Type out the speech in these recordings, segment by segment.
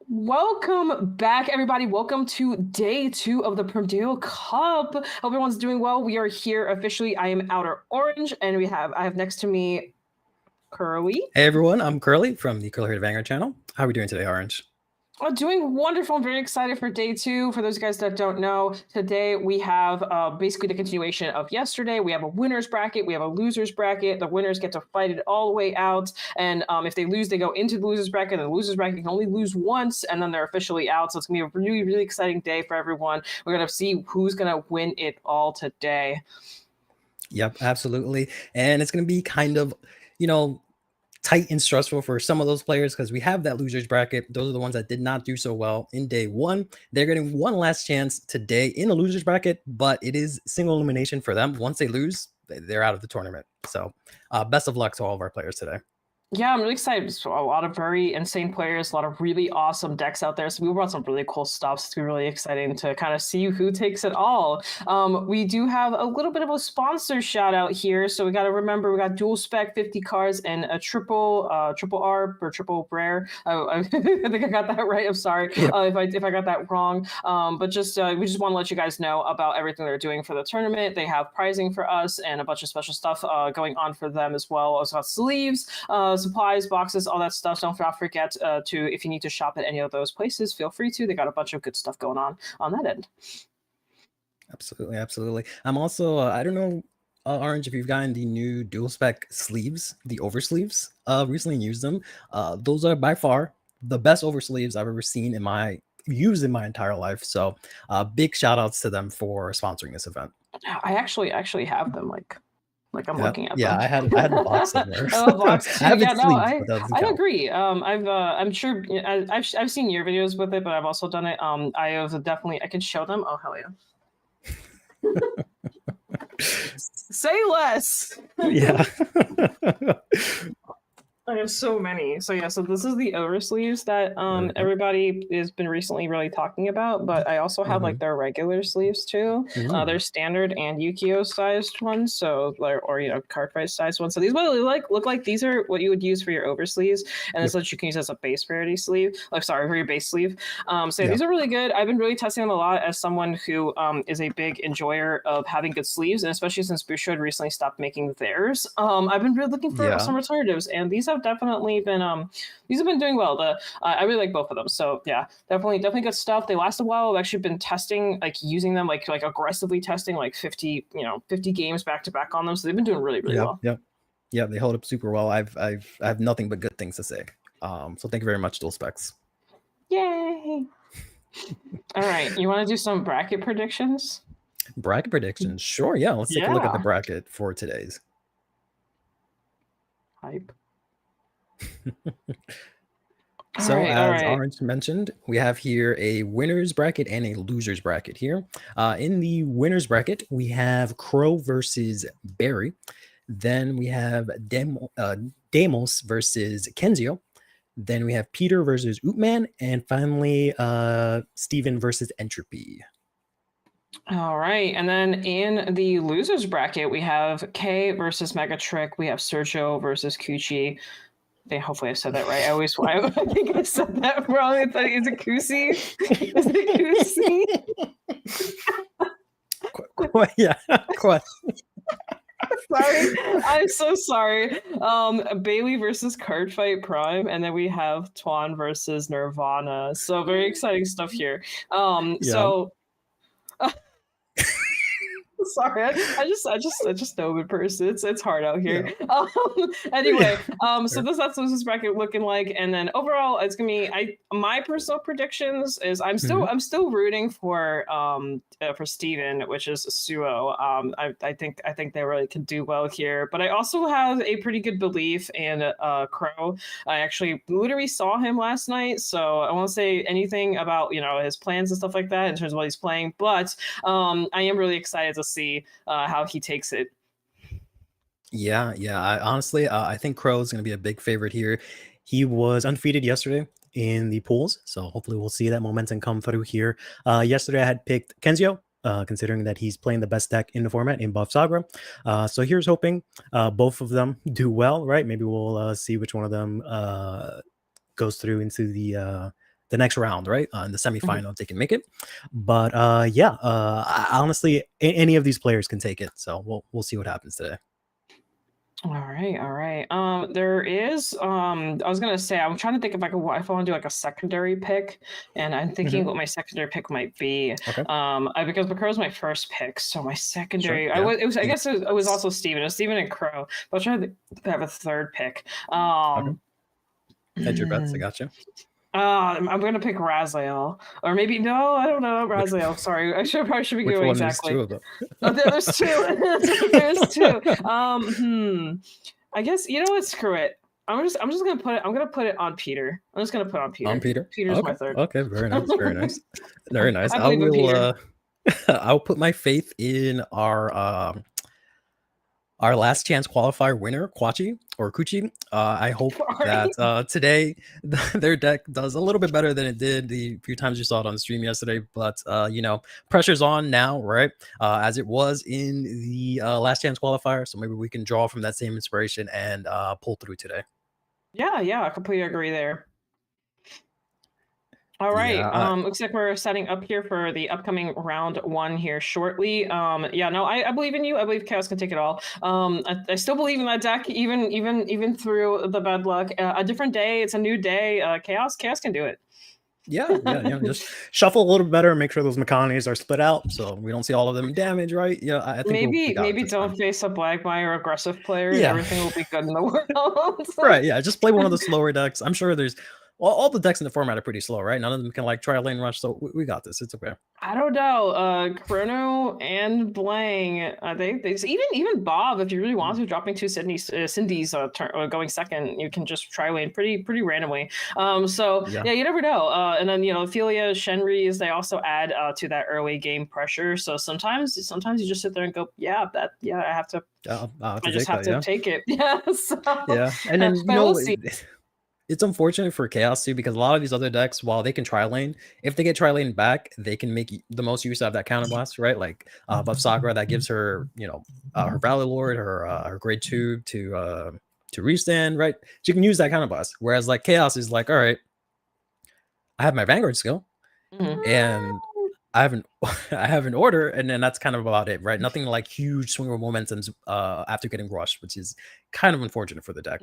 Welcome back, everybody. Welcome to day 2 of the Primordial Cup. Hope everyone's doing well. We are here officially. I am Outer Orange, and I have next to me Curly. Hey everyone, I'm Curly from the Curly Vanguard channel. How are we doing today, Orange? Doing wonderful. I'm very excited for day 2. For those guys that don't know, today we have basically the continuation of yesterday. We have a winner's bracket. We have a loser's bracket. The winners get to fight it all the way out. And if they lose, they go into the loser's bracket. And the loser's bracket can only lose once, and then they're officially out. So it's going to be a really, really exciting day for everyone. We're going to see who's going to win it all today. Yep, absolutely. And it's going to be kind of, tight and stressful for some of those players because we have that losers bracket. Those are the ones that did not do so well in day 1. They're getting one last chance today in the losers bracket, but it is single elimination for them. Once they lose, they're out of the tournament. So best of luck to all of our players today. Yeah, I'm really excited. So a lot of very insane players, a lot of really awesome decks out there. So we brought some really cool stuff. So it's really exciting to kind of see who takes it all. We do have a little bit of a sponsor shout out here. So we got to remember we got dual spec 50 cards and a triple R or triple rare. I think I got that right. I'm sorry if I got that wrong. But just we just want to let you guys know about everything they're doing for the tournament. They have prizing for us and a bunch of special stuff going on for them as well. Also got sleeves. Supplies, boxes, all that stuff. Don't forget to, if you need to shop at any of those places, feel free to. They got a bunch of good stuff going on that end. Absolutely. I'm also, I don't know, Orange, if you've gotten the new dual spec sleeves, the over sleeves, recently used them. Those are by far the best over sleeves I've ever seen in my entire life. So big shout outs to them for sponsoring this event. I actually have them like I'm looking at yeah, them. I had a box somewhere. I have a box too. I have Yeah, it no, sleeved, but that doesn't I count. agree. I'm sure I've seen your videos with it, but I've also done it. I have definitely I can show them. Oh hell yeah. Say less. Yeah. I have so many. So yeah, so this is the oversleeves that everybody has been recently really talking about, but I also have like their regular sleeves too. They're standard and Yukio sized ones, so or Cardfight sized ones. So these look like these are what you would use for your oversleeves, and this is what you can use as a base rarity sleeve. Like sorry, for your base sleeve. So these are really good. I've been really testing them a lot as someone who is a big enjoyer of having good sleeves, and especially since Busho had recently stopped making theirs. I've been really looking for some alternatives, and these have definitely been these have been doing well. I really like both of them. So yeah, definitely good stuff. They last a while. I've actually been testing, like using them, like aggressively testing like 50 games back to back on them. So they've been doing really well. Yeah, they hold up super well. I have nothing but good things to say. So thank you very much, Dual Specs. Yay! All right, you want to do some bracket predictions? Bracket predictions, sure. Yeah, let's take a look at the bracket for today's. Hype. So as Orange mentioned, we have here a winner's bracket and a loser's bracket here. In the winner's bracket, we have Crow versus Barry. Then we have Deimos versus Kenzio. Then we have Peter versus Ootman. And finally, Steven versus Entropy. All right, and then in the losers bracket, we have Kay versus Megatrick. We have Sergio versus Kuchi. Hopefully I said that right. I think I said that wrong. Is it Kusi? Is it Kusi? Yeah, question. Sorry, I'm so sorry. Bailey versus Cardfight Prime, and then we have Tuan versus Nirvana. So very exciting stuff here. So. Sorry, I just know in person. It's hard out here. Yeah. Anyway, so that's what this bracket looking like, and then overall, it's gonna be my personal predictions is I'm still rooting for Steven, which is Suo. I think they really can do well here, but I also have a pretty good belief in Crow. I actually literally saw him last night, so I won't say anything about his plans and stuff like that in terms of what he's playing, but I am really excited to see how he takes it. Yeah. Honestly, I think Crow is going to be a big favorite here. He was undefeated yesterday in the pools, so hopefully we'll see that momentum come through here. Yesterday I had picked Kenzio, considering that he's playing the best deck in the format in Buff Sagra. So here's hoping both of them do well, right? Maybe we'll see which one of them goes through into the the next round, right? In the semifinal, if they can make it. But yeah, honestly, any of these players can take it. So we'll see what happens today. All right, all right. There is. I was gonna say I'm trying to think if I want to do like a secondary pick, and I'm thinking what my secondary pick might be. Okay. Because Crow was my first pick, so my secondary. Sure, I yeah. was. It was. I guess it was also Steven. It was Steven and Crow. But I was trying to have a third pick. Okay. Hedge your bets. I got you. I'm gonna pick Raziel, or maybe no, I don't know Raziel. Sorry, probably should be Which going one? exactly. There's two of them. There's two. There's two. I guess you know what? Screw it. I'm just gonna put it. I'm gonna put it on Peter. I'm just gonna put it on Peter. On Peter. Peter's okay. my third. Okay. Very nice. Very nice. Very nice. I will. I'll put my faith in our last chance qualifier winner, Kwachi or Kuchi. I hope that today their deck does a little bit better than it did the few times you saw it on the stream yesterday. But, you know, pressure's on now, right? As it was in the last chance qualifier. So maybe we can draw from that same inspiration and pull through today. Yeah, I completely agree there. All right. Yeah, looks like we're setting up here for the upcoming round one here shortly. Yeah, no, I believe in you. I believe Chaos can take it all. I still believe in that deck, even through the bad luck. A different day, it's a new day. Chaos can do it. Yeah. Just shuffle a little bit better and make sure those Mechanies are split out so we don't see all of them in damage, right? Yeah, I think maybe don't face a black buy or aggressive player. Yeah. Everything will be good in the world. Right. Yeah. Just play one of the slower decks. I'm sure there's all the decks in the format are pretty slow, right? None of them can like try lane rush. So we got this. It's okay. I don't know. Chrono and Blang. They even Bob. If you really want to, dropping two Cindy's going second, you can just try lane pretty randomly. So yeah, you never know. And then Ophelia, Shenri's, they also add to that early game pressure. So sometimes you just sit there and go, I have to. I just have to take it. Yeah. So, yeah, and then we'll see. It's unfortunate for Chaos too, because a lot of these other decks, while they can tri lane, if they get tri lane back, they can make the most use of that counter blast, right? Like Buff Sakura, that gives her, her Valley Lord, her grade 2 to restand, right? She can use that counter blast. Whereas like Chaos is like, all right, I have my Vanguard skill, and I have an order, and then that's kind of about it, right? Nothing like huge swing of momentums after getting rushed, which is kind of unfortunate for the deck.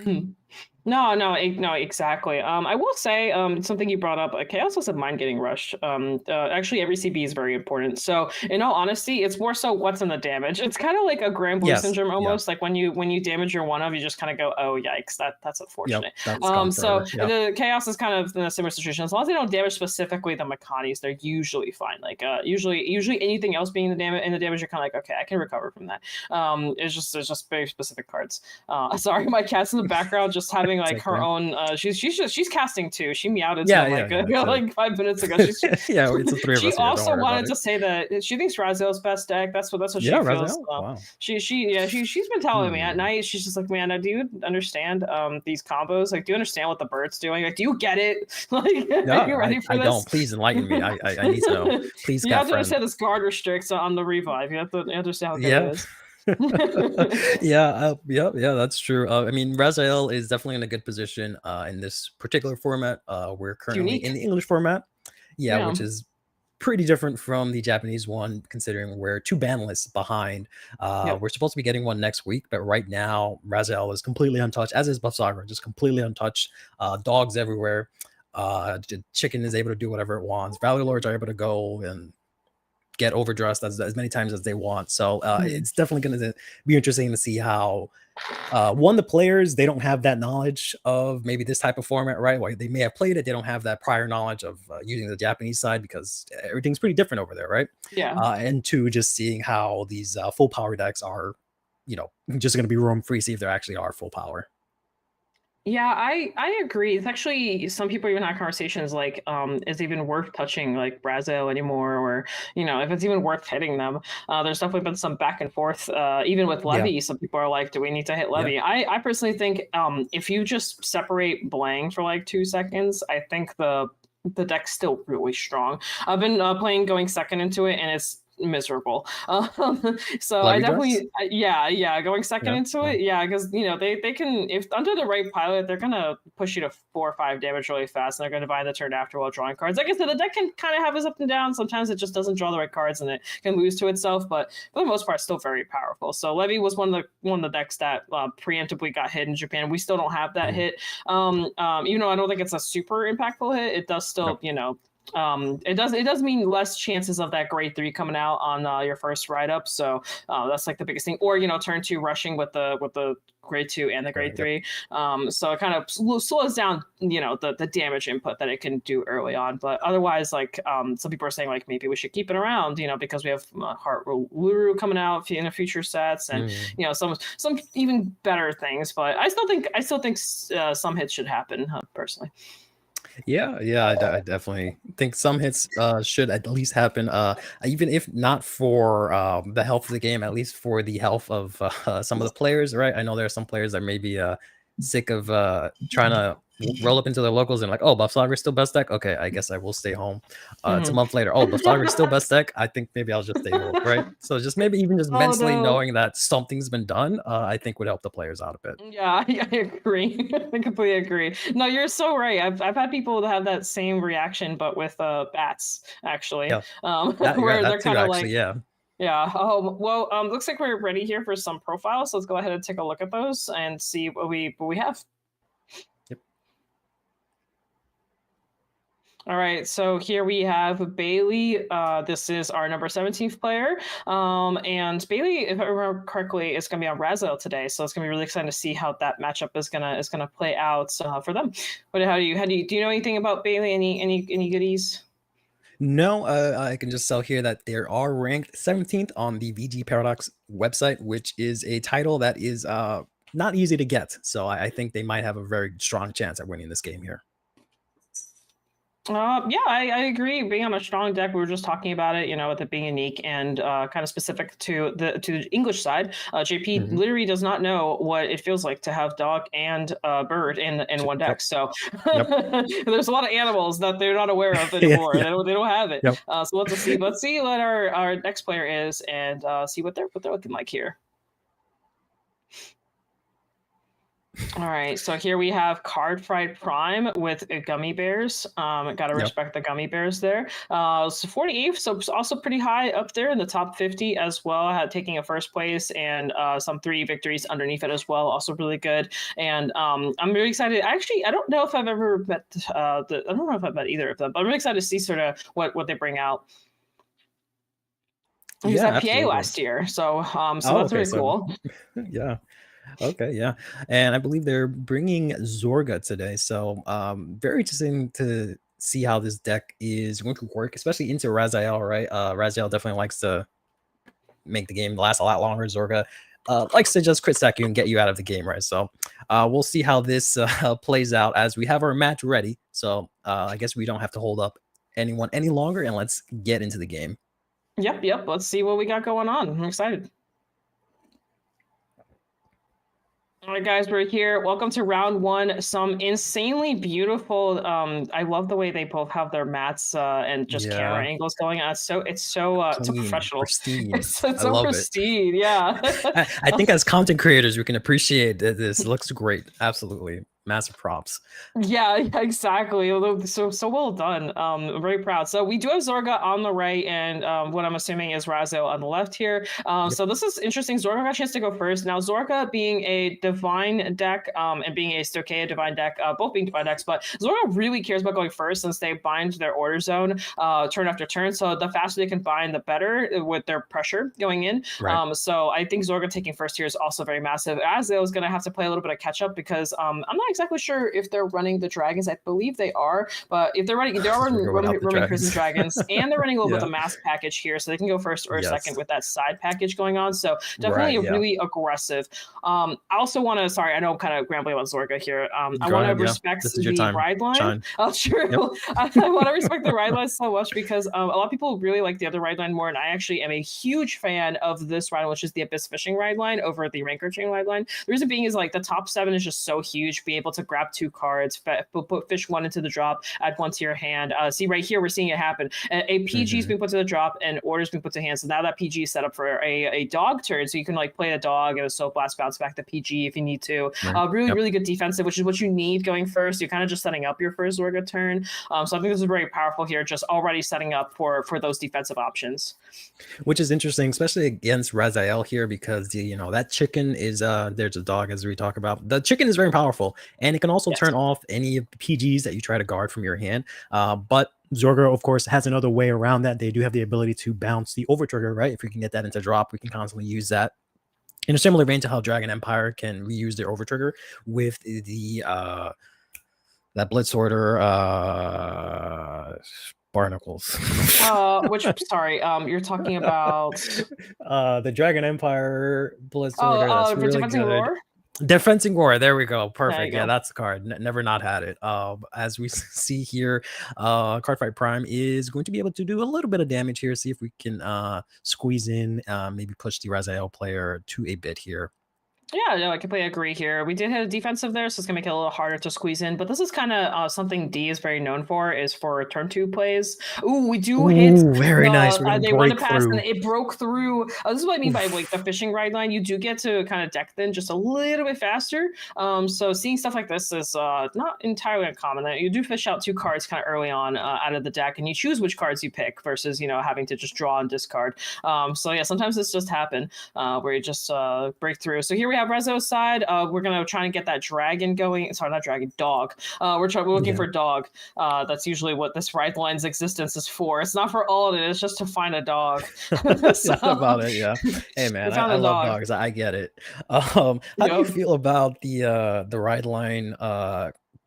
No, exactly. I will say something you brought up. Chaos doesn't mind getting rushed. Actually, every CB is very important. So, in all honesty, it's more so what's in the damage. It's kind of like a Grand Blue syndrome almost. Like when you damage your one of, you just kind of go, oh yikes, that's unfortunate. The Chaos is kind of in a similar situation. As long as they don't damage specifically the Mechanies, they're usually fine. Like usually anything else being in the damage, you're kind of like, okay, I can recover from that. It's just very specific cards. Sorry, my cat's in the background just having like her own. She's casting too. She meowed like 5 minutes ago. It's the three of us. She also wanted to say that she thinks Raziel's best deck. That's what she feels. Wow. She's been telling me at night. She's just like, man, do you understand these combos? Like, do you understand what the bird's doing? Like, do you get it? Like, are you ready for this? I don't. Please enlighten me. I need to know. Please, you have to understand this guard restricts on the revive. You have to understand how good it is. Yeah, that's true. I mean, Raziel is definitely in a good position in this particular format. We're currently in the English format, which is pretty different from the Japanese one, considering we're 2 ban lists behind. We're supposed to be getting one next week, but right now Raziel is completely untouched, as is Buff Sakura, just completely untouched. Dogs everywhere. The chicken is able to do whatever it wants. Valley Lords are able to go and get overdressed as many times as they want. So it's definitely going to be interesting to see how the players, they don't have that knowledge of maybe this type of format, right? Like they may have played it, they don't have that prior knowledge of using the Japanese side because everything's pretty different over there, right? And 2, just seeing how these full power decks are, just going to be roam free, see if they actually are full power. Yeah, I agree. It's actually, some people even have conversations like, is it even worth touching like Raziel anymore? Or, if it's even worth hitting them. There's definitely been some back and forth, even with Levy. Some people are like, do we need to hit Levy? I personally think if you just separate Blang for like 2 seconds, I think the deck's still really strong. I've been playing going second into it, and it's miserable. So I Levy dress? definitely, going second Yeah. into it, because they can, if under the right pilot, they're gonna push you to 4 or 5 damage really fast, and they're gonna divide the turn after while drawing cards. Like I said, the deck can kind of have its up and down. Sometimes it just doesn't draw the right cards, and it can lose to itself. But for the most part, still very powerful. So Levy was one of the decks that preemptively got hit in Japan. We still don't have that hit. Even though I don't think it's a super impactful hit, it does still, it does mean less chances of that grade 3 coming out on your first ride up. So that's like the biggest thing. Or turn 2 rushing with the grade 2 and the grade 3. So it kind of slows down the damage input that it can do early on. But otherwise, like some people are saying, like maybe we should keep it around, because we have Heart Luru coming out in the future sets, and some even better things. But I still think some hits should happen personally. Yeah, I definitely think some hits should at least happen, even if not for the health of the game, at least for the health of some of the players, right? I know there are some players that may be sick of trying to roll up into their locals and like, oh, Buffsaga is still best deck. Okay, I guess I will stay home. It's a month later. Oh, Buffsaga is still best deck. I think maybe I'll just stay home, right? So just maybe even just mentally knowing that something's been done, I think would help the players out a bit. Yeah, I agree. I completely agree. No, you're so right. I've had people that have that same reaction, but with bats actually. Yeah. Where they're kind of like, yeah. Yeah. Well, looks like we're ready here for some profiles. So let's go ahead and take a look at those and see what we have. Yep. All right, so here we have Bailey. This is our number 17th player. And Bailey, if I remember correctly, is going to be on Raziel today. So it's going to be really exciting to see how that matchup is gonna play out for them. But do you know anything about Bailey? Any goodies? No, I can just tell here that they are ranked 17th on the VG Paradox website, which is a title that is not easy to get. So I think they might have a very strong chance at winning this game here. I agree. Being on a strong deck, we were just talking about it, with it being unique and kind of specific to the English side. JP literally does not know what it feels like to have dog and bird in one deck. So there's a lot of animals that they're not aware of anymore. They don't have it. So let's see. Let's see what our next player is and see what they're looking like here. All right, so here we have Cardfight Prime with gummy bears. Gotta respect the gummy bears there. So 48th, so also pretty high up there in the top 50 as well, taking a first place and some 3 victories underneath it as well. Also really good. And I'm really excited. Actually, I don't know if I've ever met I don't know if I've met either of them, but I'm really excited to see sort of what they bring out. He was at PA last year, so that's really cool. Yeah. Okay, yeah. And I believe they're bringing Zorga today. So very interesting to see how this deck is going to work, especially into Raziel, right? Raziel definitely likes to make the game last a lot longer. Zorga likes to just crit stack you and get you out of the game, right? So we'll see how this plays out as we have our match ready. So I guess we don't have to hold up anyone any longer, and let's get into the game. Yep. Let's see what we got going on. I'm excited. All right, guys, we're here. Welcome to round 1. Some insanely beautiful. I love the way they both have their mats and just camera angles going on. It's so professional. Pristine. It's so pristine. Yeah. I think as content creators, we can appreciate that this looks great. Absolutely. Massive props. Yeah, exactly. So well done. I'm very proud. So we do have Zorga on the right, and what I'm assuming is Raziel on the left here. So this is interesting. Zorga got a chance to go first. Now Zorga being a divine deck and being a Stoicheia divine deck, both being divine decks, but Zorga really cares about going first since they bind their order zone turn after turn. So the faster they can bind, the better with their pressure going in. Right. So I think Zorga taking first here is also very massive. Raziel is going to have to play a little bit of catch up because I'm not exactly sure if they're running the dragons. I believe they are, but if they're running, they are running prison dragons, and they're running a little bit of the mask package here, so they can go first or second with that side package going on. So definitely really aggressive. I also want to, sorry, I know I'm kind of rambling about Zorga here. I want to respect the ride line. Oh, sure. Yep. I want to respect the ride line so much because a lot of people really like the other ride line more, and I actually am a huge fan of this ride, which is the Abyss Fishing ride line over the Rancor Chain ride line. The reason being is like the top 7 is just so huge. Being able to grab 2 cards, put fish 1 into the drop, add 1 to your hand. See right here, we're seeing it happen. A PG is being put to the drop and orders being put to hand. So now that PG is set up for a dog turn. So you can like play a dog and a soap blast, bounce back to PG if you need to. Really good defensive, which is what you need going first. You're kind of just setting up your first Zorga turn. So I think this is very powerful here, just already setting up for those defensive options. Which is interesting, especially against Raziel here, because you know that chicken is there's a dog, as we talk about. The chicken is very powerful, and it can also turn off any of the PGs that you try to guard from your hand. But Zorga, of course, has another way around that. They do have the ability to bounce the over trigger, right? If we can get that into drop, we can constantly use that. In a similar vein to how Dragon Empire can reuse their over trigger with the that Blitz Order barnacles. Sorry, you're talking about the Dragon Empire Blitz Order. That's really Defending good. Roar? Defending Roar, there we go. Perfect. Yeah, that's the card. Never not had it. As we see here, Cardfight Prime is going to be able to do a little bit of damage here. See if we can squeeze in, maybe push the Raziel player to a bit here. Yeah, no, I completely agree here. We did hit a defensive there, so it's gonna make it a little harder to squeeze in. But this is kind of something D is very known for, is for turn 2 plays. Ooh, we do hit. Very nice. They won the pass and it broke through. This is what I mean by like the fishing ride line. You do get to kind of deck them just a little bit faster. So seeing stuff like this is not entirely uncommon. You do fish out 2 cards kind of early on out of the deck, and you choose which cards you pick versus having to just draw and discard. So yeah, sometimes this just happen where you just break through. So here we have Rezo's side. We're gonna try and get that dragon going. Sorry, not dragon, dog. We're looking for dog. That's usually what this ride line's existence is for. It's not for all of it. It's just to find a dog. So, about it, yeah. Hey man, I love dogs. I get it. How do you feel about the ride line?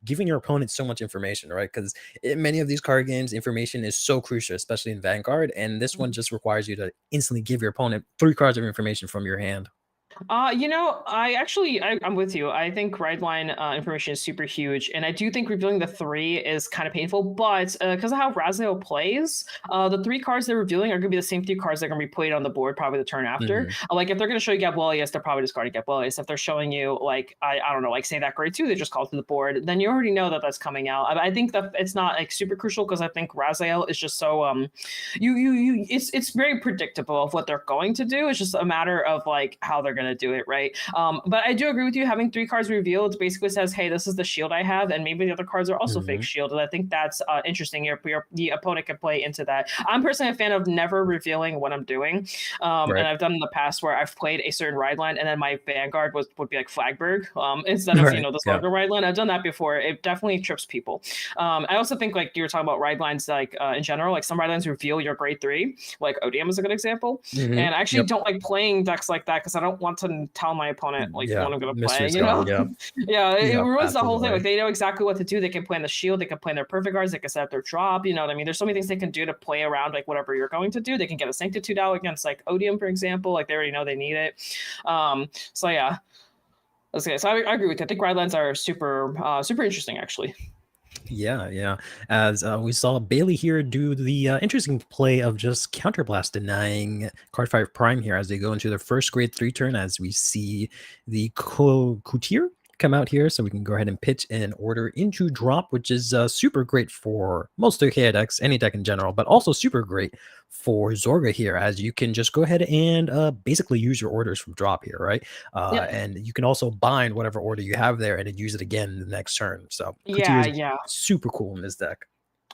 Giving your opponent so much information, right? Because in many of these card games, information is so crucial, especially in Vanguard. And this one just requires you to instantly give your opponent 3 cards of information from your hand. I'm with you. I think ride line information is super huge, and I do think revealing the 3 is kind of painful. But because of how Raziel plays, the 3 cards they're revealing are going to be the same 3 cards that are going to be played on the board probably the turn after. Like if they're going to show you Gabuelius, they're probably discarding Gabuelius. If they're showing you like I don't know, like say that grade 2, they just call to the board, then you already know that that's coming out. I think that it's not like super crucial because I think Raziel is just so it's very predictable of what they're going to do. It's just a matter of like how they're going to do it, right? But I do agree with you. Having 3 cards revealed basically says, hey, this is the shield I have, and maybe the other cards are also fake shield. And I think that's interesting. The opponent can play into that. I'm personally a fan of never revealing what I'm doing, and I've done in the past where I've played a certain ride line, and then my Vanguard would be like Flagberg instead of the Zorga ride line. I've done that before. It definitely trips people. I also think like you were talking about ride lines, like in general, like some ride lines reveal your grade 3, like ODM is a good example. And I actually don't like playing decks like that because I don't want to tell my opponent like what I'm gonna play. It ruins the whole thing. Like they know exactly what to do. They can play in the shield, they can play in their perfect guards, they can set up their drop. You know what I mean? There's so many things they can do to play around like whatever you're going to do. They can get a Sanctitude out against like Odium, for example. Like they already know they need it. So yeah. Okay, so I agree with you. I think ride lines are super interesting actually. Yeah. As we saw Bailey here do the interesting play of just counterblast denying Cardfight Prime here as they go into their first grade 3 turn, as we see the Coutier come out here. So we can go ahead and pitch an order into drop, which is super great for most Archaea decks, any deck in general, but also super great for Zorga here, as you can just go ahead and basically use your orders from drop here, right? And you can also bind whatever order you have there and then use it again the next turn. So super cool in this deck.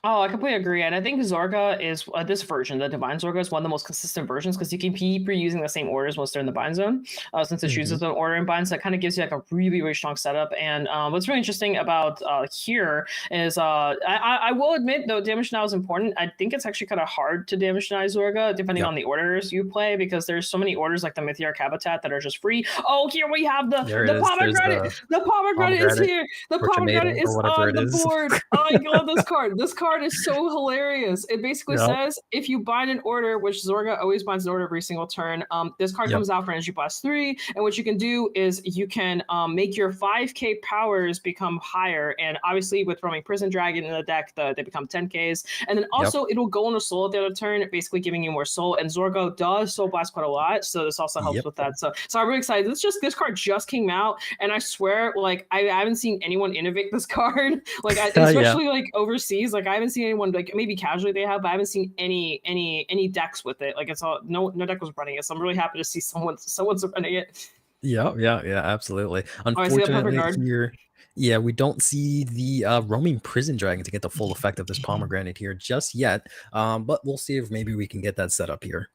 Oh, I completely agree. And I think Zorga is this version, the Divine Zorga, is one of the most consistent versions because you can keep reusing the same orders once they're in the bind zone, since it chooses an order and binds. So that kind of gives you like a really, really strong setup. And what's really interesting about here is I will admit, though, damage now is important. I think it's actually kind of hard to damage deny Zorga depending on the orders you play, because there's so many orders like the Mythiarch Habitat that are just free. Oh, here we have the pomegranate. The pomegranate is here. The pomegranate is on the board. Oh, I love this card. This card card is so hilarious. It basically says if you bind an order, which Zorga always binds an order every single turn, this card comes out for energy blast 3, and what you can do is you can make your 5k powers become higher, and obviously with roaming prison dragon in the deck, they become 10ks, and then also it'll go on a soul at the other turn, basically giving you more soul, and Zorga does soul blast quite a lot, so this also helps with that. So I'm really excited. This card just came out, and I swear, like, I haven't seen anyone innovate this card, like especially like overseas. Like I haven't seen anyone, like maybe casually they have, but I haven't seen any decks with it. Like it's all no deck was running it, so I'm really happy to see someone's running it. Yeah, absolutely. Unfortunately, here, we don't see the roaming prison dragon to get the full effect of this pomegranate here just yet. But we'll see if maybe we can get that set up here.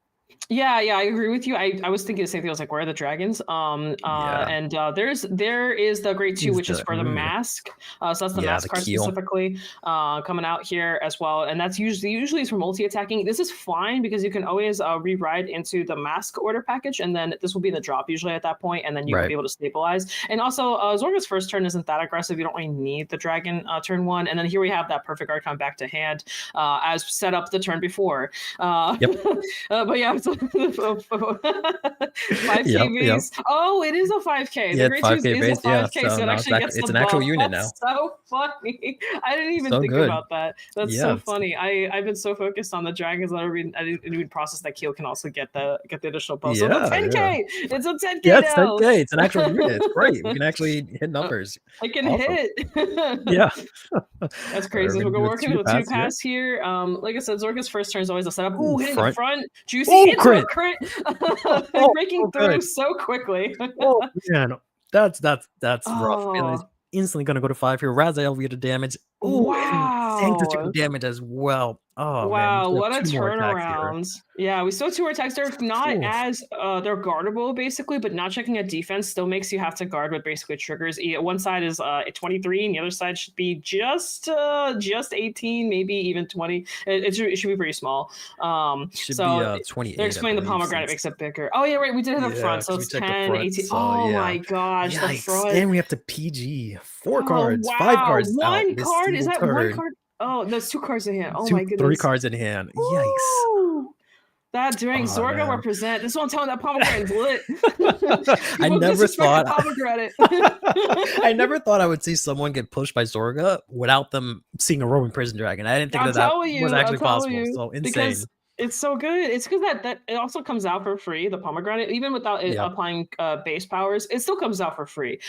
Yeah, I agree with you. I was thinking the same thing. I was like, where are the dragons? And there is the grade 2, which is for the mask. So that's the mask card specifically coming out here as well. And that's usually is for multi-attacking. This is fine because you can always rewrite into the mask order package, and then this will be the drop usually at that point, and then you will be able to stabilize. And also, Zorga's first turn isn't that aggressive. You don't really need the dragon turn 1. And then here we have that perfect card come back to hand as set up the turn before. But yeah. 5k base. Oh, it is a 5k. The grade 2 is a 5k, so it actually gets it's an actual unit now. So funny. I didn't even think about that. That's so funny. I've been so focused on the dragons that I didn't even process that Keel can also get the additional buff. So the 10k. It's a 10k. Yeah, it's 10k. It's an actual unit. It's great. We can actually hit numbers. I can hit. That's crazy. We're gonna work into a 2-pass here. Like I said, Zorga's first turn is always a setup. Ooh, hitting the front. Juicy. Crit. Breaking through so quickly. Oh man, that's rough. And it's instantly gonna go to 5 here. Raziel via the damage. Oh wow, Sanctus damage as well. Oh wow, man, what a turnaround. Yeah, we still have 2 more attacks. They're not as they're guardable basically, but not checking a defense still makes you have to guard with basically triggers. One side is 23 and the other side should be just 18, maybe even 20. It should be pretty small. Should be 28. They're explaining the pomegranate makes it bigger. Oh yeah, right, we did hit the front, so it's 10, 18. Oh my gosh, the front. And we have to PG 4 cards, 5 cards. One card? Is that one card? Oh, there's 2 cards in hand. Oh my goodness. 3 cards in hand. Yikes. That drink, Zorga represent. This one telling that pomegranate's lit. I never thought I never thought I would see someone get pushed by Zorga without them seeing a roaming prison dragon. I didn't think that was actually possible. So insane. It's so good. It's because that it also comes out for free, the pomegranate, even without it applying base powers, it still comes out for free.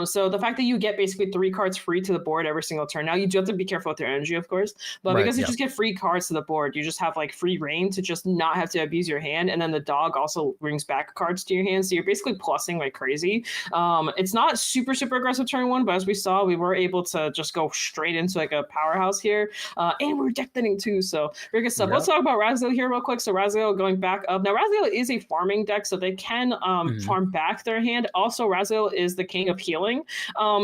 So the fact that you get basically 3 cards free to the board every single turn. Now you do have to be careful with your energy, of course, but because you just get free cards to the board, you just have like free reign to just not have to abuse your hand. And then the dog also brings back cards to your hand. So you're basically plussing like crazy. It's not super aggressive turn 1, but as we saw, we were able to just go straight into like a powerhouse here. And we're deck thinning too. So very good stuff. Let's talk about Raziel here real quick. So Raziel going back up. Now Raziel is a farming deck, so they can farm back their hand. Also, Raziel is the king of healing.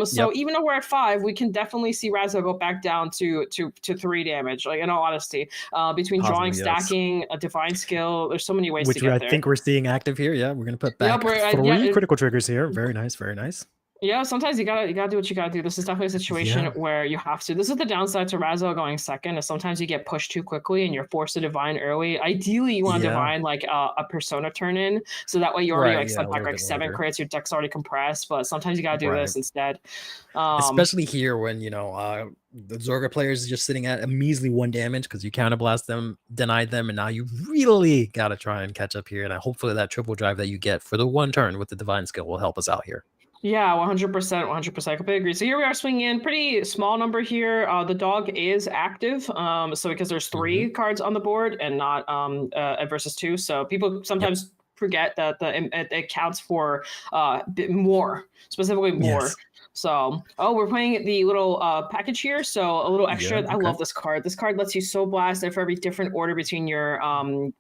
So even though we're at 5, we can definitely see Raziel go back down to 3 damage. Like in all honesty, between drawing, stacking, a divine skill, there's so many ways to get there. Which I think we're seeing active here. Yeah, we're gonna put back 3 critical triggers here. Very nice, very nice. Yeah, sometimes you gotta do what you gotta do. This is definitely a situation where you have to. This is the downside to Raziel going second, is sometimes you get pushed too quickly and you're forced to divine early. Ideally, you want to divine like a persona turn in, so that way you already like sent back like 7 crits, your deck's already compressed. But sometimes you gotta do this instead. Especially here when the Zorga players are just sitting at a measly 1 damage because you counterblast them, denied them, and now you really gotta try and catch up here. And hopefully that triple drive that you get for the 1 turn with the divine skill will help us out here. Yeah, 100%, 100%. I completely agree. So here we are swinging in, pretty small number here. The dog is active, so because there's 3 cards on the board and not versus 2. So people sometimes forget that it counts for more, specifically more. Yes. So, we're playing the little package here. So a little extra. I love this card. This card lets you soul blast, and for every different order between your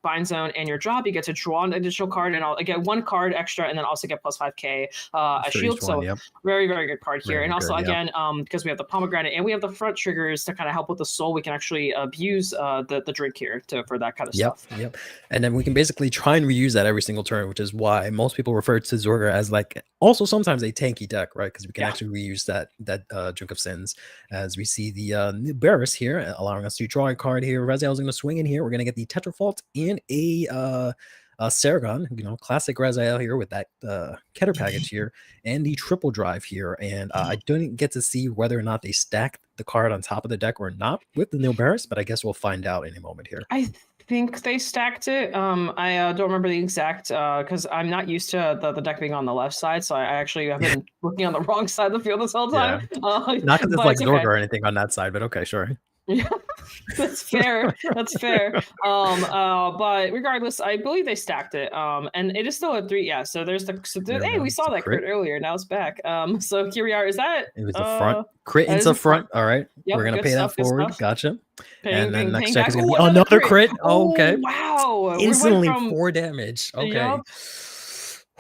bind zone and your drop, you get to draw an additional card, and I'll get 1 card extra, and then also get plus 5k a shield. So very, very good card here. And also again, because we have the pomegranate and we have the front triggers to kind of help with the soul, we can actually abuse the drink here for that kind of stuff. Yep. And then we can basically try and reuse that every single turn, which is why most people refer to Zorga as like also sometimes a tanky deck, right? Because we can actually after we use that Drink of Sins, as we see the new Barris here, allowing us to draw a card here. Raziel's going to swing in here. We're going to get the Tetrafault and a Saragon, classic Raziel here with that Keter package here, and the triple drive here. And I didn't get to see whether or not they stacked the card on top of the deck or not with the Nil Barris, but I guess we'll find out in a moment here. I think they stacked it. I don't remember the exact because I'm not used to the deck being on the left side, so I actually have been looking on the wrong side of the field this whole time. Yeah. Not because it's like Zorg or anything on that side, but okay, sure. Yeah, that's fair. That's fair. But regardless, I believe they stacked it. And it is still a 3. Yeah. So there's hey, we saw that crit earlier. Now it's back. So here we are. Is that it was the front crit into front? All right. Yep, we're gonna pay that forward. Gotcha. And then next check is gonna be another crit. Oh, okay. Wow. Instantly 4 damage. Okay. Yep.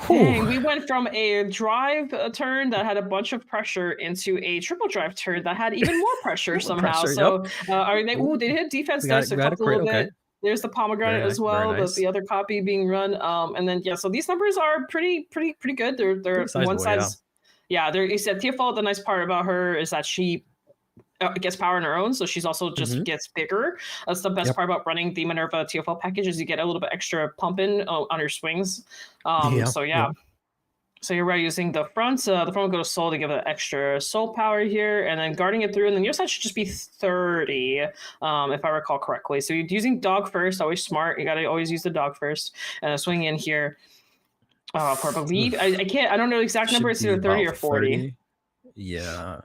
Dang, we went from a drive turn that had a bunch of pressure into a triple drive turn that had even more pressure somehow. So they hit defense there, so a little bit. There's the pomegranate as well, the other copy being run. And then so these numbers are pretty good. They're one side's you said Teofault, the nice part about her is that she gets power on her own, so she's also just gets bigger. That's the best part about running the Minerva TFL package, is you get a little bit extra pumping on your swings. So you're right, using the front. The front will go to soul to give it extra soul power here, and then guarding it through, and then your side should just be 30, if I recall correctly. So you're using dog first, always smart. You gotta always use the dog first, and swing in here. For believe I don't know the exact number. It's either 30 or 40. 30. Yeah.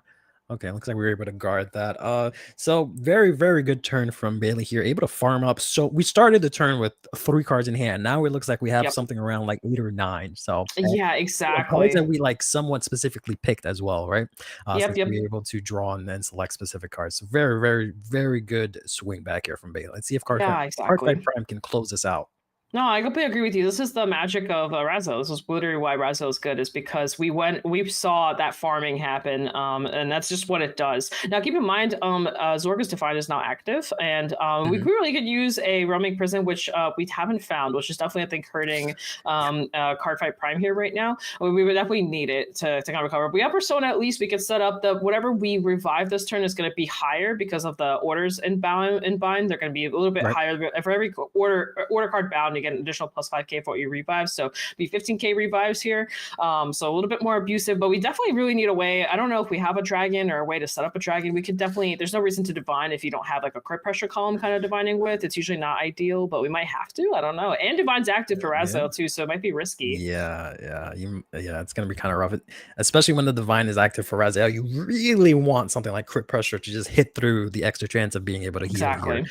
Okay, looks like we were able to guard that. So very, very good turn from Bailey here, able to farm up. So we started the turn with 3 cards in hand. Now it looks like we have something around like 8 or 9. So yeah, exactly. Cards that we like somewhat specifically picked as well, right? So we're able to draw and then select specific cards. So very, very, very good swing back here from Bailey. Let's see if Cardfight Prime can close this out. No, I completely agree with you. This is the magic of Raziel. This is literally why Raziel is good, is because we saw that farming happen, and that's just what it does. Now, keep in mind, Zorgus Defiant is now active, and we really could use a roaming prison, which we haven't found, which is definitely, I think, hurting Cardfight Prime here right now. We would definitely need it to kind of recover. If we have Persona, at least we could set up whatever we revive this turn is going to be higher because of the orders in bind. They're going to be a little bit higher for every order card bound. Get an additional plus 5k for what you revive, so be 15k revives here, so a little bit more abusive, but we definitely really need a way. I don't know if we have a dragon or a way to set up a dragon. We could definitely, there's no reason to divine if you don't have like a crit pressure column kind of divining with. It's usually not ideal, but we might have to. I don't know. And divine's active for Raziel too, so it might be risky. It's gonna be kind of rough, especially when the divine is active for Raziel. You really want something like crit pressure to just hit through the extra chance of being able to heal here.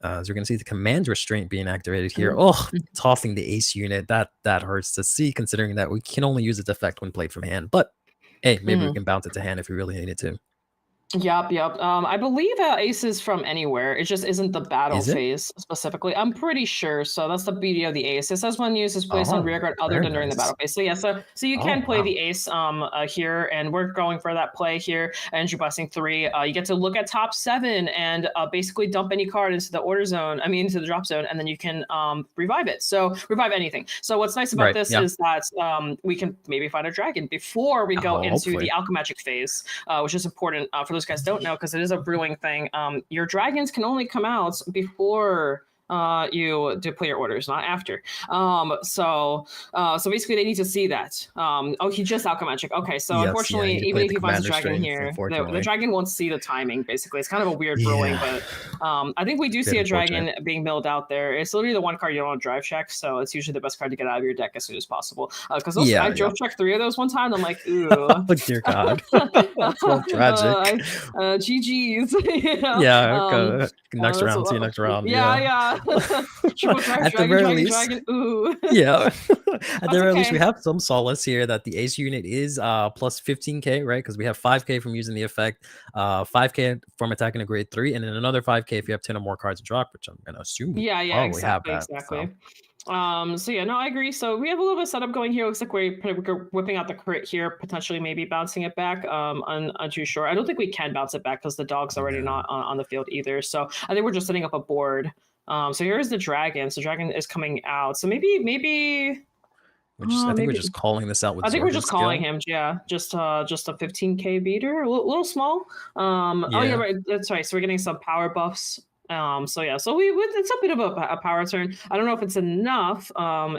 As we're going to see the command restraint being activated here. Oh, tossing the ace unit. That hurts to see, considering that we can only use its effect when played from hand. But hey, maybe we can bounce it to hand if we really needed to. Yep. I believe ace is from anywhere. It just isn't the battle phase specifically. I'm pretty sure. So that's the beauty of the ace. It says when used is placed on rear guard other than during the battle phase. So yeah, so you can play the ace here, and we're going for that play here. Energy Blessing 3. You get to look at top 7 and basically dump any card into the order zone. Into the drop zone, and then you can revive it. So revive anything. So what's nice about this is that we can maybe find a dragon before we go into the Alchemagic phase, which is important for those guys don't know, because it is a brewing thing. Your dragons can only come out before you deploy your orders, not after. So basically they need to see that. He just Alchemagic. Okay, so unfortunately, even if he finds a dragon here, the dragon won't see the timing. Basically, it's kind of a weird brewing, but I think we do see a dragon being milled out there. It's literally the one card you don't want to drive check, so it's usually the best card to get out of your deck as soon as possible. Because I drove checked 3 of those one time. And I'm like, ooh, oh dear God, that's so tragic. GG's. Next round, see you next round. Yeah. At the very least, ooh. At the very least, we have some solace here that the ace unit is plus 15k, right? Because we have 5k from using the effect, 5k from attacking a grade 3, and then another 5k if you have 10 or more cards to drop, which I'm gonna assume we probably have that. Exactly. I agree. So we have a little bit of setup going here. Looks like we're whipping out the crit here, potentially maybe bouncing it back. I'm too sure. I don't think we can bounce it back because the dog's already not on the field either. So I think we're just setting up a board. So here's the dragon. So dragon is coming out. So maybe I think we're Maybe just calling this out with I think we're Zorga's just calling skill. him, yeah, just a 15k beater, a little small. Oh yeah, Yeah. right. That's right. So we're getting some power buffs. So yeah, so it's a bit of a power turn. I don't know if it's enough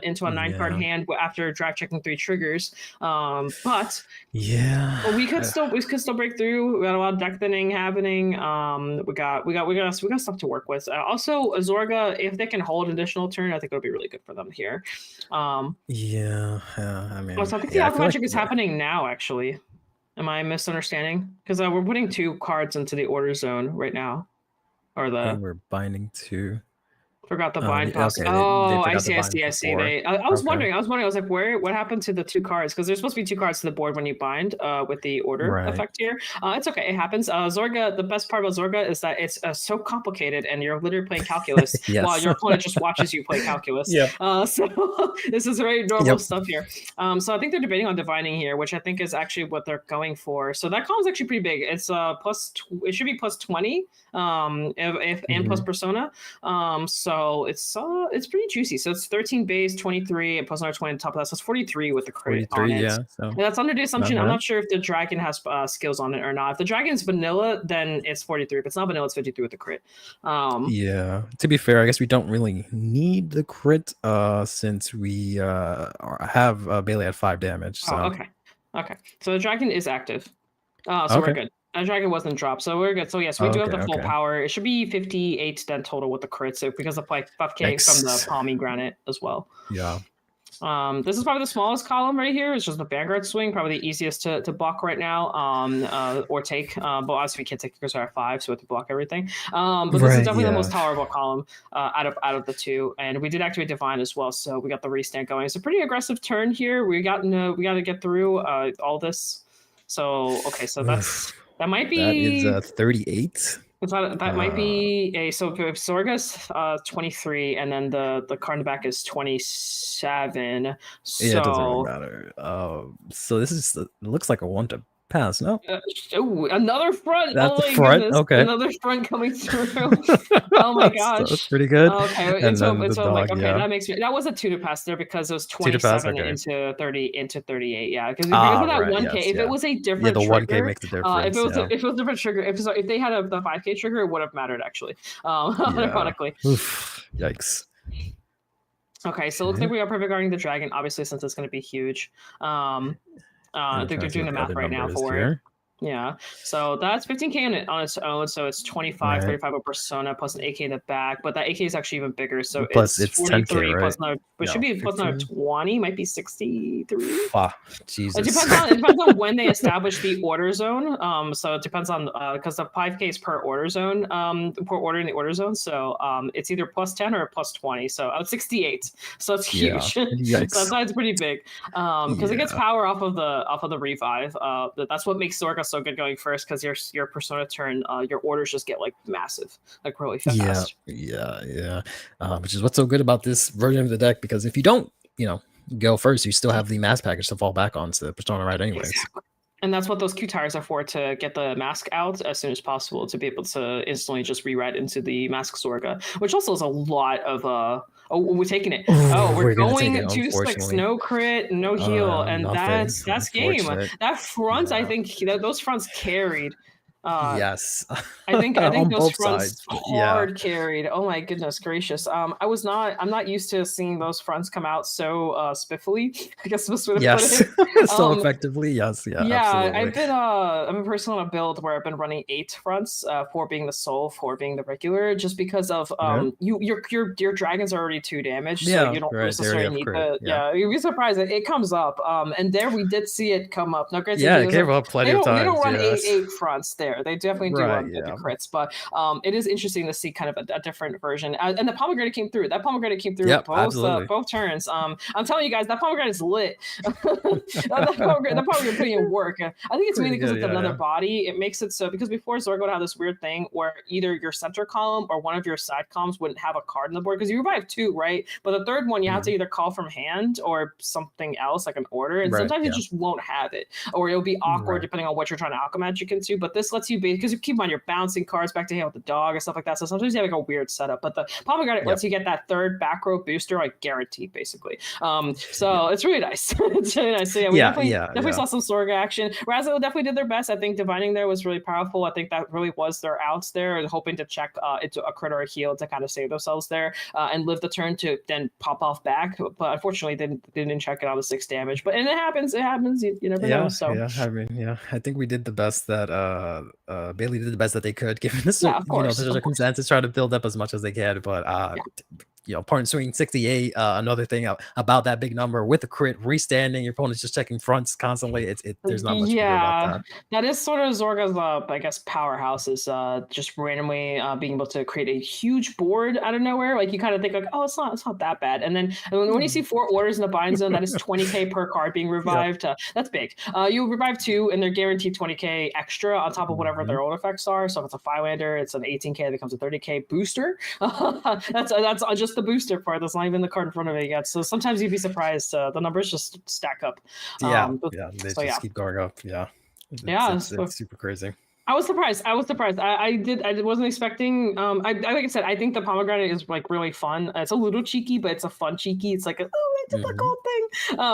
into a 9-card Yeah. hand after drive checking 3 triggers. But Yeah. we could still break through. We got a lot of deck thinning happening. We got stuff to work with. Also, Azorga, if they can hold an additional turn, I think it'll be really good for them here. Yeah. I mean, So I think the yeah, I alpha feel like magic is happening now. Actually, am I misunderstanding? Because we're putting 2 cards into the order zone right now, or the we're binding to. forgot the Oh, bind possible. okay. They Oh, I forgot the see, I bind see, I see. before. I was Okay. wondering. I was like, what happened to the 2 cards? Because there's supposed to be 2 cards to the board when you bind. With the order Right. effect here. It's okay. It happens. Zorga. The best part about Zorga is that it's so complicated, and you're literally playing calculus while Yes. your opponent just watches you play calculus. Yep. So this is very normal stuff here. So I think they're debating on divining here, which I think is actually what they're going for. So that column is actually pretty big. It's it should be plus 20. If and plus persona. So it's pretty juicy. So it's 13 base, 23, and plus another 20 on top of that. So it's 43 with the crit on it. Yeah. So and that's under the assumption. I'm bad. not sure if the dragon has skills on it or not. If the dragon's vanilla, then it's 43. If it's not vanilla, it's 53 with the crit. Yeah. To be fair, I guess we don't really need the crit since we have Bailey at 5 damage. So. Oh, okay. So the dragon is active. So we're good. Dragon wasn't dropped, so we're good. So yes, we do have the full power. It should be 58 then total with the crit, so because of like 5k from the pomegranate as well. Yeah. This is probably the smallest column right here. It's just the Vanguard swing, probably the easiest to block right now, or take. But obviously we can't take because we're at 5, so we have to block everything. But this is definitely the most tolerable column out of the 2, and we did activate Divine as well, so we got the restand going. It's a pretty aggressive turn here. We got to get through all this. So okay, so that might be that is 38. That might be a so if Zorga's 23 and then the card in the back is 27. So yeah, it doesn't really matter. So this is looks like a 1 to pass. No. Another front. That's the front. Goodness. Okay. Another front coming through. Oh my gosh, that's pretty good. Okay, and so, then the dog, like, okay, that makes me. That was a 2 to pass there because it was 27 into 30 into 38. Yeah, because of that 1k. Yes, if it was a different the trigger, 1k makes a difference. If it was a different trigger, if they had the 5k trigger, it would have mattered actually. Ironically. Oof, yikes. Okay, so it looks like we are perfect guarding the dragon, obviously, since it's going to be huge. I think they're doing the math right now for it. Yeah, so that's 15k on its own, so it's 25, 35 of persona plus an AK in the back, but that AK is actually even bigger, so plus it's 43 plus another, it should be plus another 20, might be 63. Jesus. It depends on when they establish the order zone. So it depends on because the 5k is per order zone, per order in the order zone, so it's either plus 10 or plus 20, so 68. So it's huge. So that's why it's pretty big. Because it gets power off of the revive. That's what makes Zorga so good going first, because your persona turn, your orders just get like massive, like really fast. Yeah. Which is what's so good about this version of the deck, because if you don't, go first, you still have the mass package to fall back on to persona right anyways. Exactly. And that's what those Q tires are for, to get the mask out as soon as possible, to be able to instantly just rewrite into the mask Zorga, which also is a lot of we're taking it. We're going 2-6, no crit, no heal, and that's game. That front, I think those fronts carried. Yes, I think those fronts hard carried. Oh my goodness gracious! I'm not used to seeing those fronts come out so spiffily. I guess this would have put it. So effectively. Yes, absolutely. I've been personally on a build where I've been running 8 fronts, 4 being the soul, 4 being the regular, just because of your dragons are already 2 damage, so you don't necessarily need the you'd be surprised that it comes up. And there we did see it come up. Now, granted, it came up plenty of times. They don't run 8 fronts there. They definitely do the crits, but it is interesting to see kind of a different version. And the pomegranate came through. That pomegranate came through both turns. I'm telling you guys, that pomegranate is lit. that pomegranate putting in work. I think it's mainly because it's another body. It makes it so, because before Zorga would have this weird thing where either your center column or one of your side columns wouldn't have a card on the board, because you revive 2, right? But the third one you have to either call from hand or something else like an order, and sometimes you just won't have it, or it'll be awkward depending on what you're trying to alchemagic into. But this lets you be, because you keep on your bouncing cards back to hand with the dog and stuff like that. So sometimes you have like a weird setup, but the Pomegranate lets you get that third back row booster, like guaranteed, basically. So it's really nice. It's really nice. So yeah, we definitely saw some Sorga action. Raziel definitely did their best. I think divining there was really powerful. I think that really was their outs there, hoping to check into a crit or a heal to kind of save themselves there and live the turn to then pop off back. But unfortunately, they didn't check it on the 6 damage. But and it happens. It happens. You never know. So I mean, I think we did the best that Bailey did the best that they could, given the the circumstances, try to build up as much as they can. But opponent swinging 68. Another thing about that big number with the crit, restanding, your opponent's just checking fronts constantly. There's not much you can do about that. That is sort of Zorga's, I guess, powerhouse is just randomly being able to create a huge board out of nowhere. Like you kind of think like, oh, it's not that bad. And then when you see 4 orders in the bind zone, that is 20k per card being revived. That's big. You revive 2, and they're guaranteed 20k extra on top of whatever their old effects are. So if it's a 5-lander, it's an 18k that becomes a 30k booster. That's just the booster part. That's not even the card in front of it yet. So sometimes you'd be surprised. The numbers just stack up. They just keep going up. It's super crazy. I was surprised. I wasn't expecting. Like I said, I think the Pomegranate is like really fun. It's a little cheeky, but it's a fun cheeky. It's like, I did the gold thing.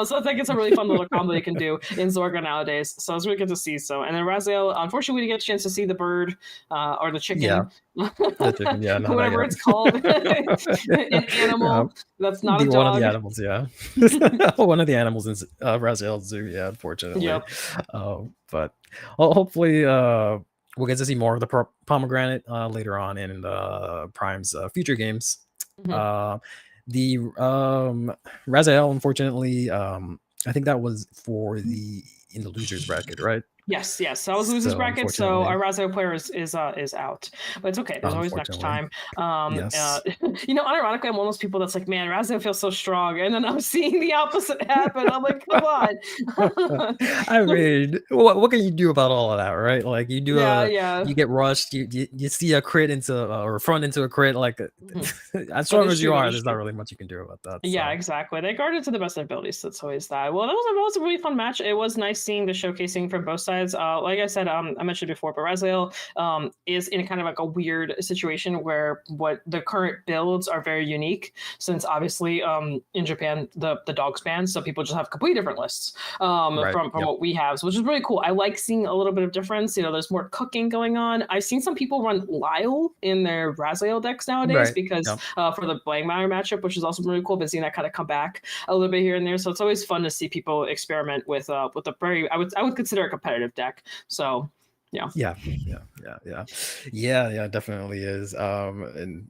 So I think it's a really fun little combo you can do in Zorga nowadays. So it's really good to see. So and then Raziel, unfortunately, we didn't get a chance to see the bird or the chicken. The chicken, whatever it's called. An animal that's not a dog. One of the animals, one of the animals in Raziel's zoo, unfortunately. But hopefully we'll get to see more of the Pomegranate later on in Prime's future games. The Raziel, unfortunately, I think that was in the losers bracket, right? Yes, that was losers bracket. So our Raziel player is out, but it's okay. There's always next time. Unironically, I'm one of those people that's like, man, Raziel feels so strong, and then I'm seeing the opposite happen. I'm like, come on. I mean, what can you do about all of that, right? Like you do you get rushed, you see a crit into or front into a crit, like as strong as you are, there's not really much you can do about that. Yeah, exactly. They guarded to the best of their abilities. That's always that. Well, that was a really fun match. It was nice seeing the showcasing from both sides. Like I said, I mentioned before, but Raziel is in kind of like a weird situation where what the current builds are very unique, since obviously in Japan the dogs ban, so people just have completely different lists from what we have, which is really cool. I like seeing a little bit of difference. There's more cooking going on. I've seen some people run Lyle in their Raziel decks nowadays because for the Blangmire matchup, which is also really cool. Been seeing that kind of come back a little bit here and there, so it's always fun to see people experiment with a very I would consider a competitive deck. So yeah, definitely is. And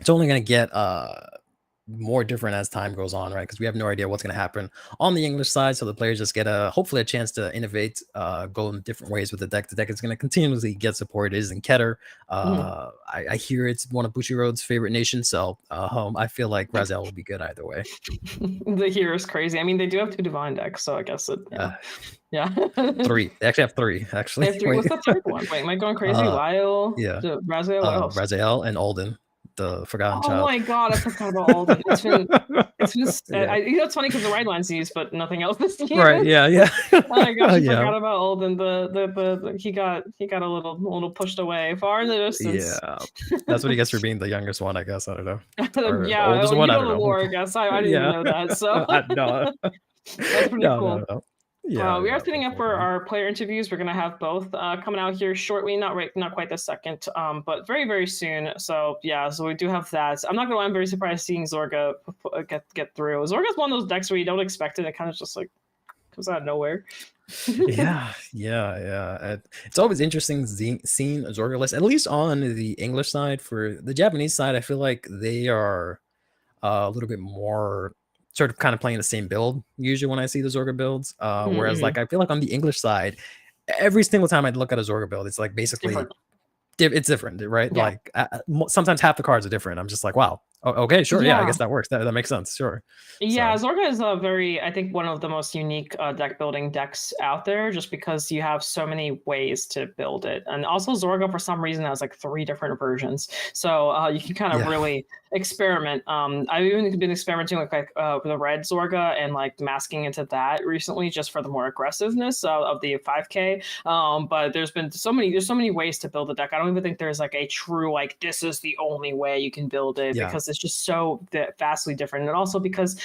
it's only going to get more different as time goes on, right? Because we have no idea what's going to happen on the English side, so the players just get hopefully a chance to innovate, go in different ways with the deck. The deck is going to continuously get support. It is in Keter. I hear it's one of Bushiroad's favorite nations, so I feel like Raziel will be good either way. The hero is crazy. I mean, they do have 2 divine decks, so I guess it 3. They actually have 3. Actually, they have 3. What's the third one? Wait, am I going crazy? Lyle, Raziel, Raziel, and Alden, the Forgotten Child. Oh my god, I forgot about Alden. It's been it's funny because the right line's used, but nothing else is used. Right? Yeah. Oh my gosh, I forgot about Alden. The he got a little pushed away far in the distance. Yeah, that's what he gets for being the youngest one, I guess. I don't know. Oldest one. I don't know. Lore, I guess I didn't even know that. So no, that's pretty cool. No. Yeah, we are setting up for our player interviews. We're gonna have both coming out here shortly, not quite this second, but very, very soon. So so we do have that. I'm not gonna lie, I'm very surprised seeing Zorga get through. Zorga's one of those decks where you don't expect it. It kind of just like comes out of nowhere. Yeah. It's always interesting seeing a Zorga list, at least on the English side. For the Japanese side, I feel like they are a little bit more sort of kind of playing the same build usually when I see the Zorga builds. Whereas like I feel like on the English side, every single time I look at a Zorga build, it's like basically it's different, right? Like sometimes half the cards are different. I'm just like, wow, okay, sure, I guess that works. That makes sense, sure. Zorga is I think one of the most unique deck building decks out there, just because you have so many ways to build it. And also Zorga for some reason has like 3 different versions, so you can kind of really experiment. I've even been experimenting with with the red Zorga and like masking into that recently, just for the more aggressiveness of the 5K. But there's so many ways to build a deck. I don't even think there's like a true like this is the only way you can build it, because it's just so vastly different. And also because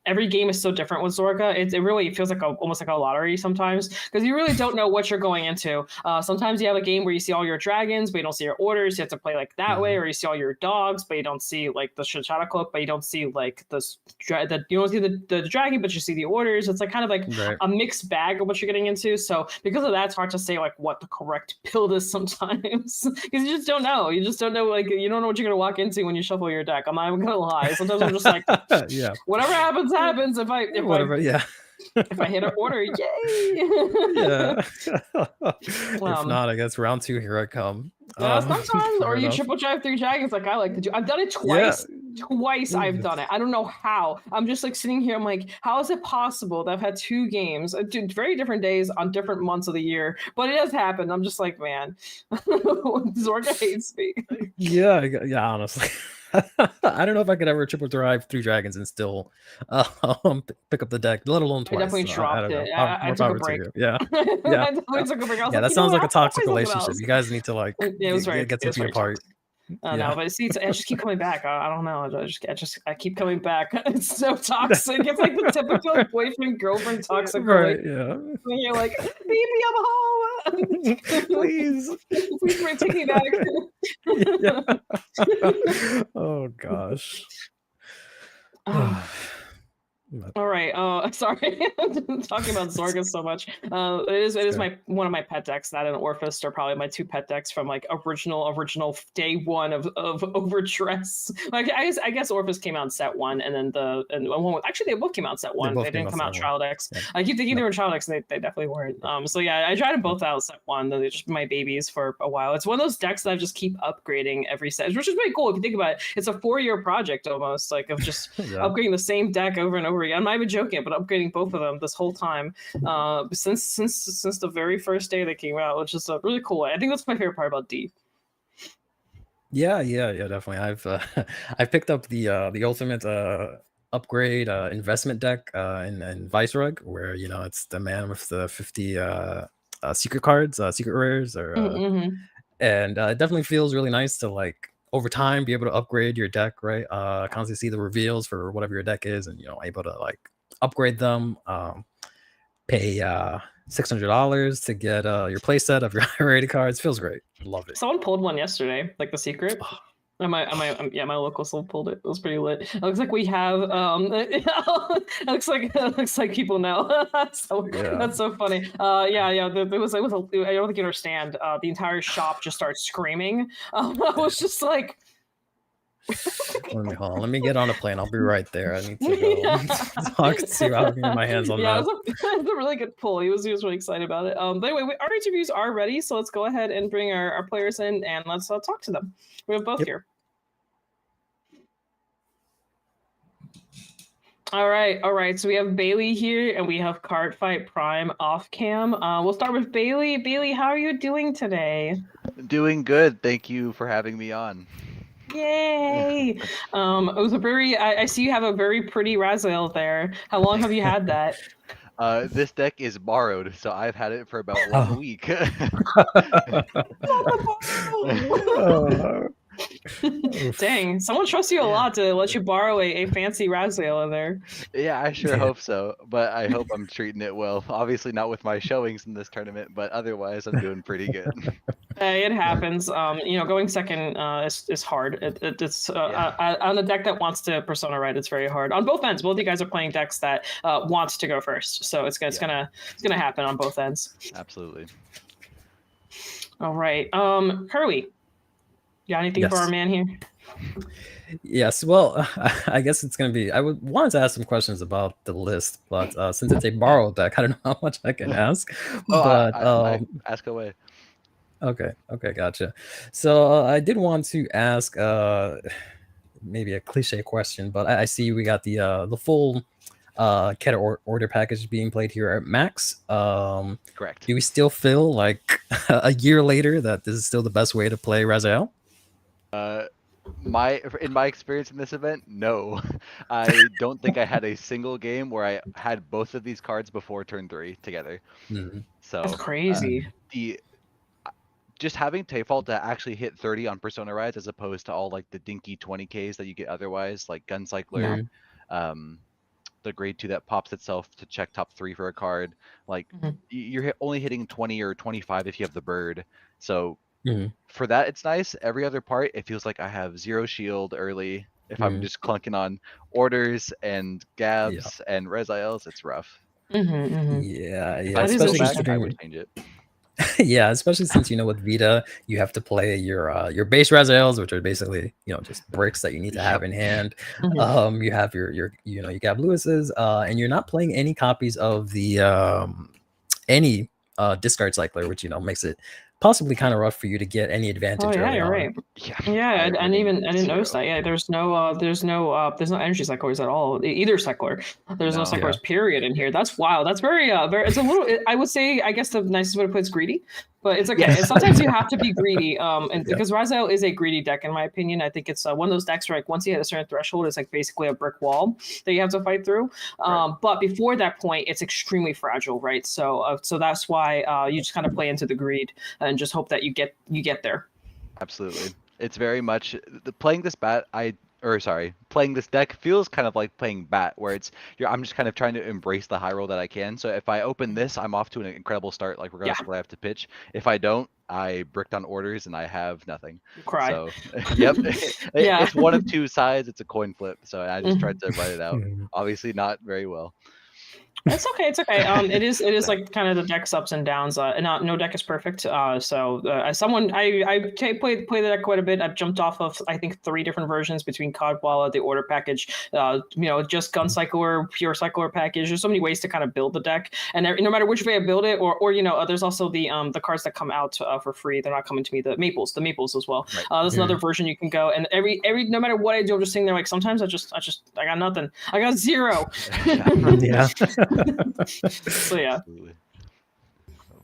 every game is so different with Zorga, it really feels like almost like a lottery sometimes, because you really don't know what you're going into. Sometimes you have a game where you see all your dragons, but you don't see your orders. You have to play like that way, or you see all your dogs, but you don't see like the Shadow Cloak, but you don't see like you don't see the dragon, but you see the orders. It's like kind of like a mixed bag of what you're getting into. So because of that, it's hard to say like what the correct build is sometimes, because you just don't know. You just don't know, like you don't know what you're gonna walk into when you shuffle your deck. I'm not even gonna lie. Sometimes I'm just like, whatever happens, happens. If I hit an order, yay! If not, I guess round 2, here I come. Sometimes, or you triple drive 3 dragons like I like to do. I've done it twice. Twice I've done it. I don't know how. I'm just like sitting here. I'm like, how is it possible that I've had 2 games, very different days on different months of the year, but it has happened. I'm just like, man, Zorga hates me. Yeah, honestly. I don't know if I could ever triple drive 3 dragons and still pick up the deck, let alone twice. I definitely dropped it. I took a break. Yeah. I definitely took a break. I was that like, sounds like a toxic relationship. You guys need to like it was get to feet apart. No, but see, I just keep coming back. I don't know. I keep coming back. It's so toxic. It's like the typical boyfriend girlfriend toxic. Right? And you're like, baby, I'm home. Please take me back. Oh gosh. All right. Sorry, I'm talking about Zorga so much. It is one of my pet decks. That and Orphis are probably my 2 pet decks from like original day 1 of Overdress. Like I guess Orphis came out in set 1, and then actually they both came out in set 1. They didn't come out trial decks. Yeah. I keep thinking they were trial decks, and they definitely weren't. So yeah, I tried them both out set 1. They're just my babies for a while. It's one of those decks that I just keep upgrading every set, which is pretty cool if you think about it. It's a 4-year project almost, like of just upgrading the same deck over and over again. I'm not even joking, but upgrading both of them this whole time since the very first day they came out, which is really cool. I think that's my favorite part about D. Yeah, definitely. I've picked up the ultimate upgrade investment deck in Vice Rug, where it's the man with the 50 secret cards, secret rares, or and it definitely feels really nice to like over time be able to upgrade your deck, right? Constantly see the reveals for whatever your deck is, and able to like upgrade them. Pay $600 to get your playset of your rated cards. Feels great. Love it. Someone pulled one yesterday, like the secret. My local soul pulled it. It was pretty lit. It looks like we have it looks like people know. That's so funny. There was I don't think you understand. The entire shop just starts screaming. I was just like, let me get on a plane. I'll be right there. I need to go talk to you. I'll get my hands on that. It was a really good pull. He was really excited about it. But anyway, our interviews are ready, so let's go ahead and bring our players in and let's talk to them. We have both here. All right. So we have Bailey here, and we have Cardfight Prime off cam. We'll start with Bailey. Bailey, how are you doing today? Doing good. Thank you for having me on. Yay! It was I see you have a very pretty Raziel there. How long have you had that? This deck is borrowed, so I've had it for about 1 week. Dang, someone trusts you a lot to let you borrow a fancy Raziel in there. Yeah, I sure hope so, but I hope I'm treating it well. Obviously not with my showings in this tournament, but otherwise I'm doing pretty good. It happens. Going second is hard. It's on a deck that wants to persona right. It's very hard on both ends. Both of you guys are playing decks that wants to go first, so it's gonna happen on both ends. Absolutely. All right, Hurley. Got anything for our man here? Yes. Well, I guess it's going to be. I wanted to ask some questions about the list, but since it's a borrowed deck, I don't know how much I can ask. I ask away. Okay, gotcha. So I did want to ask maybe a cliche question, but I see we got the full Keter order package being played here at Max. Correct. Do we still feel like a year later that this is still the best way to play Raziel? In my experience in this event, no. I don't think I had a single game where I had both of these cards before turn 3 together. That's So crazy. the just having Tayfault to actually hit 30 on Persona rides as opposed to all like the dinky 20Ks that you get otherwise, like Guncycler, the grade 2 that pops itself to check top 3 for a card. Like you're only hitting 20 or 25 if you have the bird. So for that, it's nice. Every other part, it feels like I have 0 shield early. If I'm just clunking on orders and Gabs and Reziles, it's rough. Yeah, If yeah. I could go Especially back, I considering, would change it. yeah, especially since with Vita, you have to play your base Razales, which are basically just bricks that you need to have in hand. You have your you got Lewis's, and you're not playing any copies of the any discard cycler, which makes it possibly kind of rough for you to get any advantage. Oh yeah, early you're on. right. Yeah, I didn't notice that. Yeah, there's no energy cyclers at all. Either cycler. There's no cyclers period in here. That's wild. That's very it's a little. I would say I guess the nicest way to put it's greedy, but it's okay. And sometimes you have to be greedy. And because Raziel is a greedy deck in my opinion. I think it's one of those decks where like once you hit a certain threshold, it's like basically a brick wall that you have to fight through. But before that point, it's extremely fragile, right? So so that's why you just kind of play into the greed and just hope that you get there. Absolutely. It's very much playing this playing this deck feels kind of like playing bat, where I'm just kind of trying to embrace the high roll that I can. So if I open this, I'm off to an incredible start, like regardless of what I have to pitch. If I don't, I bricked on orders and I have nothing. You cry. So yep. It's one of two sides, it's a coin flip. So I just tried to write it out. Obviously not very well. It's okay. It's okay. It is like kind of the deck's ups and downs. And no deck is perfect. So as someone, I play the deck quite a bit. I've jumped off of I think 3 different versions between Codwalla, the order package, just gun cycler, pure cycler package. There's so many ways to kind of build the deck, and no matter which way I build it, or there's also the cards that come out for free. They're not coming to me. The maples as well. Right. There's another version you can go, and every no matter what I do, I'm just sitting there like sometimes I got nothing. I got 0. Yeah. So yeah. Absolutely.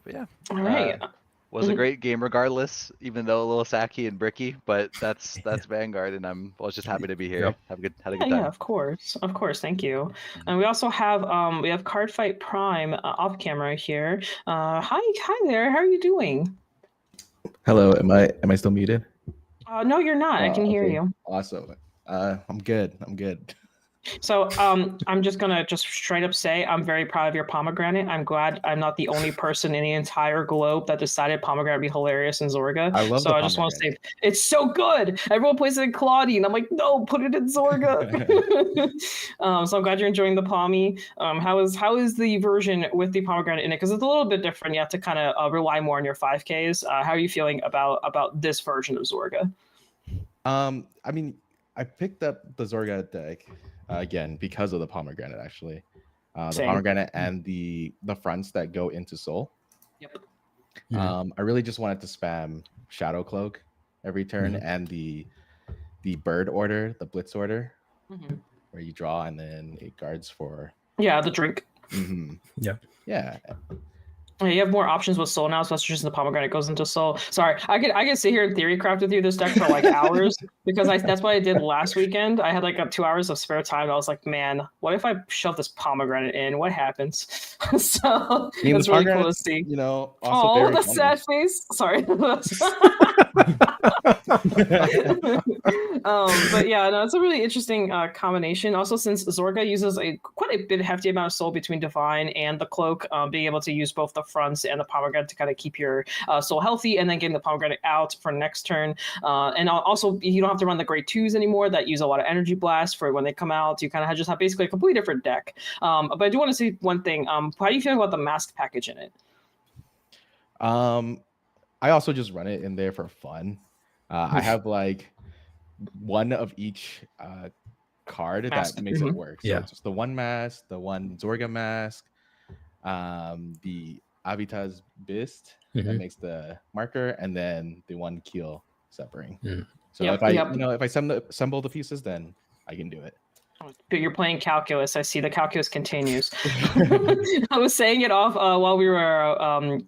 But yeah. All right. Was a great game regardless, even though a little sacky and bricky, but that's Vanguard, and I was just happy to be here. Had a good time. Yeah, of course, thank you. And we also have Cardfight Prime off camera here. Hi there. How are you doing? Hello. Am I still muted? No, you're not. I can hear you. Awesome. I'm good. So I'm just gonna straight up say I'm very proud of your pomegranate. I'm glad I'm not the only person in the entire globe that decided pomegranate would be hilarious in Zorga. I love. So I just want to say it's so good. Everyone plays it in Claudine. I'm like, no, put it in Zorga. So I'm glad you're enjoying the pommy. How is the version with the pomegranate in it? Because it's a little bit different. You have to kind of rely more on your 5Ks. How are you feeling about this version of Zorga? I mean, I picked up the Zorga deck. Again, because of the pomegranate, actually, the pomegranate and the fronts that go into Soul. Yep. I really just wanted to spam Shadow Cloak every turn and the bird order, the blitz order, where you draw and then it guards for. Yeah, the drink. Yeah. You have more options with Soul now, especially since the pomegranate goes into Soul. Sorry, I could sit here and theory craft with you this deck for like hours because that's what I did last weekend. I had like 2 hours of spare time. I was like, man, what if I shove this pomegranate in? What happens? So it's really cool to see. Also the sad face. Sorry. But yeah, no, it's a really interesting combination. Also, since Zorga uses quite a bit hefty amount of Soul between Divine and the Cloak, being able to use both the fronts and the pomegranate to kind of keep your Soul healthy, and then getting the pomegranate out for next turn. And also, you don't have to run the grade 2s anymore that use a lot of energy blast for when they come out. You kind of just have basically a completely different deck. But I do want to say one thing. How do you feel about the mask package in it? I also just run it in there for fun. I have like one of each card that makes it work. So it's just the one mask, the one Zorga mask, the Avita's Bist that makes the marker, and then the one Keel Severing. So if I assemble the pieces, then I can do it. You're playing calculus. I see the calculus continues. I was saying it off while we were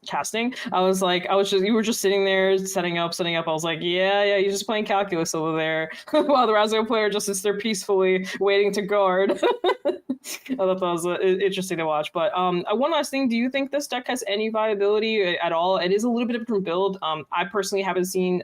casting. You were just sitting there setting up. I was like, yeah, you're just playing calculus over there, while the Razzo player just sits there peacefully waiting to guard. I thought that was interesting to watch. But one last thing, do you think this deck has any viability at all? It is a little bit of a different build. I personally haven't seen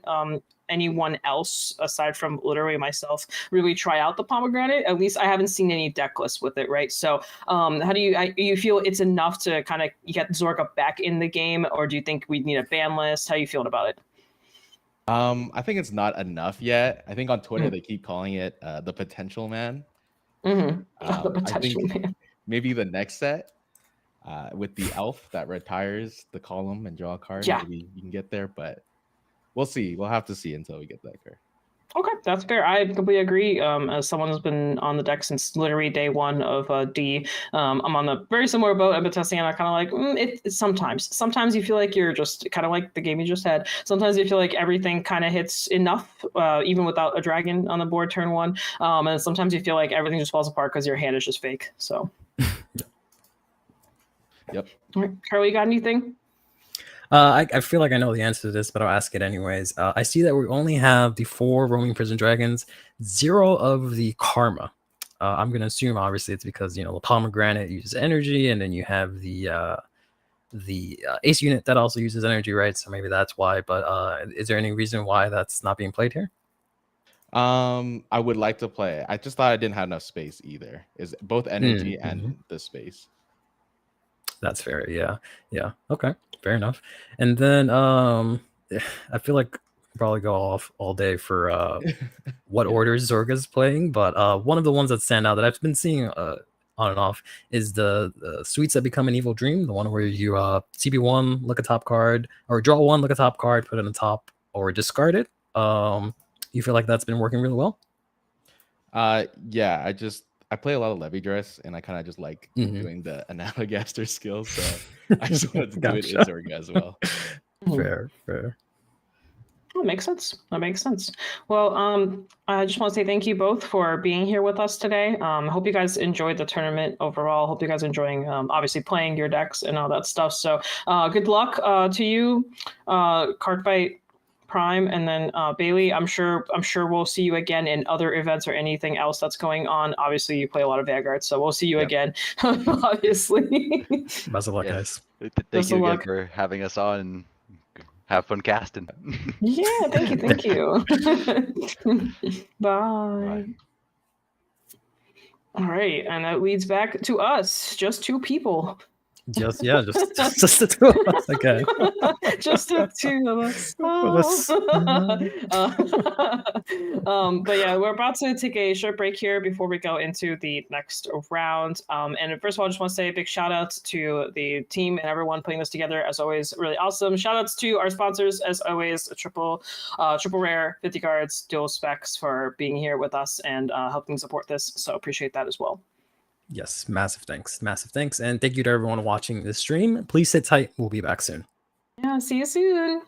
anyone else aside from literally myself really try out the pomegranate. At least I haven't seen any deck lists with it, right? So how do you feel it's enough to kind of get Zorga back in the game, or do you think we need a ban list? How are you feeling about it? I think it's not enough yet. I think on Twitter they keep calling it the potential man. The I think potential man. maybe the next set with the elf that retires the column and draw a card, maybe you can get there, but we'll see. We'll have to see until we get that card. Okay, that's fair. I completely agree. As someone who's been on the deck since literally day one of D, I'm on the very similar boat. I've been testing, and I kind of like it. Sometimes you feel like you're just kind of like the game you just had. Sometimes you feel like everything kind of hits enough, even without a dragon on the board turn one. And sometimes you feel like everything just falls apart because your hand is just fake. So. Yep. All right, Carly, you got anything? I feel like I know the answer to this, but I'll ask it anyways. I see that we only have the 4 roaming prison dragons, 0 of the karma. I'm gonna assume obviously it's because the pomegranate uses energy, and then you have the ace unit that also uses energy, right? So maybe that's why. But is there any reason why that's not being played here? I would like to play it. I just thought I didn't have enough space either. Is both energy and the space. That's fair. Yeah. Okay, fair enough. And then I feel like we'll probably go off all day for what orders Zorga's playing, but one of the ones that stand out that I've been seeing on and off is the suites that become an evil dream, the one where you CB1, look a top card, or draw 1, look a top card, put it on top, or discard it. You feel like that's been working really well? Yeah, I play a lot of Levy Dress, and I kind of just like doing the Analogaster skills, so I just wanted to do it in Zorga as well. Fair. That makes sense. Well, I just want to say thank you both for being here with us today. Hope you guys enjoyed the tournament overall. Hope you guys are enjoying obviously playing your decks and all that stuff. So good luck to you, Cardfight, Prime, and then Bailey. I'm sure we'll see you again in other events or anything else that's going on. Obviously, you play a lot of Vanguard, so we'll see you again. Obviously. Best of luck, guys. Thank you again for having us on, and have fun casting. Yeah, thank you. Bye. All right, and that leads back to us, just 2 people. Just the 2 of us again. Just the 2 of us. But yeah, we're about to take a short break here before we go into the next round. And first of all, I just want to say a big shout out to the team and everyone putting this together. As always, really awesome. Shout outs to our sponsors, as always, triple rare, 50 cards, dual specs, for being here with us and helping support this. So appreciate that as well. Yes, massive thanks. And thank you to everyone watching this stream. Please sit tight. We'll be back soon. Yeah, see you soon.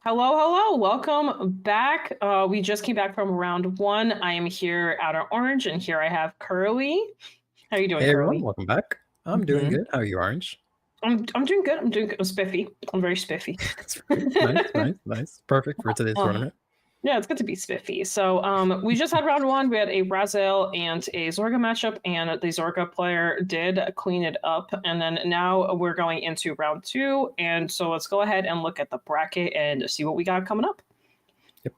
Hello. Welcome back. We just came back from round 1. I am here out of Orange, and here I have Curly. How are you doing, Hey Curly? everyone, welcome back. I'm doing good. How are you, Orange? I'm doing good. I'm doing good. I'm spiffy. I'm very spiffy. nice. Perfect for today's tournament. Yeah, it's good to be spiffy. So we just had round 1. We had a Raziel and a Zorga matchup, and the Zorga player did clean it up. And then now we're going into round 2. And so let's go ahead and look at the bracket and see what we got coming up. Yep.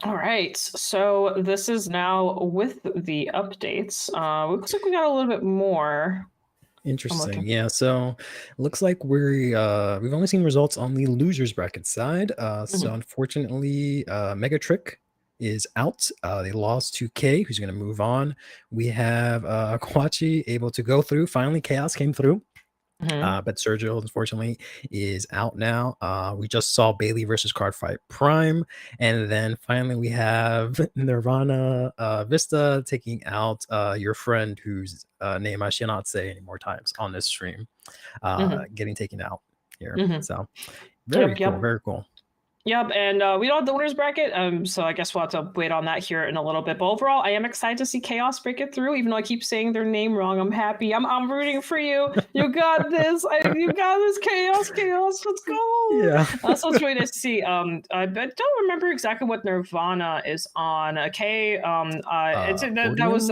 All right. So this is now with the updates. Looks like we got a little bit more. Interesting. Yeah, so looks like we've only seen results on the losers bracket side. So unfortunately, Mega Trick is out. They lost to K, who's going to move on. We have Kwachi able to go through. Finally, Chaos came through. But Sergio, unfortunately, is out now. We just saw Bailey versus Cardfight Prime. And then finally, we have Nirvana Vista taking out your friend whose name I shall not say any more times on this stream, getting taken out here. So very cool. Yep, and we don't have the winners bracket, so I guess we'll have to wait on that here in a little bit. But overall, I am excited to see Chaos break it through, even though I keep saying their name wrong. I'm happy. I'm rooting for you. You got this. You got this, Chaos. Let's go. Yeah. So it's really nice to see. I don't remember exactly what Nirvana is on. That was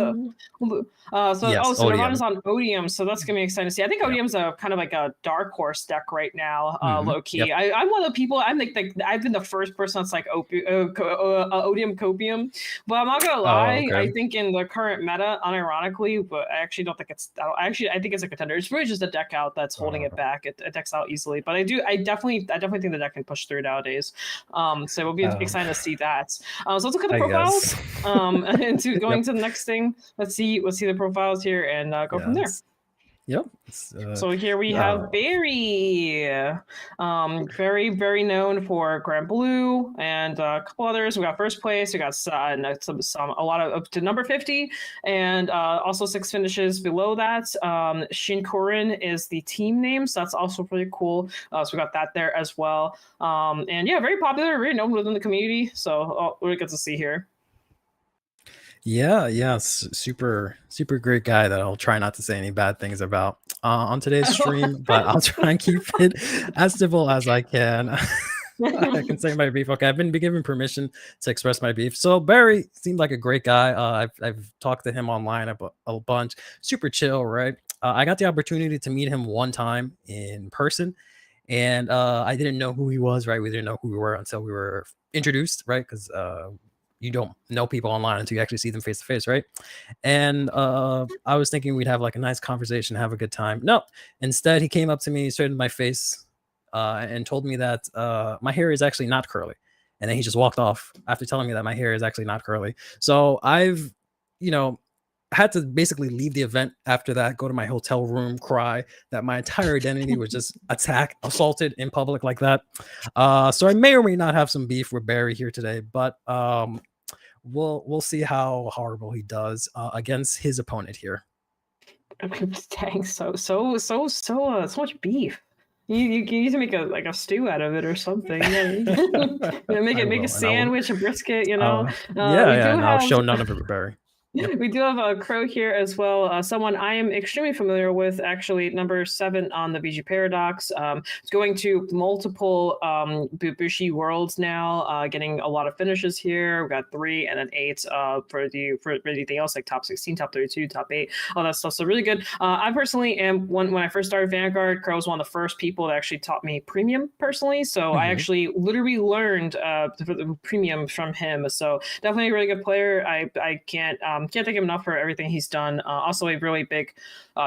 Nirvana's on Odium, so that's gonna be exciting to see. I think Odium's a kind of like a dark horse deck right now, low key. Yep. I'm one of the people. I'm like I've been the first person that's like Odium Copium, but I'm not gonna lie. I think in the current meta, unironically, but I actually don't think it's. I think it's a contender. It's really just a deck out that's holding it back. It decks out easily, but I definitely think the deck can push through nowadays. So we'll be excited to see that. So let's look at the profiles. And going to the next thing. Let's see the profiles here and go from there. Yep. So here we have Barry, very, very known for Grand Blue and a couple others. We got first place. We got a lot of up to number 50, and also 6 finishes below that. Shin Korin is the team name, so that's also pretty cool. So we got that there as well. And yeah, very popular, very known within the community. So really good to see here. Yeah, super great guy that I'll try not to say any bad things about on today's stream, but I'll try and keep it as civil as I can. I can say my beef. Okay, I've been given permission to express my beef. So Barry seemed like a great guy. I've talked to him online a bunch. Super chill, right? I got the opportunity to meet him one time in person, and I didn't know who he was, right? We didn't know who we were until we were introduced, right? Because you don't know people online until you actually see them face to face, right? And I was thinking we'd have like a nice conversation, have a good time. No, instead he came up to me straight in my face and told me that my hair is actually not curly. And then he just walked off after telling me that my hair is actually not curly. So I've, had to basically leave the event after that, go to my hotel room, cry that my entire identity was just assaulted in public like that. So I may or may not have some beef with Barry here today, but we'll see how horrible he does against his opponent here. Dang, so much beef. You need to make a stew out of it or something. Make a sandwich, a brisket. I'll show none of it, Barry. Yep. We do have a Crow here as well. Someone I am extremely familiar with, actually, number 7 on the VG Paradox. It's going to multiple Bushi Worlds now, getting a lot of finishes here. We got 3 and an 8 for anything else like top 16, top 32, top 8, all that stuff. So really good. I personally am when I first started Vanguard, Crow was one of the first people that actually taught me Premium personally. So I actually literally learned the Premium from him. So definitely a really good player. I can't thank him enough for everything he's done. Also, a really big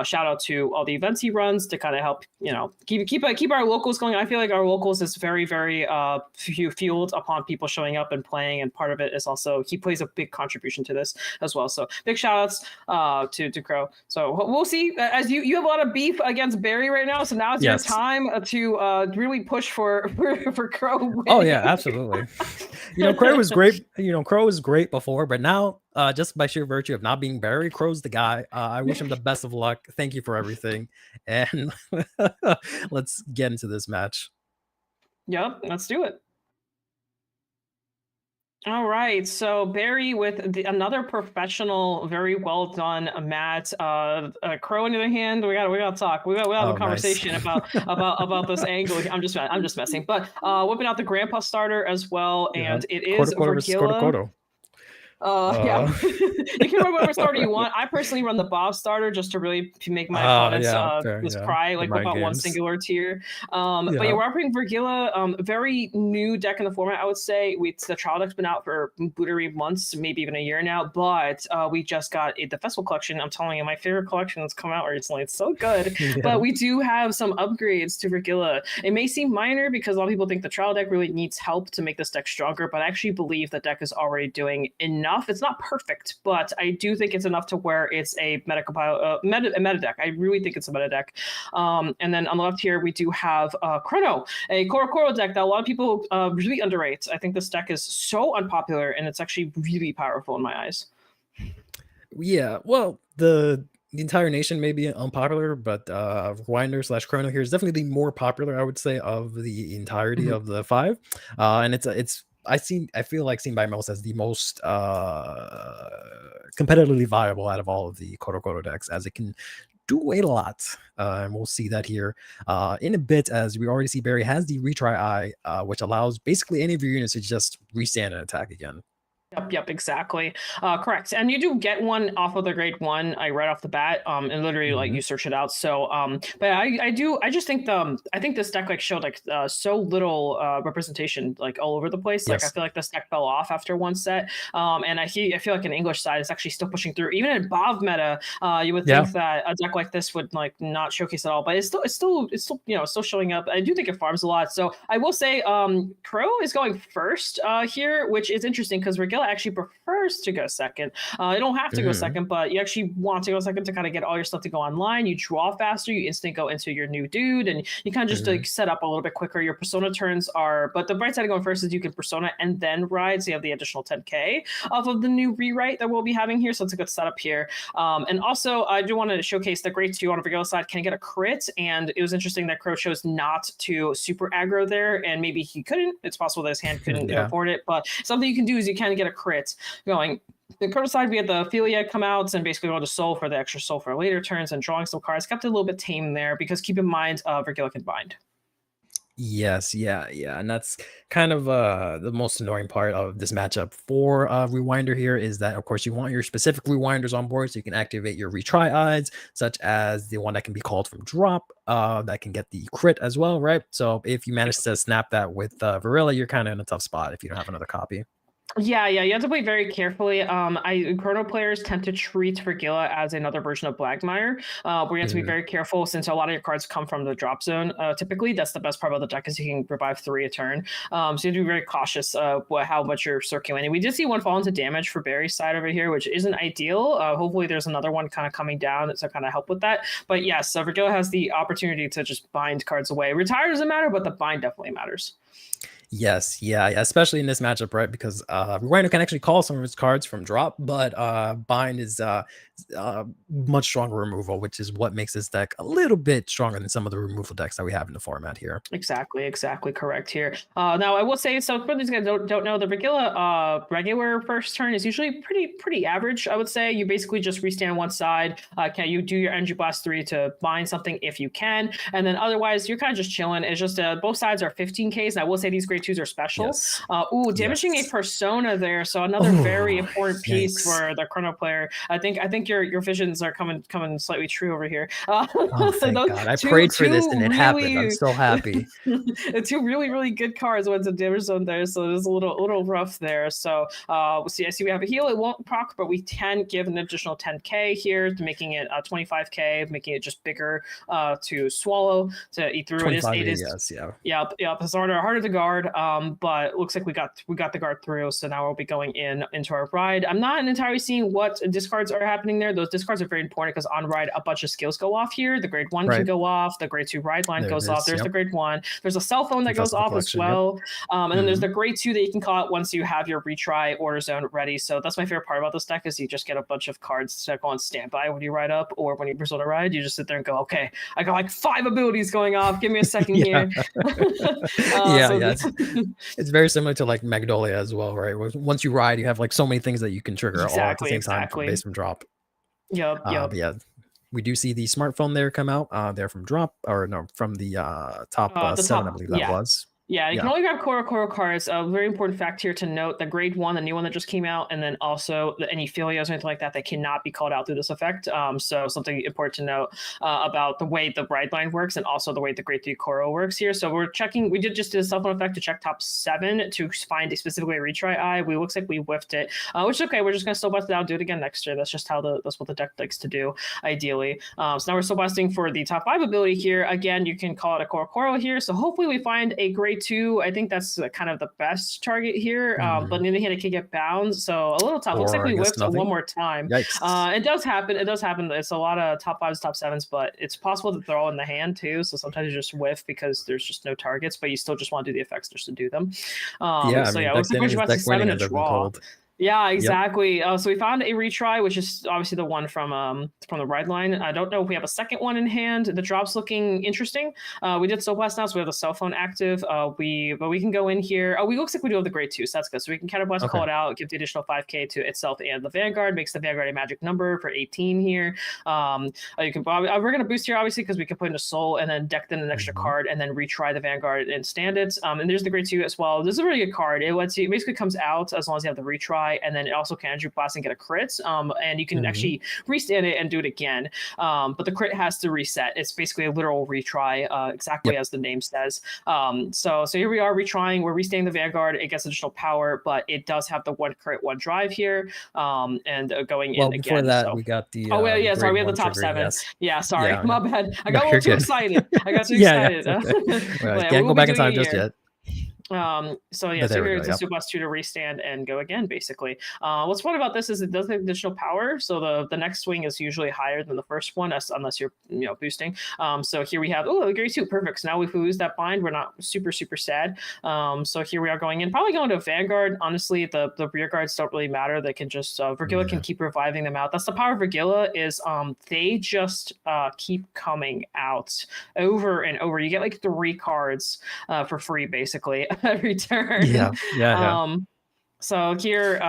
shout out to all the events he runs to kind of help, keep our locals going. I feel like our locals is very, very fueled upon people showing up and playing, and part of it is also he plays a big contribution to this as well. So big shout outs to Crow. So we'll see. As you have a lot of beef against Barry right now, so now it's your time to really push for Crow. Oh yeah, absolutely. Crow was great. Crow was great before, but now just by sheer virtue of not being Barry, Crow's the guy. I wish him the best of luck. Thank you for everything. And let's get into this match. Yep, let's do it. All right, so Barry with another professional, very well done match. Crow in the hand. We got to talk. We got to have a conversation nice. about this angle. I'm just messing. But whipping out the grandpa starter as well, and it is Vergilla. Yeah, you can run whatever starter you want. I personally run the Bob starter just to really make my opponents cry like about one singular tier. But yeah, we're operating Vergilla, very new deck in the format, I would say. The trial deck's been out for bootery months, maybe even a year now, but we just got the festival collection. I'm telling you, my favorite collection that's come out recently. It's so good. But we do have some upgrades to Vergilla. It may seem minor because a lot of people think the trial deck really needs help to make this deck stronger, but I actually believe the deck is already doing enough. It's not perfect, but I do think it's enough to where it's a meta deck. I really think it's a meta deck. And then on the left here, we do have Chrono, a Koro deck that a lot of people really underrate. I think this deck is so unpopular, and it's actually really powerful in my eyes. Yeah, well, the entire nation may be unpopular, but Rewinder / Chrono here is definitely the more popular, I would say, of the entirety of the 5. And it's I feel like seen by most as the most competitively viable out of all of the Koro decks, as it can do a lot. And we'll see that here in a bit, as we already see Barry has the retry eye, which allows basically any of your units to just restand and attack again. Yep, exactly. Correct. And you do get one off of the grade 1 right off the bat, and literally like you search it out. So but I just think I think this deck like showed like so little representation like all over the place. Like I feel like this deck fell off after one set. And I feel like an English side is actually still pushing through. Even in Bob meta, you would think that a deck like this would like not showcase at all, but it's still still showing up. I do think it farms a lot. So I will say Crow is going first here, which is interesting because Vergilla actually prefers to go second. You don't have to go second, but you actually want to go second to kind of get all your stuff to go online. You draw faster, you instantly go into your new dude, and you kind of just like set up a little bit quicker. Your persona turns are, but the bright side of going first is you can persona and then ride, so you have the additional 10k off of the new rewrite that we'll be having here, so it's a good setup here. And also, I do want to showcase the grade 2 on the Vergilla side can get a crit, and it was interesting that Crow chose not to super aggro there, and maybe he couldn't. It's possible that his hand couldn't afford it, but something you can do is you can get a crit going. The Crow side, we had the Ophelia come out and basically go to soul for the extra soul for later turns and drawing some cards. Kept it a little bit tame there because keep in mind, Vergilla can bind. Yes, yeah, and that's kind of the most annoying part of this matchup for Rewinder here is that, of course, you want your specific Rewinders on board so you can activate your retry odds, such as the one that can be called from drop, that can get the crit as well, right? So if you manage to snap that with Varilla, you're kind of in a tough spot if you don't have another copy. Yeah, you have to play very carefully. Chrono players tend to treat Vergilla as another version of Blagmire. Where you have to be very careful since a lot of your cards come from the drop zone. Typically, that's the best part about the deck is you can revive 3 a turn. So you have to be very cautious how much you're circulating. We did see one fall into damage for Barry's side over here, which isn't ideal. Hopefully, there's another one kind of coming down to kind of help with that. But yes, Vergilla has the opportunity to just bind cards away. Retire doesn't matter, but the bind definitely matters. Yes, yeah, especially in this matchup, right? Because Rewinder can actually call some of his cards from drop, but bind is much stronger removal, which is what makes this deck a little bit stronger than some of the removal decks that we have in the format here. Exactly correct here. Now I will say, so for these guys don't know, the Vergilla regular first turn is usually pretty average. I would say you basically just restand one side. Can you do your Energy Blast 3 to bind something if you can, and then otherwise you're kind of just chilling. It's just both sides are 15Ks, and I will say these grade 2s are special. Yes. Damaging a persona there, so another very important piece for the Chrono player. I think your visions are coming slightly true over here. Thank God. I prayed for this and it happened. I'm so happy. 2 really good cards went to damage zone there, so it was a little rough there. So I see we have a heal. It won't proc, but we can give an additional 10k here, making it 25k, making it just bigger to swallow to eat through. It is yes, yeah. Yep. It's harder to guard. but it looks like we got the guard through. So now we'll be going into our ride. I'm not entirely seeing what discards are happening there. Those discards are very important because on ride a bunch of skills go off here. The grade 1 can go off. The grade 2 ride line goes off. There's the grade 1. There's a cell phone that goes off as well. And then there's the grade 2 that you can call out once you have your retry order zone ready. So that's my favorite part about this deck is you just get a bunch of cards that go on standby when you ride up, or when you persona ride, you just sit there and go, okay, I got like 5 abilities going off. Give me a second here. It's very similar to like Magnolia as well, right? Once you ride, you have like so many things that you can trigger all at the same time based from drop. Yep. Yeah. We do see the smartphone there come out. They're from drop, or no, from the top 7, I believe that was. Yeah, you can only grab Koro cards. A very important fact here to note, the grade 1, the new one that just came out, and then also any filios or anything like that, they cannot be called out through this effect. So something important to note about the way the ride line works, and also the way the grade 3 Koro works here. So we're checking, we did just do a cell phone effect to check top 7 to find a specifically a retry eye. We looks like we whiffed it, which is okay. We're just gonna still bust it out, do it again next year. That's just how that's what the deck likes to do, ideally. So now we're still busting for the top 5 ability here. Again, you can call it a Koro here. So hopefully we find a grade 2. I think that's kind of the best target here. But on the other hand, it can get bound. So a little tough. Looks like we whiffed one more time. It does happen. It's a lot of top 5s, top 7s, but it's possible that they're all in the hand too. So sometimes you just whiff because there's just no targets, but you still just want to do the effects just to do them. Looks like we went to 7 and draw. Yeah, exactly. So we found a retry, which is obviously the one from the ride line. I don't know if we have a second one in hand. The drop's looking interesting. We did Soul Blast now, so we have the cell phone active. But we can go in here. Oh, we looks like we do have the grade 2, so that's good. So we can Counterblast, call it out, give the additional 5k to itself and the Vanguard, makes the Vanguard a magic number for 18 here. You can we're gonna boost here obviously because we can put in a soul and then deck in an extra card and then retry the Vanguard and stand it. And there's the grade 2 as well. This is a really good card. It lets you, it basically comes out as long as you have the retry, and then it also can Andrew Blast and get a crit. And you can actually restand it and do it again. But the crit has to reset. It's basically a literal retry, exactly as the name says. So here we are retrying. We're restanding the Vanguard. It gets additional power, but it does have the 1 crit, 1 drive here. And going in again. Before that, we got the. We have the top 7. Yeah, sorry, my bad. I got a little too excited. Can't go back in time just yet. So here it's a Super Blast 2 to restand and go again, basically. What's fun about this is it does have additional power, so the next swing is usually higher than the first one, unless you're boosting. So here we have the grade 2, perfect. So now if we lose that bind, we're not super sad. So here we are going in, probably going to Vanguard. Honestly, the rear guards don't really matter. They can just Vergilla can keep reviving them out. That's the power of Vergilla, is they just keep coming out over and over. You get like 3 cards for free, basically. Every turn. So here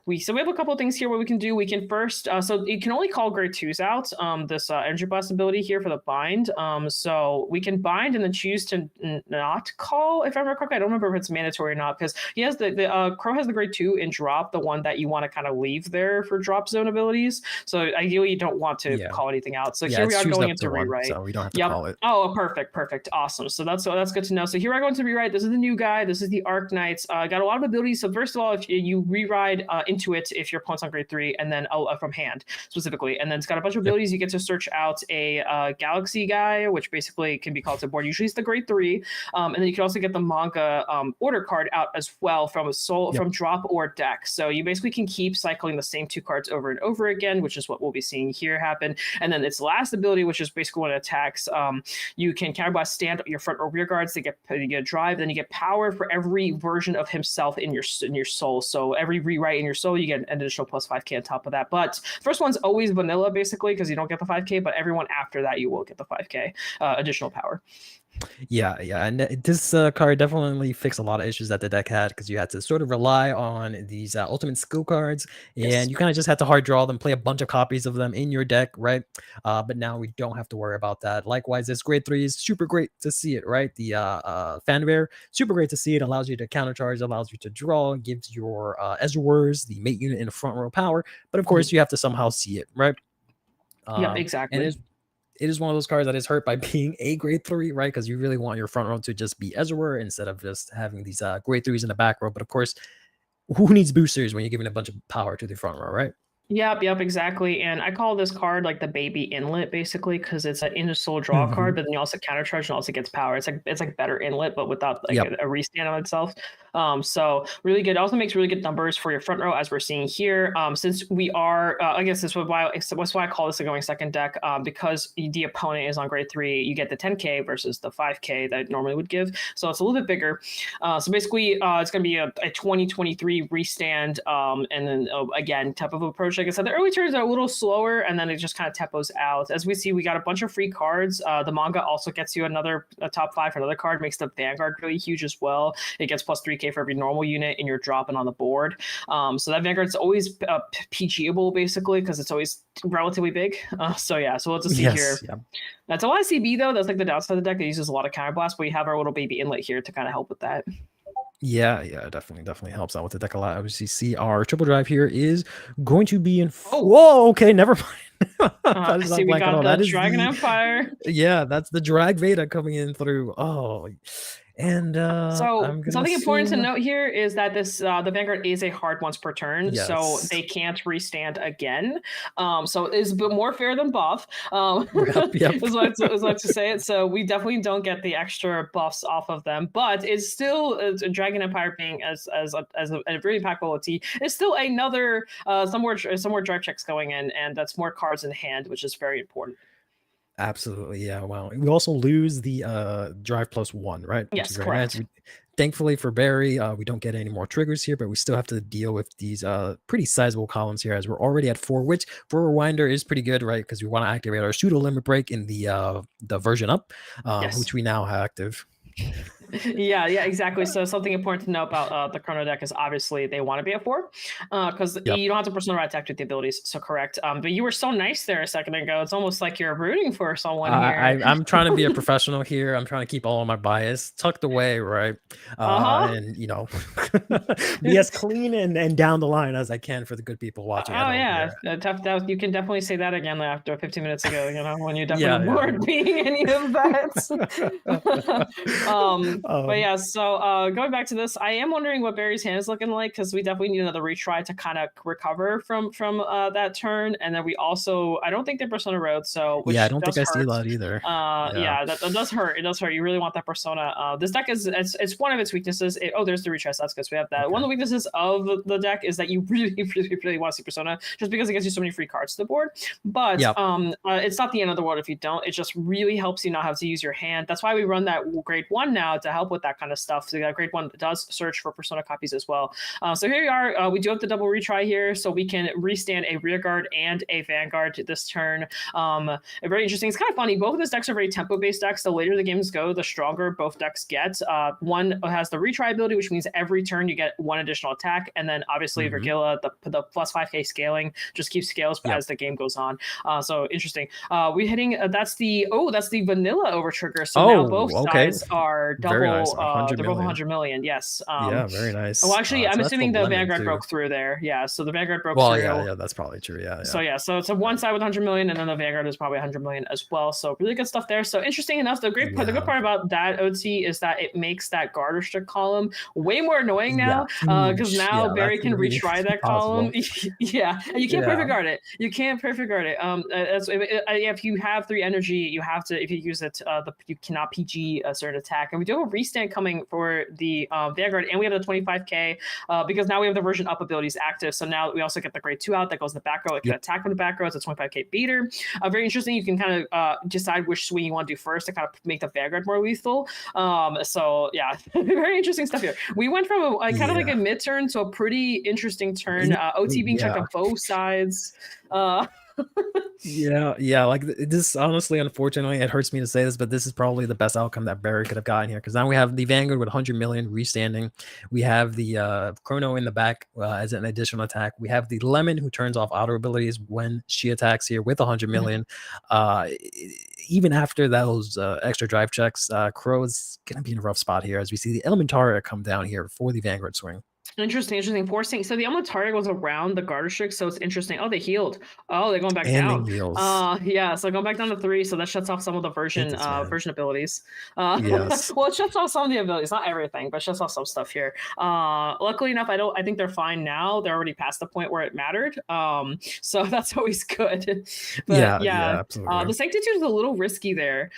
we have a couple of things here where we can do. We can first so you can only call grade 2s out, this energy blast ability here for the bind. So we can bind and then choose to not call, if I remember correctly. I don't remember if it's mandatory or not, because he has the Crow has the grade 2 in drop, the one that you want to kind of leave there for drop zone abilities. So ideally you don't want to call anything out. So here we are going into rewrite. So we don't have to call it. Oh, perfect. Awesome. So that's good to know. So here I go into rewrite. This is the new guy. This is the Arc Knights. Got a lot of abilities. So first of all, if you re-ride into it if your opponent's on grade 3, and then from hand specifically, and then it's got a bunch of abilities. You get to search out a Galaxy guy, which basically can be called to board. Usually it's the grade 3, and then you can also get the manga order card out as well from a soul from drop or deck. So you basically can keep cycling the same 2 cards over and over again, which is what we'll be seeing here happen. And then its last ability, which is basically when it attacks, you can counterblast stand your front or rear guards to get drive. Then you get power for every version of himself in your soul. So every rewrite in your soul, you get an additional plus 5k on top of that. But first one's always vanilla, basically, because you don't get the 5k, but everyone after that, you will get the 5k additional power. And this card definitely fixed a lot of issues that the deck had, because you had to sort of rely on these ultimate skill cards, and you kind of just had to hard draw them, play a bunch of copies of them in your deck, right? But now we don't have to worry about that. Likewise, this grade 3 is super great to see it, right? The fan rare, super great to see it. Allows you to countercharge, allows you to draw, gives your Ezra's, the mate unit, in the front row power, but of course you have to somehow see it, right? Exactly. And it is one of those cards that is hurt by being a grade 3, right? Because you really want your front row to just be Ezra instead of just having these grade 3s in the back row. But of course, who needs boosters when you're giving a bunch of power to the front row, right? Yep, exactly. And I call this card like the baby inlet, basically, because it's an initial draw card, but then you also counter charge and also gets power. It's like better inlet, but without like a restand on itself. So really good. It also makes really good numbers for your front row, as we're seeing here. Since we are, I guess that's why I call this a going second deck, because the opponent is on grade 3, you get the 10k versus the 5k that it normally would give. So it's a little bit bigger. So basically, it's going to be a 2023 restand, and then again, type of approach. Like I said, the early turns are a little slower, and then it just kind of tempos out. As we see, we got a bunch of free cards. The manga also gets you a top 5 for another card, makes the Vanguard really huge as well. It gets plus 3k for every normal unit, and you're dropping on the board. So that Vanguard's always PGable, basically, because it's always relatively big. So we'll just see here. Yeah. That's a lot of CB, though. That's like the downside of the deck. It uses a lot of counterblast, but we have our little baby inlet here to kind of help with that. Yeah, definitely helps out with the deck a lot. Obviously, see our triple drive here is going to be in. Whoa, okay, never mind. See, we got the Dragon Empire. Yeah, that's the Drag Veda coming in through. Oh, and so something important to note here is that this the Vanguard is a hard once per turn, so they can't restand again. So it's a bit more fair than buff. Is what to say it. So we definitely don't get the extra buffs off of them, but it's still Dragon Empire being as a really impactful OT. It's still another some more drive checks going in, and that's more cards in hand, which is very important. Absolutely, yeah. Wow. We also lose the drive +1, right? Yes, correct. Nice. Thankfully for Barry, we don't get any more triggers here, but we still have to deal with these pretty sizable columns here, as we're already at 4, which for a rewinder is pretty good, right? Because we want to activate our pseudo limit break in the version up, which we now have active. Yeah, exactly. So something important to note about the Chrono deck is obviously they want to be at 4, because you don't have to personal attack with the abilities. So correct. But you were so nice there a second ago. It's almost like you're rooting for someone here. I'm trying to be a professional here. I'm trying to keep all of my bias tucked away, right? And be as clean and down the line as I can for the good people watching. Tough. You can definitely say that again after 15 minutes ago. When you definitely weren't being any of that. But so going back to this, I am wondering what Barry's hand is looking like, because we definitely need another retry to kind of recover from that turn. And then we also, I don't think they're Persona Road, so I don't think I see that either. That does hurt. It does hurt. You really want that Persona. This deck is it's one of its weaknesses. There's the retry, so that's good. So we have that. Okay. One of the weaknesses of the deck is that you really want to see Persona, just because it gives you so many free cards to the board. But it's not the end of the world if you don't. It just really helps you not have to use your hand. That's why we run that grade 1 now, to help with that kind of stuff. So grade 1 does search for Persona copies as well. So here we are. We do have the double retry here, so we can restand a rear guard and a Vanguard this turn. Very interesting. It's kind of funny. Both of these decks are very tempo-based decks. The later the games go, the stronger both decks get. One has the retry ability, which means every turn you get 1 additional attack, and then obviously Vergilla, the plus 5k scaling just keeps scales as the game goes on. So interesting. We're hitting that's the vanilla over trigger. So now both sides are double. Nice. They're both 100 million. Yes. Very nice. Well, actually, I'm assuming the Vanguard broke through there. Yeah. So the Vanguard broke through. Yeah, that's probably true. Yeah. So it's a one side with 100 million, and then the Vanguard is probably 100 million as well. So really good stuff there. So interesting enough, the good part about that OT is that it makes that guard restrict column way more annoying now, because now Barry can retry that column. And you can't perfect guard it. If you have 3 energy, you have to, if you use it, you cannot PG a certain attack. And we do have a restand coming for the Vanguard, and we have the 25k because now we have the version up abilities active. So now we also get the grade 2 out that goes in the back row. It can attack from the back row. It's a 25k beater. Very interesting. You can kind of decide which swing you want to do first to kind of make the Vanguard more lethal. Very interesting stuff here. We went from a kind of like a mid turn to a pretty interesting turn. OT being checked on both sides. Like this, honestly, unfortunately, it hurts me to say this, but this is probably the best outcome that Barry could have gotten here, because now we have the Vanguard with 100 million restanding. We have the Chrono in the back as an additional attack. We have the Lemon, who turns off auto abilities when she attacks here with 100 million. Even after those extra drive checks, Crow is going to be in a rough spot here, as we see the Elementaria come down here for the Vanguard swing. Interesting. Forcing. So the only target was around the garter trick, so it's interesting. Oh, they healed. Oh, they're going back down. Yeah. So going back down to 3, so that shuts off some of the version abilities. Yes. Well, it shuts off some of the abilities, not everything, but shuts off some stuff here. Luckily enough, I think they're fine now. They're already past the point where it mattered. So that's always good. But yeah, absolutely. The Sanctitude is a little risky there.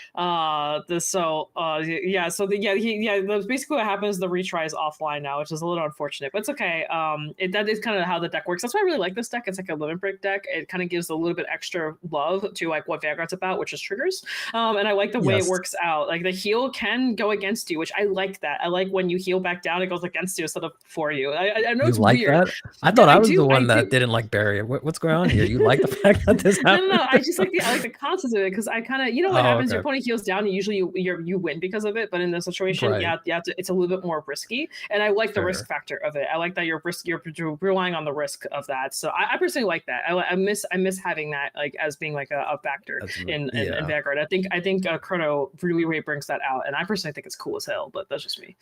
Basically what happens. The retry is offline now, which is a little unfortunate. But it's okay. That is kind of how the deck works. That's why I really like this deck. It's like a limit break deck. It kind of gives a little bit extra love to like what Vanguard's about, which is triggers. And I like the way it works out. Like the heal can go against you, which I like that. I like when you heal back down, it goes against you instead of for you. I know it's like weird. That? I thought I was the one that didn't like Barry. What's going on here? You like the fact that this happened? No. I just like the concept of it because I kind of what happens. Okay. Your opponent heals down, and usually you win because of it. But in this situation, you have to, it's a little bit more risky, and I like the risk factor of it. I like that you're relying on the risk of that. So I personally like that. I miss having that like as being like a factor in Vanguard. I think Chrono really brings that out, and I personally think it's cool as hell. But that's just me.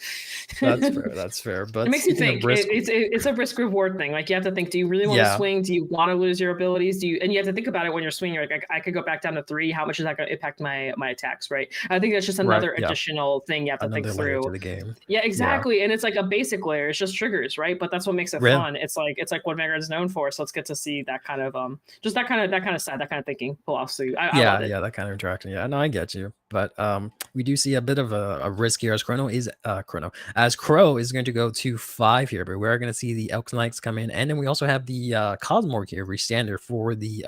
That's fair. But it makes you think. It's a risk reward thing. Like you have to think: do you really want to swing? Do you want to lose your abilities? And you have to think about it when you're swinging. You're like I could go back down to 3. How much is that going to impact my attacks? Right. I think that's just another additional thing you have to think through. To the game. Yeah, exactly. And it's like a basic layer. It's just triggers, right? But that's what makes it fun. It's like what Vanguard is known for. So it's good to see that kind of just that kind of thinking philosophy. I love it. That kind of interaction. Yeah, no, I get you. But we do see a bit of a risk here as Crow is going to go to 5 here, but we're going to see the Elk Knights come in, and then we also have the Cosmorg here restander for the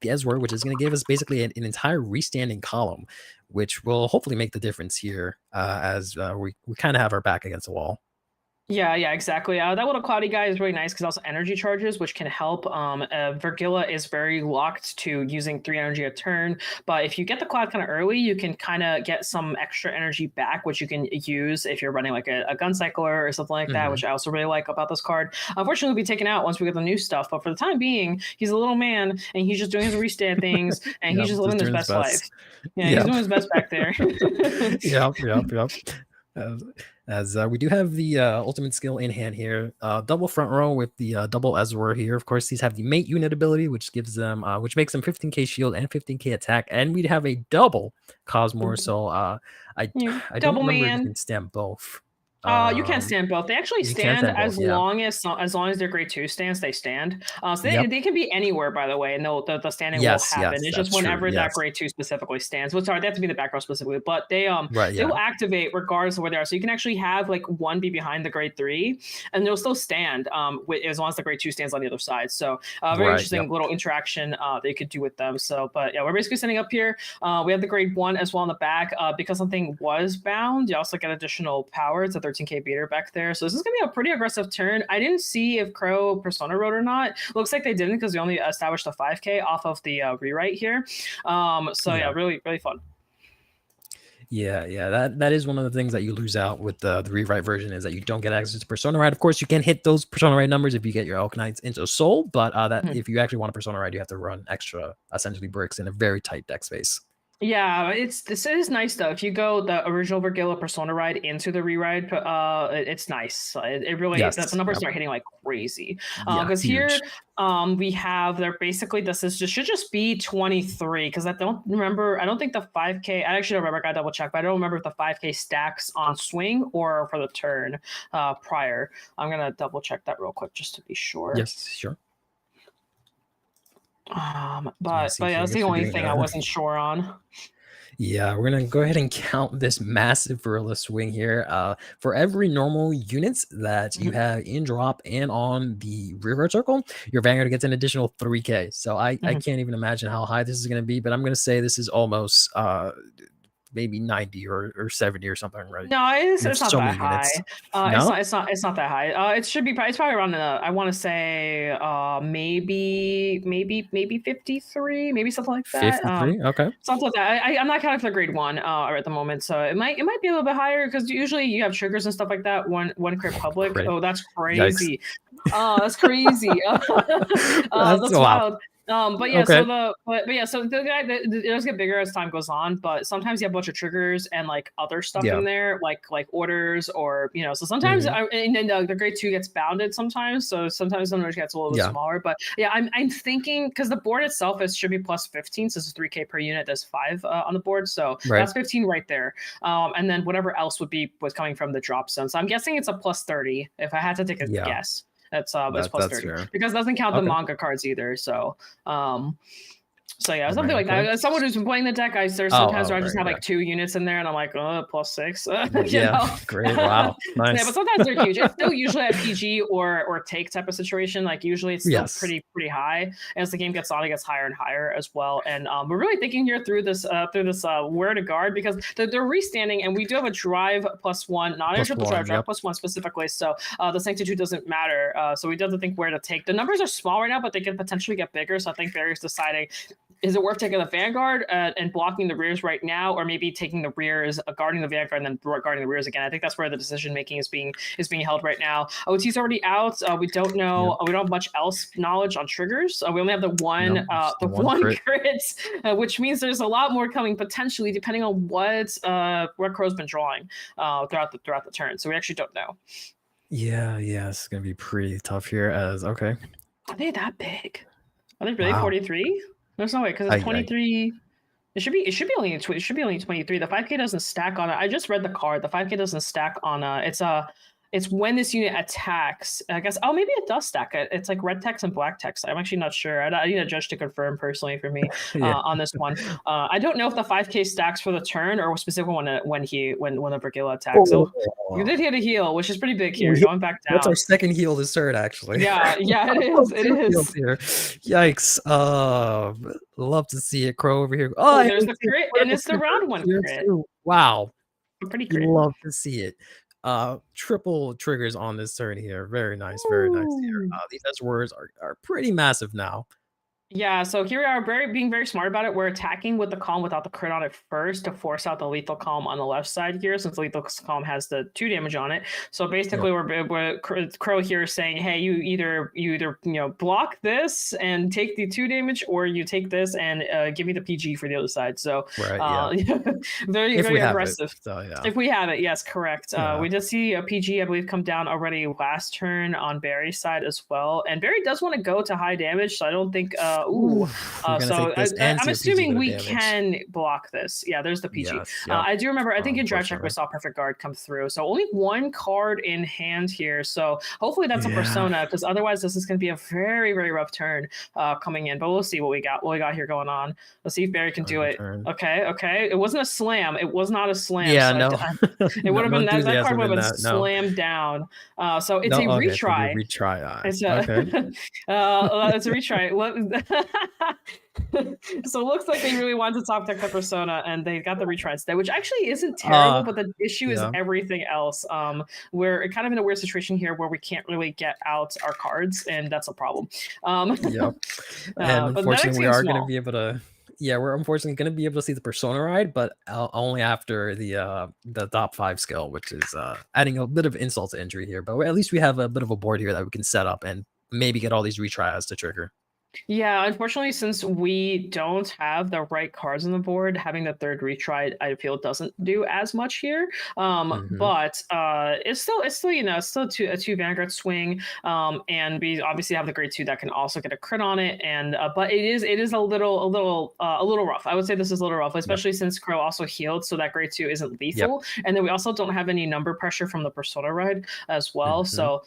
Ezra, which is going to give us basically an entire restanding column, which will hopefully make the difference here as we kind of have our back against the wall. Yeah, exactly. That little cloudy guy is really nice because also energy charges, which can help. Vergilla is very locked to using 3 energy a turn, but if you get the cloud kind of early, you can kind of get some extra energy back, which you can use if you're running like a gun cycler or something like that, which I also really like about this card. Unfortunately, it'll be taken out once we get the new stuff, but for the time being, he's a little man and he's just doing his restand things and he's just living his best life. Yeah, he's doing his best back there. Yep. As we do have the ultimate skill in hand here, double front row with the double Ezra here. Of course, these have the mate unit ability, which gives them, which makes them 15k shield and 15k attack, and we'd have a double Cosmor. So I don't remember if you can stand both. You can't stand both. They actually stand as long as their grade 2 stands, they stand. So they can be anywhere, by the way, and the standing will happen. It's just whenever that grade 2 specifically stands. Well, sorry, they have to be in the back row specifically, but they will activate regardless of where they are. So you can actually have like one be behind the grade 3, and they'll still stand as long as the grade 2 stands on the other side. So very interesting little interaction that you could do with them. So, but yeah, we're basically setting up here. We have the grade 1 as well in the back because something was bound. You also get additional power. It's a 13k beater back there, so this is gonna be a pretty aggressive turn. I didn't see if Crow Persona wrote or not. Looks like they didn't because they only established a 5k off of the rewrite here. Really fun. That is one of the things that you lose out with the rewrite version, is that you don't get access to Persona Ride. Of course, you can hit those Persona Ride numbers if you get your Elk Knights into Soul, but if you actually want a Persona Ride, you have to run extra essentially bricks in a very tight deck space. Yeah, this is nice though. If you go the original Vergilla Persona Ride into the rewrite, it's nice. It really the numbers start hitting like crazy. Because here we have should just be 23 because I don't think the 5k. I actually don't remember. I gotta double check, but I don't remember if the 5k stacks on swing or for the turn prior. I'm gonna double check that real quick just to be sure. Yes, sure. But that's the only thing I wasn't sure on. Yeah, we're gonna go ahead and count this massive Vergilla swing here. For every normal units that you have in drop and on the rear circle, your Vanguard gets an additional 3k. So I can't even imagine how high this is gonna be, but I'm gonna say this is almost maybe 90 or 70 or something, right? No, it's not that high. It's not that high. It should be. It's probably around. I want to say maybe 53, maybe something like that. 53, okay. Something like that. I'm not counting for the grade 1 at the moment, so it might be a little bit higher because usually you have triggers and stuff like that. One crit public. Oh, that's crazy. Oh, that's crazy. That's wild. But yeah, so the guy it does get bigger as time goes on, but sometimes you have a bunch of triggers and like other stuff in there, like orders or so sometimes and then the grade 2 gets bounded sometimes, so sometimes the number gets a little bit smaller. But yeah, I'm thinking because the board itself should be plus 15, so it's 3K per unit. There's 5 on the board, so that's 15 right there. And then whatever else was coming from the drop zone. So I'm guessing it's a plus 30 if I had to take a guess. It's plus 30 fair. Because it doesn't count the manga cards either. So yeah, something like that. As someone who's been playing the deck, there's sometimes where I just have like 2 units in there, and I'm like, plus 6. You know? Great, wow, nice. Yeah, but sometimes they're huge. It's still usually a PG or take type of situation. Like usually it's still pretty high. As the game gets on, it gets higher and higher as well. And we're really thinking here through this where to guard, because they're restanding, and we do have a drive +1, not a triple drive +1 specifically. So the sanctitude doesn't matter. So we do have to think where to take. The numbers are small right now, but they can potentially get bigger. So I think Barry's deciding, is it worth taking the Vanguard and blocking the rears right now, or maybe taking the rears, guarding the Vanguard, and then guarding the rears again? I think that's where the decision making is being held right now. OT's already out. We don't know. We don't have much else knowledge on triggers. We only have the one crit, which means there's a lot more coming potentially, depending on what Crow's been drawing throughout the turn. So we actually don't know. Yeah, it's gonna be pretty tough here. Are they that big? Are they really 43? There's no way, because it's 23. It should be only 23. The 5K doesn't stack on it. I just read the card. The 5K doesn't stack on it's when this unit attacks. I guess maybe it does stack. It's like red text and black text. I'm actually not sure. I need a judge to confirm personally for me on this one. I don't know if the 5K stacks for the turn or specifically when the Brigilla attacks. So you did hit a heal, which is pretty big here. Going back down. That's our second heal this turn, actually. Yeah, it is. It is. Here. Yikes! Love to see it. Crow over here. There's the crit, and it's the round 1 crit. Wow, pretty crit. Love to see it. Triple triggers on this turn here. Very nice here. These S words are pretty massive now. Yeah, so here we are being very smart about it. We're attacking with the calm without the crit on it first to force out the lethal calm on the left side here, since the lethal calm has the 2 damage on it. So basically we're Crow here is saying, hey, you either block this and take the 2 damage, or you take this and give me the PG for the other side. So very aggressive. If we have it, yes, correct. We did see a PG, I believe, come down already last turn on Barry's side as well. And Barry does want to go to high damage, so I don't think so I'm assuming we can block this. Yeah, there's the PG. I do remember, I think in Drive Check we saw Perfect Guard come through. So only 1 card in hand here. So hopefully that's a Persona, because otherwise this is going to be a very, very rough turn coming in. But we'll see what we got here going on. Let's see if Barry can do it. Okay. It wasn't a slam. It was not a slam. Yeah, so no. It would have been that card would have been slammed down. So it's a retry. It's a retry. So it looks like they really wanted to top deck the Persona, and they got the retry instead, which actually isn't terrible, but the issue is everything else. We're kind of in a weird situation here where we can't really get out our cards, and that's a problem. And unfortunately we are going to be able to we're unfortunately going to be able to see the Persona ride, but only after the top 5 skill, which is adding a bit of insult to injury here. But at least we have a bit of a board here that we can set up and maybe get all these retries to trigger. Yeah, unfortunately, since we don't have the right cards on the board, having the 3rd retry, I feel, doesn't do as much here. But it's still a 2 Vanguard swing, and we obviously have the grade 2 that can also get a crit on it. And but it is a little rough. I would say this is a little rough, especially since Crow also healed, so that grade 2 isn't lethal. And then we also don't have any number pressure from the Persona ride as well. So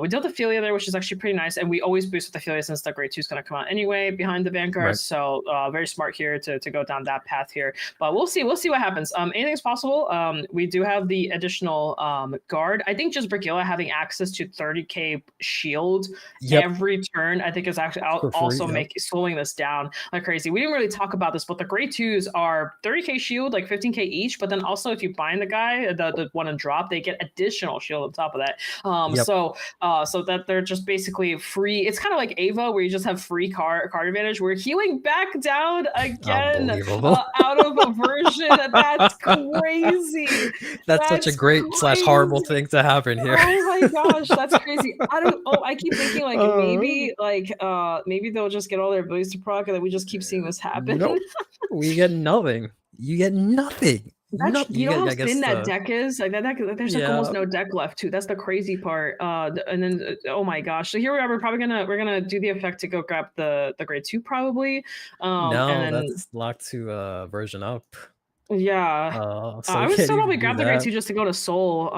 we dealt with Ophelia there, which is actually pretty nice, and we always boost with Ophelia since the grade 2 is going to come out anyway behind the Vanguard. So very smart here to go down that path here. But we'll see what happens. Anything's possible. We do have the additional guard. I think just Brigilla having access to 30k shield every turn, I think is actually also slowing this down like crazy. We didn't really talk about this, but the grade 2s are 30k shield, like 15k each, but then also if you bind the guy, the one and drop, they get additional shield on top of that. So that they're just basically free. It's kind of like Ava, where you just have free card advantage. We're healing back down again Unbelievable. out of a version. That's crazy. That's such a great / horrible thing to happen here. Oh my gosh, that's crazy. I keep thinking like maybe they'll just get all their abilities to proc and then we just keep seeing this happen. Nope. We get nothing. You get nothing. You know how thin that deck is? Like that deck, there's like almost no deck left too. That's the crazy part. And then oh my gosh. So here we are. We're gonna do the effect to go grab the grade 2 probably. No, and then, that's locked to version up. Yeah. So I would still probably grab the grade 2 just to go to Soul.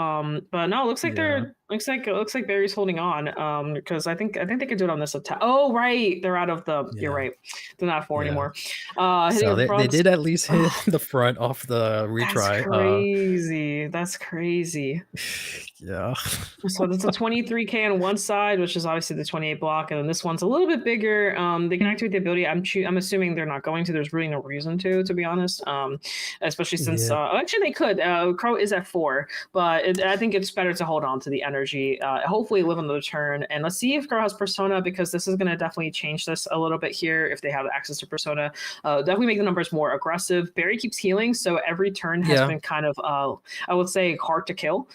But no, it looks like it looks like Barry's holding on. Because I think they could do it on this attack. Oh right, they're out of the. You're right, they're not 4 anymore. So they did at least hit the front off the retry. That's crazy. Yeah. So that's a 23k on one side, which is obviously the 28 block, and then this one's a little bit bigger. They can activate the ability. I'm assuming they're not going to. There's really no reason to be honest. Especially since actually they could. Crow is at 4, but I think it's better to hold on to the energy. Hopefully live on the turn, and let's see if Crow has Persona, because this is going to definitely change this a little bit here if they have access to Persona. Definitely make the numbers more aggressive. Barry keeps healing, so every turn has been kind of I would say hard to kill.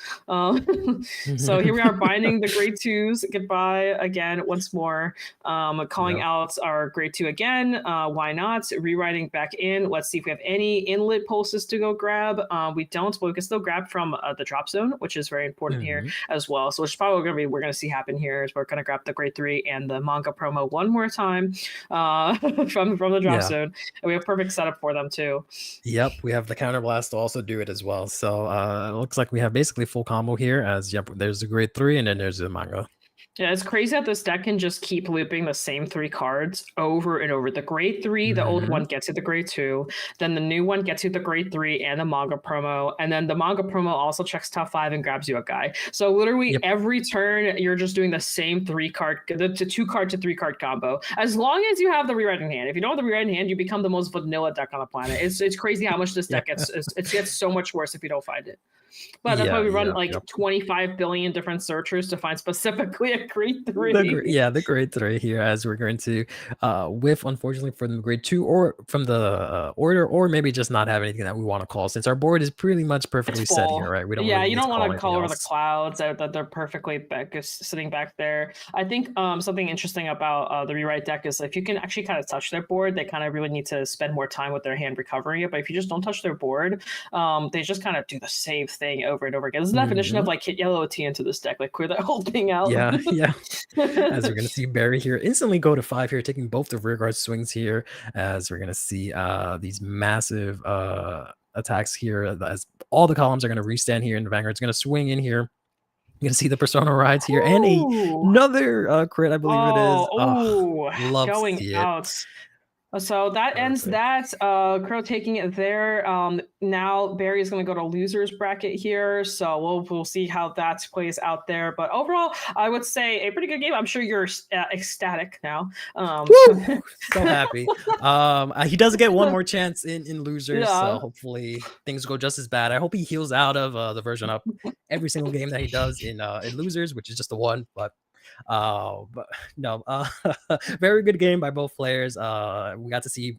So here we are binding the grade 2s goodbye again once more. Calling out our grade 2 again. Why not? Rewriting back in. Let's see if we have any inlet pulses to go grab. We don't, but we can still grab from the drop zone, which is very important here as well. So which is probably going to be we're going to see happen here is we're going to grab the grade 3 and the manga promo one more time from the drop zone, and we have perfect setup for them too. Yep, we have the counter blast to also do it as well. So it looks like we have basically full combo here. As there's the grade 3 and then there's the manga. Yeah, it's crazy that this deck can just keep looping the same 3 cards over and over. The grade 3, the old one gets you the grade 2, then the new one gets you the grade 3 and the manga promo, and then the manga promo also checks top 5 and grabs you a guy. So literally every turn you're just doing the same 3 card, the 2 card to 3 card combo. As long as you have the rewriting hand. If you don't have the rewriting hand, you become the most vanilla deck on the planet. It's crazy how much this deck gets. It gets so much worse if you don't find it. But that's why we run 25 billion different searchers to find specifically a grade 3. The grade 3 here, as we're going to whiff, unfortunately, from the grade 2 or from the order, or maybe just not have anything that we want to call, since our board is pretty much perfectly set here, right? We don't. You don't want to call over the clouds that they're perfectly sitting back there. I think something interesting about the rewrite deck is if you can actually kind of touch their board, they kind of really need to spend more time with their hand recovering it. But if you just don't touch their board, they just kind of do the same thing over and over again. This is the definition of like hit yellow T into this deck, like clear that whole thing out. As we're gonna see Barry here instantly go to 5 here, taking both the rear guard swings here, as we're gonna see these massive attacks here, as all the columns are gonna restand here, and the Vanguard's gonna swing in here. You're gonna see the Persona rides here, and another crit, I believe it is. Love going to see out. it. So that ends that. Crow taking it there. Now Barry is going to go to losers bracket here, so we'll see how that plays out there. But overall, I would say a pretty good game. I'm sure you're ecstatic now. So happy. He does get one more chance in losers, so hopefully things go just as bad. I hope he heals out of the version up every single game that he does in losers, which is just the one, but no, very good game by both players. We got to see,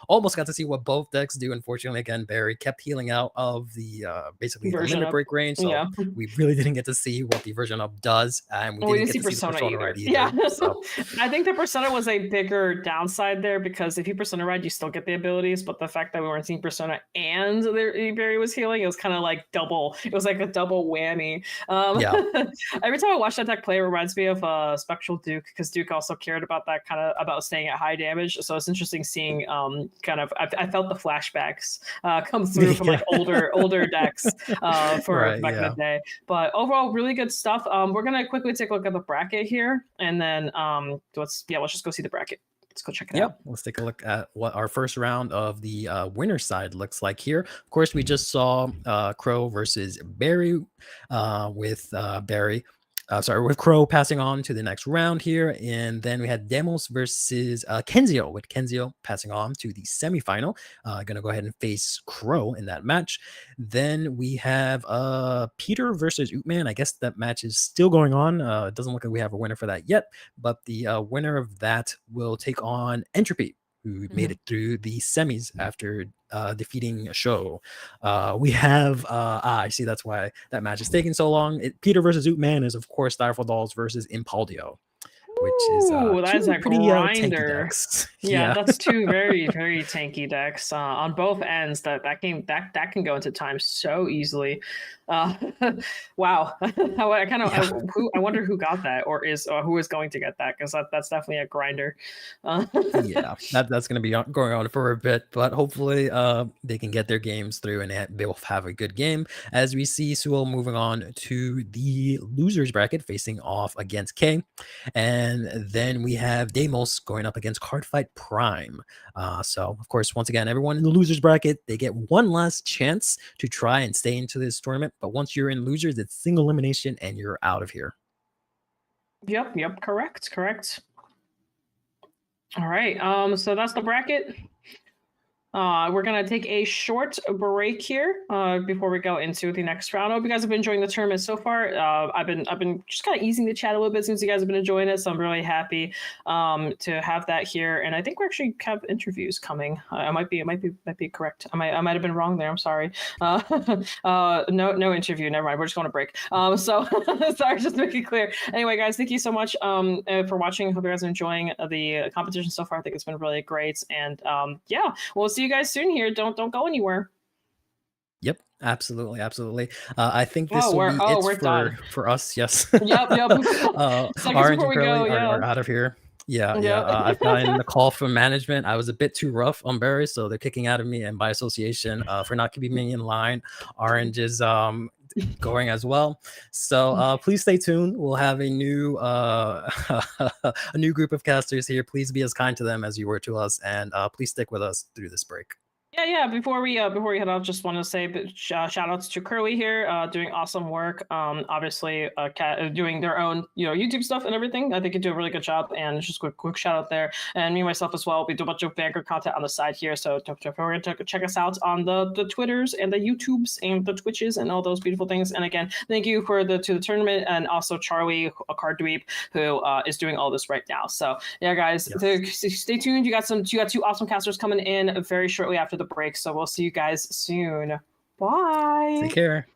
almost got to see what both decks do. Unfortunately, again, Barry kept healing out of the basically the limit break range, so we really didn't get to see what the version up does, and we didn't get to see the Persona ride either. So I think the Persona was a bigger downside there, because if you Persona ride, you still get the abilities, but the fact that we weren't seeing Persona and Barry was healing, it was kind of like double. It was like a double whammy. Every time I watch that deck play, it reminds me of Spectral Duke, because Duke also cared about that kind of about staying at high damage. So it's interesting seeing I felt the flashbacks come through from like older decks for back in the day. But overall, really good stuff. We're gonna quickly take a look at the bracket here, and then let's just go see the bracket. Let's go check it out. Let's take a look at what our first round of the winner's side looks like here. Of course, we just saw Crow versus Barry with Barry sorry, with Crow passing on to the next round here. And then we had Demos versus Kenzio, with Kenzio passing on to the semifinal. Going to go ahead and face Crow in that match. Then we have Peter versus Ootman. I guess that match is still going on. It doesn't look like we have a winner for that yet, but the winner of that will take on Entropy, who made it through the semis after defeating a show. We have I see that's why that match is taking so long. Peter versus Ootman is of course Direful Dolls versus Impaldio, which is that is a pretty tanky grinder. decks. Yeah, that's two very, very tanky decks on both ends. That can go into time so easily. Wow. I wonder who got that, or who is going to get that, because that's definitely a grinder. Yeah, that's going to be going on for a bit, but hopefully they can get their games through and they will have a good game. As we see Sewell moving on to the losers bracket, facing off against K, and then we have Deimos going up against Cardfight Prime. So of course, once again, everyone in the losers bracket, they get one last chance to try and stay into this tournament, but once you're in losers, it's single elimination and you're out of here. Yep, correct. All right, so that's the bracket. We're gonna take a short break here before we go into the next round. I hope you guys have been enjoying the tournament so far. I've been just kind of easing the chat a little bit since you guys have been enjoying it, so I'm really happy to have that here. And I think we actually have interviews coming. I might be correct. I might have been wrong there. I'm sorry. No interview. Never mind. We're just going to break. So sorry, just to make it clear. Anyway, guys, thank you so much for watching. Hope you guys are enjoying the competition so far. I think it's been really great. And yeah, we'll see you guys soon here. Don't go anywhere. Yep, absolutely. I think this will be it for us. Yes. Yep. Orange and Curly are out of here. Yeah. I've gotten the call from management. I was a bit too rough on Barry, so they're kicking out of me, and by association, for not keeping me in line. Orange is going as well. So please stay tuned. We'll have a new a new group of casters here. Please be as kind to them as you were to us, and please stick with us through this break. Yeah. Before we head off, just want to say shout outs to Curly here, doing awesome work. Obviously, doing their own YouTube stuff and everything. I think you do a really good job. And just quick shout out there. And me myself as well. We do a bunch of Vanguard content on the side here, so don't forget to check us out on the Twitters and the YouTubes and the Twitches and all those beautiful things. And again, thank you to the tournament, and also Charlie, a card dweeb, who is doing all this right now. So yeah, guys, stay tuned. You got two awesome casters coming in very shortly after the break, so we'll see you guys soon. Bye. Take care.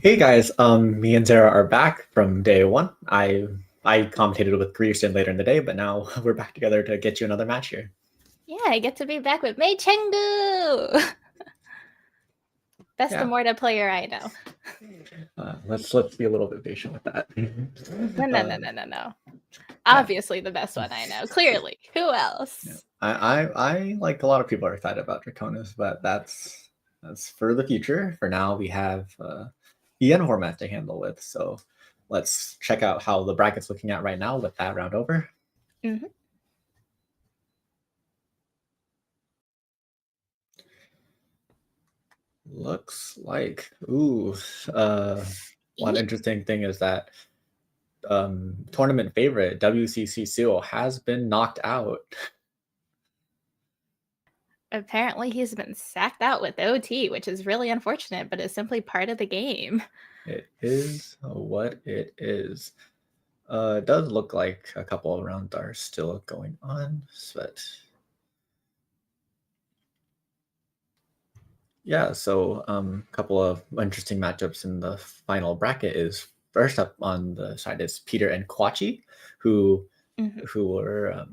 Hey guys, me and Zara are back from day one. I commentated with Grierson later in the day, but now we're back together to get you another match here. Yeah, I get to be back with Mei Chengdu. Best Immorta player I know. Let's be a little bit patient with that. No. Obviously the best one I know. Clearly. Who else? Yeah. I like a lot of people are excited about Draconis, but that's for the future. For now, we have EN format to handle with. So let's check out how the bracket's looking at right now with that round over. Mm-hmm. Looks like one interesting thing is that tournament favorite WCC Seal has been knocked out. Apparently he's been sacked out with OT, which is really unfortunate, but it's simply part of the game. It is what it is. It does look like a couple of rounds are still going on, but yeah, so a couple of interesting matchups in the final bracket is first up on the side is Peter and Kwachi, who were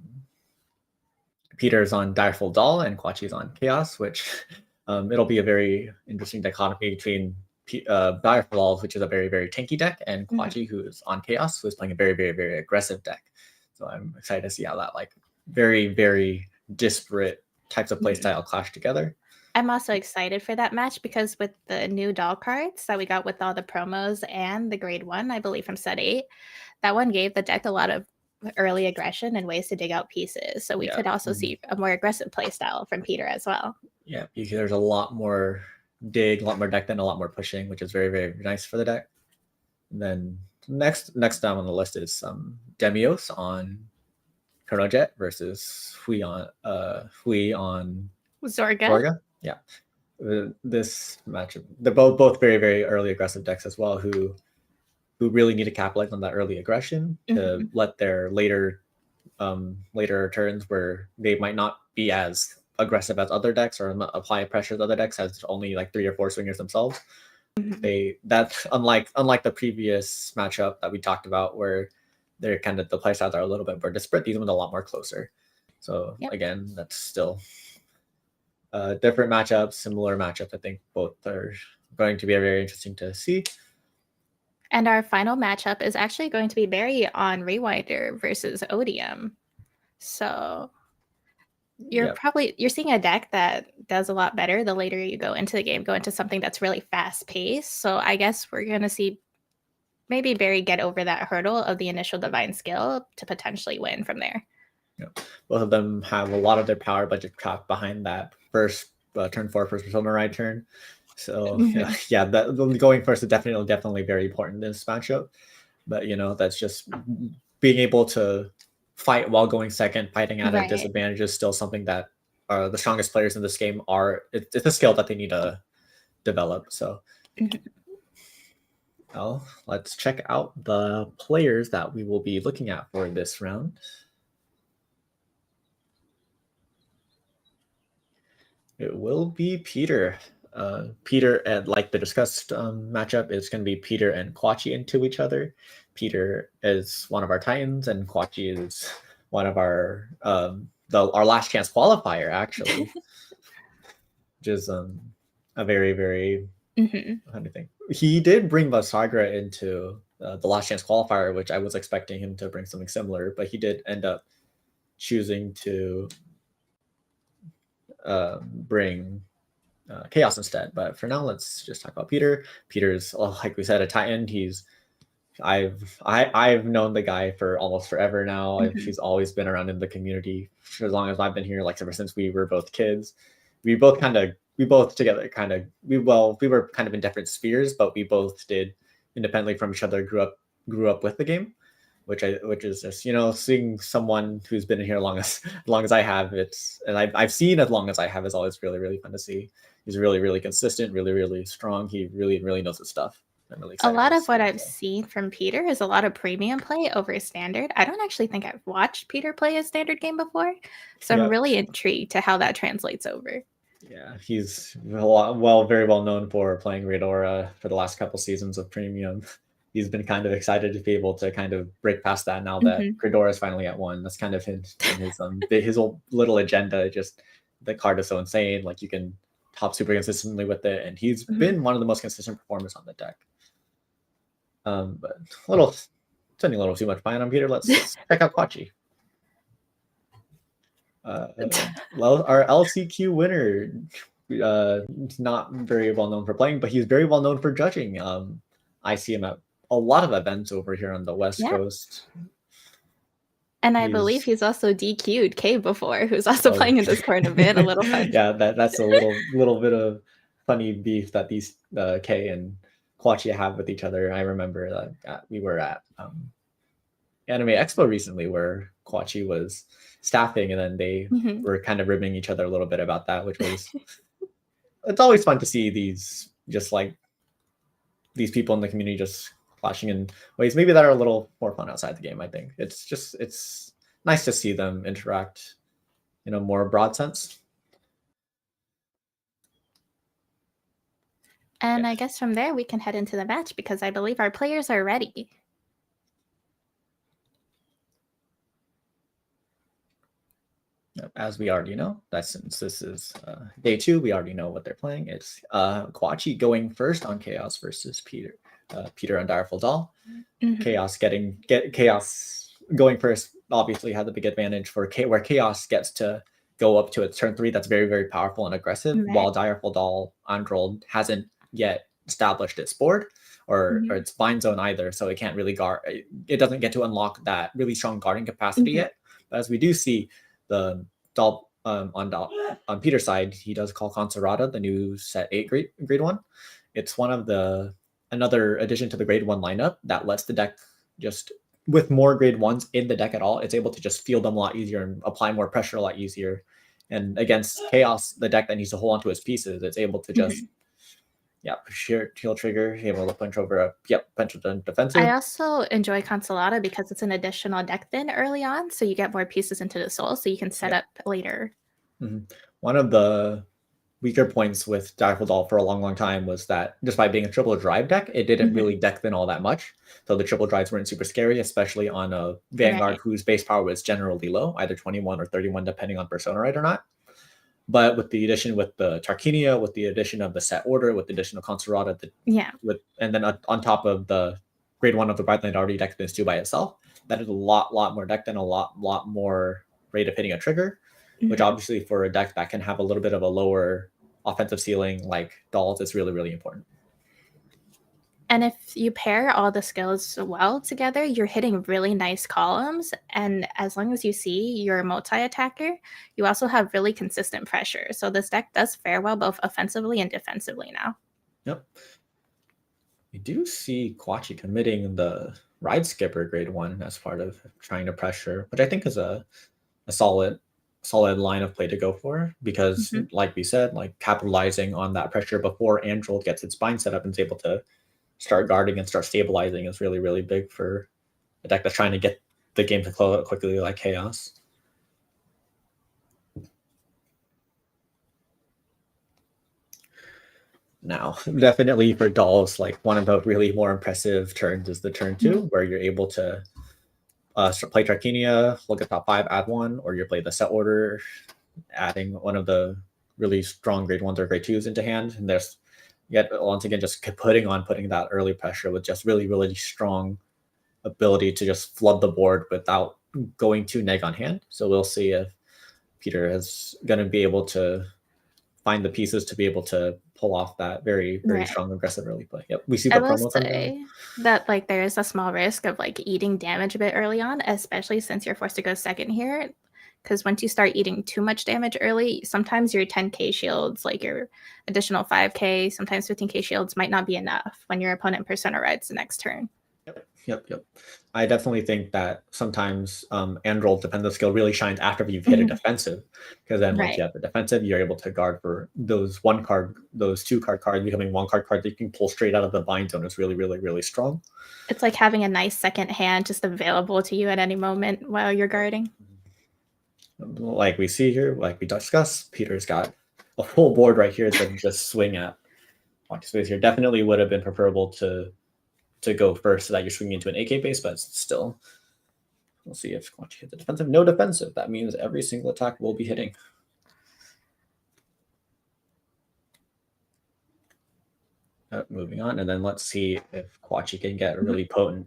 Peter's on Direful Doll and Kwachi's on Chaos, which it'll be a very interesting dichotomy between Direful Doll, which is a very, very tanky deck, and Kwachi, who is on Chaos, who is playing a very, very, very aggressive deck. So I'm excited to see how that like very, very disparate types of playstyle clash together. I'm also excited for that match because with the new doll cards that we got with all the promos and the grade 1, I believe from set 8, that one gave the deck a lot of early aggression and ways to dig out pieces. So we could also see a more aggressive play style from Peter as well. Yeah, because there's a lot more dig, a lot more deck, then a lot more pushing, which is very, very nice for the deck. And then next down on the list is Demios on Chronojet versus Hui on Zorga. Yeah, this matchup, they're both very, very early aggressive decks as well, who really need to capitalize on that early aggression to let their later turns where they might not be as aggressive as other decks or apply pressure to other decks as only like 3 or 4 swingers themselves. That's unlike the previous matchup that we talked about where they're kind of the playstyles are a little bit more disparate. These ones are a lot more closer. So again, that's still different matchups, similar matchups. I think both are going to be very interesting to see. And our final matchup is actually going to be Barry on Rewinder versus Odium. So you're seeing a deck that does a lot better the later you go into the game, go into something that's really fast paced. So I guess we're going to see maybe Barry get over that hurdle of the initial divine skill to potentially win from there. Both of them have a lot of their power budget trapped behind that first turn 4 first persona ride turn. So that going first is definitely very important in this matchup. But that's just being able to fight while going second, fighting at a disadvantage is still something that the strongest players in this game are. It's a skill that they need to develop. So well, let's check out the players that we will be looking at for this round. It will be Peter. Peter and like the discussed matchup is going to be Peter and Kwachi into each other. Peter is one of our Titans, and Kwachi is one of our last chance qualifier actually, which is a very, very kind of thing. He did bring Vasagra into the last chance qualifier, which I was expecting him to bring something similar, but he did end up choosing to bring Chaos instead. But for now, let's just talk about Peter. Peter's, like we said, a Titan. I've known the guy for almost forever now. He's always been around in the community for as long as I've been here, like ever since we were both kids. We were kind of in different spheres, but we both did independently from each other, grew up with the game. Which is just seeing someone who's been in here as long as I have, I've seen as long as I have, is always really, really fun to see. He's really, really consistent, really, really strong. He really, really knows his stuff. I'm really excited. A lot of what I've seen from Peter is a lot of premium play over standard. I don't actually think I've watched Peter play a standard game before, so I'm really intrigued to how that translates over. Yeah, he's very well known for playing Radora for the last couple seasons of Premium. He's been kind of excited to be able to kind of break past that now that Radora is finally at 1. That's kind of his old little agenda. Just the card is so insane. Like you can top super consistently with it, and he's been one of the most consistent performers on the deck. But spending a little too much time on Peter. Let's check out Quachi. Our LCQ winner, not very well known for playing, but he's very well known for judging. I see him at a lot of events over here on the West Coast. And I believe he's also DQ'd K before, who's also playing in this tournament. A little fun. Yeah, that's a little bit of funny beef that these K and Quachi have with each other. I remember that we were at Anime Expo recently where Quachi was staffing, and then they were kind of ribbing each other a little bit about that, which was it's always fun to see these people in the community just clashing in ways maybe that are a little more fun outside the game. I think it's nice to see them interact in a more broad sense. And I guess from there we can head into the match because I believe our players are ready. As we already know, that since this is day 2, we already know what they're playing. It's Quachi going first on Chaos versus Peter. Peter on Direful Doll. Chaos going first obviously had the big advantage for where Chaos gets to go up to its turn 3. That's very, very powerful and aggressive, while Direful Doll Android hasn't yet established its board or its bind zone either, so it can't really guard. It doesn't get to unlock that really strong guarding capacity yet. But as we do see the doll on Peter's side, he does call Conserata, the new set 8 grade 1. It's one of another addition to the grade 1 lineup that lets the deck just with more grade 1s in the deck at all, it's able to just field them a lot easier and apply more pressure a lot easier. And against Chaos, the deck that needs to hold onto its pieces, it's able to just heal trigger, able to punch over punch with defensive. I also enjoy Consolata because it's an additional deck thin early on, so you get more pieces into the soul, so you can set up later. One of the weaker points with Direful Doll for a long time was that despite being a triple drive deck, it didn't really deck thin all that much. So the triple drives weren't super scary, especially on a Vanguard whose base power was generally low, either 21 or 31, depending on persona right or not. But with the addition with the Tarquinia, with the addition of the set order, with the addition of Conserata, and then on top of the grade 1 of the Brightline already decked this 2 by itself, that is a lot more decked and a lot more rate of hitting a trigger, which obviously for a deck that can have a little bit of a lower offensive ceiling like Dolls, it's really, really important. And if you pair all the skills well together, you're hitting really nice columns. And as long as you see your multi-attacker, you also have really consistent pressure. So this deck does fare well both offensively and defensively now. Yep. We do see Quachi committing the Ride Skipper grade 1 as part of trying to pressure, which I think is a solid line of play to go for, because like we said, like capitalizing on that pressure before Android gets its bind set up and is able to start guarding and start stabilizing is really, really big for a deck that's trying to get the game to close out quickly like Chaos. Now, definitely for Dolls, like one of the really more impressive turns is the turn 2, where you're able to play Tarquinia, look at top 5, add 1, or you play the set order, adding one of the really strong grade 1s or grade 2s into hand. And there's yet once again just putting that early pressure with just really, really strong ability to just flood the board without going too neg on hand. So we'll see if Peter is going to be able to find the pieces to be able to pull off that very, very strong aggressive early play. Yep, we see the promo from him. That like there is a small risk of like eating damage a bit early on, especially since you're forced to go second here. Because once you start eating too much damage early, sometimes your 10k shields, like your additional 5k, sometimes 15k shields might not be enough when your opponent persona rides the next turn. Yep. I definitely think that sometimes Android defensive skill really shines after you've hit a defensive, because then once you have the defensive, you're able to guard for those 2-card cards becoming 1-card cards that you can pull straight out of the bind zone is really, really, really strong. It's like having a nice second hand just available to you at any moment while you're guarding. Like we see here, like we discussed, Peter's got a full board right here than just swing at Quantic Space here. Definitely would have been preferable to go first so that you're swinging into an AK base, but still, we'll see if Quantic hits the defensive. No defensive. That means every single attack will be hitting. Moving on, and then let's see if Quachi can get a really potent.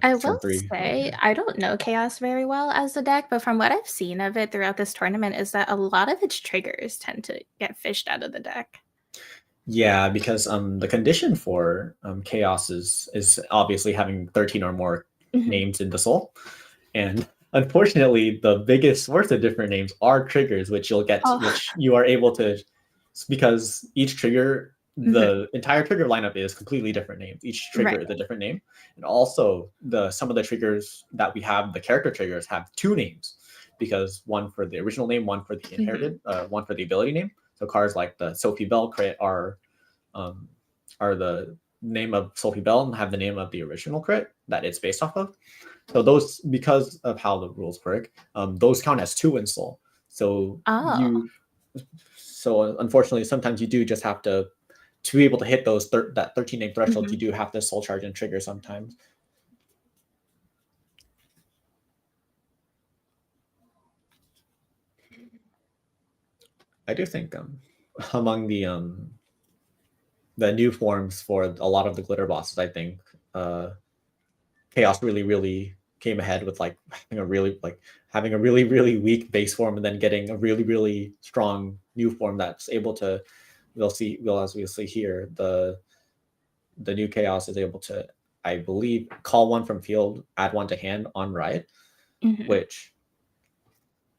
I will say, I don't know Chaos very well as a deck, but from what I've seen of it throughout this tournament is that a lot of its triggers tend to get fished out of the deck. Yeah, because the condition for Chaos is obviously having 13 or more names in the soul, and unfortunately, the biggest source of different names are triggers, which you'll get, which you are able to, because each trigger. The entire trigger lineup is completely different names. Each trigger is a different name. And also some of the triggers that we have, the character triggers, have 2 names, because one for the original name, one for the inherited, one for the ability name. So cards like the Sophie Bell crit are the name of Sophie Bell and have the name of the original crit that it's based off of. So those, because of how the rules work, those count as 2 in soul. So unfortunately, sometimes you do just have to be able to hit those that 13 name threshold, you do have to soul charge and trigger sometimes. I do think among the new forms for a lot of the glitter bosses, I think Chaos really came ahead with like having a really weak base form and then getting a really strong new form that's able to. As we'll see here, the new Chaos is able to, I believe, call 1 from field, add 1 to hand on Riot, which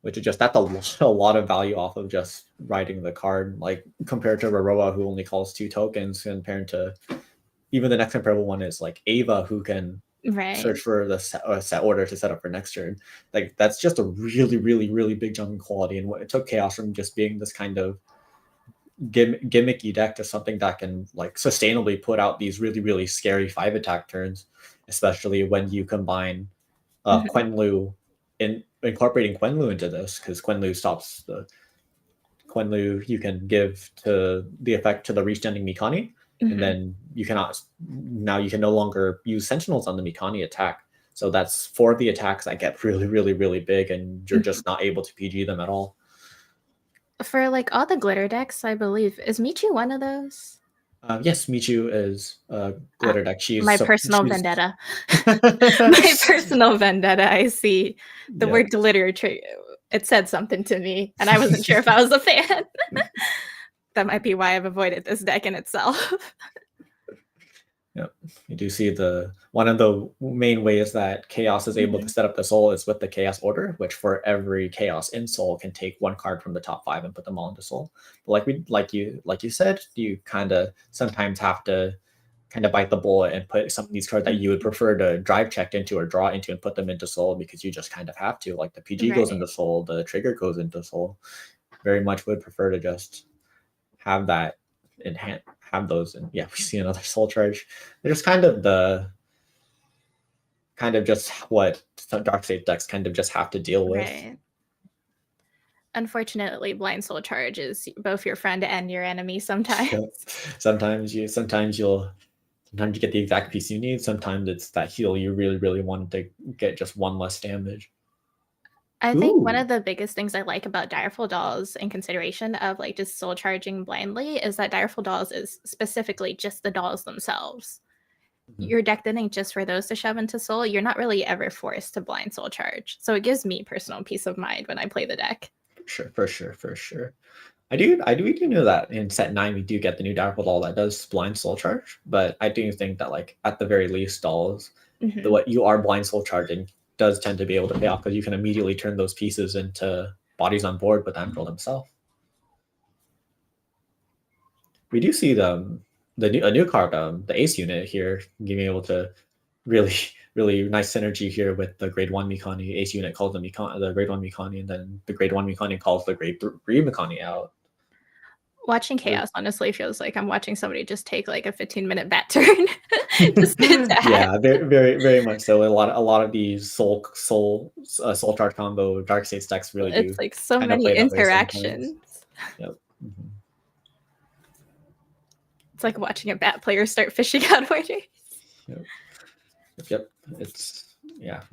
is just, that's a lot of value off of just writing the card, like compared to Roroa, who only calls 2 tokens, compared to even the next comparable one is like Ava, who can search for the set order to set up for next turn. Like that's just a really big jump in quality, and what it took Chaos from just being this kind of gimmicky deck to something that can like sustainably put out these really scary 5 attack turns, especially when you combine Quenlu, incorporating Quenlu into this, because Quenlu stops the Quenlu, you can give to the effect to the reach-ending Mikani, and then you can no longer use Sentinels on the Mikani attack. So that's 4 of the attacks that get really big, and you're just not able to PG them at all. For like all the glitter decks, I believe, is Michu one of those? Yes, Michu is a glitter deck. She's my personal vendetta. My personal vendetta. I see the word glitter. It said something to me, and I wasn't sure if I was a fan. That might be why I've avoided this deck in itself. Yep, you do see one of the main ways that Chaos is able to set up the soul is with the Chaos Order, which for every Chaos in soul can take 1 card from the top 5 and put them all into soul. But like you said, you kind of sometimes have to kind of bite the bullet and put some of these cards that you would prefer to drive check into or draw into and put them into soul, because you just kind of have to. Like the PG goes into soul, the trigger goes into soul. Very much would prefer to just have that in hand. Have those, and we see another soul charge. They're just kind of just what Dark State decks kind of just have to deal with. Right. Unfortunately, blind soul charge is both your friend and your enemy sometimes. Sometimes you get the exact piece you need. Sometimes it's that heal you really want to get just 1 less damage. I think one of the biggest things I like about Direful Dolls in consideration of like just soul charging blindly is that Direful Dolls is specifically just the dolls themselves. Your deck didn't just for those to shove into soul. You're not really ever forced to blind soul charge. So it gives me personal peace of mind when I play the deck. For sure. I do know that in set 9 we do get the new Direful Doll that does blind soul charge, but I do think that like at the very least dolls, what you are blind soul charging does tend to be able to pay off, because you can immediately turn those pieces into bodies on board with Ambril himself. We do see a new card, the Ace unit here, being able to really nice synergy here with the grade 1 Mikani. Ace unit calls the grade 1 Mikani, and then the grade 1 Mikani calls the grade 3 Mikani out. Watching Chaos honestly feels like I'm watching somebody just take like a 15-minute bat turn. Yeah, very much so. A lot of these soul charge combo Dark States decks really do. It's like so many interactions. Yep. It's like watching a bat player start fishing out orders. Yep. It's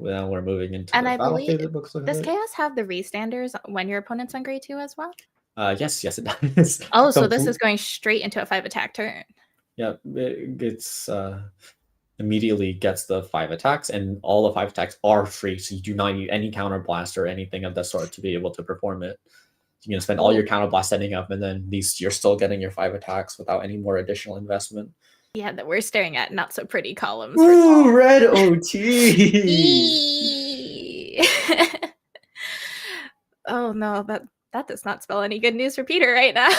now we're moving into And the I battle phase. believe It looks like does it. Chaos have the restanders when your opponent's on grade 2 as well? Yes, it does. Oh, so this is going straight into a 5 attack turn. Yeah, it's immediately gets the 5 attacks, and all the 5 attacks are free, so you do not need any counter blast or anything of that sort to be able to perform it. You can spend all your counter blast setting up, and then you're still getting your 5 attacks without any more additional investment. Yeah, that we're staring at not so pretty columns. Ooh, red OT. Oh no, that does not spell any good news for Peter right now.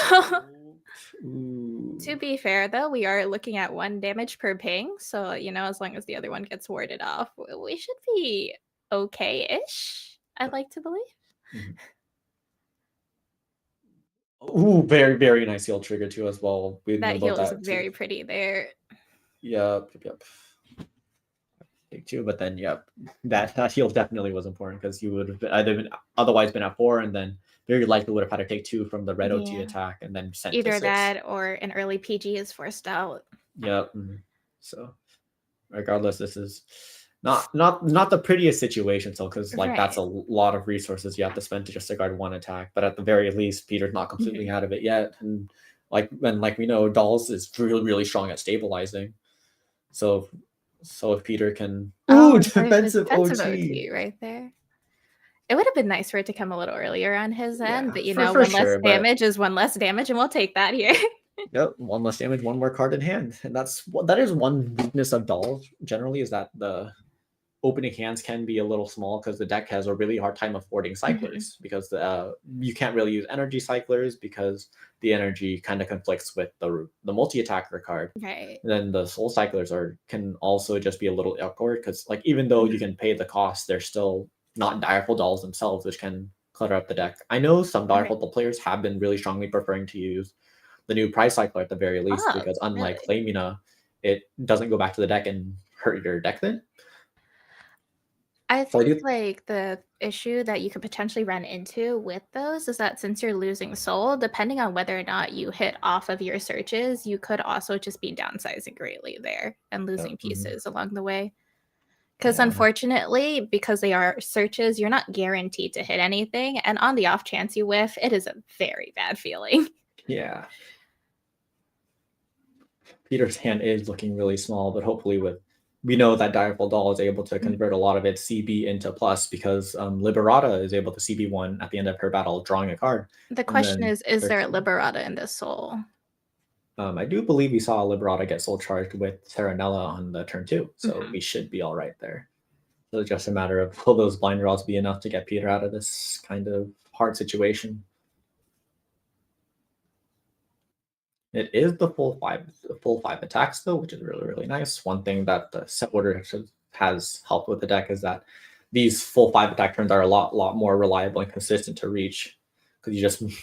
To be fair, though, we are looking at 1 damage per ping, so as long as the other one gets warded off, we should be okay-ish. I'd like to believe. Ooh, very, very nice heal trigger too as well. That heal is very pretty there. Yep. Take 2, but then that heal definitely was important because you would have otherwise been at 4, and then very likely would have had to take 2 from the red OT attack and then sent either to 6. that or an early PG is forced out. Yep. So regardless, this is not the prettiest situation, so because that's a lot of resources you have to spend to just to guard 1 attack. But at the very least, Peter's not completely out of it yet, and like we know, Dolls is really, really strong at stabilizing. So if Peter can defensive OT right there. It would have been nice for it to come a little earlier on his end, but for one less damage is 1 less damage, and we'll take that here. Yep, 1 less damage, 1 more card in hand, and that is one weakness of Dolls generally, is that the opening hands can be a little small because the deck has a really hard time affording cyclers, because you can't really use energy cyclers because the energy kind of conflicts with the multi-attacker card. Right. And then the soul cyclers can also just be a little awkward because even though you can pay the cost, they're still not direful Dolls themselves, which can clutter up the deck. I know some direful players have been really strongly preferring to use the new prize cycler at the very least, because unlike Flamina, it doesn't go back to the deck and hurt your deck then. I think the issue that you could potentially run into with those is that since you're losing soul, depending on whether or not you hit off of your searches, you could also just be downsizing greatly there and losing pieces along the way. Because unfortunately, because they are searches, you're not guaranteed to hit anything. And on the off chance you whiff, it is a very bad feeling. Yeah. Peter's hand is looking really small, but hopefully we know that Direful Doll is able to convert a lot of its CB into plus, because Liberata is able to CB1 at the end of her battle, drawing a card. The question is there a Liberata in this soul? I do believe we saw a Liberata get soul charged with Terranella on the turn 2, so we should be all right there. So it's just a matter of, will those blind draws be enough to get Peter out of this kind of hard situation? It is the full five attacks though, which is really, really nice. One thing that the set order has helped with the deck is that these full 5 attack turns are a lot more reliable and consistent to reach, because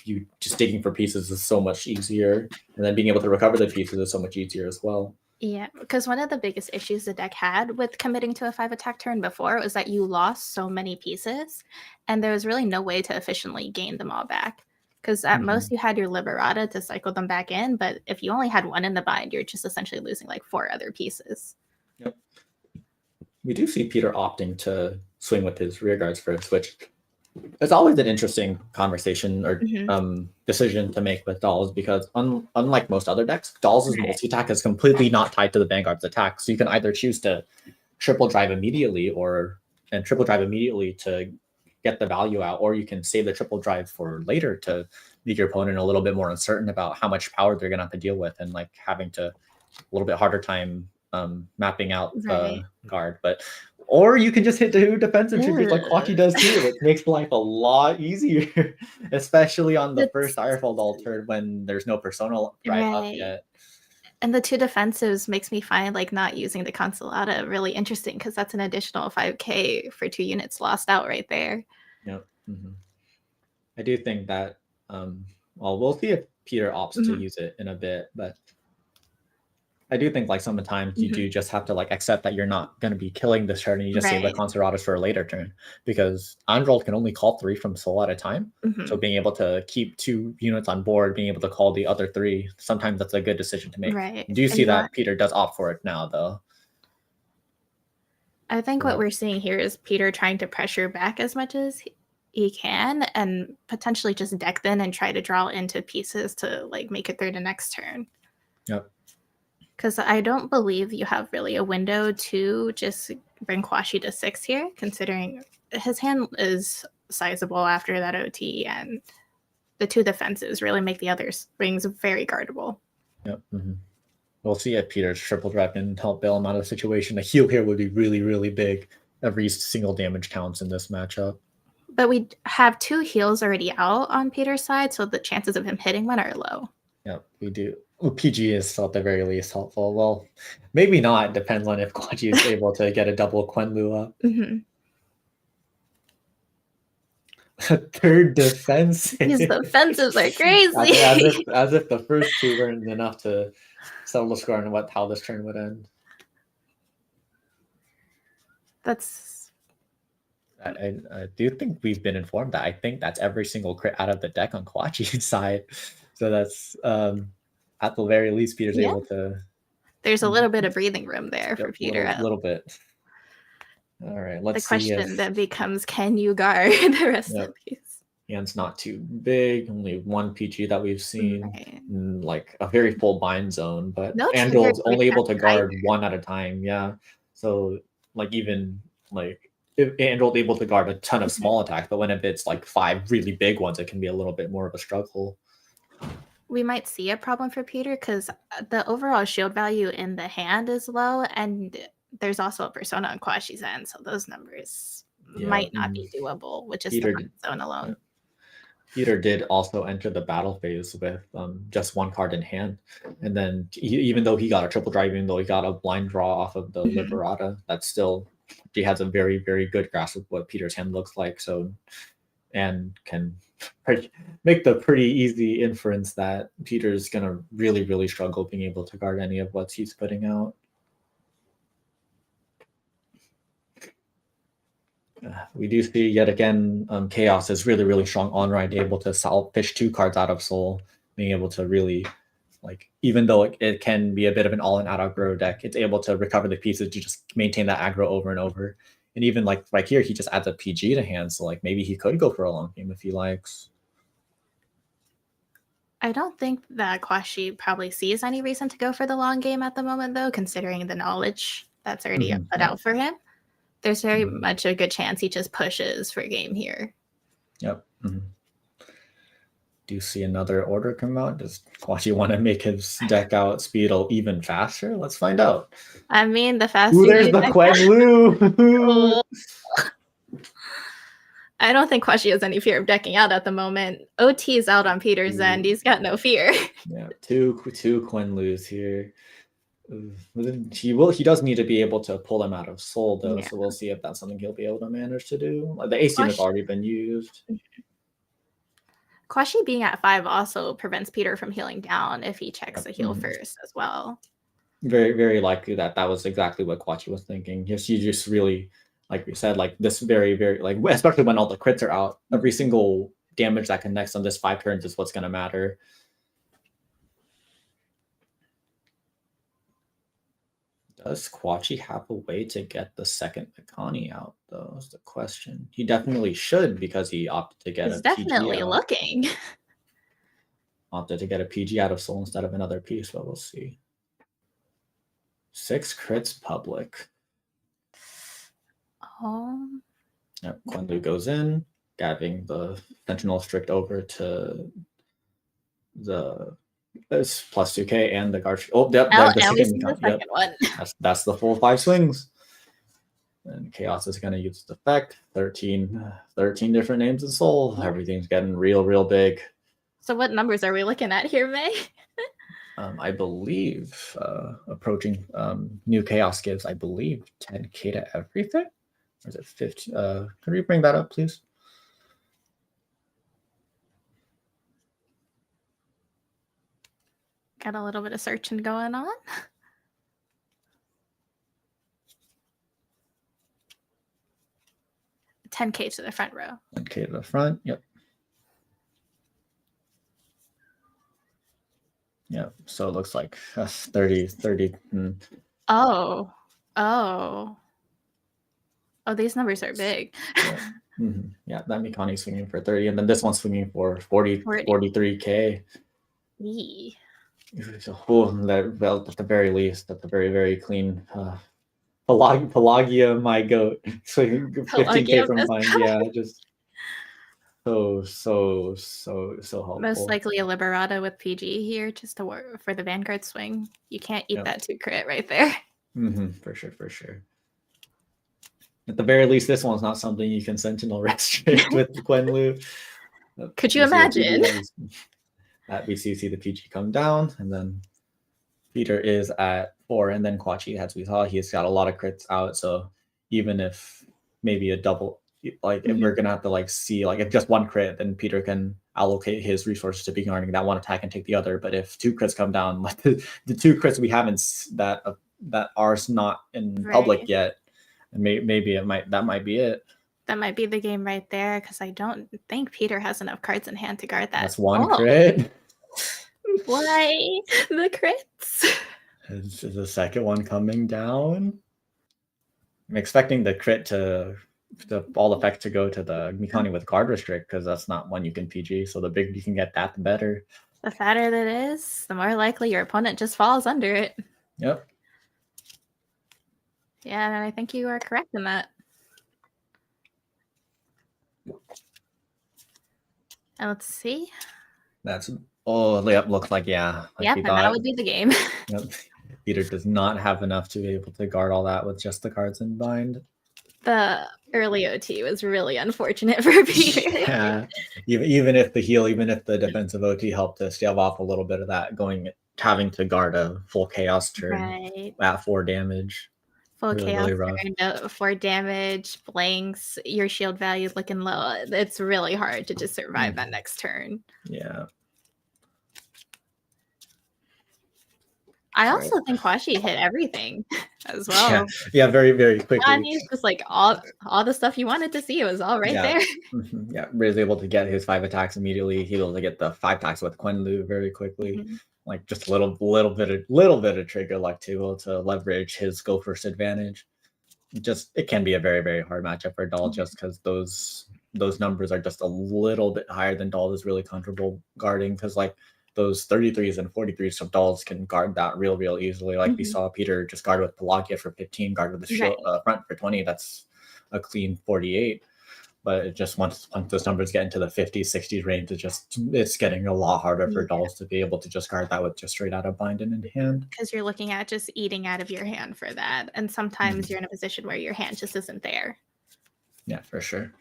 you just digging for pieces is so much easier, and then being able to recover the pieces is so much easier as well. Yeah, because one of the biggest issues the deck had with committing to a 5 attack turn before was that you lost so many pieces, and there was really no way to efficiently gain them all back. Because at most you had your Liberata to cycle them back in, but if you only had 1 in the bind, you're just essentially losing like 4 other pieces. Yep. We do see Peter opting to swing with his rear guards first, which it's always an interesting conversation or decision to make with Dolls, because unlike most other decks, Dolls' multi-attack is completely not tied to the Vanguard's attack. So you can either choose to triple drive immediately to get the value out, or you can save the triple drive for later to make your opponent a little bit more uncertain about how much power they're going to have to deal with, and like having to a little bit harder time mapping out the guard. Or you can just hit the defensive tribute like Quachi does too. It makes life a lot easier, especially on the first Direful Doll turn when there's no persona up yet. And the 2 defensives makes me find like not using the Consolata really interesting, because that's an additional 5k for 2 units lost out right there. Yep. I do think that we'll see if Peter opts to use it in a bit, but I do think like sometimes you do just have to like accept that you're not going to be killing this turn, and you just save the Concertados for a later turn, because Android can only call 3 from Soul at a time. So being able to keep 2 units on board, being able to call the other 3, sometimes that's a good decision to make. Right. Do you see that Peter does opt for it now, though? I think what we're seeing here is Peter trying to pressure back as much as he can, and potentially just deck then and try to draw into pieces to like make it through the next turn. Yep. Because I don't believe you have really a window to just bring Kwashi to 6 here, considering his hand is sizable after that OT, and the 2 defenses really make the other rings very guardable. Yep. We'll see if Peter's triple drive can help bail him out of the situation. A heal here would be really, really big. Every single damage counts in this matchup. But we have 2 heals already out on Peter's side, so the chances of him hitting one are low. Yep, we do. Well, PG is at the very least helpful. Well, maybe not. Depends on if Kwaji is able to get a double Quenlu up. Third defense. His defenses are crazy. as if the first 2 weren't enough to settle the score on how this turn would end. I do think we've been informed that I think that's every single crit out of the deck on Kwachi's side. So that's at the very least Peter's able to. There's a little bit of breathing room there for Peter. A little bit. All right, let's see. The question then becomes, can you guard the rest of these? Hand's not too big, only 1 PG that we've seen, like a very full bind zone, but Andal's only able to guard 1 at a time. Yeah, so like even like if Andal's able to guard a ton of small attacks, but when it's like 5 really big ones, it can be a little bit more of a struggle. We might see a problem for Peter because the overall shield value in the hand is low, and there's also a persona on Kwashi's end, so those numbers might not be doable with just the zone alone. Peter did also enter the battle phase with just 1 card in hand, and then even though he got a triple drive, even though he got a blind draw off of the Liberata, that's still he has a very, very good grasp of what Peter's hand looks like. So, and can make the pretty easy inference that Peter's gonna really, really struggle being able to guard any of what he's putting out. We do see yet again Chaos is really, really strong on right, able to fish 2 cards out of Soul, being able to really, like, even though it can be a bit of an all-in out aggro deck, it's able to recover the pieces to just maintain that aggro over and over. And even like right here, he just adds a PG to hand, so like maybe he could go for a long game if he likes. I don't think that Kwashi probably sees any reason to go for the long game at the moment, though, considering the knowledge that's already put out for him. There's very much a good chance he just pushes for game here. Yep. Do you see another order come out? Does Kwashi want to make his deck out speedle even faster? Let's find out. I mean, the faster. Ooh, there's the Quenlu. I don't think Kwashi has any fear of decking out at the moment. OT is out on Peter's end. He's got no fear. Yeah, two Quenlus here. He does need to be able to pull them out of Soul, though, so we'll see if that's something he'll be able to manage to do. The AC has already been used. Kwashi being at 5 also prevents Peter from healing down if he checks the heal first as well. Very, very likely that was exactly what Kwashi was thinking. You just really, like we said, like this very, very, like especially when all the crits are out, every single damage that connects on this 5 turns is what's going to matter. Does Kwashi have a way to get the second Mikani out, though, is the question. He definitely should, because he opted to get He's definitely looking. Opted to get a PG out of Soul instead of another piece, but we'll see. 6 crits public. Yep, Quenlu goes in, gabbing the Sentinel Strict over to the plus 2k and the guard. Oh, yep, the second one. That's the full 5 swings. And Chaos is going to use its effect. 13 different names in Soul. Everything's getting real big. So what numbers are we looking at here, May? I believe approaching new Chaos gives, I believe, 10k to everything. Or is it 15? Could you bring that up, please? Got a little bit of searching going on. 10K to the front row. 10K to the front. Yep. Yeah, so it looks like 30. Oh, these numbers are big. Yeah. Yeah, that Mikani's swinging for 30, and then this one's swinging for 43K. Yee. At the very least, at the very, very clean. Pelagia, my goat. Swinging 15K from behind. Yeah, just so helpful. Most likely a Liberata with PG here just to work for the Vanguard swing. You can't eat that 2 crit right there. For sure. At the very least, this one's not something you can Sentinel restrict with Quenlu. Could you imagine? That we see the PG come down, and then Peter is at 4, and then Kwachi, as we saw, he's got a lot of crits out. So even if maybe a double, like if we're gonna have to like see like if just 1 crit, then Peter can allocate his resources to be guarding that 1 attack and take the other. But if 2 crits come down, like the 2 crits we haven't that are not in public yet, and maybe that might be it. That might be the game right there, because I don't think Peter has enough cards in hand to guard that. That's 1 crit. Why the crits? Is the second one coming down? I'm expecting the crit to all effects to go to the Mikani with card restrict, because that's not one you can PG. So the bigger you can get that, the better. The fatter that is, the more likely your opponent just falls under it. Yep. Yeah, and I think you are correct in that. And let's see. Looks like and that would be the game. Yep. Peter does not have enough to be able to guard all that with just the cards in bind. The early OT was really unfortunate for Peter. Yeah. Even if the defensive OT helped to stave off a little bit of that, having to guard a full chaos turn at 4 damage. Full chaos turn, 4 damage, blanks, your shield value is looking low. It's really hard to just survive that next turn. Yeah. I also think Kwashi hit everything as well. Yeah, very, very quickly. He's just like all the stuff you wanted to see. It was all right there. Yeah, was able to get his 5 attacks immediately. He was able to get the 5 attacks with Quenlu very quickly. Like just a little bit of trigger luck to leverage his go first advantage. It can be a very, very hard matchup for Dahl, just because those numbers are just a little bit higher than Dahl is really comfortable guarding, because like those 33s and 43s of Dolls can guard that real easily. Like we saw Peter just guard with Pelagia for 15, guard with the shield, front for 20. That's a clean 48. But it just once those numbers get into the 50s, 60s range, it's getting a lot harder for Dolls to be able to just guard that with just straight out of bind and in hand. Because you're looking at just eating out of your hand for that. And sometimes you're in a position where your hand just isn't there. Yeah, for sure.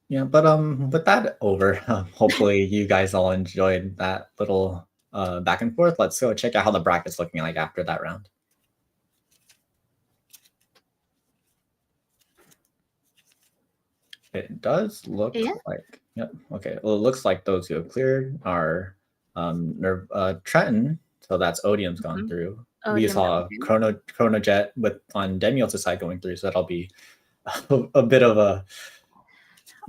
Yeah, but with that over, hopefully you guys all enjoyed that little back and forth. Let's go check out how the bracket's looking like after that round. It does look like, okay. Well, it looks like those who have cleared are Trenton, so that's Odium's gone through. We saw Chrono Jet on Demios' side going through, so that'll be a bit of a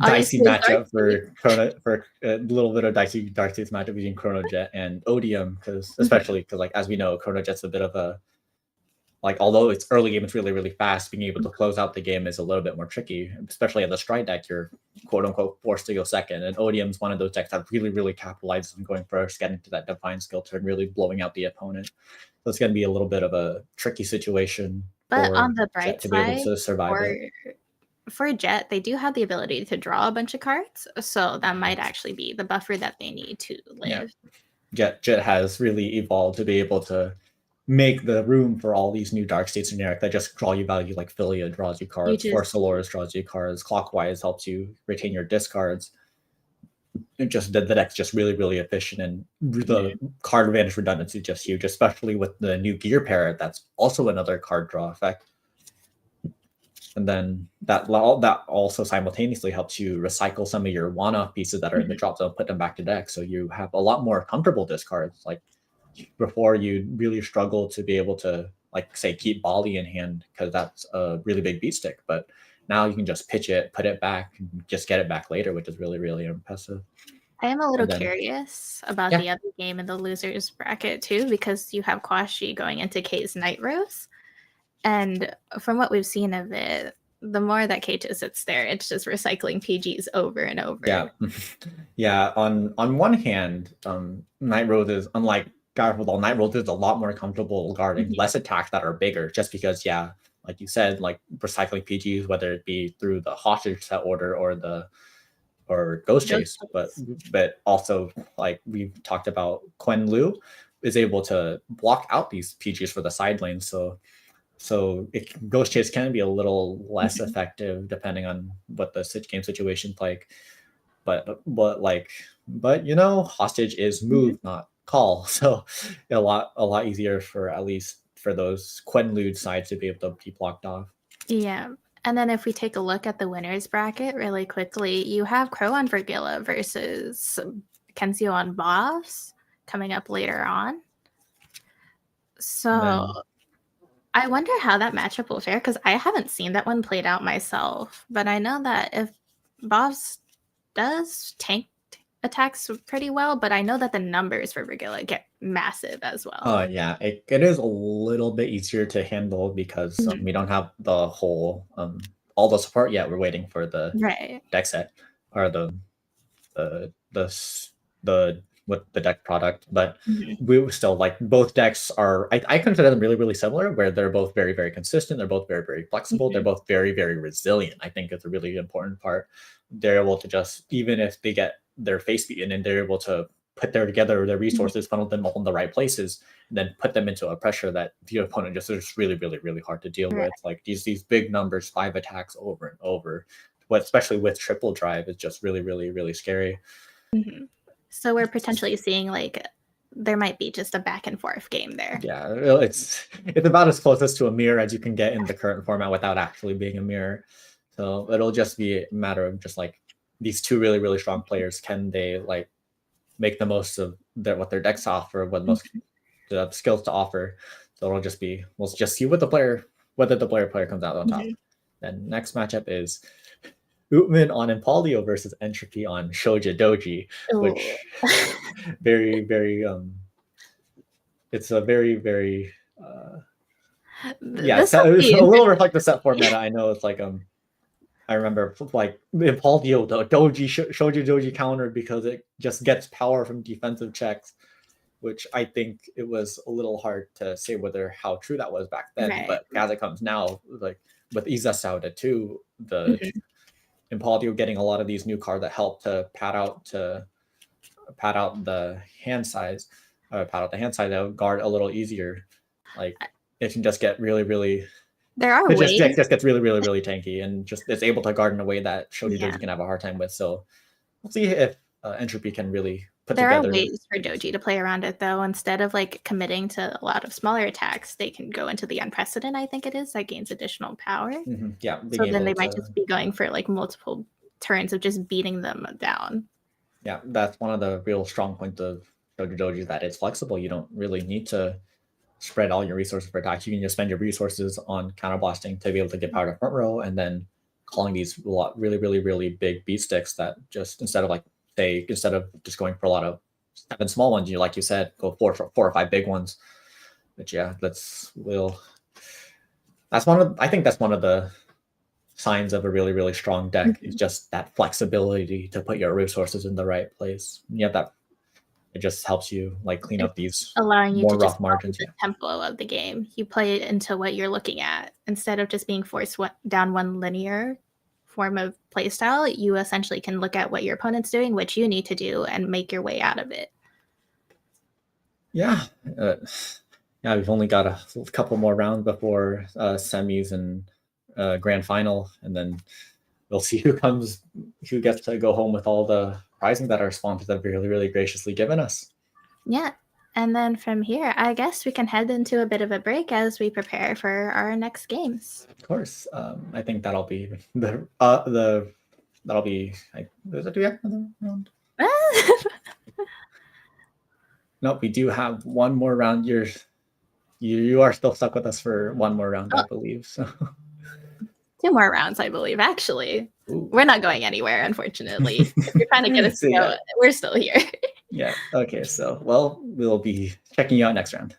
dicey matchup for a little bit of dicey matchup between Chrono Jet and Odium, especially because like as we know, Chrono Jet's a bit of a although it's early game, it's really fast. Being able to close out the game is a little bit more tricky, especially at the stride deck. You're quote unquote forced to go second, and Odium's one of those decks that really capitalizes on going first, getting to that divine skill turn, really blowing out the opponent. So it's going to be a little bit of a tricky situation. But on the bright Jet to be able to survive for Jet, they do have the ability to draw a bunch of cards, so that might actually be the buffer that they need to live. Yeah. Jet has really evolved to be able to make the room for all these new Dark States generic that just draw you value, like Philia draws you cards, Force Dolores draws you cards, Clockwise helps you retain your discards. It just the deck's just really efficient, and the card advantage redundancy is just huge, especially with the new gear pair. That's also another card draw effect. And then that also simultaneously helps you recycle some of your one-off pieces that are in the drop zone, put them back to deck. So you have a lot more comfortable discards. Like before, you really struggle to be able to, like, say, keep Bali in hand because that's a really big beat stick. But now you can just pitch it, put it back, and just get it back later, which is really, really impressive. I am a little curious about the other game in the losers bracket too, because you have Kwashi going into K's Night Rose. And from what we've seen of it, the more that K just sits there, it's just recycling PGs over and over. Yeah. Yeah. On one hand, Night Rose is, unlike Garfield, Night Rose is a lot more comfortable guarding less attacks that are bigger, just because, like you said, like recycling PGs, whether it be through the hostage set order or Ghost Chase, but also, like we've talked about, Quen Lu is able to block out these PGs for the side lanes, so Ghost Chase can be a little less effective depending on what the game situation's like. But hostage is move, not call, so a lot easier for, at least for those Quen Lu sides, to be able to be blocked off. Yeah. And then if we take a look at the winners bracket really quickly, you have Crow on Vergilla versus Kenzio on Boss coming up later on. So I wonder how that matchup will fare, because I haven't seen that one played out myself. But I know that if Boss does tank attacks pretty well, but I know that the numbers for Vergilla get massive as well. Oh yeah, it is a little bit easier to handle because we don't have the whole all the support yet. We're waiting for the deck set or the deck product, but we still, like, both decks are, I consider them really, really similar, where they're both very, very consistent, they're both very, very flexible, they're both very, very resilient. I think it's a really important part. They're able to just, even if they get their face beaten, and they're able to put their resources, funnel them all in the right places, and then put them into a pressure that the opponent just is really, really, really hard to deal with. Like these big numbers, 5 attacks over and over, especially with triple drive, is just really, really, really scary. So we're potentially seeing, like, there might be just a back and forth game there. Yeah, it's about as closest to a mirror as you can get in the current format without actually being a mirror. So it'll just be a matter of just, like, these two really, really strong players, can they, like, make the most of what their decks offer, what most the skills to offer. So it'll just be, we'll just see whether the player comes out on top. Then next matchup is Utman on Empoleon versus Entropy on Shoujo Doji, which very, very it's a very, very it's a little reflect the set format. I know it's like I remember, like, Empoleon, the Shoujo Doji counter, because it just gets power from defensive checks, which I think it was a little hard to say how true that was back then. But as it comes now, like with Iza Sauda too, the Empoleon getting a lot of these new cards that help to pad out the hand size, that'll guard a little easier. Like, it can just get really, really. There are ways. It just gets really, really, really tanky, and just it's able to guard in a way that Shoujo Doji can have a hard time with. So we'll see if Entropy can really put together. There are ways for Doji to play around it, though. Instead of, like, committing to a lot of smaller attacks, they can go into the Unprecedented, I think it is, that gains additional power. Yeah. So then they might just be going for, like, multiple turns of just beating them down. Yeah, that's one of the real strong points of Shoujo Doji, that it's flexible. You don't really need to spread all your resources for attacks. You can just spend your resources on counterblasting to be able to get power to front row, and then calling these really, really, really big beat sticks that just, instead of just going for a lot of 7 small ones, like you said, go 4 or 5 big ones. But yeah, I think that's one of the signs of a really, really strong deck, is just that flexibility to put your resources in the right place. You have that. It just helps you, like, clean up these allowing you more to rough just margins. The tempo of the game. You play it into what you're looking at, instead of just being forced down one linear form of playstyle. You essentially can look at what your opponent's doing, what you need to do, and make your way out of it. Yeah, we've only got a couple more rounds before semis and grand final, and then we'll see who gets to go home with all the prizing that our sponsors have really, really graciously given us. Yeah. And then from here, I guess we can head into a bit of a break as we prepare for our next games. Of course. I think that'll be do we have another round? Nope, we do have one more round. You are still stuck with us for one more round, I believe. So 2 more rounds, I believe. Actually, Ooh. we're not going anywhere, unfortunately. If you're trying to get us to go, we're still here. Yeah. Okay. So, well, we'll be checking you out next round.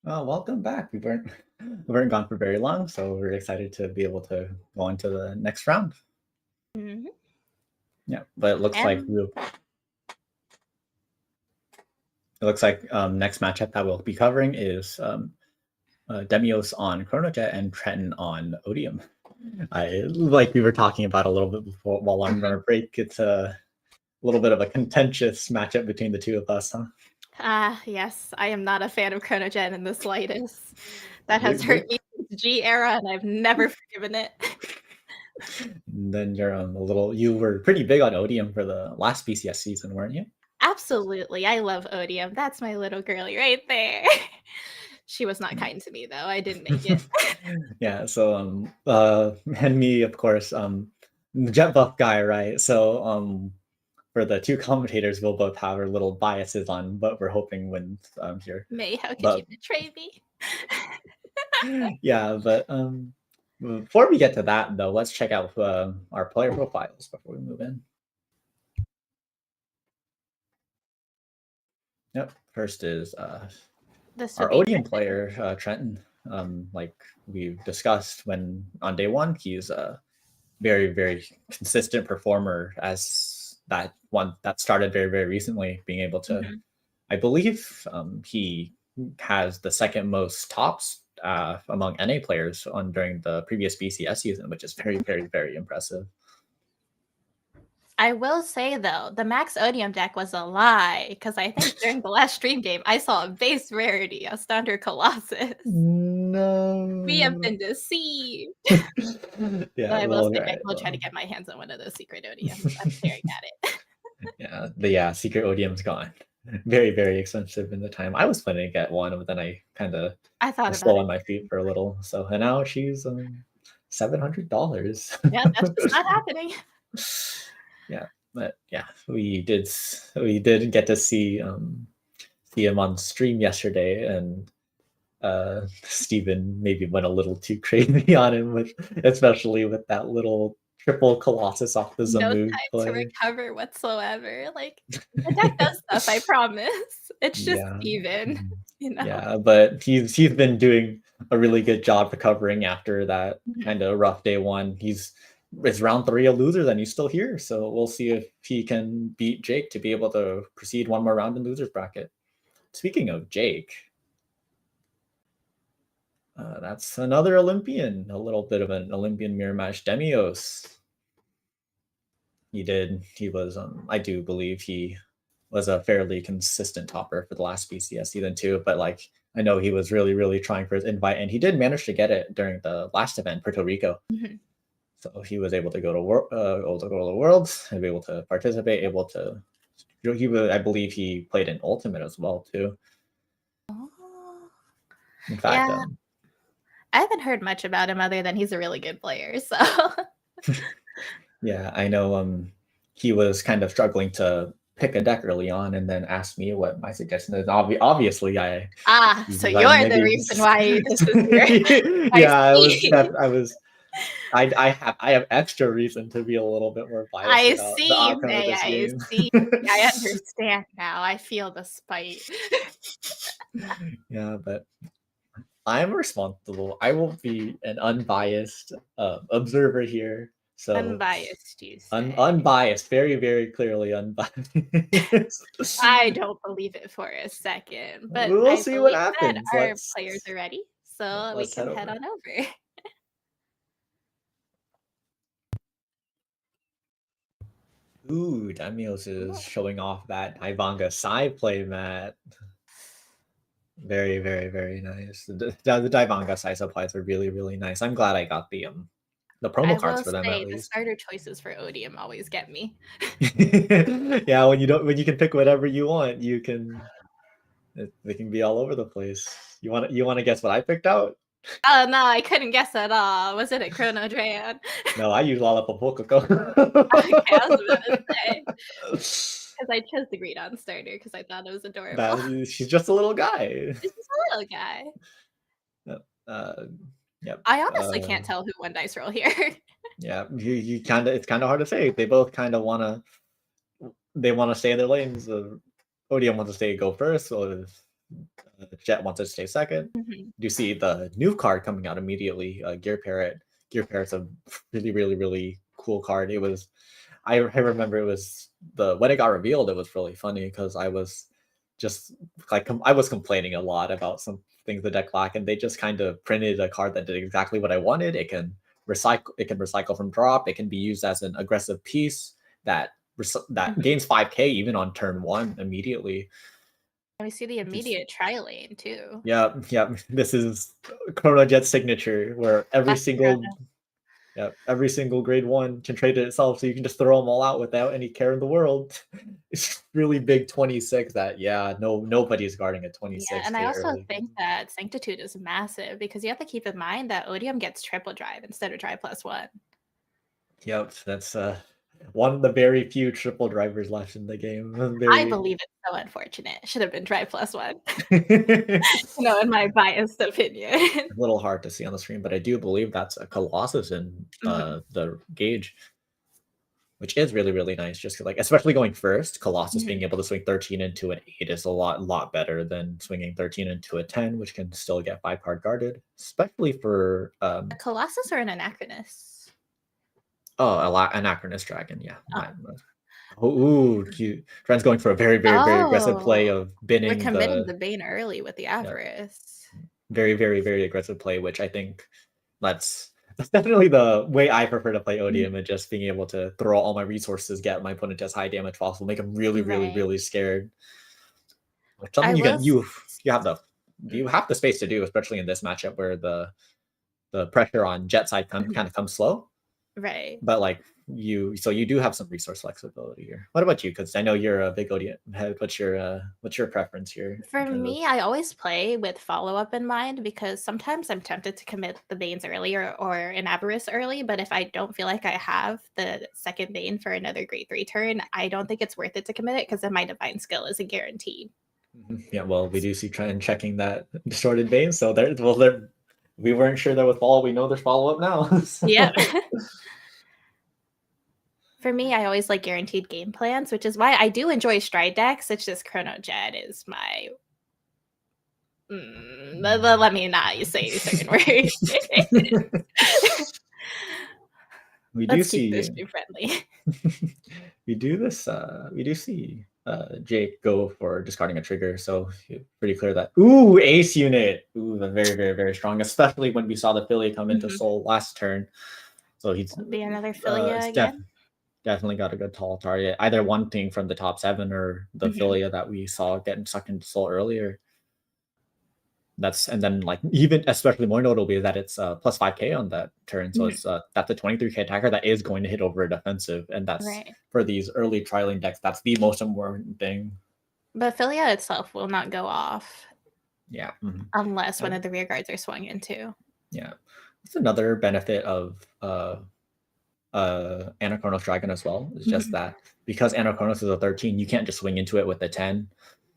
Welcome back. We weren't gone for very long, so we're excited to be able to go into the next round. Mm-hmm. Yeah, but it looks like next matchup that we'll be covering is Demios on Chronojet and Trenton on Odium. Like we were talking about a little bit before while on our break. It's a little bit of a contentious matchup between the two of us, huh? Yes, I am not a fan of Chronojet in the slightest. That has hurt me since G era, and I've never forgiven it. And then you were pretty big on Odium for the last BCS season, weren't you? Absolutely. I love Odium. That's my little girly right there. She was not kind to me though. I didn't make it. Yeah, so and me, of course, jet buff guy, right? So for the two commentators, we'll both have our little biases on what we're hoping wins here. May, how could you betray me? Yeah, but before we get to that though, let's check out our player profiles before we move in. Yep, first is our Odium player, Trenton. Like we've discussed when on day one, he's a very, very consistent performer as that one that started very, very recently, being able to, I believe he has the second most tops among NA players during the previous BCS season, which is very, very, very impressive. I will say though, the max Odium deck was a lie because I think during the last stream game, I saw a base rarity, a Standard Colossus. No, we have been deceived. Yeah, I will say I will try to get my hands on one of those secret Odiums. I'm staring at it. Yeah, secret Odium's gone. Very, very expensive in the time. I was planning to get one, but then I kind of was slow on my feet for a little. So and now she's $700. Yeah, that's just not happening. Yeah, but yeah, we did get to see him on stream yesterday, and Steven maybe went a little too crazy on him, especially with that little triple Colossus off the Zamu. No time to recover whatsoever. Like the deck does stuff, I promise. It's just Steven, you know. Yeah, but he's been doing a really good job recovering after that kind of rough day one. It's round 3 a loser, then he's still here. So we'll see if he can beat Jake to be able to proceed one more round in losers bracket. Speaking of Jake, that's another Olympian, a little bit of an Olympian mirror match. Demios. He was, I do believe he was a fairly consistent topper for the last BCS season too, but like I know he was really, really trying for his invite, and he did manage to get it during the last event, Puerto Rico. So he was able to go to the Worlds and be able to participate, I believe he played in Ultimate as well too. In fact, I haven't heard much about him other than he's a really good player. So yeah, I know he was kind of struggling to pick a deck early on, and then asked me what my suggestion is. Obviously, so you're the reason why this is here. Yeah, I have extra reason to be a little bit more biased. I see. I understand now. I feel the spite. Yeah, but I'm responsible. I will be an unbiased observer here. So unbiased, you say. Unbiased, very, very clearly unbiased. I don't believe it for a second, but we'll see what happens. Our players are ready, so we can head on over. Ooh, Demios is showing off that Ivanga side play mat. Very, very, very nice. The Divanga side supplies are really, really nice. I'm glad I got the promo cards for them at least. The starter choices for Odium always get me. Yeah, when you can pick whatever you want, they can be all over the place. You want to guess what I picked out? Oh no, I couldn't guess at all. Was it a Chrono Dran? No, I used Lollipop Coco. Okay, I was about to say. Because I chose the green on starter because I thought it was adorable. She's just a little guy. She's just a little guy. Yep. I honestly can't tell who won dice roll here. Yeah, it's kind of hard to say. They both kind of want to stay in their lanes. Odium wants to go first, so Jet wants to stay second. You see the new card coming out immediately, Gear Parrot. Gear Parrot's a really, really, really cool card. It was, I remember it was when it got revealed, it was really funny because I was just like, I was complaining a lot about some things the deck lacked, and they just kind of printed a card that did exactly what I wanted. It can recycle from drop. It can be used as an aggressive piece that gains 5k even on turn 1 immediately. And we see the immediate tri-lane too. Yeah. This is Chrono Jet's signature, where every single grade 1 can trade it itself, so you can just throw them all out without any care in the world. It's really big 26 that nobody's guarding a 26. Yeah, and I also think that Sanctitude is massive because you have to keep in mind that Odium gets triple drive instead of drive +1. Yep, that's one of the very few triple drivers left in the game. I believe it's so unfortunate. It should have been drive +1. In my biased opinion. A little hard to see on the screen, but I do believe that's a Colossus in the gauge, which is really, really nice. Just like, especially going first, Colossus being able to swing 13 into an 8 is a lot better than swinging 13 into a 10, which can still get 5-card guarded, especially for a Colossus or an Anachronus. Oh, Anachronous Dragon, yeah. Cute. Trent's going for a very, very, very aggressive play of binning. We're committing the Bane early with the Avarice. Very, very, very aggressive play, which I think that's definitely the way I prefer to play Odium, and just being able to throw all my resources, get my opponent as high damage possible, make them really, really, really scared. Which something you have the space to do, especially in this matchup where the pressure on Jet side kind of comes slow. Right. But like you do have some resource flexibility here. What about you? Because I know you're a big Odium head. What's your preference here? For me, I always play with follow-up in mind, because sometimes I'm tempted to commit the Banes early or an Avarice early, but if I don't feel like I have the second Bane for another grade 3 turn, I don't think it's worth it to commit it, because then my Divine Skill isn't guaranteed. Yeah, well, we do see Trent checking that distorted Bane, so we weren't sure there was follow. We know there's follow-up now. So. Yeah. For me, I always like guaranteed game plans, which is why I do enjoy stride decks. It's just Chrono Jet is my... let me not say certain words. Let's keep this friendly. We do see Jake go for discarding a trigger, so pretty clear that ace unit, very, very, very strong, especially when we saw the Philia come into Soul last turn. So he's be another Philia again. Definitely got a good tall target, either one thing from the top 7 or the Philia that we saw getting sucked into Soul earlier. And then like, even especially more notable is that it's plus 5k on that turn, so it's that's a 23k attacker that is going to hit over a defensive, and that's for these early trialing decks, that's the most important thing. But Philia itself will not go off, unless one of the rear guards are swung into. Yeah, that's another benefit of Anachronos Dragon as well. It's just that because Anachronos is a 13, you can't just swing into it with a 10.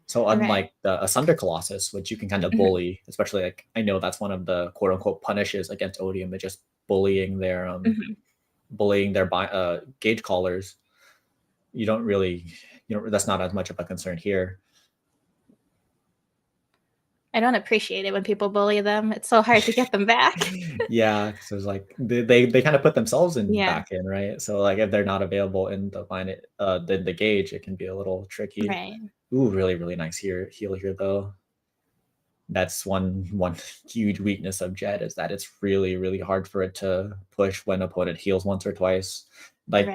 So unlike the Asunder Colossus, which you can kind of bully, especially like, I know that's one of the quote unquote punishes against Odium, but just bullying their gauge callers. That's not as much of a concern here. I don't appreciate it when people bully them. It's so hard to get them back. Yeah, so it's like they kind of put themselves back in, right? So like if they're not available in the gauge, it can be a little tricky. Right. Ooh, really, really nice heal here though. That's one huge weakness of Jet, is that it's really, really hard for it to push when opponent heals once or twice. Like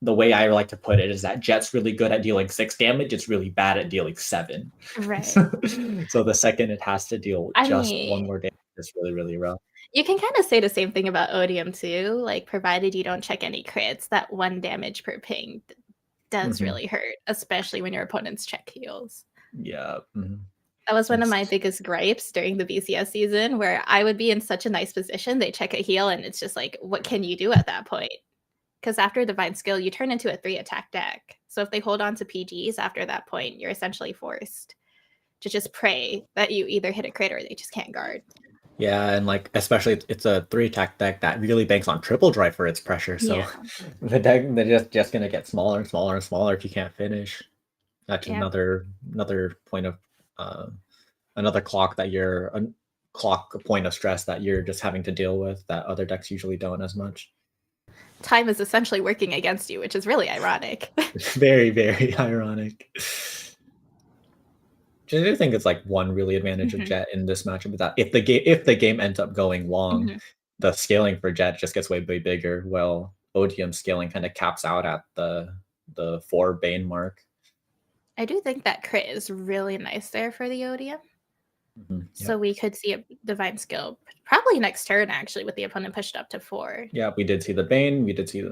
the way I like to put it is that Jet's really good at dealing 6 damage. It's really bad at dealing 7. Right. So the second it has to deal one more damage, it's really, really rough. You can kind of say the same thing about Odium too. Like, provided you don't check any crits, that 1 damage per ping does really hurt, especially when your opponent's check heals. Yeah. That was one of my biggest gripes during the BCS season, where I would be in such a nice position, they check a heal, and it's just like, what can you do at that point? Because after Divine Skill, you turn into a 3-attack deck. So if they hold on to PGs after that point, you're essentially forced to just pray that you either hit a crit or they just can't guard. Yeah, and like especially it's a 3-attack deck that really banks on triple drive for its pressure. So the deck, they're just gonna get smaller and smaller and smaller if you can't finish. That's another point of another clock point of stress that you're just having to deal with that other decks usually don't as much. Time is essentially working against you, which is really ironic. Very, very ironic. I do think it's like one really advantage of Jet in this matchup is that if the game ends up going long, the scaling for Jet just gets way bigger. Well, Odium scaling kind of caps out at the 4 Bane mark. I do think that crit is really nice there for the Odium. So we could see a Divine Skill probably next turn, actually, with the opponent pushed up to 4. Yeah, we did see the Bane. We did see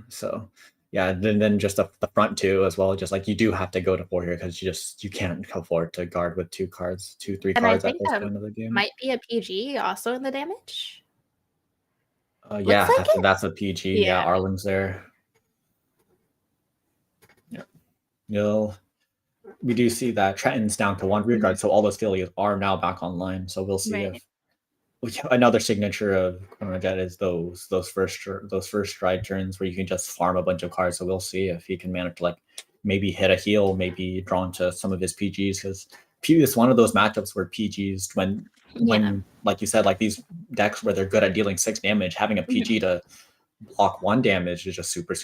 so yeah, then just the front 2 as well. Just like you do have to go to 4 here because you can't afford to guard with 3 cards at this point of the game. Might be a PG also in the damage. Yeah, that's a PG. Yeah, Arlen's there. Yeah, we do see that Trenton's down to 1 rear guard, so all those Phillies are now back online. So we'll see if another signature of Jet is those first stride turns where you can just farm a bunch of cards. So we'll see if he can manage to like maybe hit a heal, maybe draw into some of his PGs, because it's one of those matchups where PGs when like you said, like these decks where they're good at dealing 6 damage, having a PG to block 1 damage is just super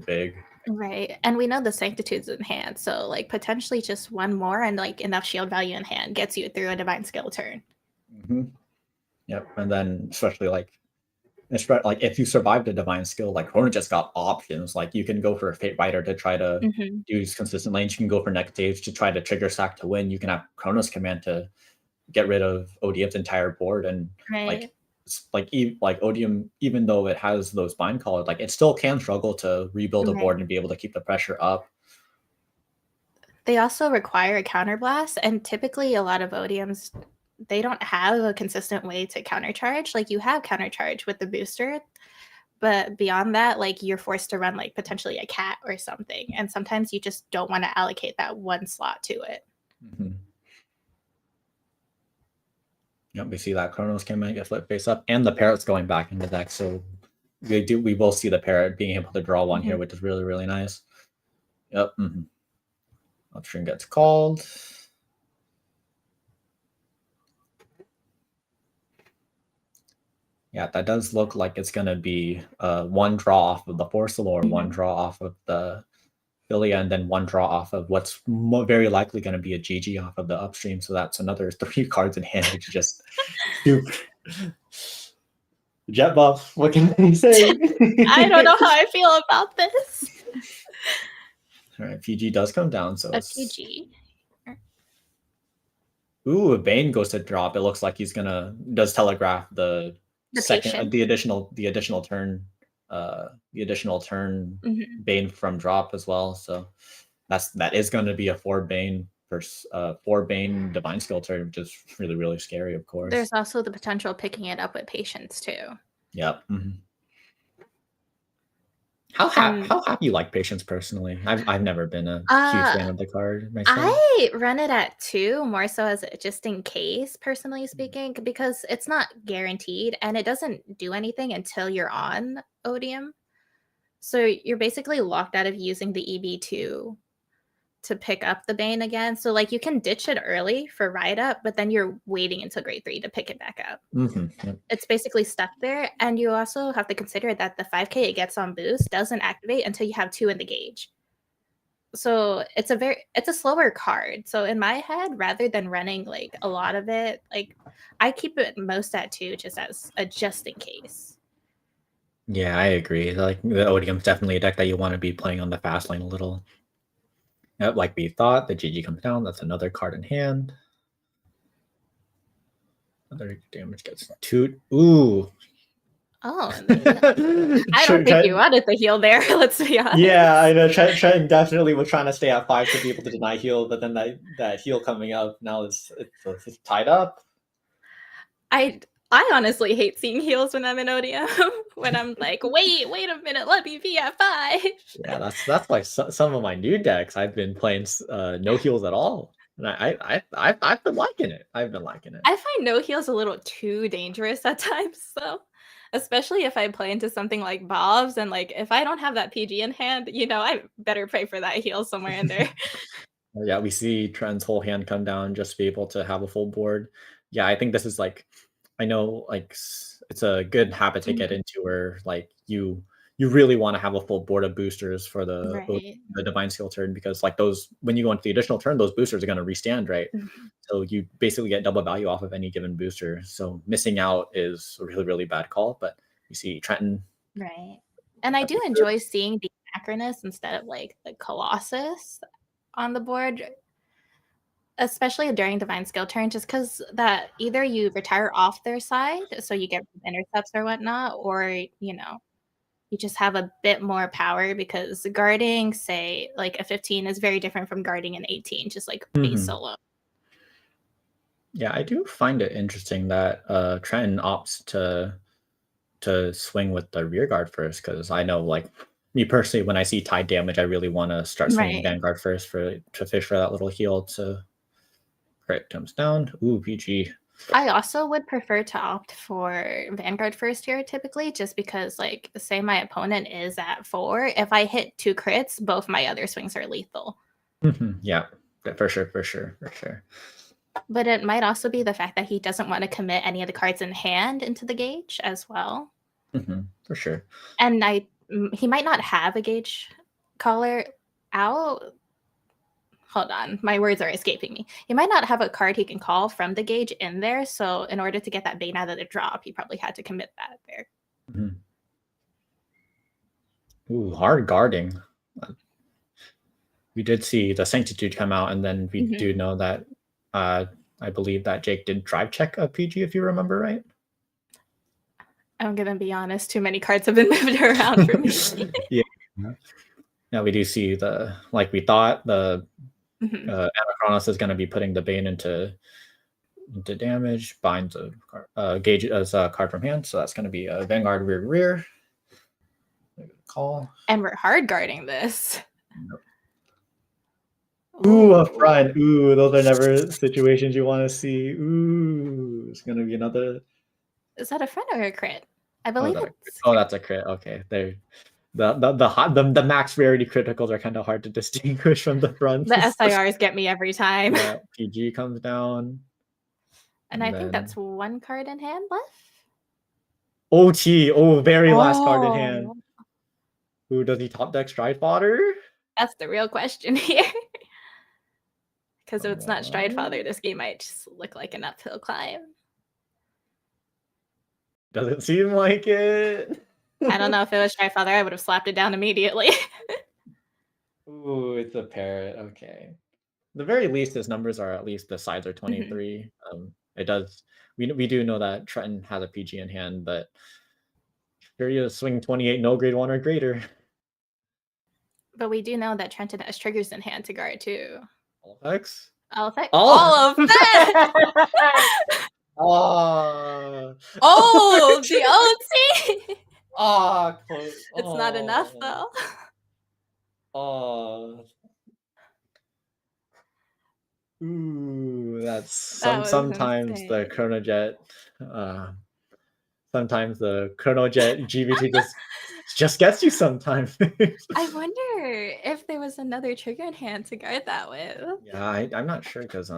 big. Right. And we know the Sanctitude's in hand, so like potentially just 1 more and like enough shield value in hand gets you through a Divine Skill turn. Yep. And then especially like if you survived a Divine Skill, like Hornet just got options. Like you can go for a Fate Rider to try to do consistent lanes. You can go for Next Stage to try to trigger sack to win. You can have Chronos Command to get rid of ODM's entire board. And like Odium, even though it has those bind collars, like it still can struggle to rebuild a board and be able to keep the pressure up. They also require a counterblast, and typically a lot of Odiums, they don't have a consistent way to countercharge. Like you have countercharge with the booster, but beyond that, like you're forced to run like potentially a cat or something, and sometimes you just don't want to allocate that 1 slot to it. Yep, we see that Chronos can get flip face up, and the Parrot's going back into the deck, so we will see the Parrot being able to draw 1 here, which is really nice. Yep. Upstream gets called. Yeah, that does look like it's going to be 1 draw off of the Forcelor, 1 draw off of the Philia, and then 1 draw off of what's very likely going to be a GG off of the upstream. So that's another 3 cards in hand, which is just super. Jet buff, what can they say? I don't know how I feel about this. All right, PG does come down. So a PG. Ooh, a Bane goes to drop. It looks like he's does telegraph the second, the additional turn Bane from drop as well. So that is going to be a 4 Bane versus 4 Bane Divine Skill turn, which is really scary, of course. There's also the potential picking it up with Patience too. Yep. How have you like Patience personally? I've never been a huge fan of the card myself. I run it at 2 more so as just in case, personally speaking, because it's not guaranteed and it doesn't do anything until you're on Odium. So you're basically locked out of using the EB2 to pick up the Bane again. So like you can ditch it early for ride up, but then you're waiting until grade 3 to pick it back up. Yep. It's basically stuck there. And you also have to consider that the 5k it gets on boost doesn't activate until you have 2 in the gauge. So it's a slower card. So in my head, rather than running like a lot of it, like I keep it most at 2 just as a just in case. Yeah, I agree. Like the Odium's definitely a deck that you want to be playing on the fast lane a little. Like we thought, the GG comes down. That's another card in hand. Other damage gets 2. Ooh. Oh, I don't think you wanted the heal there. Let's be honest. Yeah, I know. Trent definitely was trying to stay at 5 to be able to deny heal, but then that heal coming up now it's tied up. I honestly hate seeing heals when I'm in Odium. When I'm like, wait a minute, let me be at 5. Yeah, that's why some of my new decks I've been playing no heals at all, and I've been liking it. I find no heals a little too dangerous at times, though. Especially if I play into something like Bob's, and like if I don't have that PG in hand, I better pray for that heal somewhere in there. Yeah, we see Trent's whole hand come down just to be able to have a full board. Yeah, I think this is like, I know like it's a good habit to get into where like you really want to have a full board of boosters for the divine skill turn, because like those, when you go into the additional turn, those boosters are going to restand, right? So you basically get double value off of any given booster. So missing out is a really, really bad call. But you see Trenton. Right. And I do enjoy seeing the Acronus instead of like the Colossus on the board, especially during divine skill turn, just because that either you retire off their side so you get intercepts or whatnot, or you know, you just have a bit more power, because guarding, say, like a 15 is very different from guarding an 18, just like base solo. Yeah, I do find it interesting that Trenton opts to swing with the rear guard first, because I know, like, me personally, when I see tide damage, I really want to start swinging Vanguard first to fish for that little heal to crit comes down. Ooh, PG. I also would prefer to opt for Vanguard first here, typically, just because, like, say my opponent is at 4. If I hit 2 crits, both my other swings are lethal. Yeah, for sure. But it might also be the fact that he doesn't want to commit any of the cards in hand into the gauge as well. For sure. And he might not have a gauge caller out. Hold on, my words are escaping me. He might not have a card he can call from the gauge in there, so in order to get that bane out of the drop, he probably had to commit that there. Ooh, hard guarding. We did see the Sanctitude come out, and then we do know that I believe that Jake did drive check a PG, if you remember right. I'm gonna be honest, too many cards have been moved around for me. Yeah. Now we do see the, like we thought, the Anachronos is going to be putting the Bane into damage, binds a gauge as a card from hand, so that's going to be a Vanguard rear. Call. And we're hard guarding this. Ooh, a front. Ooh, those are never situations you want to see. Ooh, it's going to be another. Is that a front or a crit? I believe that's a crit. Okay, there. The max rarity criticals are kind of hard to distinguish from the front. The SIRs get me every time. Yeah, PG comes down. And I think that's 1 card in hand left. OT. Oh, very last card in hand. Ooh, does he top deck Stride Fodder? That's the real question here. Because if it's not Stride Father, this game might just look like an uphill climb. Doesn't seem like it. I don't know, if it was Stride Father, I would have slapped it down immediately. Ooh, it's a parrot. Okay. The very least, his numbers are, at least the sides are 23. It does. We do know that Trenton has a PG in hand, but here you swing 28, no grade 1 or greater. But we do know that Trenton has triggers in hand to guard too. All effects? All effects? All of that! Oh, the OT! Close. It's not enough though. Ooh, that's sometimes the Chronojet. Sometimes the Chronojet GBT just gets you sometimes. I wonder if there was another trigger in hand to guard that with. Yeah, I'm not sure, because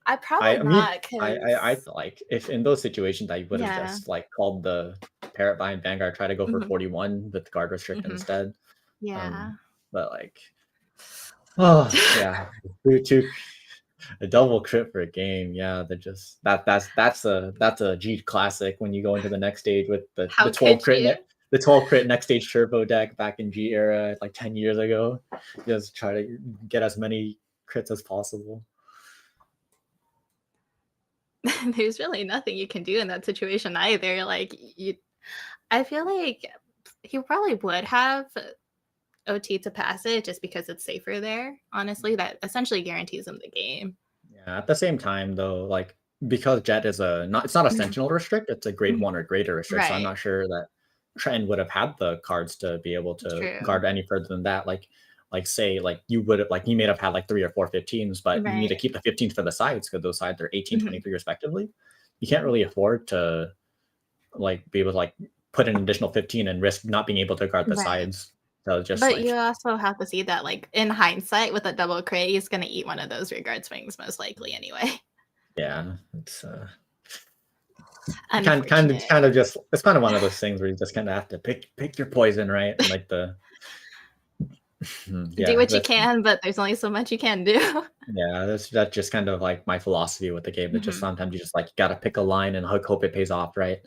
I probably not. I like, if in those situations I would have just like called the Parrot behind Vanguard, try to go for 41 with guard restrict instead. Yeah. But like, yeah, a double crit for a game. Yeah, they're just that's a G classic when you go into the next stage with the 12 crit. The 12 crit next stage turbo deck back in G era, like 10 years ago. Just try to get as many crits as possible. There's really nothing you can do in that situation either. Like, I feel like he probably would have OT to pass it just because it's safer there. Honestly, that essentially guarantees him the game. Yeah. At the same time, though, like, because Jet is it's not a Sentinel restrict, it's a grade 1 or greater restrict. So I'm not sure that Trenton would have had the cards to be able to guard any further than that. Like say, like you would have, like, you may have had like 3 or 4 15s, but you need to keep the 15s for the sides, because those sides are 18, 23 respectively. You can't really afford to like be able to like put an additional 15 and risk not being able to guard the sides. So just But like you also have to see that, like, in hindsight, with a double crit, he's gonna eat one of those regard swings most likely anyway. yeah, it's Unfortunate. kind of just it's kind of one of those things where you just kind of have to pick your poison, right? And like the Do what you can, but there's only so much you can do. yeah, that's just kind of like my philosophy with the game. That just Mhm. sometimes you just like gotta pick a line and hope it pays off, right?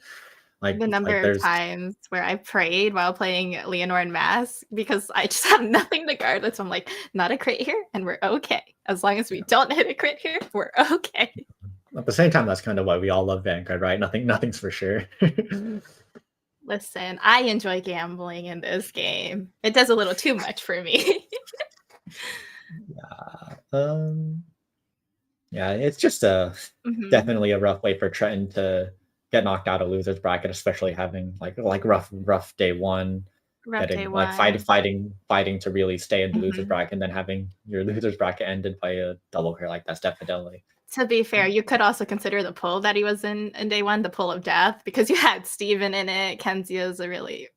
The Like number of there's times where I prayed while playing Leonore and Mask because I just have nothing to guard. So I'm like, not a crit here, and we're okay. As long as we don't hit a crit here, we're okay. at the same time, that's kind of why we all love Vanguard, right? Nothing's for sure. Listen, I enjoy gambling in this game. It does a little too much for me. Yeah, it's just definitely a rough way for Trenton to get knocked out of losers bracket, especially having like rough day one, Rough day getting like one. fighting to really stay in the losers Mhm. bracket, and then having your losers bracket ended by a double crit. Like that's definitely To be fair, you could also consider the pull that he was in day one, the pull of death, because you had Steven in it. Kenzio's a really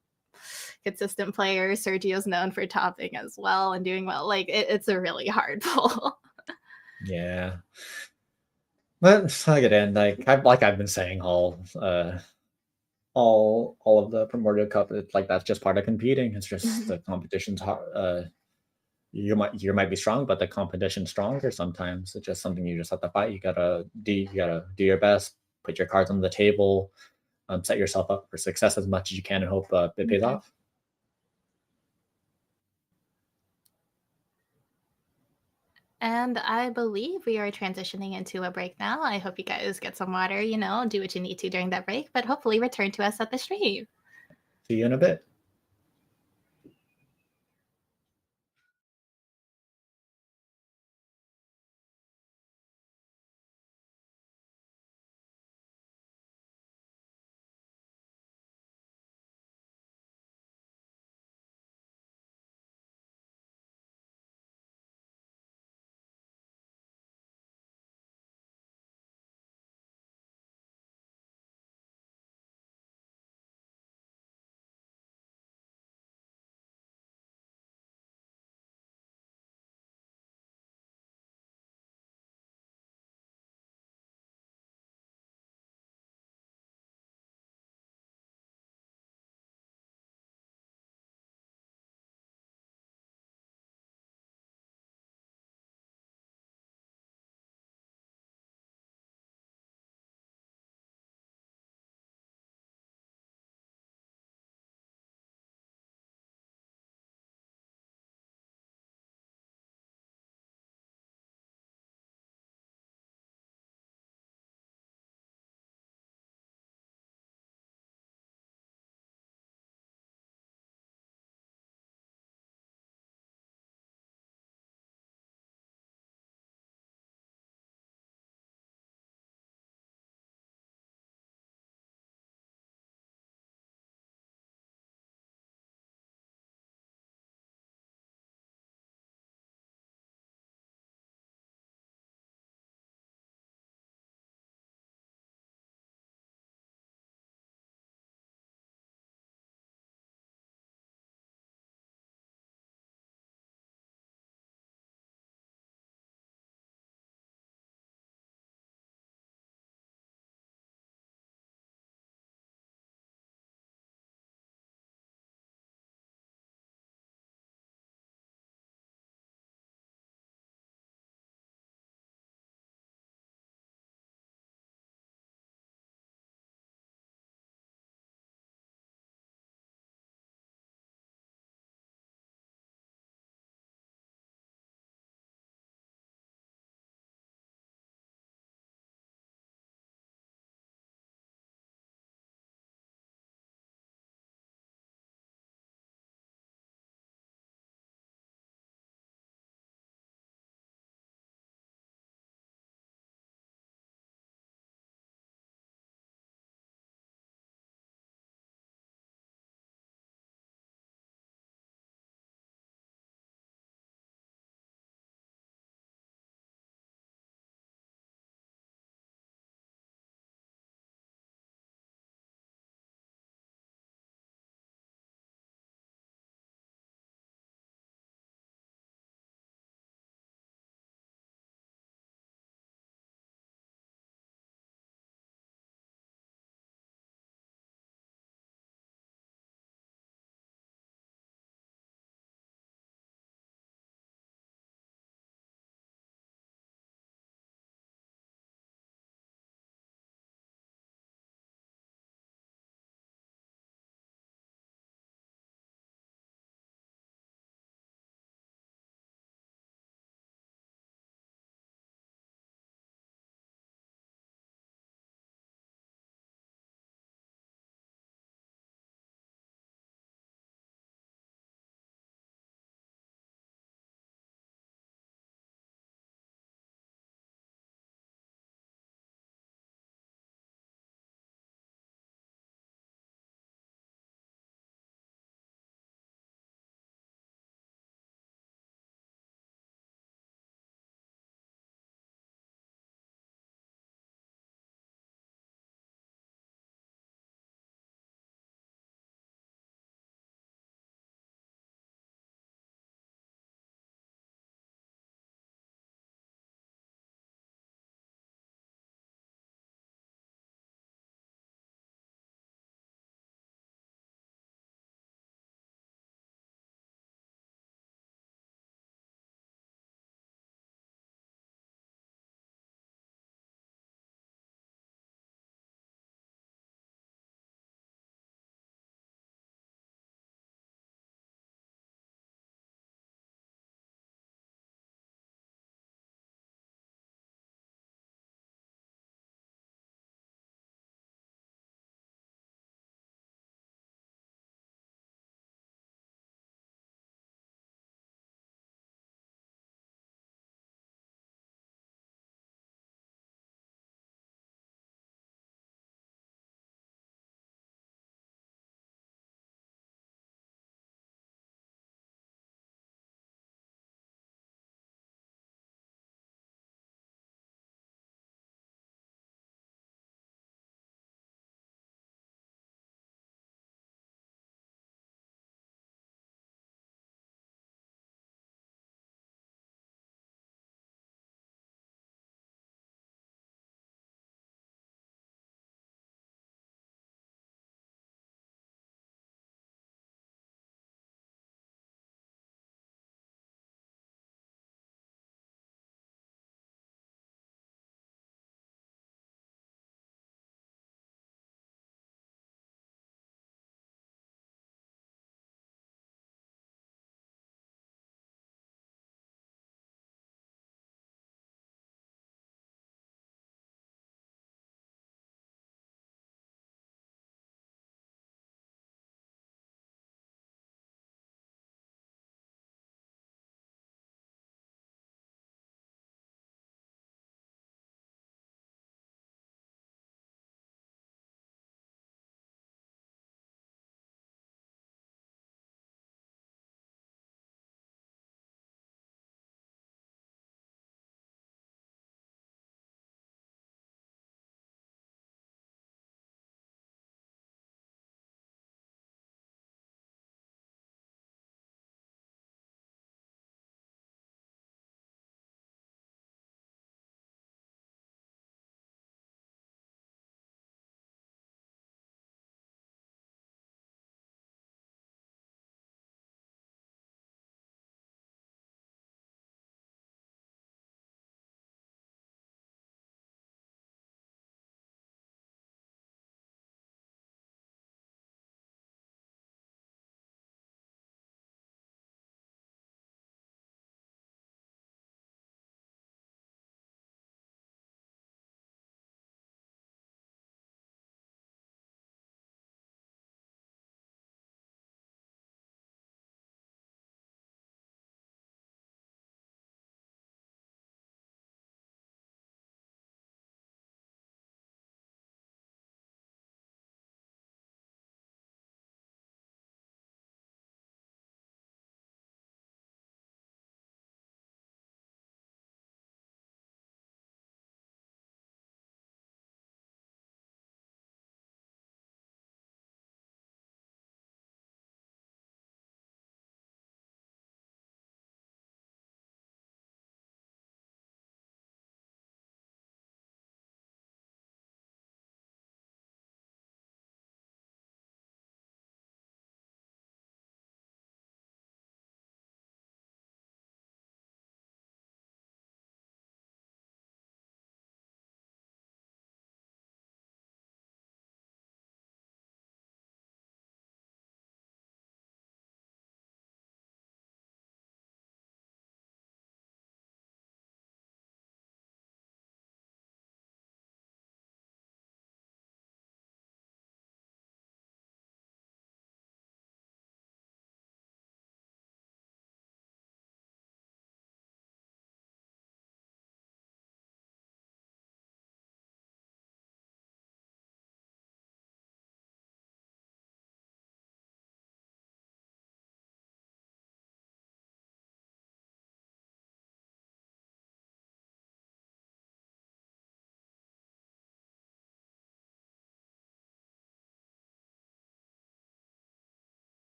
consistent player. Sergio's known for topping as well and doing well. Like it's a really hard pull. yeah. But like it in I've been saying all of the Primordial Cup, it's like that's just part of competing. It's just the competition's hard. You might be strong, but the competition's stronger sometimes. It's just something you just have to fight. You gotta do your best, put your cards on the table, set yourself up for success as much as you can, and hope it pays off. And I believe we are transitioning into a break now. I hope you guys get some water, do what you need to during that break, but hopefully return to us at the stream. See you in a bit.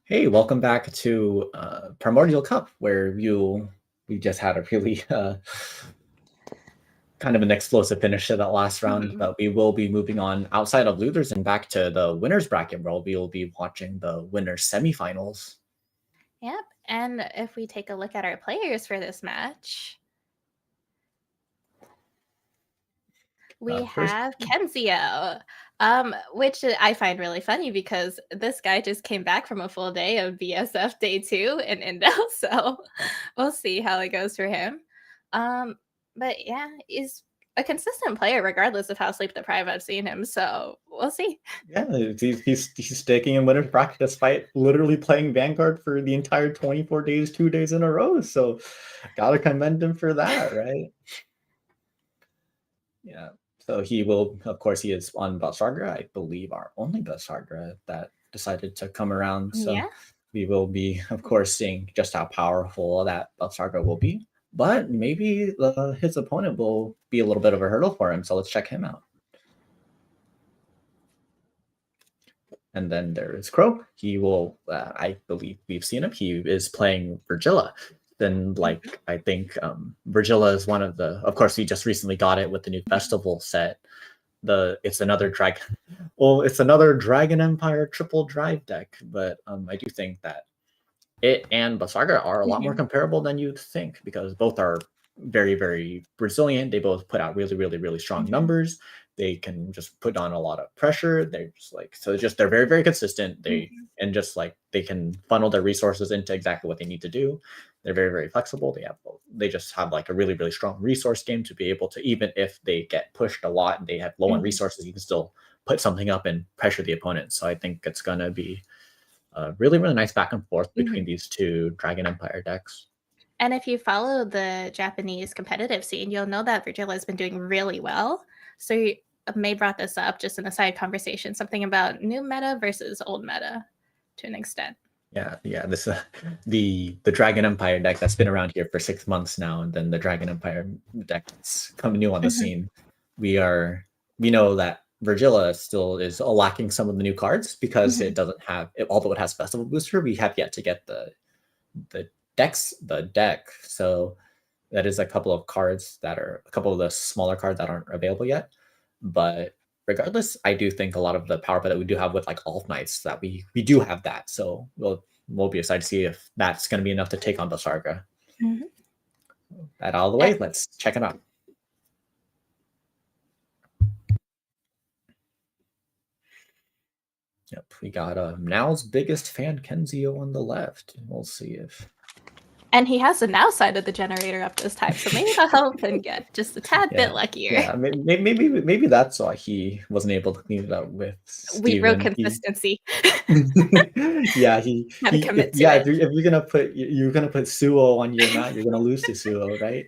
Hey, welcome back to Primordial Cup, where we just had a really kind of an explosive finish to that last round, but we will be moving on outside of losers and back to the winners bracket, where we will be watching the winners semifinals. Yep, and if we take a look at our players for this match, we have Kenzio, which I find really funny because this guy just came back from a full day of BSF Day 2 in Indo, so we'll see how it goes for him. But yeah, he's a consistent player regardless of how sleep deprived I've seen him, so we'll see. Yeah, he's sticking in winners bracket despite literally playing Vanguard for the entire 24 days, 2 days in a row. So gotta commend him for that, right? Yeah. So he will, of course, he is on Belsagra, I believe our only Belsagra that decided to come around. So we will be, of course, seeing just how powerful that Belsagra will be. But maybe his opponent will be a little bit of a hurdle for him. So let's check him out. And then there is Crow. He will, I believe we've seen him. He is playing Virgilla. Then, like, I think Virgilla is one of the, of course, we just recently got it with the new festival set. It's another Dragon Empire triple drive deck. But I do think that it and Belsagra are a lot more comparable than you'd think, because both are very, very resilient. They both put out really, really, really strong numbers. They can just put on a lot of pressure. They're just like, they're very, very consistent. And just like they can funnel their resources into exactly what they need to do. They're very, very flexible. They just have like a really, really strong resource game to be able to, even if they get pushed a lot and they have low on resources, you can still put something up and pressure the opponent. So I think it's gonna be a really, really nice back and forth between these two Dragon Empire decks. And if you follow the Japanese competitive scene, you'll know that Virgilla has been doing really well. So May brought this up just in a side conversation, something about new meta versus old meta to an extent. Yeah. This the Dragon Empire deck that's been around here for 6 months now, and then the Dragon Empire deck that's coming new on the scene. We know that Virgilla still is lacking some of the new cards because it doesn't have, although it has Festival Booster, we have yet to get the deck. So that is a couple of the smaller cards that aren't available yet. But regardless, I do think a lot of the power that we do have with like Alt Knights, that we do have that. So we'll be excited to see if that's going to be enough to take on Belsagra. That out of the way, let's check it out. Yep, we got Now's biggest fan, Kenzio, on the left. We'll see if... And he has the Now side of the generator up this time, so maybe that'll help him get just a tad bit luckier. Yeah, maybe that's why he wasn't able to clean it up with Steven. We wrote consistency. If you're gonna put Suo on your mat, you're gonna lose to Suo, right?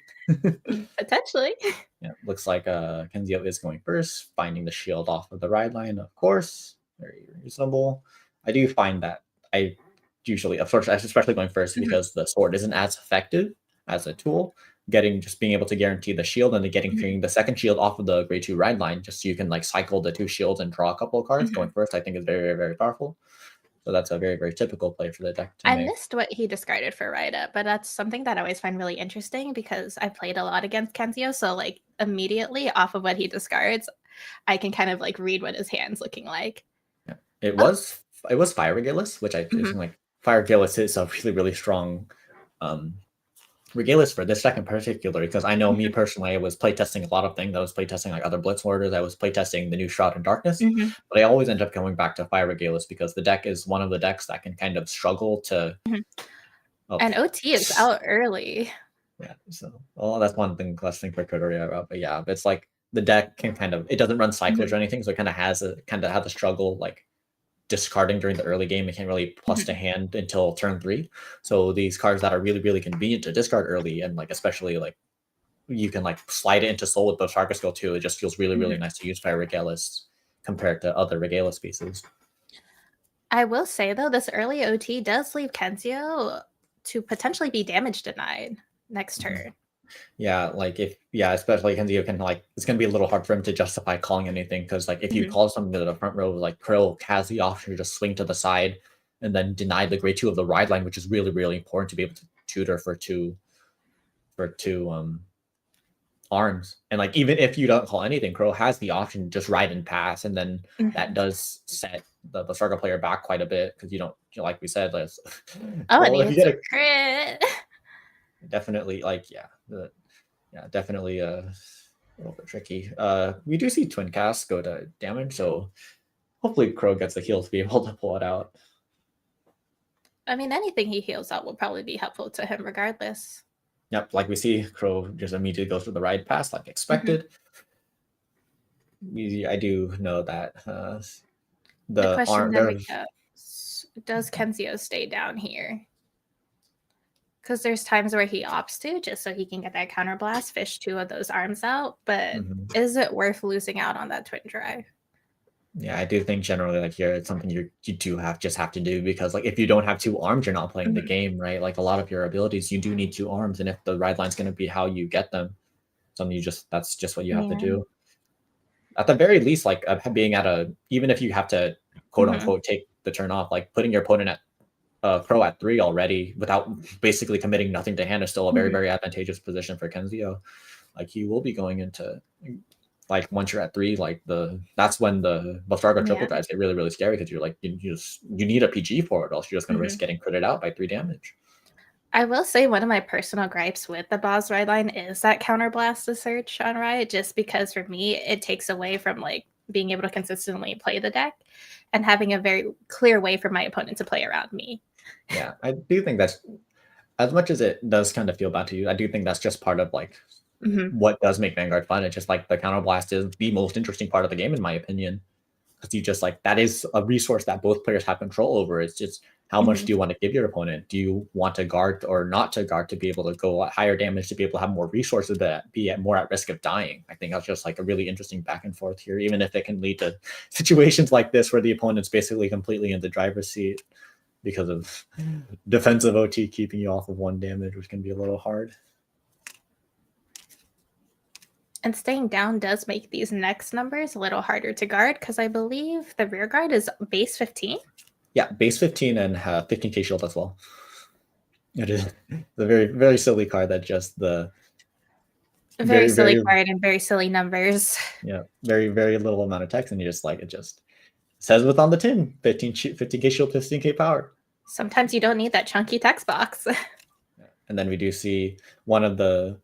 Potentially. Yeah, looks like Kenzio is going first, finding the shield off of the ride line, of course. Very reasonable. I do find that I usually, especially going first, because the sword isn't as effective as a tool, being able to guarantee the shield and then creating the second shield off of the grade 2 ride line, just so you can like cycle the 2 shields and draw a couple of cards. Going first, I think, is very, very, very powerful. So that's a very, very typical play for the deck. I missed what he discarded for Ride Up, but that's something that I always find really interesting because I played a lot against Kenzio. So like immediately off of what he discards, I can kind of like read what his hand's looking like. Yeah. It was Fire Regalis, which I think like Fire Regalis is a really, really strong Regalis for this deck in particular, because I know me personally, I was playtesting a lot of things. I was playtesting like other Blitz orders. I was playtesting the new Shroud in Darkness, but I always end up going back to Fire Regalis because the deck is one of the decks that can kind of struggle to. And OT is out early. Yeah, so that's one thing. Last thing for Kodoria about, but yeah, it's like the deck can it doesn't run cyclers or anything, so it kind of has the struggle like discarding during the early game. It can't really plus to hand until turn 3. So these cards that are really, really convenient to discard early, and like especially like you can like slide it into Soul with Belsagra skill too. It just feels really, really nice to use Fire Regalis compared to other Regalis pieces. I will say though, this early OT does leave Kenzio to potentially be damage denied next turn. Yeah, especially Kenzio can it's gonna be a little hard for him to justify calling anything, because like if you call something to the front row, like Krill has the option to just swing to the side and then deny the grade 2 of the ride line, which is really, really important to be able to tutor for two arms. And like, even if you don't call anything, Crow has the option to just ride and pass, and then that does set the Basarga player back quite a bit, because you don't, like we said, if you get a crit, definitely definitely a little bit tricky. We do see Twin Cast go to damage, so hopefully Crow gets the heal to be able to pull it out. I mean, anything he heals out will probably be helpful to him regardless. Yep, like we see, Crow just immediately goes for the ride pass like expected. I do know that the question then becomes, does Kenzio stay down here? Because there's times where he opts to, just so he can get that counterblast, fish 2 of those arms out, but is it worth losing out on that twin drive? Yeah, I do think generally, like, here, it's something you do have to do, because like, if you don't have 2 arms, you're not playing the game, right? Like, a lot of your abilities, you do need 2 arms, and if the ride line's going to be how you get them, something that's just what you have to do. At the very least, like, being at even if you have to quote unquote take the turn off, like putting your opponent at Crow at 3 already without basically committing nothing to hand is still a very, very advantageous position for Kenzio. Like, he will be going into, like, once you're at 3, like, that's when the Basarga triple drives get really, really scary, because you're like, you need a PG for it, or else you're just going to risk getting critted out by 3 damage. I will say one of my personal gripes with the Boss ride line is that counterblast to search on ride, just because for me it takes away from like being able to consistently play the deck and having a very clear way for my opponent to play around me. Yeah, I do think that's, as much as it does kind of feel bad to you, I do think that's just part of like what does make Vanguard fun. It's just like the counterblast is the most interesting part of the game, in my opinion, because you just like, that is a resource that both players have control over. It's just, how much do you want to give your opponent? Do you want to guard or not to guard, to be able to go at higher damage, to be able to have more resources, that be more at risk of dying? I think that's just like a really interesting back and forth here, even if it can lead to situations like this where the opponent's basically completely in the driver's seat because of defensive OT keeping you off of 1 damage, which can be a little hard. And staying down does make these next numbers a little harder to guard, because I believe the rear guard is base 15. Yeah, base 15 and 15k shield as well. It is a very, very silly card that just the very silly card and very silly numbers. Yeah, very, very little amount of text, and you just like, it just says what's on the tin: 15k shield, 15k power. Sometimes you don't need that chunky text box. And then we do see one of the,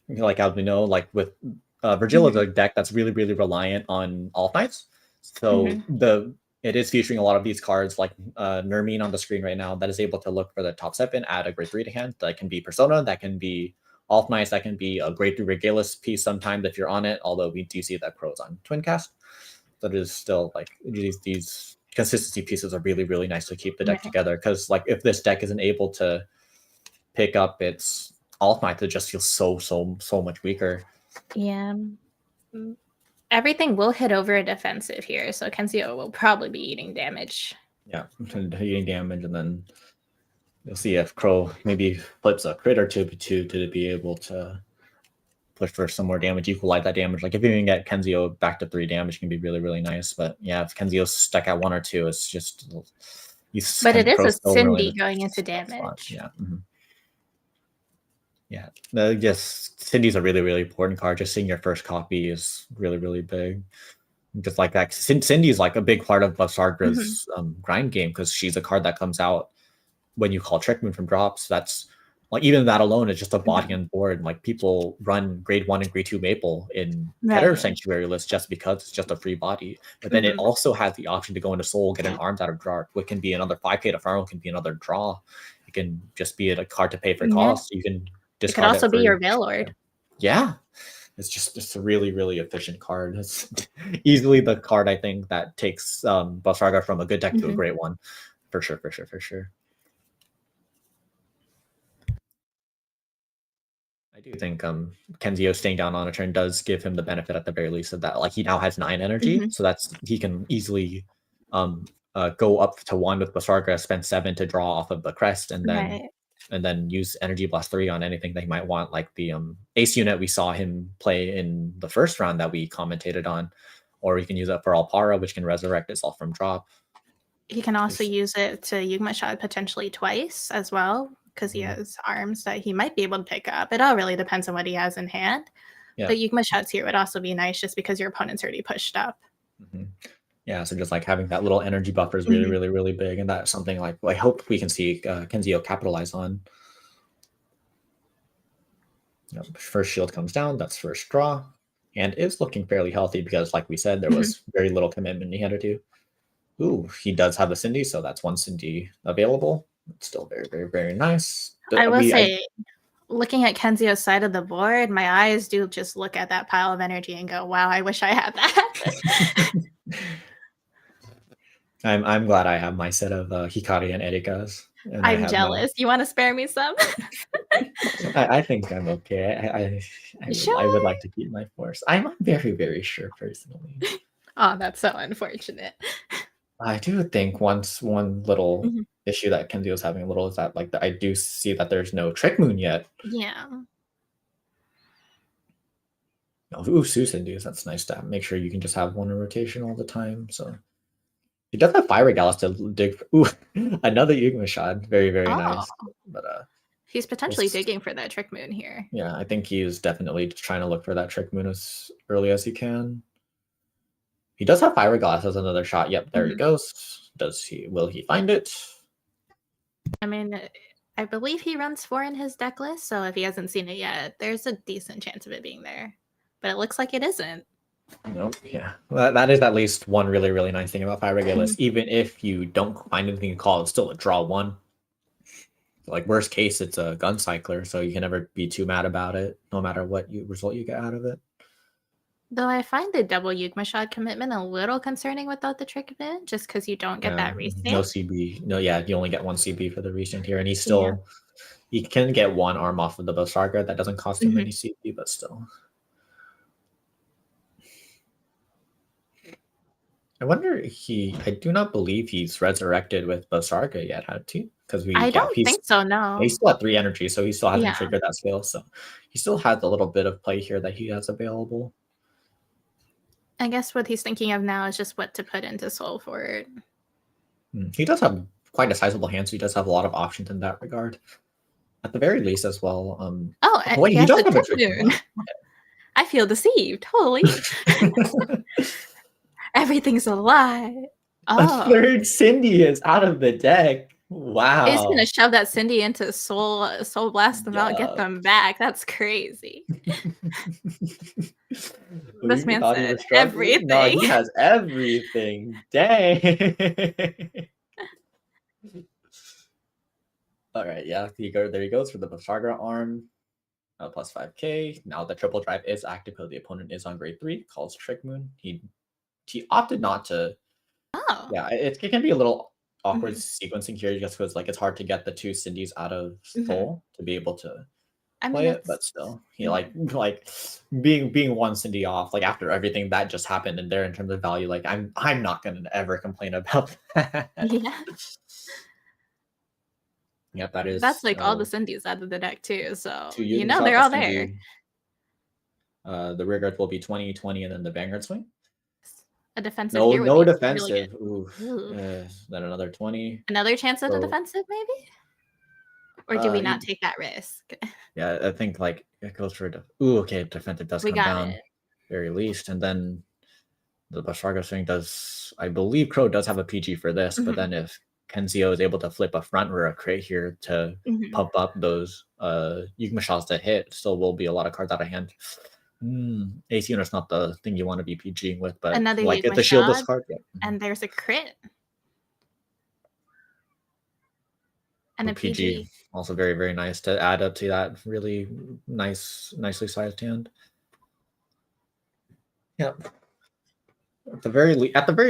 like, as we know, like with Virgil is a deck that's really, really reliant on All Knights. So it is featuring a lot of these cards, like Nermine on the screen right now, that is able to look for the top 7, add a grade 3 to hand. That can be Persona, that can be Alt Knights, that can be a grade 3 Regalis piece sometimes if you're on it, although we do see that Crow's on Twin Cast. So it is still like, these consistency pieces are really, really nice to keep the deck together, because like, if this deck isn't able to pick up its Alt Knights, it just feels so much weaker. Yeah. Everything will hit over a defensive here, so Kenzio will probably be eating damage. Yeah, eating damage, and then you'll see if Crow maybe flips a crit or two to be able to push for some more damage, equalize that damage. Like, if you can get Kenzio back to 3 damage, can be really, really nice. But yeah, if Kenzio's stuck at 1 or 2, it's just... But it is a Cindy going into damage. Yeah. Yeah, yes, Cindy's a really, really important card. Just seeing your first copy is really, really big. Just like that, Cindy's like a big part of Basarga's grind game, because she's a card that comes out when you call Trick Moon from drops. That's like, even that alone is just a body on board. Like, people run grade 1 and grade 2 Maple in Terror Sanctuary lists just because it's just a free body. But then it also has the option to go into Soul, get an Arms out of draw, which can be another 5k to farm, can be another draw. It can just be a card to pay for cost. You can it could also be your Veilord. Yeah, it's a really, really efficient card. It's easily the card, I think, that takes Basarga from a good deck to a great one, for sure. I do think Kenzio staying down on a turn does give him the benefit, at the very least, of that. Like, he now has 9 energy, so he can easily go up to 1 with Basarga, spend 7 to draw off of the crest, and then use Energy Blast 3 on anything that he might want, like the Ace unit we saw him play in the first round that we commentated on, or he can use it for Alpara, which can resurrect itself from drop. He can also use it to Yugma shot potentially twice as well, because he has arms that he might be able to pick up. It all really depends on what he has in hand. Yeah. But Yugma shots here would also be nice just because your opponent's already pushed up. Yeah, so just like having that little energy buffer is really, really, really big. And that's something like I hope we can see Kenzio capitalize on. First shield comes down, that's first draw. And it's looking fairly healthy because, like we said, there was very little commitment he had to do. Ooh, he does have a Cindy, so that's one Cindy available. It's still very, very, very nice. I will say, looking at Kenzio's side of the board, my eyes do just look at that pile of energy and go, wow, I wish I had that. I'm glad I have my set of Hikari and Erika's. And I'm jealous. You want to spare me some? I think I'm okay. I would like to keep my force. I'm very, very sure personally. Oh, that's so unfortunate. I do think one little issue that Kenzio's having a little is that I do see that there's no Trick Moon yet. Yeah. Ooh, Susindus, that's nice to have. Make sure you can just have one in rotation all the time. So he does have Fire Regalis to dig. Ooh, another Yugma shot. Very, very nice. But he's potentially digging for that Trick Moon here. Yeah, I think he's definitely trying to look for that Trick Moon as early as he can. He does have Fire Glass as another shot. Yep, there he goes. Will he find it? I mean, I believe he runs 4 in his deck list, so if he hasn't seen it yet, there's a decent chance of it being there. But it looks like it isn't. Nope. Yeah, well, that is at least one really, really nice thing about Fire Regalis. Even if you don't find anything to call, it's still a draw 1. Like worst case, it's a gun cycler, so you can never be too mad about it, no matter what result you get out of it. Though I find the double Yugma shot commitment a little concerning without the Trick Moon, just because you don't get that resync. No CB. No, yeah, you only get 1 CB for the resync here, and he's still he can get 1 arm off of the Bosarga. That doesn't cost him any CB, but still. I wonder I do not believe he's resurrected with Bosarga yet, had he? Because I don't think so, no. He still had 3 energy, so he still hasn't triggered that skill. So he still has a little bit of play here that he has available. I guess what he's thinking of now is just what to put into Soul Forward. He does have quite a sizable hand, so he does have a lot of options in that regard. At the very least, as well. Wait, he does have a Trick Moon. I feel deceived. Holy. Everything's a lie. A third Cindy is out of the deck. Wow. He's going to shove that Cindy into Soul Blast them out, get them back. That's crazy. This man said everything. No, he has everything. Dang. All right, yeah. There he goes for the Bosarga arm. Plus 5k. Now the triple drive is active because the opponent is on grade 3. Calls Trick Moon. He opted not to. Oh. Yeah, it can be a little awkward sequencing here just because it's hard to get the 2 Cindy's out of Soul to be able to play it, but still, like being 1 Cindy off, after everything that just happened in there in terms of value, I'm not gonna ever complain about that. Yeah. Yep, that is. That's all the Cindy's out of the deck too, so they're all there. The rear guards will be 20, 20, and then the Vanguard swing. A defensive. No defensive. Really then another 20. Another chance at a defensive, maybe? Or do we not take that risk? Yeah, I think it goes for defensive does come down very least, and then the Bosarga swing does. I believe Crow does have a PG for this, but then if Kenzio is able to flip a front or a crate here to pump up those Yugma shots to hit, still will be a lot of cards out of hand. AC Unit's not the thing you want to be PGing with, but another if the shield is card, and there's a crit. And a PG. Also very, very nice to add up to that really nicely sized hand. Yeah. At the very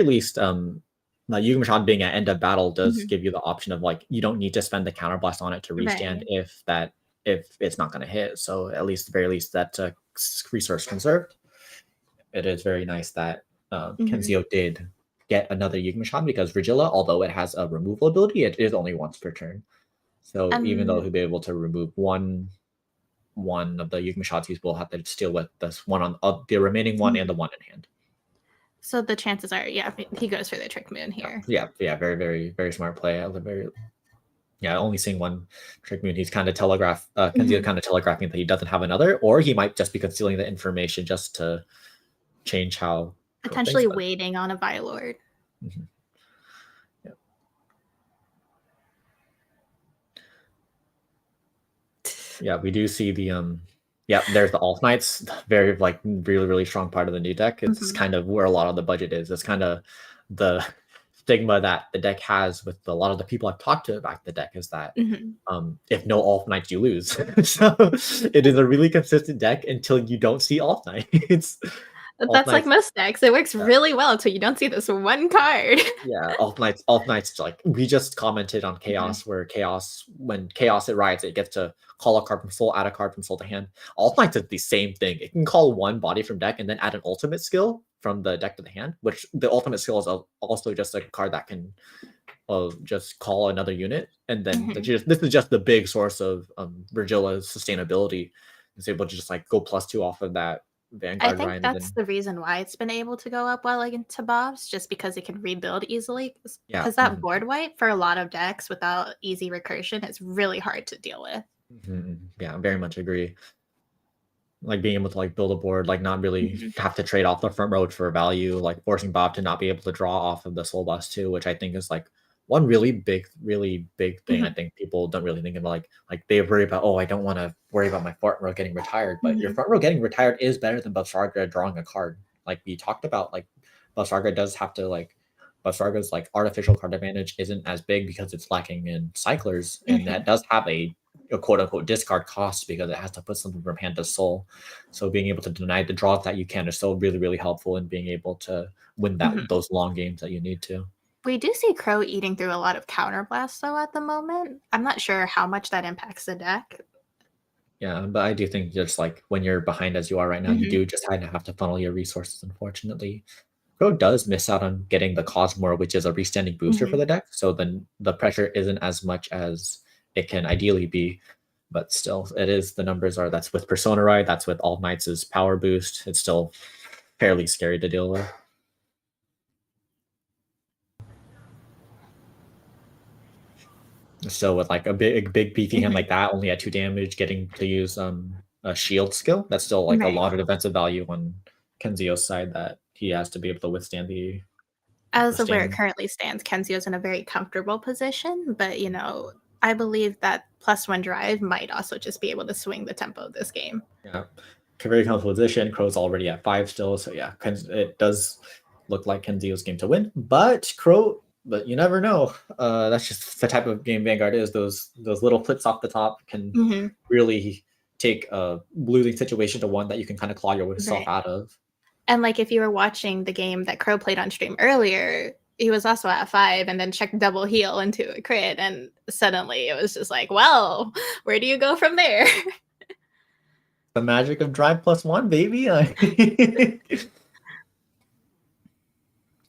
least, Yugma shot being at end of battle does give you the option of you don't need to spend the counterblast on it to restand if it's not going to hit. So at least, very least, that's a resource conserved. It is very nice that Kenzio did get another Yugma shot because Regilla, although it has a removal ability, it is only once per turn. So even though he'll be able to remove one of the Yugma shots, he will have to deal with this one on the remaining one and the one in hand. So the chances are, yeah, he goes for the Trick Moon here. Yeah, very, very, very smart play. Only seeing one Trick Moon. He's kind of Kenzio kind of telegraphing that he doesn't have another, or he might just be concealing the information just to change how. Potentially waiting on a Vilord. Mm-hmm. Yeah, we do see the there's the Alt Knights, very like really, really strong part of the new deck. It's kind of where a lot of the budget is. It's kind of the stigma that the deck has with a lot of the people I've talked to about the deck is that if no Alt Knights, you lose. So it is a really consistent deck until you don't see Alt Knights. That's like most decks. It works really well until you don't see this one card. Yeah, Alt Knights, like we just commented on Chaos, where when Chaos arrives, it gets to call a card from soul, add a card from soul to hand. Alt Knights is the same thing. It can call one body from deck and then add an ultimate skill from the deck to the hand, which the ultimate skill is also just a card that can just call another unit. And then this is just the big source of Virgila's sustainability. It's able to just like go +2 off of that Vanguard. I think that's the reason why it's been able to go up well into buffs, just because it can rebuild easily. Because that board wipe for a lot of decks without easy recursion is really hard to deal with. Yeah, I very much agree. Like being able to like build a board, like not really have to trade off the front row for value, like forcing Bob to not be able to draw off of the soul bus too, which I think is like one really big thing. I think people don't really think about like they worry about, I don't want to worry about my front row getting retired, but your front row getting retired is better than Bavsarga drawing a card. Like we talked about, like Bavsarga does have to Bavsarga's like artificial card advantage isn't as big because it's lacking in cyclers, and that does have a quote unquote discard cost because it has to put something from hand to soul. So being able to deny the draws that you can is still really, really helpful in being able to win those long games that you need to. We do see Crow eating through a lot of counterblasts though at the moment. I'm not sure how much that impacts the deck. Yeah, but I do think just like when you're behind as you are right now, you do just kind of have to funnel your resources, unfortunately. Crow does miss out on getting the Cosmore, which is a restanding booster for the deck. So then the pressure isn't as much as it can ideally be. But still, it is, the numbers are, that's with Persona Ride, that's with All Knights' power boost. It's still fairly scary to deal with. So with like a big beefy hand like that, only at 2 damage, getting to use a shield skill, that's still like a lot of defensive value on Kenzio's side that he has to be able to withstand the. As of where it currently stands, Kenzio's in a very comfortable position, but I believe that +1 drive might also just be able to swing the tempo of this game. Yeah, very comfortable position. Crow's already at 5 still, so yeah, it does look like Kenzio's game to win. But you never know. That's just the type of game Vanguard is. Those little flips off the top can really take a losing situation to one that you can kind of claw yourself out of. And like if you were watching the game that Crow played on stream earlier, he was also at 5 and then checked double heal into a crit, and suddenly it was just like, well, where do you go from there? The magic of drive +1, baby.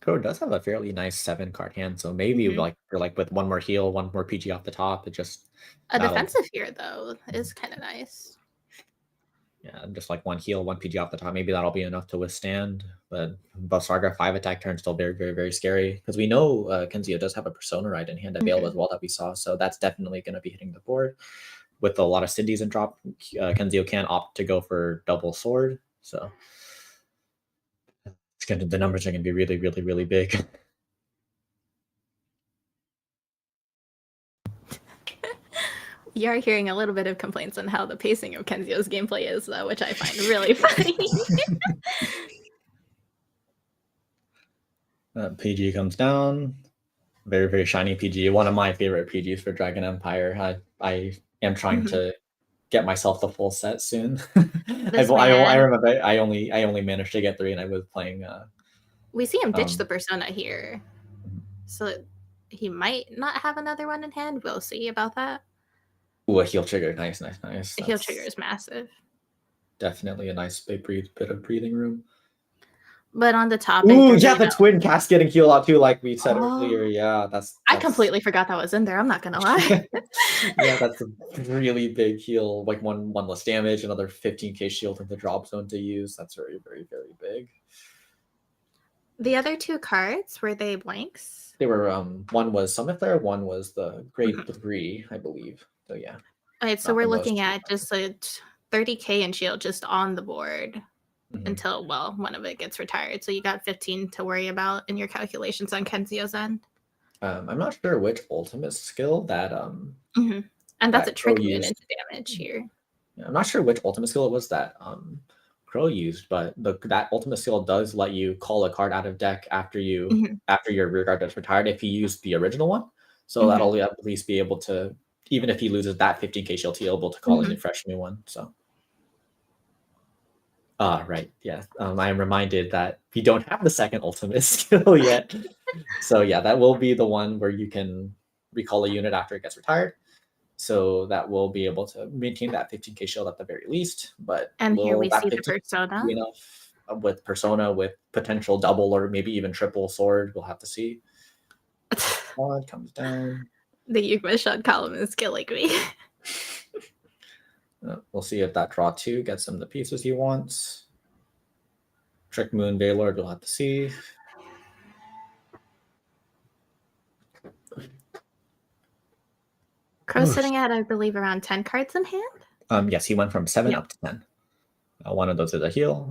Crow does have a fairly nice 7-card hand, so maybe like with one more heal, one more PG off the top, it just defensive here though is kind of nice. Yeah, just like one heal, one PG off the top. Maybe that'll be enough to withstand. But Bavsarga 5 attack turn still very, very, very scary. Because we know Kenzio does have a Persona Ride in hand available as well that we saw. So that's definitely going to be hitting the board. With a lot of Cindy's in drop, Kenzio can opt to go for double sword. So the numbers are going to be really, really, really big. You're hearing a little bit of complaints on how the pacing of Kenzio's gameplay is, though, which I find really funny. PG comes down. Very, very shiny PG. One of my favorite PGs for Dragon Empire. I am trying to get myself the full set soon. I remember I only managed to get 3, and I was playing. We see him ditch the Persona here, so he might not have another one in hand. We'll see about that. Ooh, a heal trigger. Nice. The heal trigger is massive. Definitely a nice bit of breathing room. But on the topic, the twin cast getting heal out too, like we said earlier. Yeah, that's I completely forgot that was in there. I'm not gonna lie. Yeah, that's a really big heal. Like one less damage, another 15k shield in the drop zone to use. That's very, very, very big. The other 2 cards, were they blanks? They were one was Summit Flare, one was the grade 3, I believe. So yeah. All right, so we're looking at just a 30k in shield just on the board until, well, one of it gets retired. So you got 15 to worry about in your calculations on Kenzio's end. I'm not sure which ultimate skill that and that's a trick moon into damage here. Yeah, I'm not sure which ultimate skill it was that Crow used, but that ultimate skill does let you call a card out of deck after your rear guard gets retired if he used the original one. So that'll at least be able to, even if he loses that 15k shield, he'll be able to call in a fresh new one. So right, yeah. I am reminded that we don't have the second ultimate skill yet. So yeah, that will be the one where you can recall a unit after it gets retired. So that will be able to maintain that 15k shield at the very least. But here we see the persona. Enough with persona with potential double or maybe even triple sword. We'll have to see. Quad comes down. The Yugma Shot column is killing me. We'll see if that draw 2 gets him the pieces he wants. Trick Moon Vaylord, we'll have to see. Crow's sitting at, I believe, around 10 cards in hand? Yes, he went from 7 up to 10. One of those is a heal.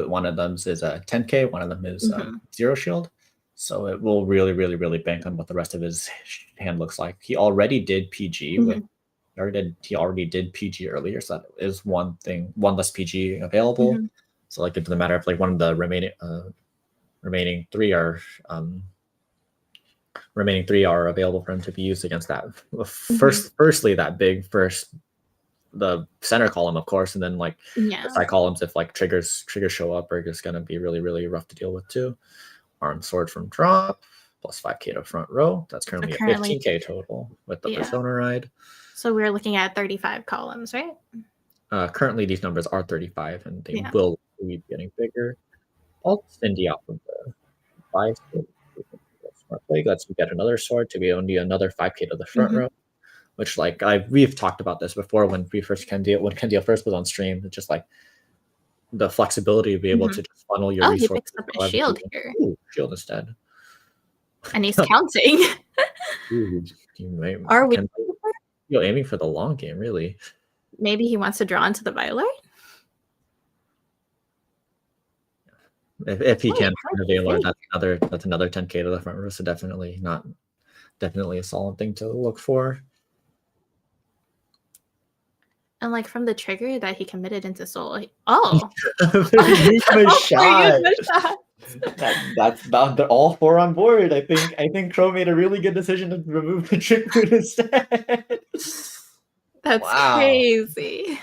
One of them is a 10k. One of them is 0 shield. So it will really, really, really bank on what the rest of his hand looks like. He already did PG. He already did PG earlier, so that is one less PG available. So like it doesn't matter if like one of the remaining 3 are available for him to be used against that. Firstly, that big the center column, of course, and then like the side columns if like triggers show up are just gonna be really, really rough to deal with too. Armed Sword from drop plus 5k to front row. That's currently a 15k total with the persona ride. So we're looking at 35 columns, right? Currently these numbers are 35 and they will be getting bigger. I'll send you out from the 5. Let's get another sword to be only another 5k to the front row, which like we've talked about this before when Kenzio first was on stream. It's just like the flexibility to be able to just funnel your resources. He picks up a shield here. Ooh, shield instead. And he's counting. Are we aiming for the long game, really? Maybe he wants to draw into the Violet? If he can find a Vaylord, that's another 10k to the front row. So definitely a solid thing to look for. And like from the trigger that he committed into Soul. Oh, shot. That's about all 4 on board. I think Crow made a really good decision to remove the trick moon instead. That's crazy.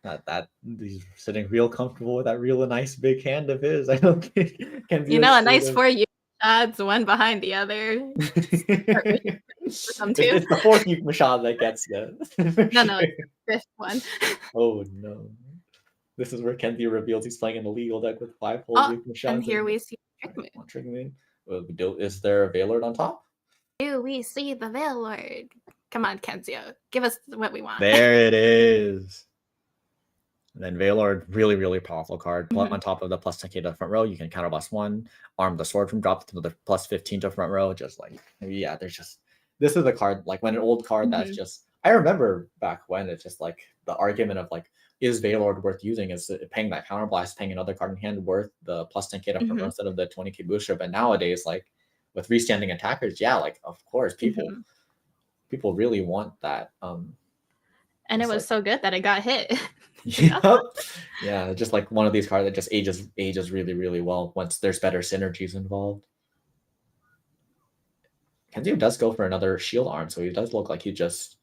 That he's sitting real comfortable with that real nice big hand of his. I don't think a nice 4 shots, one behind the other. It's the 4th Yugma shot that gets you. No, this one. Oh no. This is where Kenzio reveals he's playing an illegal deck with 5 whole Yugma shots. And here we see Trick Moon. Is there a Vaylord on top? Do we see the Vaylord? Come on, Kenzio. Give us what we want. There it is. And then Vaylord, really, really powerful card. On top of the plus 10k to the front row, you can counterblast 1, arm the sword from drop to the plus 15 to front row. Just like, this is a card, like when an old card that's just, I remember back when it's just like the argument of like, is Vaylord worth using? Is paying that counterblast, paying another card in hand worth the plus 10k to front row instead of the 20k booster? But nowadays, like with restanding attackers, like of course, people really want that. And it was so good that it got hit. Yeah, just like one of these cards that just ages really, really well once there's better synergies involved. Kenzio does go for another shield arm, so he does look like he just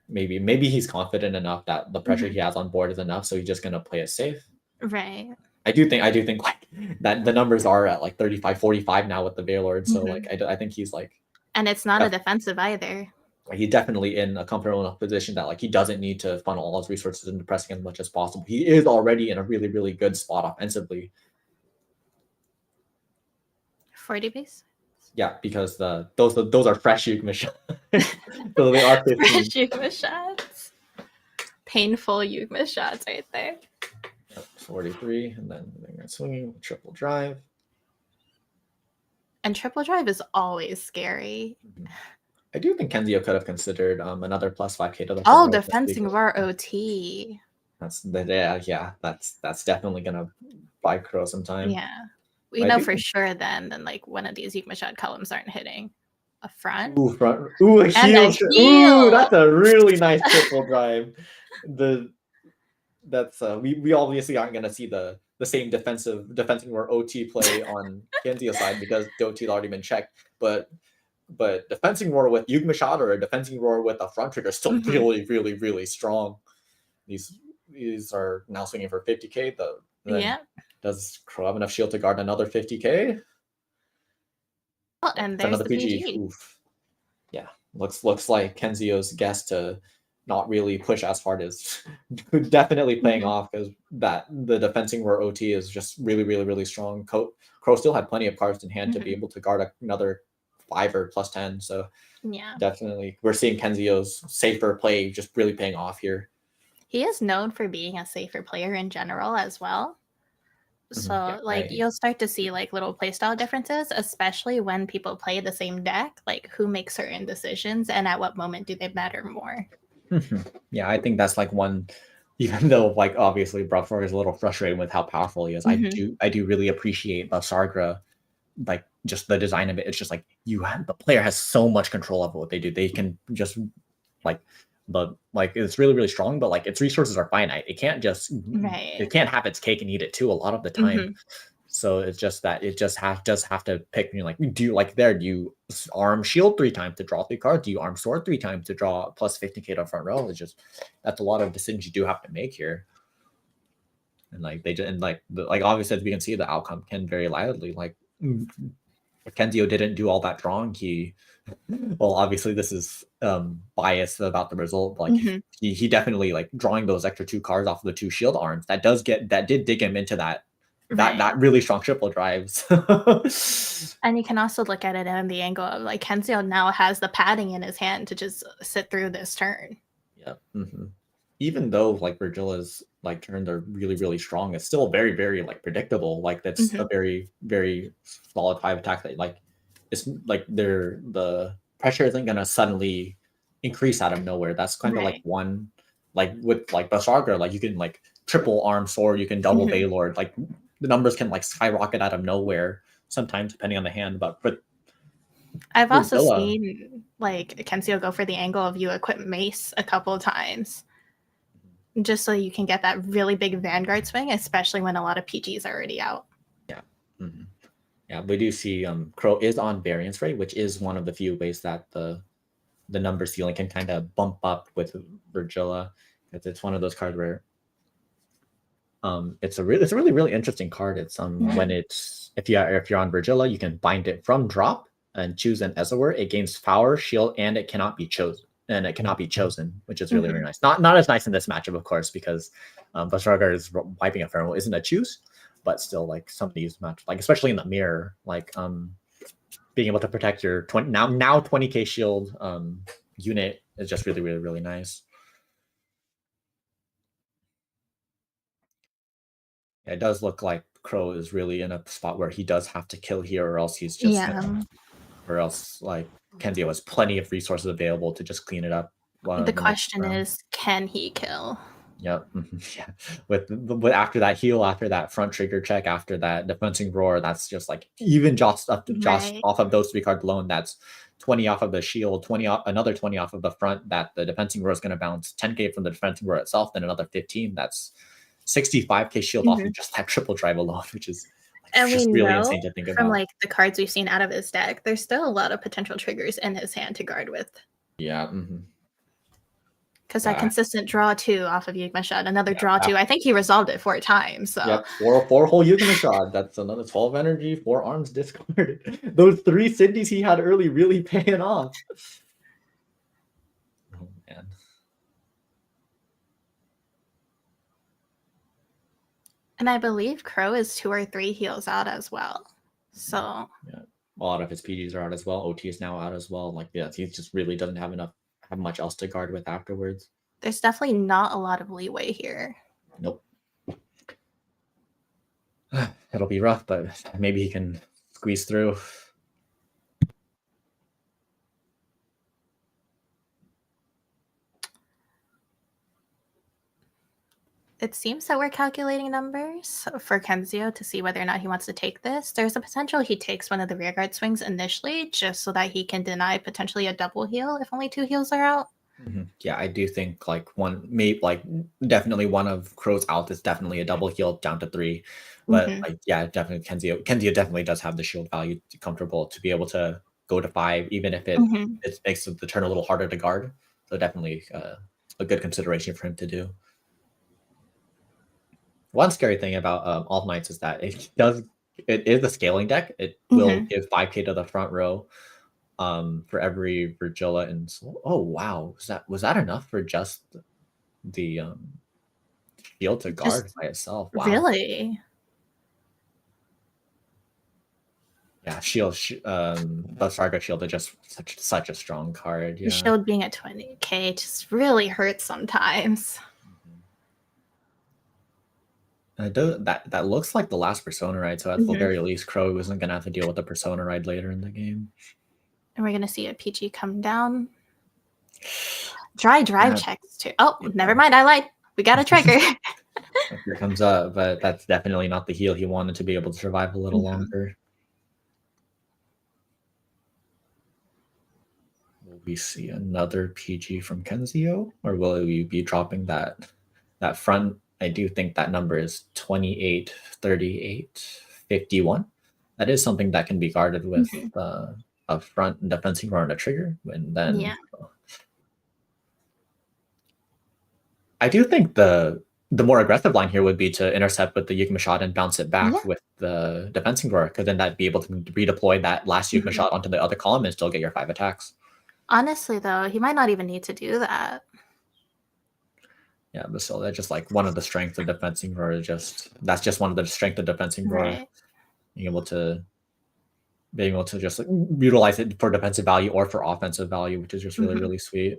maybe he's confident enough that the pressure he has on board is enough, so he's just gonna play it safe. Right. I do think like that the numbers are at like 35, 45 now with the Vaylord, so like I think he's like, and it's not a defensive either. He's definitely in a comfortable enough position that like he doesn't need to funnel all his resources into pressing as much as possible. He is already in a really, really good spot offensively. 40 base? Yeah, because those are fresh Yugma shots. So they are 15. Fresh Yugma shots. Painful Yugma shots right there. 43, and then they're swinging triple drive. And triple drive is always scary. I do think Kenzio could have considered another plus 5k to the defensing roar OT. That's that's definitely gonna buy Crow some time. Yeah. We know for sure then like one of these Yigma shot columns aren't hitting a front. Ooh, front. Ooh, a heel. Ooh, that's a really nice triple drive. We obviously aren't gonna see the same defensing roar OT play on Kenzio's side because the OT had already been checked, but defensing roar with Yugma shot or a defensing roar with a front trigger is still really, really, really strong. These are now swinging for 50k. Does Crow have enough shield to guard another 50k? Oh, and there's another PG. Oof. Yeah, looks like Kenzio's guess to not really push as hard is definitely paying off, because the defensing roar OT is just really, really, really strong. Crow still had plenty of cards in hand to be able to guard another 5 or plus 10. So yeah, definitely we're seeing Kenzio's safer play just really paying off here. He is known for being a safer player in general as well. So you'll start to see like little playstyle differences, especially when people play the same deck, like who makes certain decisions and at what moment do they matter more. Yeah, I think that's like one, even though like obviously Brockford is a little frustrated with how powerful he is, I do really appreciate Sargra, like just the design of it. It's just like the player has so much control over what they do. They can just it's really, really strong, but like its resources are finite. It can't just it can't have its cake and eat it too a lot of the time. So it's just that it just does have to pick. Do you arm shield 3 times to draw 3 cards? Do you arm sword 3 times to draw plus 50k to front row? It's just, that's a lot of decisions you do have to make here. And obviously as we can see, the outcome can vary loudly. Like Kenzio didn't do all that drawing. Well, obviously this is biased about the result. Like he definitely like drawing those extra 2 cards off of the 2 shield arms. That did dig him into that really strong triple drives. And you can also look at it in the angle of like Kenzio now has the padding in his hand to just sit through this turn. Yeah. Even though like Virgila's like turns are really, really strong, it's still very, very like predictable. Like that's a very, very solid 5 attack that like it's like the pressure isn't gonna suddenly increase out of nowhere. That's kind of like one, like with like Basarga, like you can like triple arm sword, you can double Baylord, like the numbers can like skyrocket out of nowhere sometimes depending on the hand. But I've also seen like Kenzio go for the angle of you equip Mace a couple of times just so you can get that really big Vanguard swing, especially when a lot of PGs are already out. Yeah. Yeah, we do see Crow is on variance rate, which is one of the few ways that the number ceiling can kind of bump up with Virgila. It's one of those cards where it's a really, really interesting card. It's when it's if you're on Virgila, you can bind it from drop and choose an Ezawar. It gains power, shield, and it cannot be chosen. Which is really, really nice. Not as nice in this matchup, of course, because Basargar is wiping a Feral isn't a choose, but still like some of these matchups, like especially in the mirror, like being able to protect your 20k shield unit is just really, really, really nice. It does look like Crow is really in a spot where he does have to kill here, or else he's just or else like Kenzio has plenty of resources available to just clean it up. The question is, can he kill? Yep. Yeah. With after that heal, after that front trigger check, after that defensing roar, that's just like even just off of those 3 cards alone, that's 20 off of the shield, another 20 off of the front that the defensing roar is going to bounce 10k from the defensing roar itself, then another 15. That's 65k shield off of just that triple drive alone, which is just really insane to think about. From like the cards we've seen out of his deck, there's still a lot of potential triggers in his hand to guard with. Yeah. Because that consistent draw 2 off of Yigma shot, another draw 2. I think he resolved it 4 times. So yep, four whole Yigma shot. That's another 12 energy, 4 arms discarded. Those 3 Cindy's he had early really paying off. Oh man. And I believe Crow is 2 or 3 heals out as well. So yeah, a lot of his PGs are out as well. OT is now out as well. Like he just really doesn't have much else to guard with afterwards. There's definitely not a lot of leeway here. Nope. It'll be rough, but maybe he can squeeze through. it seems that we're calculating numbers for Kenzio to see whether or not he wants to take this. There's a potential he takes one of the rearguard swings initially just so that he can deny potentially a double heal if only 2 heals are out. Yeah, I do think like definitely one of Crow's out is definitely a double heal down to 3. But like, yeah, definitely Kenzio definitely does have the shield value comfortable to be able to go to 5, even if it makes the turn a little harder to guard. So definitely a good consideration for him to do. One scary thing about All Knights is that it is a scaling deck. It will give 5k to the front row for every Virgilla and oh wow, was that enough for just the shield to guard by itself? Wow. Really? Yeah, shield the Sarga shield is just such a strong card. Yeah. The shield being at 20k just really hurts sometimes. That looks like the last Persona ride, so at the very least Crow isn't gonna have to deal with the Persona ride later in the game. And we're gonna see a PG come down. Dry drive checks too. Oh, never mind, I lied. We got a trigger. Here comes up, but that's definitely not the heal he wanted to be able to survive a little longer. Will we see another PG from Kenzio, or will we be dropping that front? I do think that number is 28, 38, 51. That is something that can be guarded with a front and defensive roar and a trigger. And then I do think the more aggressive line here would be to intercept with the Yukima shot and bounce it back with the defensive roar, because then that'd be able to redeploy that last Yukima shot onto the other column and still get your 5 attacks. Honestly, though, he might not even need to do that. Yeah, but still, that's just like one of the strengths of defensing roar. That's just one of the strengths of defensing roar. Being able to just like, utilize it for defensive value or for offensive value, which is just really really sweet.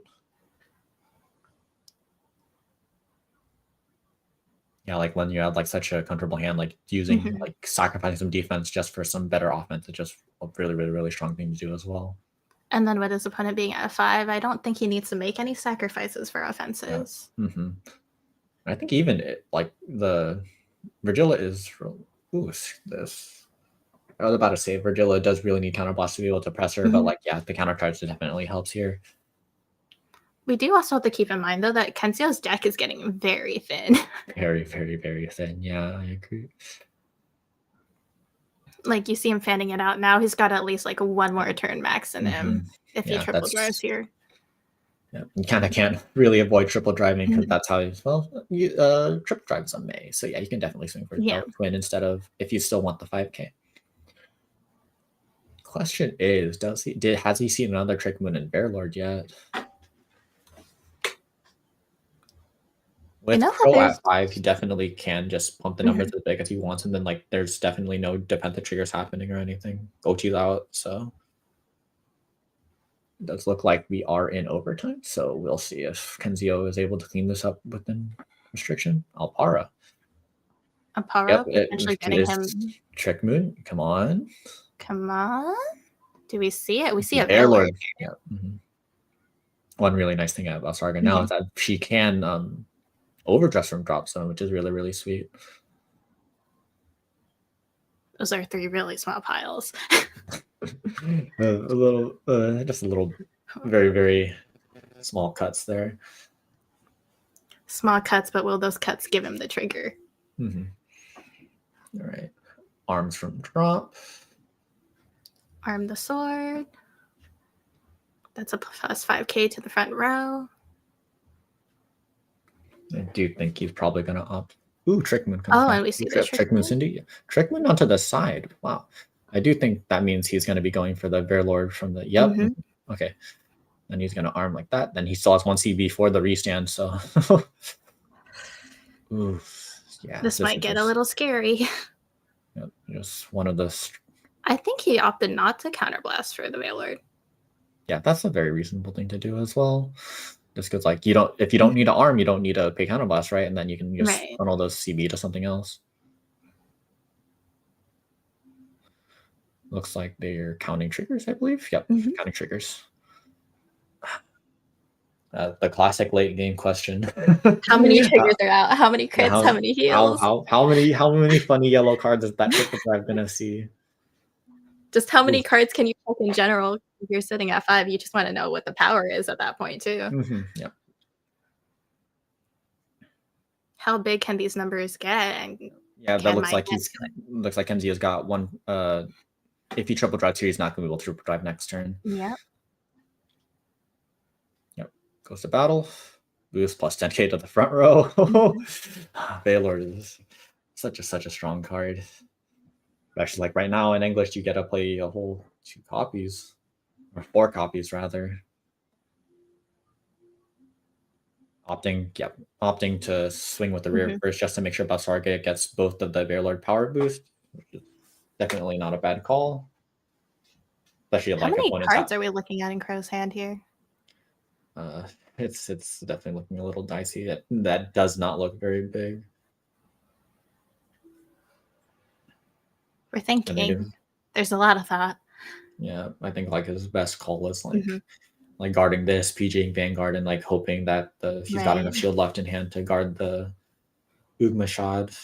Yeah, like when you have like such a comfortable hand, like using like sacrificing some defense just for some better offense, it's just a really really really strong thing to do as well. And then with his opponent being at 5, I don't think he needs to make any sacrifices for offenses. Yeah. I think even like the Virgilla is this. I was about to say Virgilla does really need counterblast to be able to press her, but like the countercharge definitely helps here. We do also have to keep in mind though that Kenzio's deck is getting very thin. Very, very, very thin. Yeah, I agree. Like you see him fanning it out now. He's got at least like 1 more turn max in him if he triple drives here. Yeah, you kind of can't really avoid triple driving because that's how triple drives on May. So yeah, you can definitely swing for twin instead of if you still want the 5k. Question is, has he seen another Trick Moon and Bear Lord yet? With Crow at 5, he definitely can just pump the numbers as big as he wants, and then like there's definitely no defensive triggers happening or anything. Gochi's out, so it does look like we are in overtime. So we'll see if Kenzio is able to clean this up within restriction. Alpara. Potentially getting him Trick Moon. Come on. Do we see it? We see a Bear Lord. Yeah. One really nice thing about Sarga now is that she can overdress from drop zone, which is really really sweet. Those are 3 really small piles. just a little very very small cuts there. Small cuts, but will those cuts give him the trigger? All right, arms from drop. Arm the sword. That's a plus 5k to the front row. I do think he's probably going to opt. Ooh, Trickman comes back. And we see the Trickman Cindy. Trickman onto the side. Wow. I do think that means he's going to be going for the Bear Lord from the... Yep. Okay. Then he's going to arm like that. Then he still has 1 CB for the restand, so... Ooh, yeah. This might get a little scary. Yep, just one of those... I think he opted not to counterblast for the Veil Lord. Yeah, that's a very reasonable thing to do as well. Just because, like, if you don't need to arm, you don't need to pay counterblast, right? And then you can just funnel those CB to something else. Looks like they're counting triggers, I believe. Yep, counting triggers. The classic late game question. How many triggers are out? How many crits? Yeah, how many heals? How many funny yellow cards is that triple drive gonna see? Just how many cards can you pick in general? If you're sitting at 5, you just want to know what the power is at that point too. Yeah. How big can these numbers get? And yeah, that looks like Kenzio's got one. If he triple drives here, he's not gonna be able to triple drive next turn. Yep. Goes to battle. Boost plus 10k to the front row. Vanguard is such a strong card. Especially like right now in English, you get to play a whole 2 copies. Or 4 copies rather. Opting to swing with the rear first just to make sure Basarga gets both of the Vanguard power boost. Which is definitely not a bad call. Especially how many cards are we looking at in Crow's hand here? It's definitely looking a little dicey. That does not look very big. We're thinking. There's a lot of thought. Yeah, I think like his best call is like guarding this, PGing Vanguard, and like hoping that he's got enough shield left in hand to guard the Ugmashad.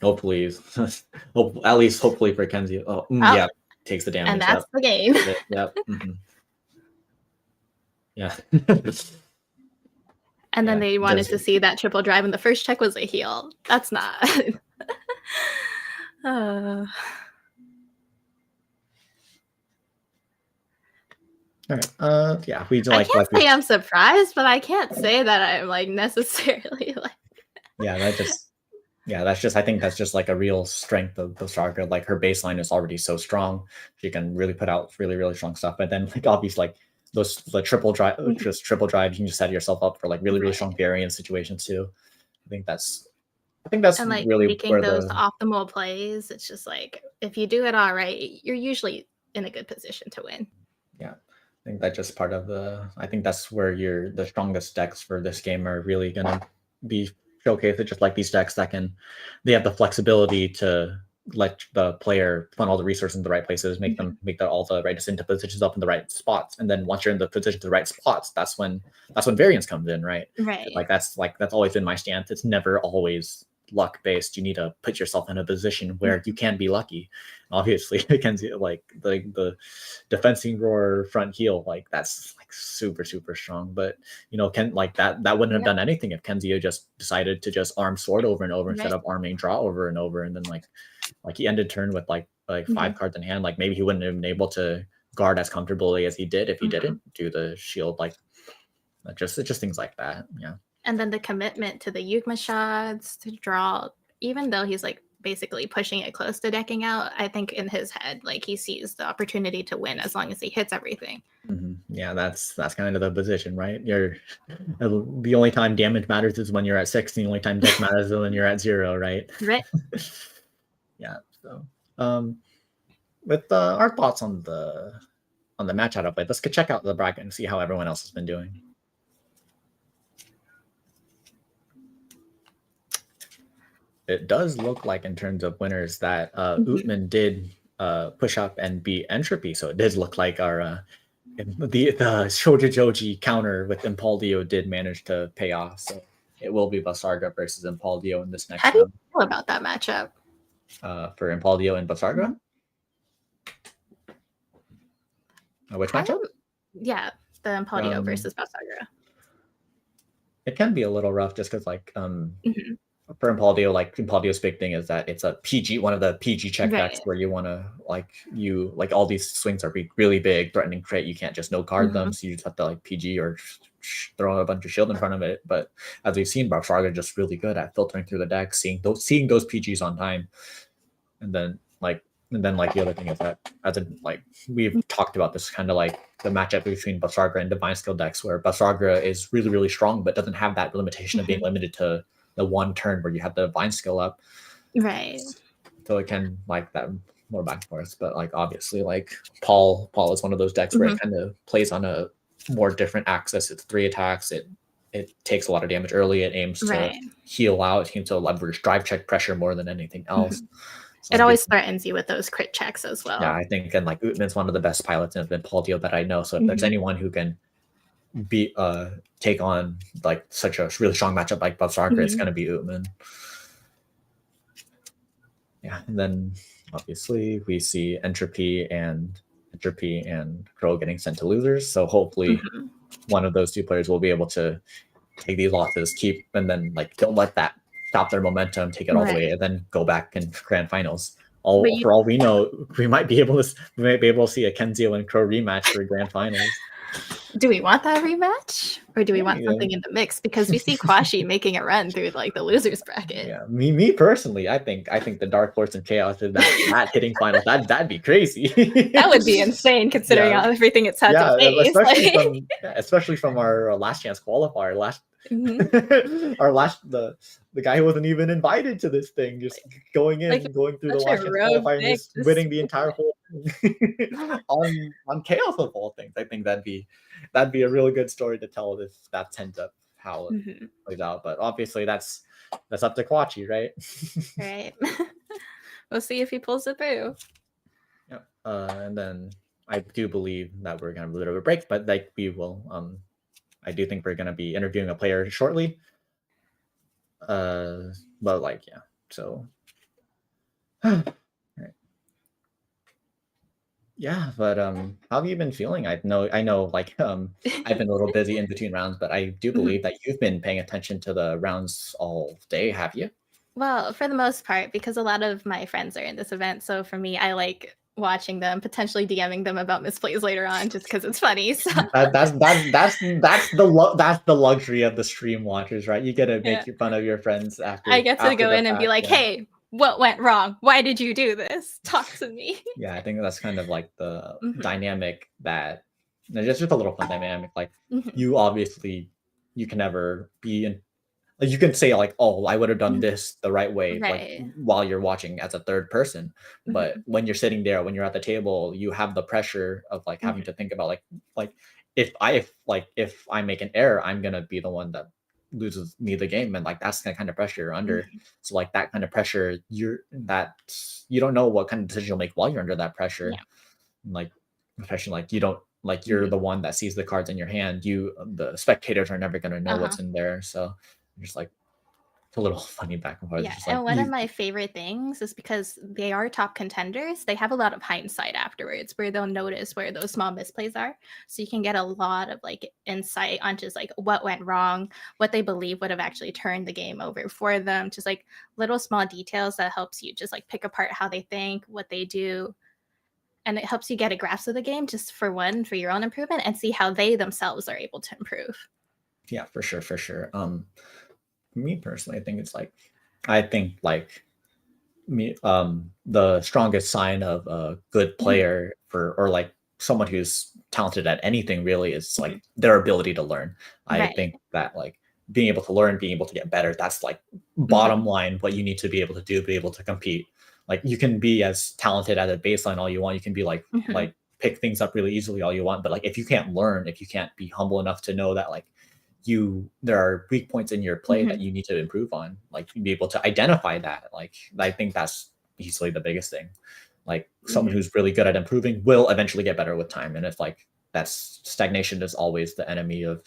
Hopefully, at least hopefully for Kenzio. Yeah, takes the damage. And that's the game. Yep. Yeah. And then they wanted to see that triple drive, and the first check was a heal. That's not. All right. Yeah, we I can't say I'm surprised, but I can't say that I'm like necessarily like. I think that's just like a real strength of Basarga. Like her baseline is already so strong, she can really put out really, really strong stuff. But then like obviously like the triple drive, you can just set yourself up for like really, really strong variance situations too. I think that's and like really making those optimal plays. It's just like if you do it all right, you're usually in a good position to win. Yeah, I think that's just part of I think that's where the strongest decks for this game are really gonna be showcased. Just like these decks they have the flexibility to let the player fund all the resources in the right places, make all the right into positions up in the right spots, and then once you're in the position to the right spots, that's when variance comes in, right? Right. That's always been my stance. It's never always luck based. You need to put yourself in a position where you can be lucky. Obviously, Kenzie, like the defensing roar front heel, like that's like super strong. But that wouldn't have done anything if Kenzio just decided to just arm sword over and over instead of arming draw over and over, and then like he ended turn with like 5 cards in hand. Like maybe he wouldn't have been able to guard as comfortably as he did if he didn't do the shield. Like just things like that. Yeah. And then the commitment to the Yugma shots to draw, even though he's like basically pushing it close to decking out, I think in his head, like he sees the opportunity to win as long as he hits everything. Yeah, that's kind of the position, right? The only time damage matters is when you're at 6. The only time deck matters is when you're at 0, right? Right. Yeah. So, with our thoughts on the match out of play, let's go check out the bracket and see how everyone else has been doing. It does look like in terms of winners that Utman did push up and beat Entropy, so it did look like our the Shojijoji counter with Impaldio did manage to pay off. So it will be Basarga versus Impaldio in this next round. How do you feel about that matchup? For Impaldio and Basarga? Which matchup? Yeah, the Impaldio versus Basarga. It can be a little rough just because for Impaldio, like Impaldio's big thing is that it's a PG, one of the PG check decks where you want to all these swings are really big, threatening crit. You can't just no card them, so you just have to like PG or throw a bunch of shield in front of it. But as we've seen, Basarga are just really good at filtering through the deck, seeing those PGs on time, and then the other thing is that we've talked about this kind of like the matchup between Basarga and Divine Skill decks, where Basarga is really, really strong, but doesn't have that limitation of being limited to the one turn where you have the Divine Skill up. Right. So it can like that more back and forth. But like obviously like Paul is one of those decks where it kind of plays on a more different axis. It's 3 attacks. It takes a lot of damage early. It aims to heal out. It aims to leverage drive check pressure more than anything else. So it always threatens you with those crit checks as well. Yeah, I think, and like Utman's one of the best pilots in Paul that I know. So if there's anyone who can take on like such a really strong matchup like Bubsarker, it's going to be Utman. Yeah, and then obviously we see Entropy and Crow getting sent to losers. So hopefully one of those two players will be able to take these losses, keep, and then like don't let that stop their momentum, take it all the way, and then go back in grand finals. For all we know, we might be able to see a Kenzio and Crow rematch for grand finals. Do we want that rematch, or do we want something in the mix? Because we see Kwashi making a run through like the losers bracket. Yeah, me personally, I think the Dark Horse and Chaos is that hitting finals. That'd be crazy. That would be insane considering everything it's had to face. Especially from our last chance qualifier. The guy who wasn't even invited to this thing, just going in, going through the last chance qualifier, and just winning the entire whole thing on Chaos of all things. I think that'd be a really good story to tell if that ends up how it plays out. But obviously that's up to Kwachi, right? Right. We'll see if he pulls it through. Yeah. And then I do believe that we're gonna have a little bit of a break, but like we will I do think we're gonna be interviewing a player shortly. But like so yeah, but how have you been feeling? I know like I've been a little busy in between rounds, but I do believe that you've been paying attention to the rounds all day, have you? Well, for the most part, because a lot of my friends are in this event, so for me, I like watching them, potentially DMing them about misplays later on, just because it's funny. So that's the luxury of the stream watchers, right? You get to make fun of your friends after. I get to go in and be like, hey, what went wrong? Why did you do this? Talk to me. Yeah, I think that's kind of like the dynamic that just a little fun dynamic. Like you obviously you can never be in. You can say like, oh, I would have done this the right way, like while you're watching as a third person. But when you're sitting there, when you're at the table, you have the pressure of like having to think about like if I make an error, I'm gonna be the one that loses me the game, and like that's the kind of pressure you're under. So like that kind of pressure, you don't know what kind of decision you'll make while you're under that pressure. Like especially like you don't like you're the one that sees the cards in your hand. The spectators are never gonna know what's in there. So just like it's a little funny back and forth. Yeah, just like, and one of my favorite things is because they are top contenders, they have a lot of hindsight afterwards where they'll notice where those small misplays are. So you can get a lot of like insight on just like what went wrong, what they believe would have actually turned the game over for them, just like little small details that helps you just like pick apart how they think, what they do. And it helps you get a grasp of the game just for your own improvement and see how they themselves are able to improve. Yeah, for sure. Me personally, I think the strongest sign of a good player or like someone who's talented at anything really is like their ability to learn. I think that like being able to learn, being able to get better, that's like bottom line what you need to be able to do, be able to compete. Like you can be as talented at a baseline all you want. You can be like pick things up really easily all you want, but like if you can't learn, if you can't be humble enough to know that like there are weak points in your play that you need to improve on, like be able to identify that. Like I think that's easily the biggest thing. Like someone who's really good at improving will eventually get better with time, and if like that's stagnation is always the enemy of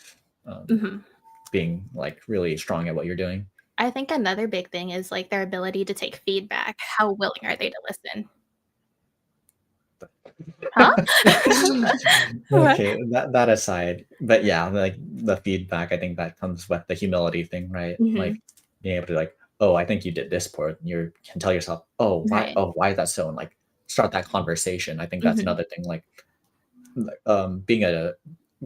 being like really strong at what you're doing. I think another big thing is like their ability to take feedback. How willing are they to listen? Huh? Okay, that aside, but yeah, like the feedback, I think that comes with the humility thing, right? Like being able to like, oh, I think you did this part. You can tell yourself, oh, why is that so? And like start that conversation. I think that's another thing. Like, being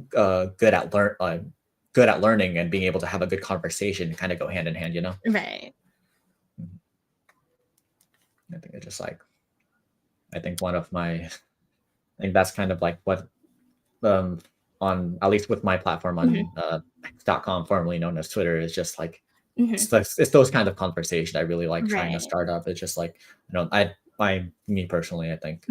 good at learning and being able to have a good conversation kind of go hand in hand, you know? Right. I think it's just like, I think that's kind of like what on at least with my platform on .com, formerly known as Twitter, is just like it's those kind of conversations I really like trying to start up. It's just like, you know, me personally, I think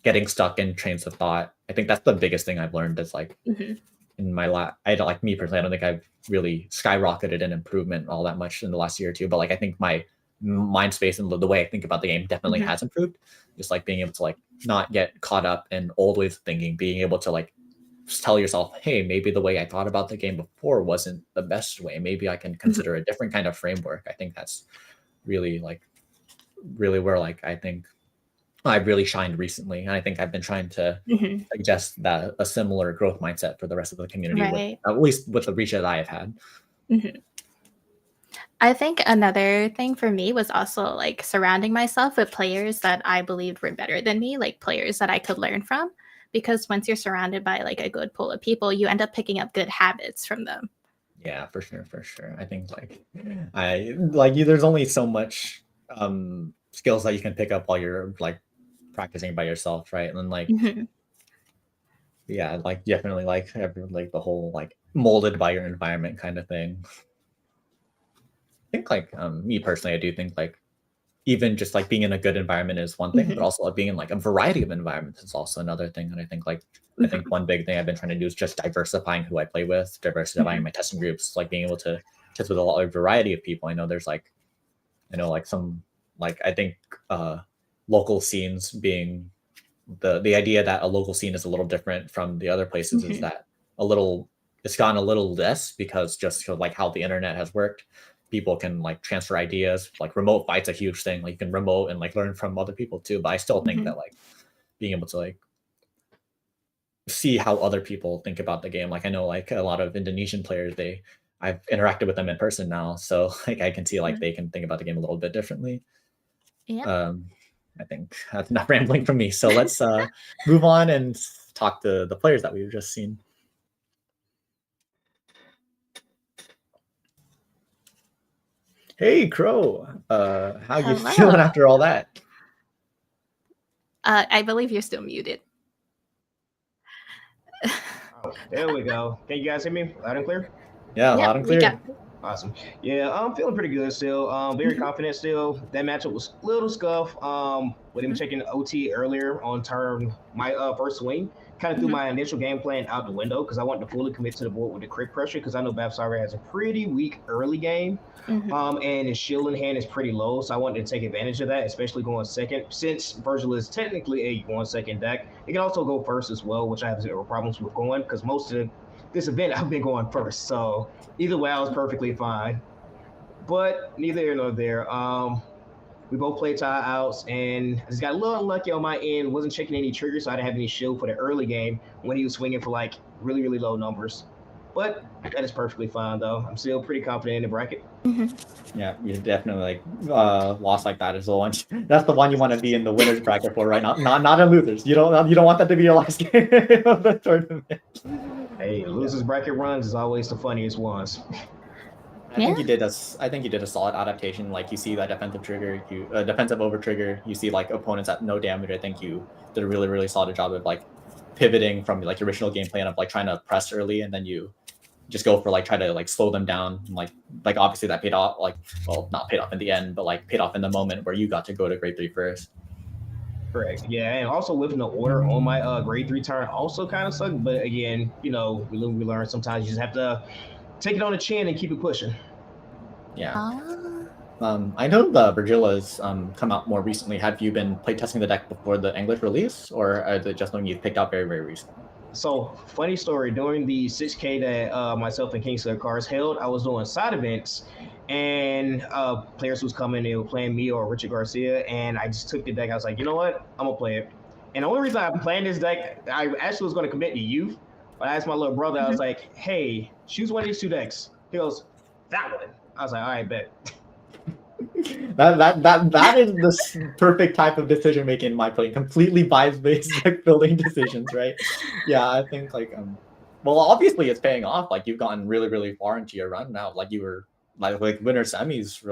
getting stuck in trains of thought, I think that's the biggest thing I've learned is like in my I don't, like me personally, I don't think I've really skyrocketed in improvement all that much in the last year or two, but like I think my mind space and the way I think about the game definitely has improved. Just like being able to like not get caught up in old ways of thinking, being able to like tell yourself, hey, maybe the way I thought about the game before wasn't the best way. Maybe I can consider a different kind of framework. I think that's really where like I think I've really shined recently. And I think I've been trying to suggest that a similar growth mindset for the rest of the community, with, at least with the reach that I have had. I think another thing for me was also like surrounding myself with players that I believed were better than me, like players that I could learn from. Because once you're surrounded by like a good pool of people, you end up picking up good habits from them. Yeah, for sure. I think there's only so much skills that you can pick up while you're like practicing by yourself, right? And like yeah, like definitely like the whole like molded by your environment kind of thing. I think like me personally, I do think like even just like being in a good environment is one thing, but also like being in like a variety of environments is also another thing. And I think like I think one big thing I've been trying to do is just diversifying who I play with, diversifying my testing groups, like being able to test with a lot of variety of people. I know there's like some like I think local scenes being the idea that a local scene is a little different from the other places is that it's gotten a little less because just like how the internet has worked. People can like transfer ideas, like remote fight's a huge thing. Like you can remote and like learn from other people too. But I still think that like being able to like see how other people think about the game. Like I know like a lot of Indonesian players, I've interacted with them in person now. So like I can see like they can think about the game a little bit differently. Yeah. I think that's enough rambling from me. So let's move on and talk to the players that we've just seen. Hey, Crow. How you feeling after all that? I believe you're still muted. Oh, there we go. Can you guys hear me loud and clear? Yeah, loud and clear. Awesome. Yeah, I'm feeling pretty good still. Very confident still. That matchup was a little scuff. With him checking OT earlier on my first swing. Kind of threw my initial game plan out the window because I wanted to fully commit to the board with the crit pressure because I know Babsara has a pretty weak early game. And his shield in hand is pretty low, so I wanted to take advantage of that, especially going second. Since Virgil is technically a 1-second deck, it can also go first as well, which I have zero problems with going because most of this event I've been going first. So either way, I was perfectly fine. But neither here nor there. We both played tie outs, and I just got a little unlucky on my end. Wasn't checking any triggers, so I didn't have any shield for the early game when he was swinging for like really, really low numbers. But that is perfectly fine, though. I'm still pretty confident in the bracket. Yeah, you definitely like loss like that is the one. That's the one you want to be in the winners bracket for, right? Not in losers. You don't want that to be your last game of the tournament. Hey, losers bracket runs is always the funniest ones. I think you did a solid adaptation. Like you see that defensive trigger, defensive over trigger. You see like opponents at no damage. I think you did a really, really solid job of like pivoting from like your original game plan of like trying to press early, and then you just go for like try to like slow them down. Like obviously that paid off. Like, well, not paid off in the end, but like paid off in the moment where you got to go to grade 3 first. Correct. Yeah, and also living the order on my grade 3 turn also kind of sucked. But again, we learn sometimes you just have to take it on the chin and keep it pushing. Yeah. I know the Virgila's come out more recently. Have you been playtesting the deck before the English release, or is it just something you've picked out very, very recently? So, funny story, during the 6K that myself and Kingslayer Cars held, I was doing side events, and players was coming, they were playing me or Richard Garcia, and I just took the deck. I was like, you know what? I'm going to play it. And the only reason I'm playing this deck, I actually was going to commit to youth, but I asked my little brother, I was like, hey, choose one of these 2 decks. He goes, that one. I was like, all right, bet. That is the perfect type of decision making in my play. Completely bias based like building decisions, right? Yeah, I think like well, obviously it's paying off. Like you've gotten really, really far into your run now. Like you were like winter semis,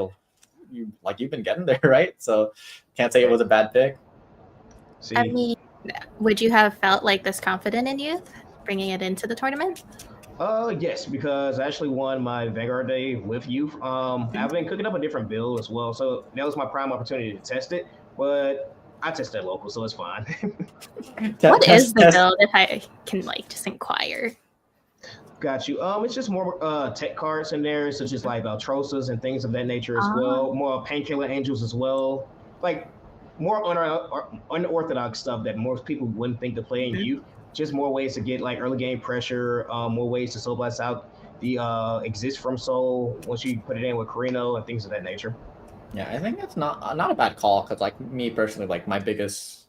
you've been getting there, right? So can't say it was a bad pick. See? I mean, would you have felt like this confident in youth, bringing it into the tournament? Yes, because I actually won my Vanguard day with youth. I've been cooking up a different build as well, so that was my prime opportunity to test it. But I tested local, so it's fine. What is the build, if I can like just inquire? Got you. It's just more tech cards in there, such as like Trosas and things of that nature as well. More painkiller angels as well. Like more unorthodox stuff that most people wouldn't think to play in youth. Just more ways to get like early game pressure. More ways to soul blast out the exist from soul once you put it in with Carino and things of that nature. Yeah, I think it's not a bad call because like me personally, like my biggest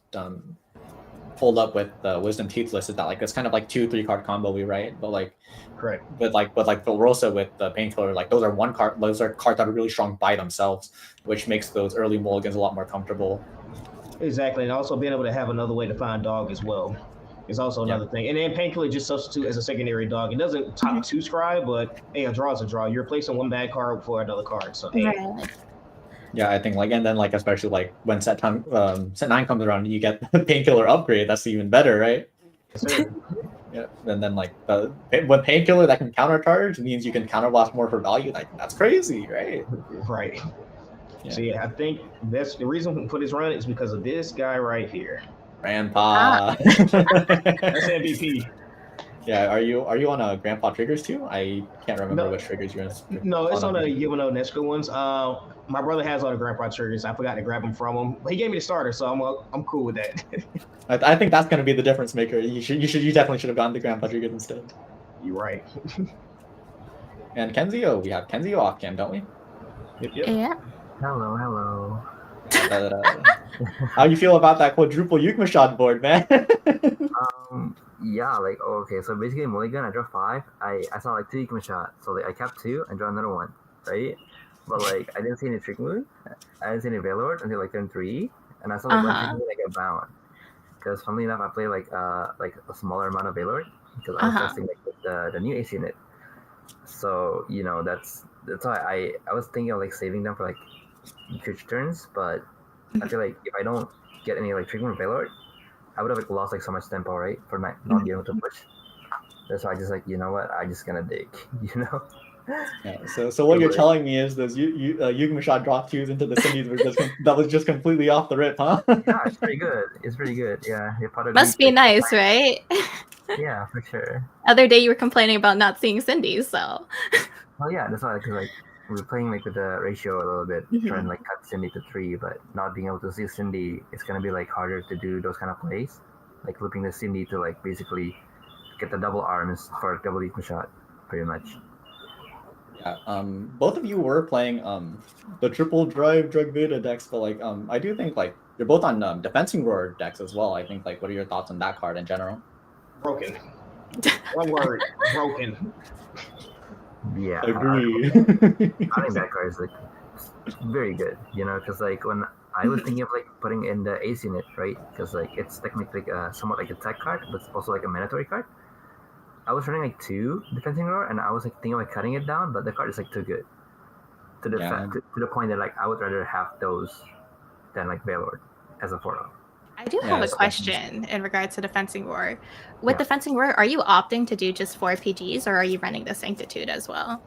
hold up with the Wisdom Teeth list is that like it's kind of like 2-3 card combo, right? But like correct. But like Valrosa with the Painkiller, like those are cards that are really strong by themselves, which makes those early mulligans a lot more comfortable. Exactly, and also being able to have another way to find dog as well is also another thing. And then Painkiller just substitute as a secondary dog. It doesn't top 2 scry, but hey, a draw is a draw. You're replacing one bad card for another card. So hey. Yeah, I think like, and then like especially like when set 9 comes around, you get the Painkiller upgrade. That's even better, right? Yes, sir. Yeah, and then like when Painkiller that can countercharge means you can counterblast more for value. Like that's crazy, right? Right. Yeah. So yeah, I think that's the reason for this run is because of this guy right here. Grandpa. That's MVP. Yeah, are you on a Grandpa triggers too? I can't remember which triggers you're on. No, it's on the Yumano Nesco ones. My brother has all the Grandpa triggers. I forgot to grab them from him, but he gave me the starter, so I'm cool with that. I think that's going to be the difference maker. You definitely should have gone the Grandpa triggers instead. You're right. And Kenzio, we have Kenzio off cam, don't we? Yep. Yeah. Hello. How you feel about that quadruple Yukma shot board, man? Yeah, like okay, so basically mulligan, I draw 5. I saw like 2 Yukma shot, so like I kept 2 and draw another one, right? But like I didn't see any trick move, I didn't see any Veilord until like turn 3, and I saw like one trick move like a bound. Because funnily enough, I play like a smaller amount of Veilord because I was testing like the new AC unit. So you know that's why I was thinking of like saving them for like future turns, but I feel like if I don't get any like trick move Veilord, I would have like lost like so much tempo, right, for not being able to push. That's why I just like, you know what, I just gonna dig, you know. Yeah. So what you're telling me is those Yukma shot drop 2s into the Cindy's that was just completely off the rip, huh? Yeah, it's pretty good. It's pretty good. Yeah, must be nice, right? Yeah, for sure. Other day you were complaining about not seeing Cindy, so. Well, yeah, that's why, because like we were playing like with the ratio a little bit, trying to like cut Cindy to 3, but not being able to see Cindy, it's gonna be like harder to do those kind of plays, like looping the Cindy to like basically get the double arms for a double Yukma shot, pretty much. Yeah. Both of you were playing the triple drive drug Veda decks, but like I do think like you're both on defensing roar decks as well. I think like what are your thoughts on that card in general? Broken. One word, broken. Yeah, agree. I think that card is like very good, you know, because like when I was thinking of like putting in the AC unit, right, because like it's technically somewhat like a tech card, but it's also like a mandatory card. I was running like 2 defensing roar, and I was like thinking of like cutting it down, but the card is like too good to the to the point that like I would rather have those than like Veilord as a 4-0. I do have a question in regards to Defensing Roar. With Defensing Roar, are you opting to do just 4 PGs, or are you running the Sanctitude as well?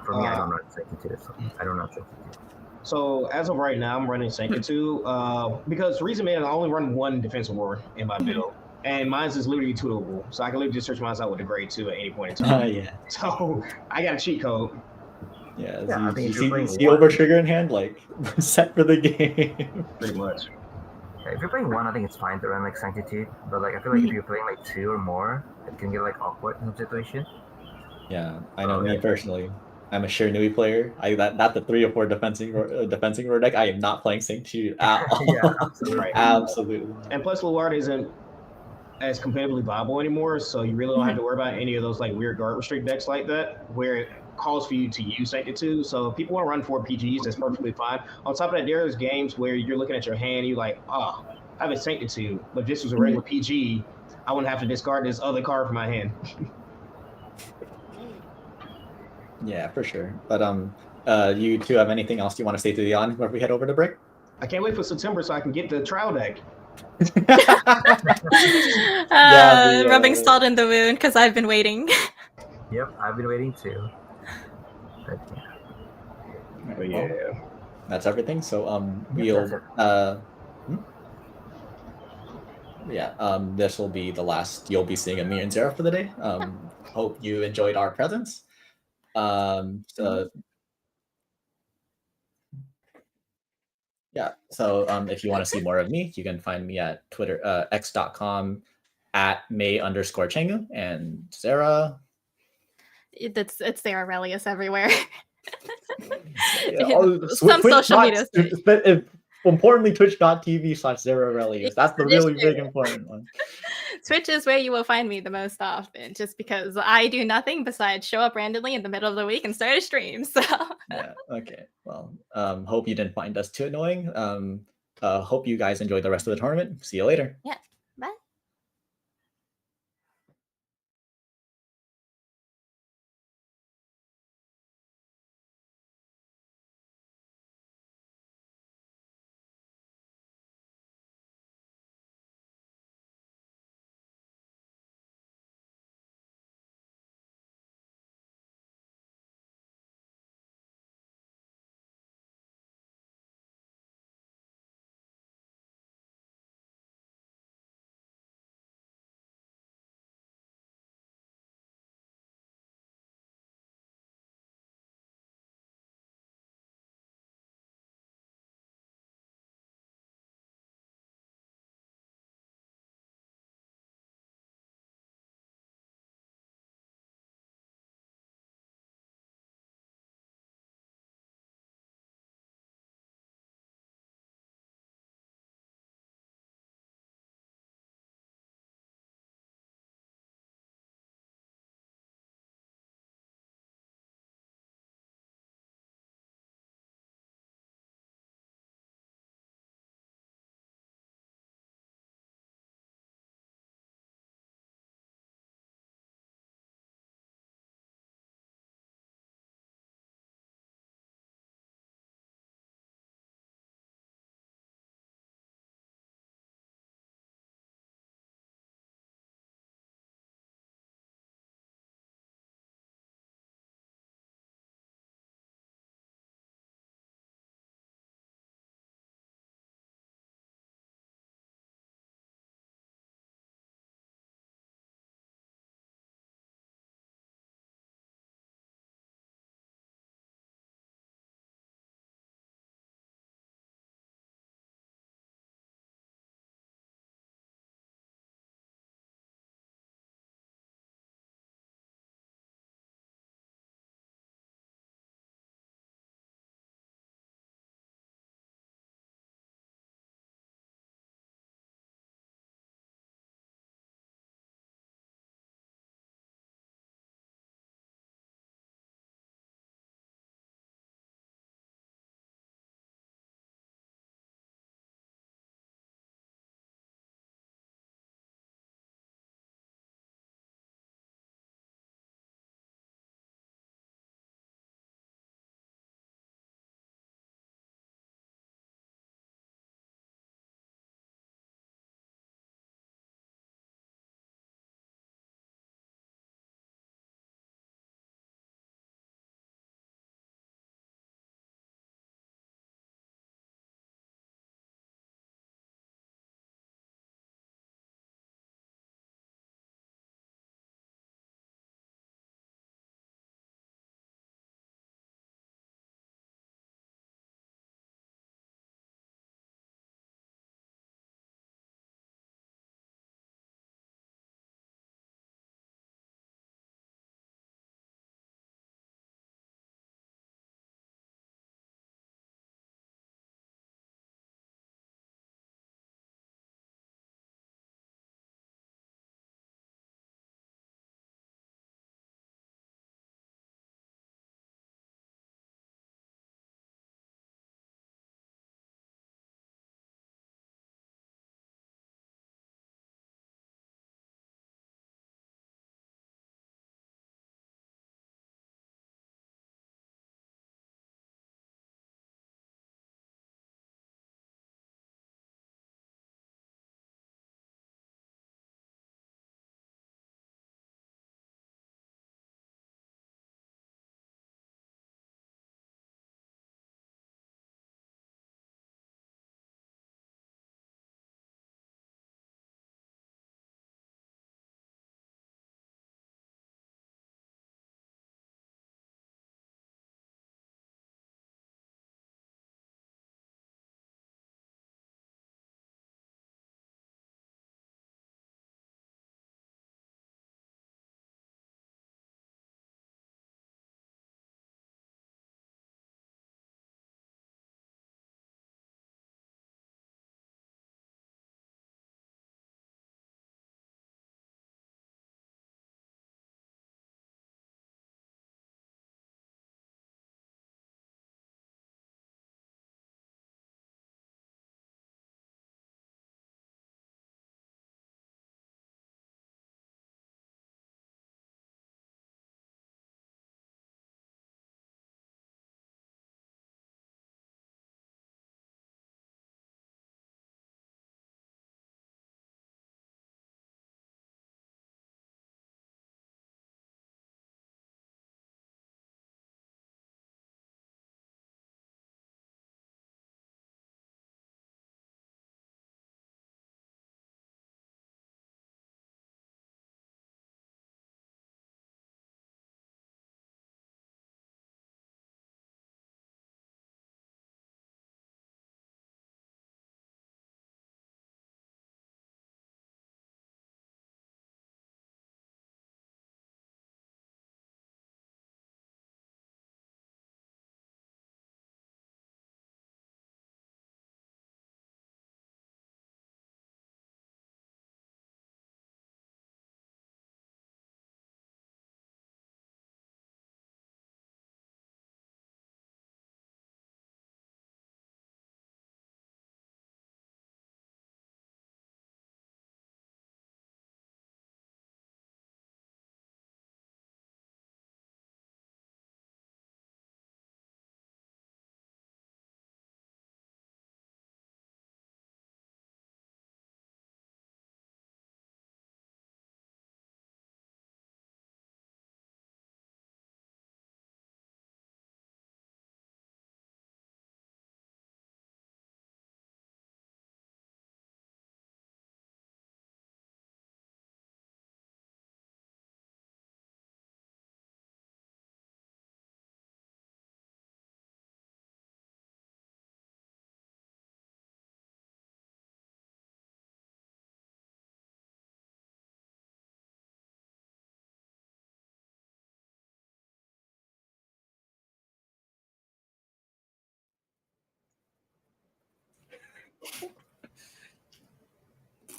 For me, I don't run Sanctitude. So I don't know Sanctitude. So as of right now, I'm running Sanctitude because the reason being I only run 1 Defensive Roar in my build. And mine is literally tunable, so I can literally just search mine out with a grade 2 at any point in time. Yeah. So I got a cheat code. Yeah, you see over trigger in hand, like set for the game. Pretty much. Yeah, if you're playing 1, I think it's fine to run like Sanctitude, but like I feel like if you're playing like 2 or more, it can get like awkward in some situation. Yeah, I know. Me personally, I'm a Shiranui player. Not the 3 or 4 defensing roar deck. I am not playing Sanctitude at all. Yeah, absolutely. Absolutely. And plus, Luard isn't as competitively viable anymore, so you really don't have to worry about any of those like weird guard restrict decks like that, where it calls for you to use Sanctitude. So if people want to run 4 PGs, that's perfectly fine. On top of that, there's games where you're looking at your hand, you're like, I have a Sanctitude, but if this was a regular PG, I wouldn't have to discard this other card from my hand. Yeah, for sure. But you two have anything else you want to say to the audience before we head over to break? I can't wait for September so I can get the trial deck. Rubbing salt in the wound because I've been waiting. Yep, I've been waiting too. But yeah, that's everything. So we'll yeah, this will be the last you'll be seeing of me and Zara for the day. Hope you enjoyed our presence. So yeah, so if you want to see more of me, you can find me at Twitter, x.com at May_Chengu, and Zara. It's Sarah Relius everywhere. Some social media. Importantly, twitch.tv/Zara Relius. That's the really big important one. Twitch is where you will find me the most often, just because I do nothing besides show up randomly in the middle of the week and start a stream. So yeah, okay. Well, hope you didn't find us too annoying. Hope you guys enjoy the rest of the tournament. See you later. yeah. Bye.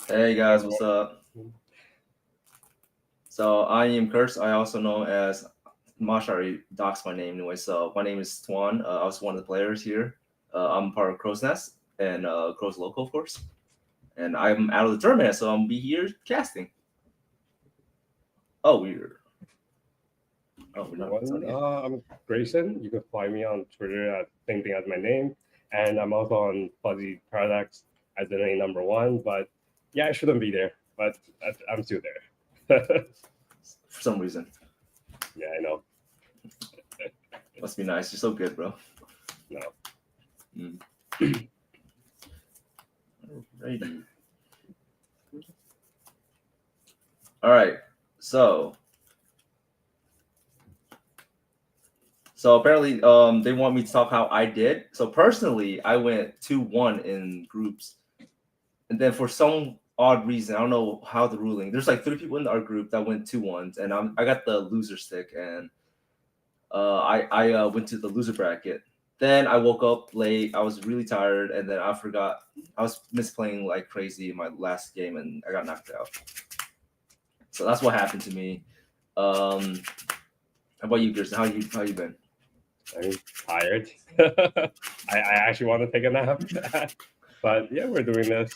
Hey guys, what's up? So I am Curse. I also know as Mashari docs my name anyway. So my name is Tuan. I was one of the players here. I'm part of Crow's Nest and Crow's Local, of course. And I'm out of the tournament, so I'm be here casting. Oh, we're not. I'm Grayson. You can find me on Twitter at same thing as my name, and I'm also on Fuzzy Paradox as the name #1. But yeah, I shouldn't be there, but I'm still there. For some reason. Yeah, I know. Must be nice. You're so good, bro. No. Alrighty. All right. So apparently, they want me to talk how I did. So personally, I went 2-1 in groups, and then for some odd reason, I don't know how the ruling. There's like 3 people in our group that went 2-1s, and I got the loser stick, and I went to the loser bracket. Then I woke up late. I was really tired, and then I forgot. I was misplaying like crazy in my last game, and I got knocked out. So that's what happened to me. How about you, Kirsten? How you been? I'm tired. I actually want to take a nap, but yeah, we're doing this.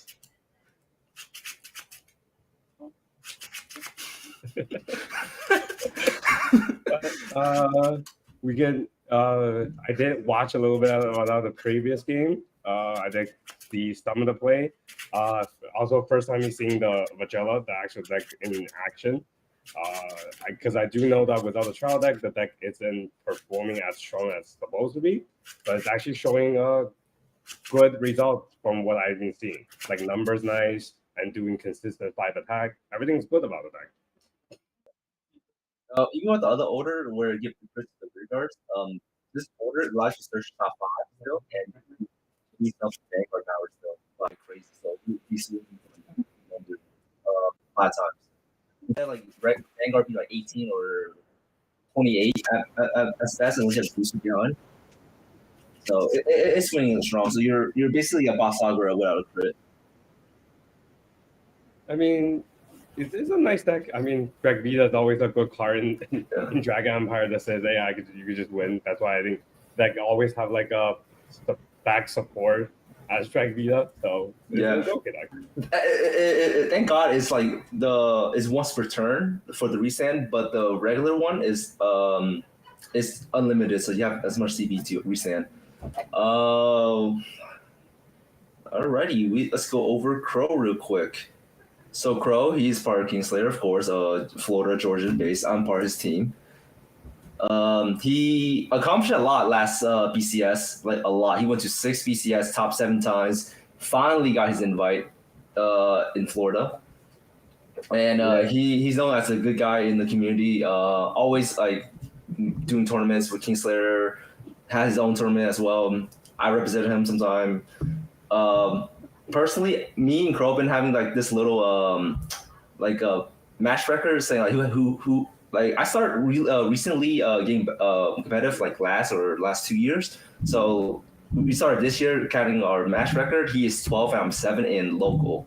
We can. I did watch a little bit of the previous game. I did see some of the play. Also, first time seeing the Vagella, the actual deck in action. Because I do know that without a trial deck, the deck isn't performing as strong as it's supposed to be, but it's actually showing good results from what I've been seeing. Like numbers nice and doing consistent 5 attack. Everything's good about the deck. Even with the other order where you get the regards, this order allows you to search top 5 still, and these up Vanguard now are still like crazy. So you see 5 times. Yeah, like Vanguard be like 18 or 28 at best, and we have booster behind. So it's swinging strong. So you're basically a boss Sagra without a crit. I mean, it's a nice deck. I mean, Greg Vita is always a good card in Dragon Empire that says, "Hey, you could just win." That's why I think that always have like a back support as Drag Vita. So it's okay deck. Thank God it's like is once per turn for the resend, but the regular one is unlimited, so you have as much CB to resend. Alrighty, let's go over Crow real quick. So Crow, he's part of Kingslayer, of course, Florida, Georgia based. I'm part of his team. He accomplished a lot last BCS, like a lot. He went to 6 BCS, top 7 times. Finally got his invite in Florida, and he's known as a good guy in the community. Always like doing tournaments with Kingslayer. Has his own tournament as well. I represented him sometime. Personally, me and Crow been having like this little match record saying like who like I started recently getting competitive like last 2 years. So we started this year counting our match record. He is 12 and I'm 7 in local.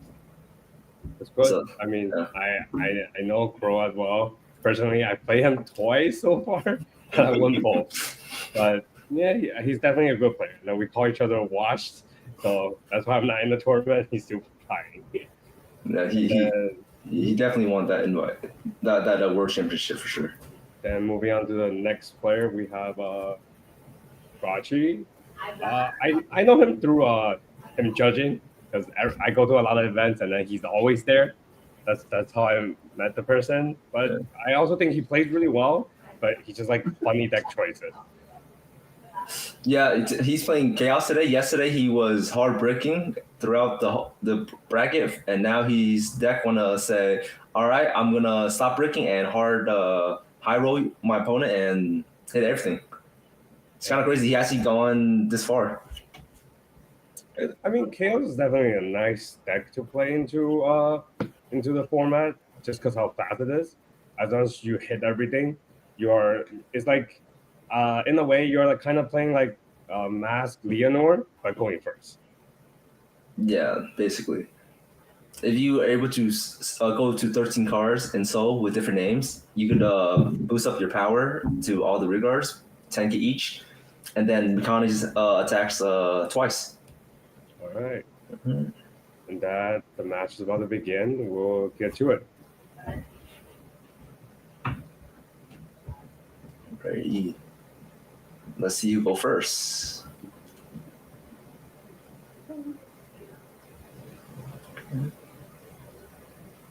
That's good. So, I mean, I know Crow as well. Personally, I played him twice so far, and I won both. But yeah, he's definitely a good player. You know, we call each other washed. So that's why I'm not in the tournament. He's still playing. Yeah, he definitely won that invite, that world championship for sure. Then moving on to the next player, we have Rachi. I know him through him judging because I go to a lot of events and then he's always there. That's how I met the person. But I also think he plays really well, but he's just like funny deck choices. Yeah, he's playing Chaos today. Yesterday he was hard bricking throughout the bracket, and now he's deck wanna say, all right, I'm gonna stop bricking and hard high roll my opponent and hit everything. It's kind of crazy. He actually gone this far. I mean, Chaos is definitely a nice deck to play into the format, just because how fast it is. As long as you hit everything, it's like. In a way, you're like kind of playing like Mask Leonor by going first. Yeah, basically. If you are able to go to 13 cards in Soul with different names, you could boost up your power to all the regards, 10k each, and then Mechanics attacks twice. All right. And that the match is about to begin. We'll get to it. Ready. Let's see you go first.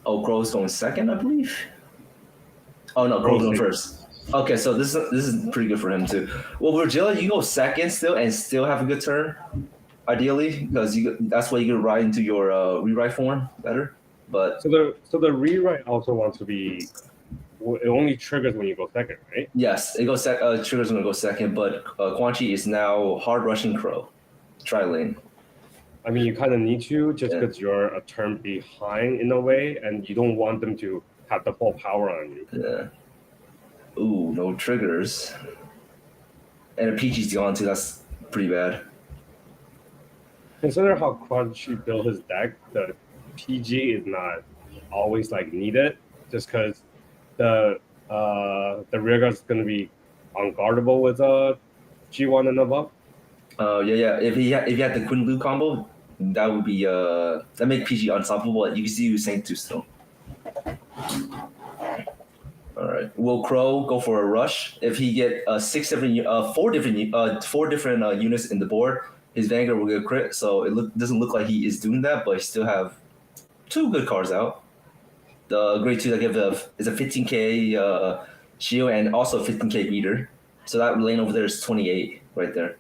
Oh, Crow's going second, I believe. Oh no, Crow's going first. Okay, so this is pretty good for him too. Well, Virgil, you go second still and still have a good turn, ideally, because that's why you can ride into your rewrite form better. But so the rewrite also wants to be. It only triggers when you go second, right? Yes, it goes triggers when it goes second, but Quan Chi is now hard rushing Crow, tri-lane. I mean, you kind of need to just because you're a turn behind in a way, and you don't want them to have the full power on you. Yeah. Ooh, no triggers. And a PG's gone too. That's pretty bad. Consider how Crunchy built his deck. The PG is not always like needed, just because the rear guard is going to be unguardable with G1 and above. Yeah. If he had the Quinn Blue combo, that would be that make PG unstoppable. You can see you saying two still. All right. Will Crow go for a rush? If he get four different units in the board, his Vanguard will get a crit. So it doesn't look like he is doing that, but he still have two good cards out. The grade 2 that give is a 15k shield and also a 15k beater. So that lane over there is 28 right there.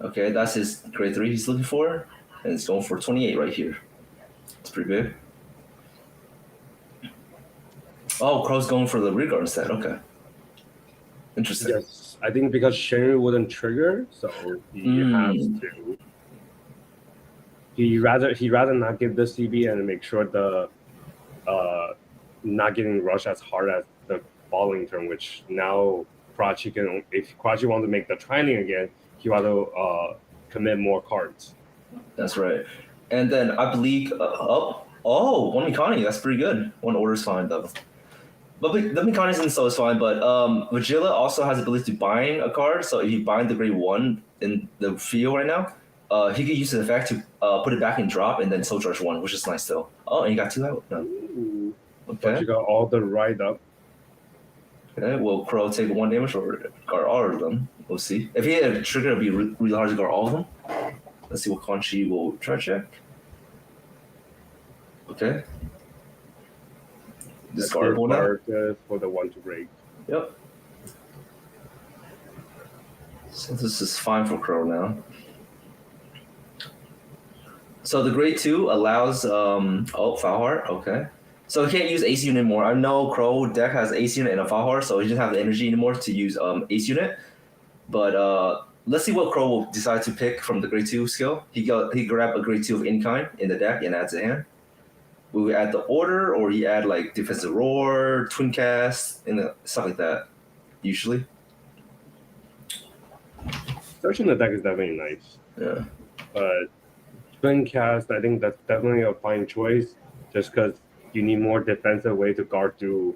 Okay, that's his grade 3 he's looking for, and it's going for 28 right here. It's pretty good. Oh, Crow's going for the rear guard instead. Okay. Interesting. Yes, I think because Shenryu wouldn't trigger, so he has to. He rather not give the CB and make sure the not getting rushed as hard as the following turn, which now Karachi can, if Karachi wants to make the training again, he want to commit more cards. That's right. And then I believe one Mikani, that's pretty good. One order is fine though. But the Mikani isn't so fine, but Vagilla also has the ability to bind a card, so if you bind the grade 1 in the field right now, he could use the effect to put it back in drop and then soul charge 1, which is nice still. Oh, and you got 2 out. No. Okay. But you got all the right up. Okay, will Crow take 1 damage or guard all of them? We'll see. If he had a trigger, it'd be really hard to guard all of them. Let's see what Quan Chi will try to check. Okay. Discardable now. For the 1 to break. Yep. So this is fine for Crow now. So the grade 2 allows Foul Heart, okay. So he can't use Ace Unit anymore. I know Crow deck has Ace Unit and a Foul Heart, so he doesn't have the energy anymore to use Ace Unit. But let's see what Crow will decide to pick from the grade 2 skill. He grab a grade 2 of any kind in the deck and adds a hand. Will we add the order, or he add like Defensive Roar, Twin Cast, and stuff like that, usually? Searching the deck is definitely nice. Yeah. But Twin Cast, I think that's definitely a fine choice, just because you need more defensive way to guard through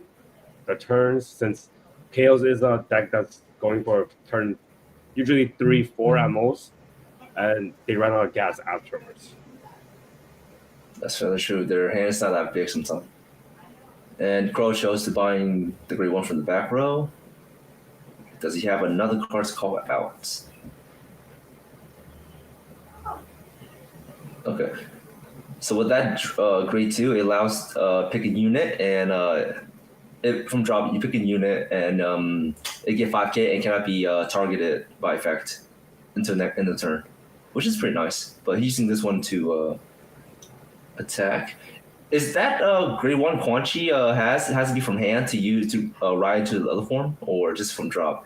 the turns, since Chaos is a deck that's going for a turn, usually 3-4 at most, and they run out of gas afterwards. That's really true. Their hand is not that big sometimes. And Crow chose to bind the grade 1 from the back row. Does he have another card to call out? Okay. So with that grade 2, it allows pick a unit, and from drop you pick a unit, and it get 5k and cannot be targeted by effect until in the turn, which is pretty nice. But he's using this one to attack. Is that grade 1 Quan Chi has to be from hand to use to ride to the other form, or just from drop?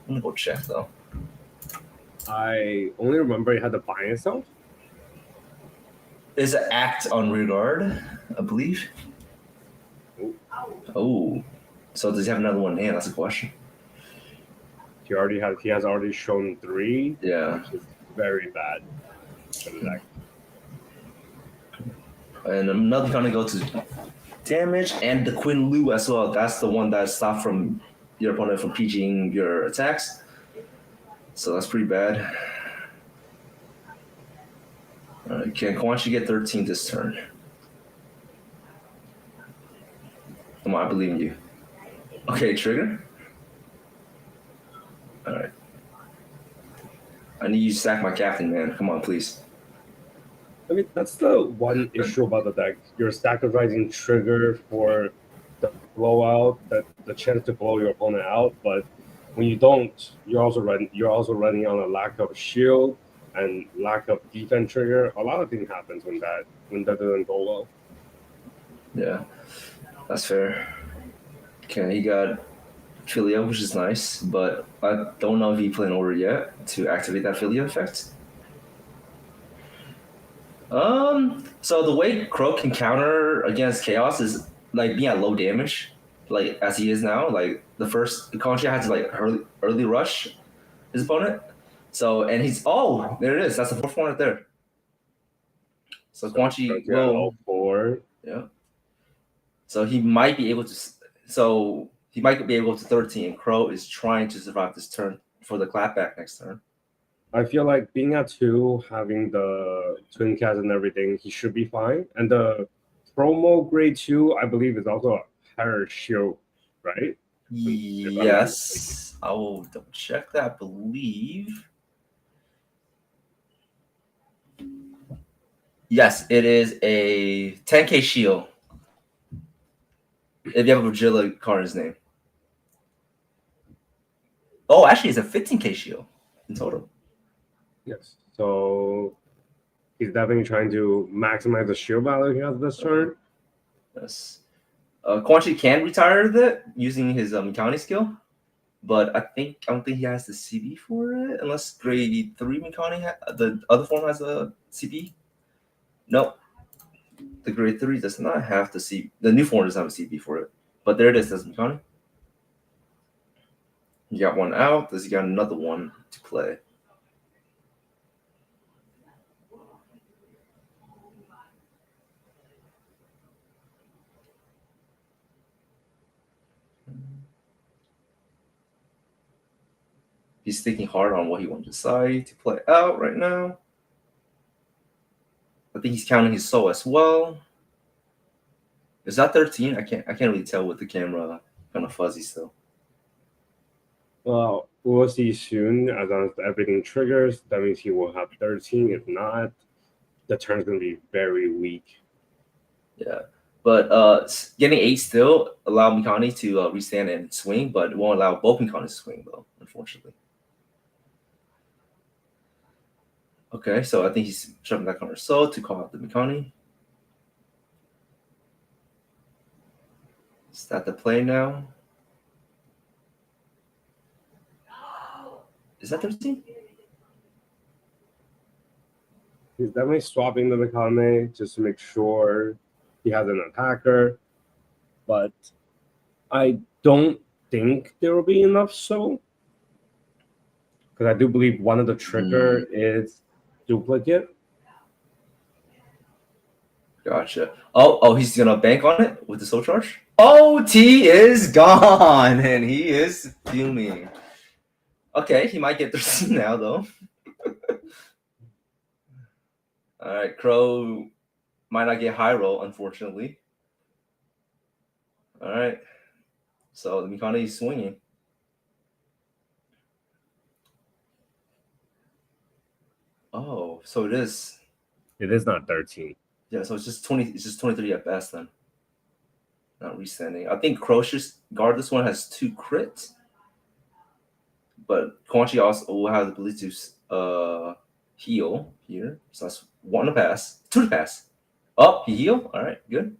I'm gonna go check though. I only remember it had to bind itself. Is it act on rear guard, I believe? Oh, so does he have another one in hand? That's a question. He has already shown 3. Yeah, which is very bad. And another gonna go to damage and the Quinn Lu as well. That's the one that stopped from your opponent from PGing your attacks. So that's pretty bad. Can Quan Chi get 13 this turn? Come on, I believe in you. Okay, trigger. All right. I need you to sack my captain, man. Come on, please. I mean, that's the one issue about the deck. You're sacrificing trigger for the blowout, the chance to blow your opponent out. But when you don't, you're also running on a lack of shield and lack of defense trigger. A lot of things happens when that doesn't go well. Yeah, that's fair. Okay, he got Philia, which is nice, but I don't know if he played an order yet to activate that Philia effect. So the way Crow can counter against Chaos is like being at low damage, like as he is now. Like the Quan Chi had to like early rush his opponent. So and he's there it is. That's the fourth one right there. So Quan Chi will 4. Yeah. So he might be able to. So he might be able to 13. Crow is trying to survive this turn for the clapback next turn. I feel like being at 2, having the twin cast and everything, he should be fine. And the promo grade 2, I believe, is also a higher shield, right? Yes, I will double check that. I believe. Yes, it is a 10k shield. If you have a Virgil card, his name. Oh, actually, it's a 15k shield in total. Yes. So he's definitely trying to maximize the shield value he has this turn. Yes. Quan Chi can retire that using his Mikani skill, but I don't think he has the CB for it unless grade 3 Mikani the other form has a CB. Nope. The grade 3 does not have the CB. The new form doesn't have a CB for it. But there it is, that's Mikani. You got one out. Does he got another one to play? He's thinking hard on what he wants to decide to play out right now. I think he's counting his soul as well. Is that 13? I can't really tell with the camera kind of fuzzy still. Well, we'll see soon. As long as everything triggers, that means he will have 13. If not, the turn's gonna be very weak. Yeah. But getting 8 still allow Mikani to restand and swing, but it won't allow both Mikani to swing though, unfortunately. Okay, so I think he's shoving that corner soul to call out the Mikani. Is that the play now? Is that 13? He's definitely swapping the Mikami just to make sure he has an attacker. But I don't think there will be enough soul. Because I do believe one of the trigger is duplicate. Gotcha. Oh, he's gonna bank on it with the soul charge. Oh, T is gone, and he is fuming. Okay, he might get 13 now though. All right, Crow might not get high roll, unfortunately. All right, so the Mikani is swinging. Oh, so it is. It is not 13. Yeah, so it's just 20. It's just 23 at best then. Not resending. I think Crow should guard this one has 2 crits, but Quan Chi also will have the ability to heal here. So that's 1 to pass, 2 to pass. Oh, he heal. All right, good.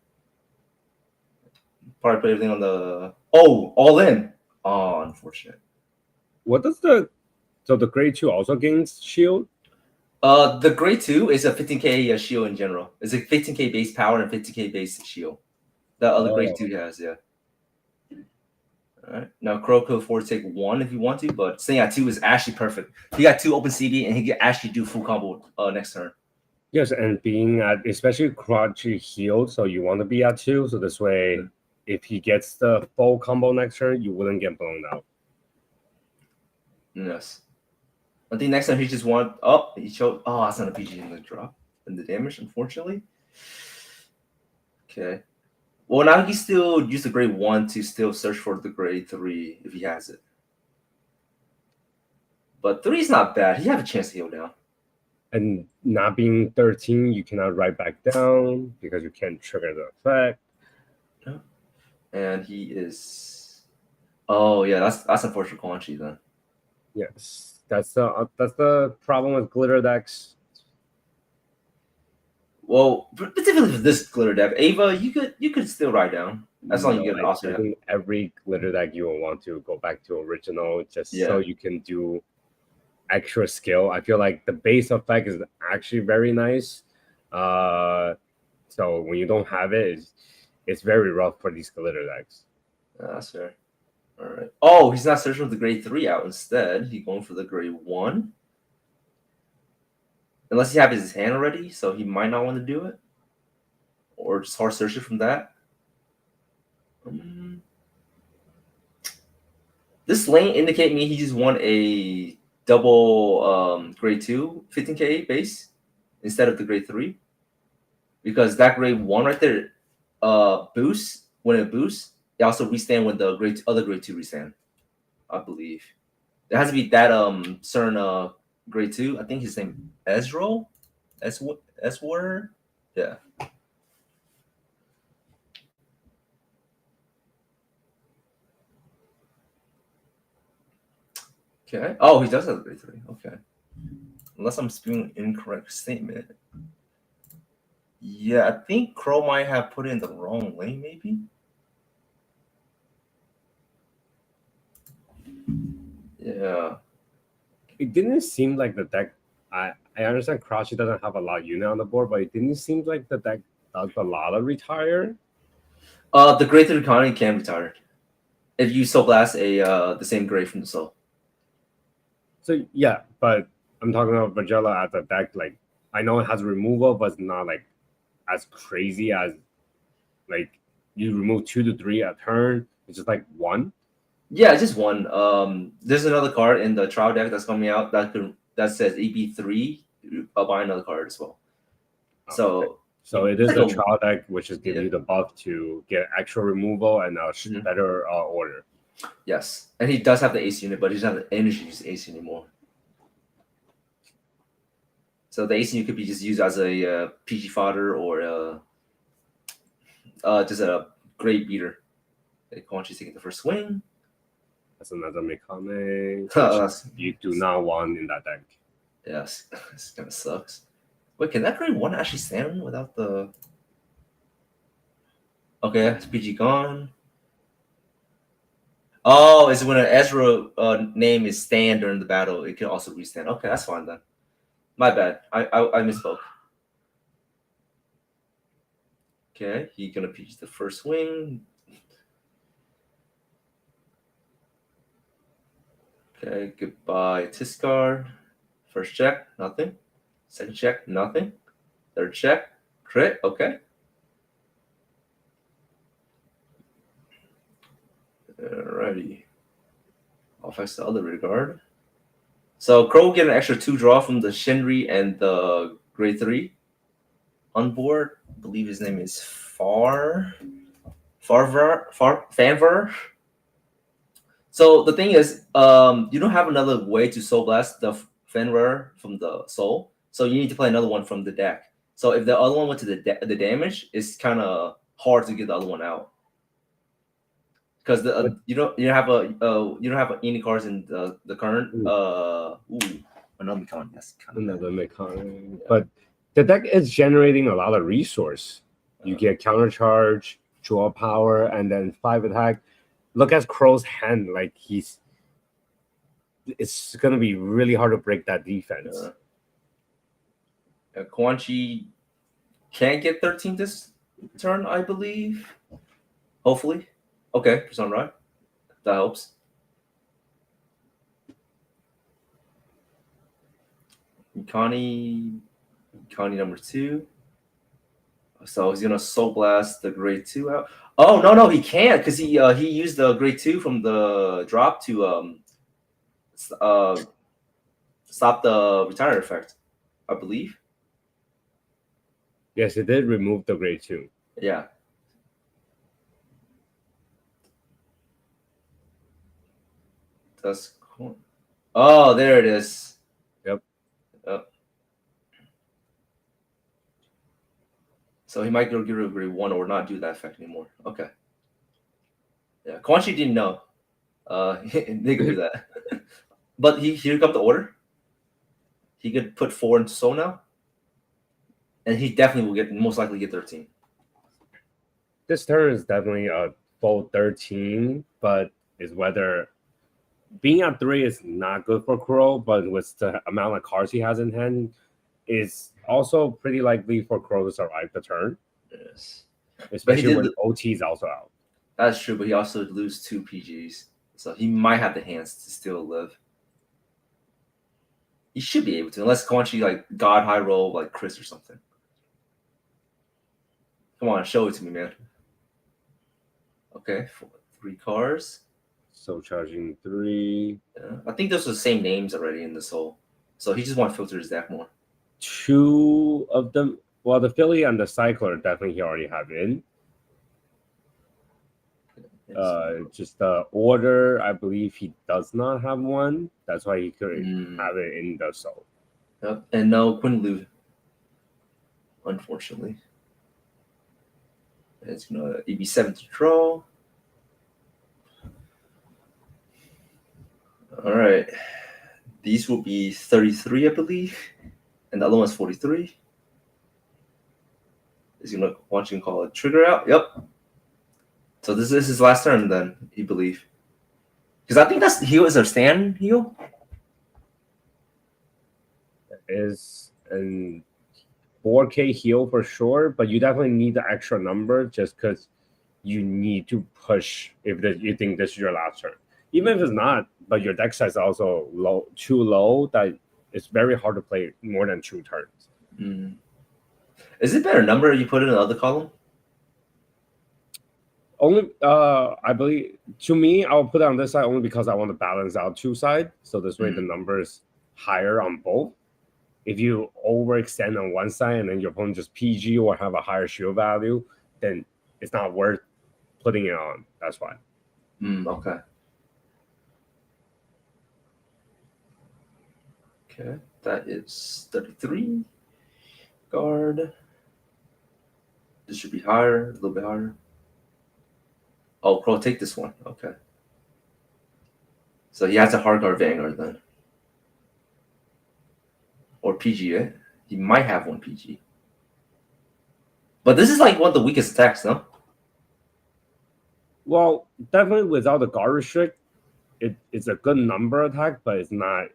Probably put everything on the all in. Oh, unfortunate. What does so the grade 2 also gains shield? The grade 2 is a 15k shield in general. It's a 15k base power and 15k base shield. The other grade 2 has, yeah. All right. Now Crow could afford to take 1 if you want to, but staying at 2 is actually perfect. He got 2 open CB and he can actually do full combo next turn Yes, and being at especially Crotchy healed, so you want to be at 2, so this way, if he gets the full combo next turn, you wouldn't get blown out. Yes. I think next time he just want he showed that's not a PG in the drop and the damage, unfortunately. Okay. Well, now he still use the grade 1 to still search for the grade 3 if he has it. But 3 is not bad. He have a chance to heal down. And not being 13, you cannot write back down because you can't trigger the effect. Yeah. And he is. Oh yeah, that's unfortunate for Quanchi then. Yes, that's the problem with glitter decks. Well, particularly for this glitter deck, Ava, you could still write down as long as you get an I offset. think every glitter deck you will want to go back to original just so you can do extra skill. I feel like the base effect is actually very nice. So when you don't have it, it's very rough for these glitter decks. That's fair. All right. Oh, he's not searching for the grade 3 out. Instead, he's going for the grade 1. Unless he has his hand already, so he might not want to do it. Or just hard search it from that. This lane indicate me he just want a double grade 2 15k base instead of the grade 3. Because that grade 1 right there boosts. When it boosts, it also restand when the other grade 2 restand, I believe. It has to be that certain grade 2. I think his name Ezreal. S-word? Yeah. Okay. Oh, he does have a grade 3. Okay. Unless I'm spewing an incorrect statement. Yeah, I think Crow might have put it in the wrong lane, maybe. Yeah. It didn't seem like the deck. I understand Crotchy doesn't have a lot of unit on the board, but it didn't seem like the deck does a lot of retire. The grade 3 economy can retire if you soul blast the same grade from the soul. So yeah, but I'm talking about Vegella as a deck. Like I know it has removal, but it's not like as crazy as like you remove 2 to 3 a turn. It's just like 1. Yeah, just 1. There's another card in the trial deck that's coming out that says EB3. I'll buy another card as well. So it is the trial deck which is giving you the buff to get extra removal and a better order. Yes, and he does have the ace unit, but he doesn't have the energy to use ace anymore. So the ace unit could be just used as a PG fodder or just a great beater. Quanchi's taking the first swing. That's another mechanic. You do not want in that deck. Yes, this kind of sucks. Wait, can that grade 1 actually stand without the? Okay, it's PG gone. Oh, it's when an Ezra name is stand during the battle, it can also restand. Okay, that's fine then. My bad. I misspoke. Okay, he's gonna PG the first swing. Okay, goodbye, Tiscard. First check, nothing. Second check, nothing. Third check, crit, okay. Alrighty. I'll fix the other regard. So Crow will get an extra 2 draw from the Shinri and the grade 3 on board. I believe his name is Fanver. So the thing is, you don't have another way to soul blast the Fenrir from the soul, so you need to play another one from the deck. So if the other one went to the damage, it's kind of hard to get the other one out because you don't have any cards in the current. Another mechanic. Yes, another mechanic. Yeah. But the deck is generating a lot of resource. You get counter charge, draw power, and then 5 attack. Look at Crow's hand, like it's gonna be really hard to break that defense. Quan Chi can't get 13 this turn, I believe. Hopefully. Okay, for some right. That helps. Mikani Connie number 2. So he's gonna Soul Blast the grade 2 out. Oh no, he can't because he used the grade 2 from the drop to stop the retirement effect, I believe. Yes, it did remove the grade 2. Yeah. That's cool. Oh, there it is. Yep. So he might go get rid of grade 1 or not do that effect anymore. Okay. Yeah, Quan Chi didn't know. They could do that. But here comes the order. He could put 4 into Soul now. And he definitely will most likely get 13. This turn is definitely a full 13, but is whether being at 3 is not good for Crow, but with the amount of cards he has in hand, is also pretty likely for Crow to survive the turn. Yes. Especially when OT is also out. That's true, but he also lose 2 PGs. So he might have the hands to still live. He should be able to, unless Quan Chi like God high roll like Chris or something. Come on, show it to me, man. Okay, 3 cards. So charging 3. Yeah, I think those are the same names already in the Soul. So he just want to filter his deck more. 2 of them. Well, the Philly and the Cycler definitely he already have in. Just the Order, I believe he does not have one. That's why he could have it in the Soul. Yep, and no Quinn Lu, unfortunately. It's gonna EB7 to draw. All right, these will be 33, I believe, and the other one's 43. Is he gonna want you to call a trigger out? Yep. So this is his last turn, then you believe? Because I think that's heal is our stand heal. Is an 4K heal for sure, but you definitely need the extra number just because you need to push if you think this is your last turn. Even if it's not, but your deck size is also too low that it's very hard to play more than 2 turns. Is it better number you put in the other column? Only, I believe, to me, I'll put it on this side only because I want to balance out 2 sides. So this way the number is higher on both. If you overextend on one side and then your opponent just PG or have a higher shield value, then it's not worth putting it on. That's why. Okay. Okay, that is 33. Guard. This should be higher, a little bit higher. Oh, Crow, take this one. Okay. So he has a hard guard Vanguard then. Or PG, right? He might have 1 PG. But this is like one of the weakest attacks, no? Well, definitely without the guard restrict, it's a good number attack, but it's not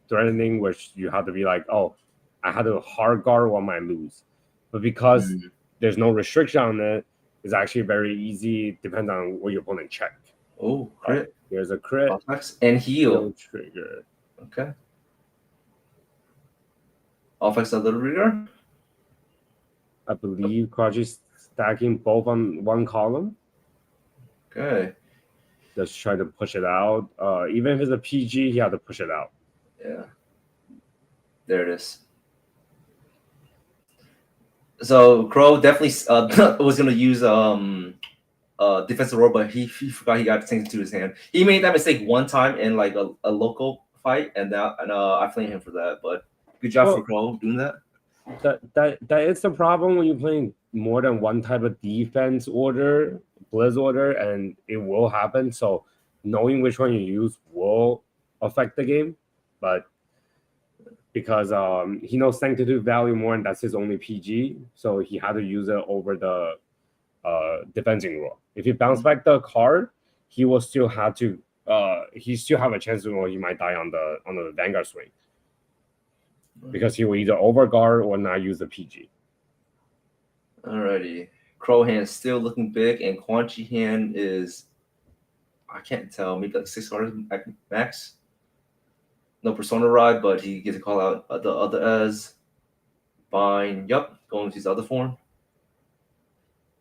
threatening, which you have to be like, oh, I had a hard guard, one might lose. But because there's no restriction on it, it's actually very easy, depends on what your opponent check. Oh, crit. Here's a crit. And heal. Trigger. Okay. Offense a little rigor. I believe Kaji's stacking both on one column. Okay. Just try to push it out. Even if it's a PG, he had to push it out. Yeah. There it is. So Crow definitely was gonna use defensive roll, but he forgot he got things into his hand. He made that mistake one time in like a local fight, and I flame him for that. But good job for Crow doing that. That is the problem when you're playing more than one type of defense order, blizz order, and it will happen. So knowing which one you use will affect the game, but because he knows sanctitude value more, and that's his only PG, so he had to use it over the defending rule. If he bounce back the card, he will still have to. He still have a chance to, or he might die on the Vanguard swing, because he will either overguard or not use the PG. Alrighty, Crow hand still looking big, and Quan Chi hand is, I can't tell, maybe like 6 cards max. no persona ride, but he gets to call out the other as bind. Yup, going to his other form.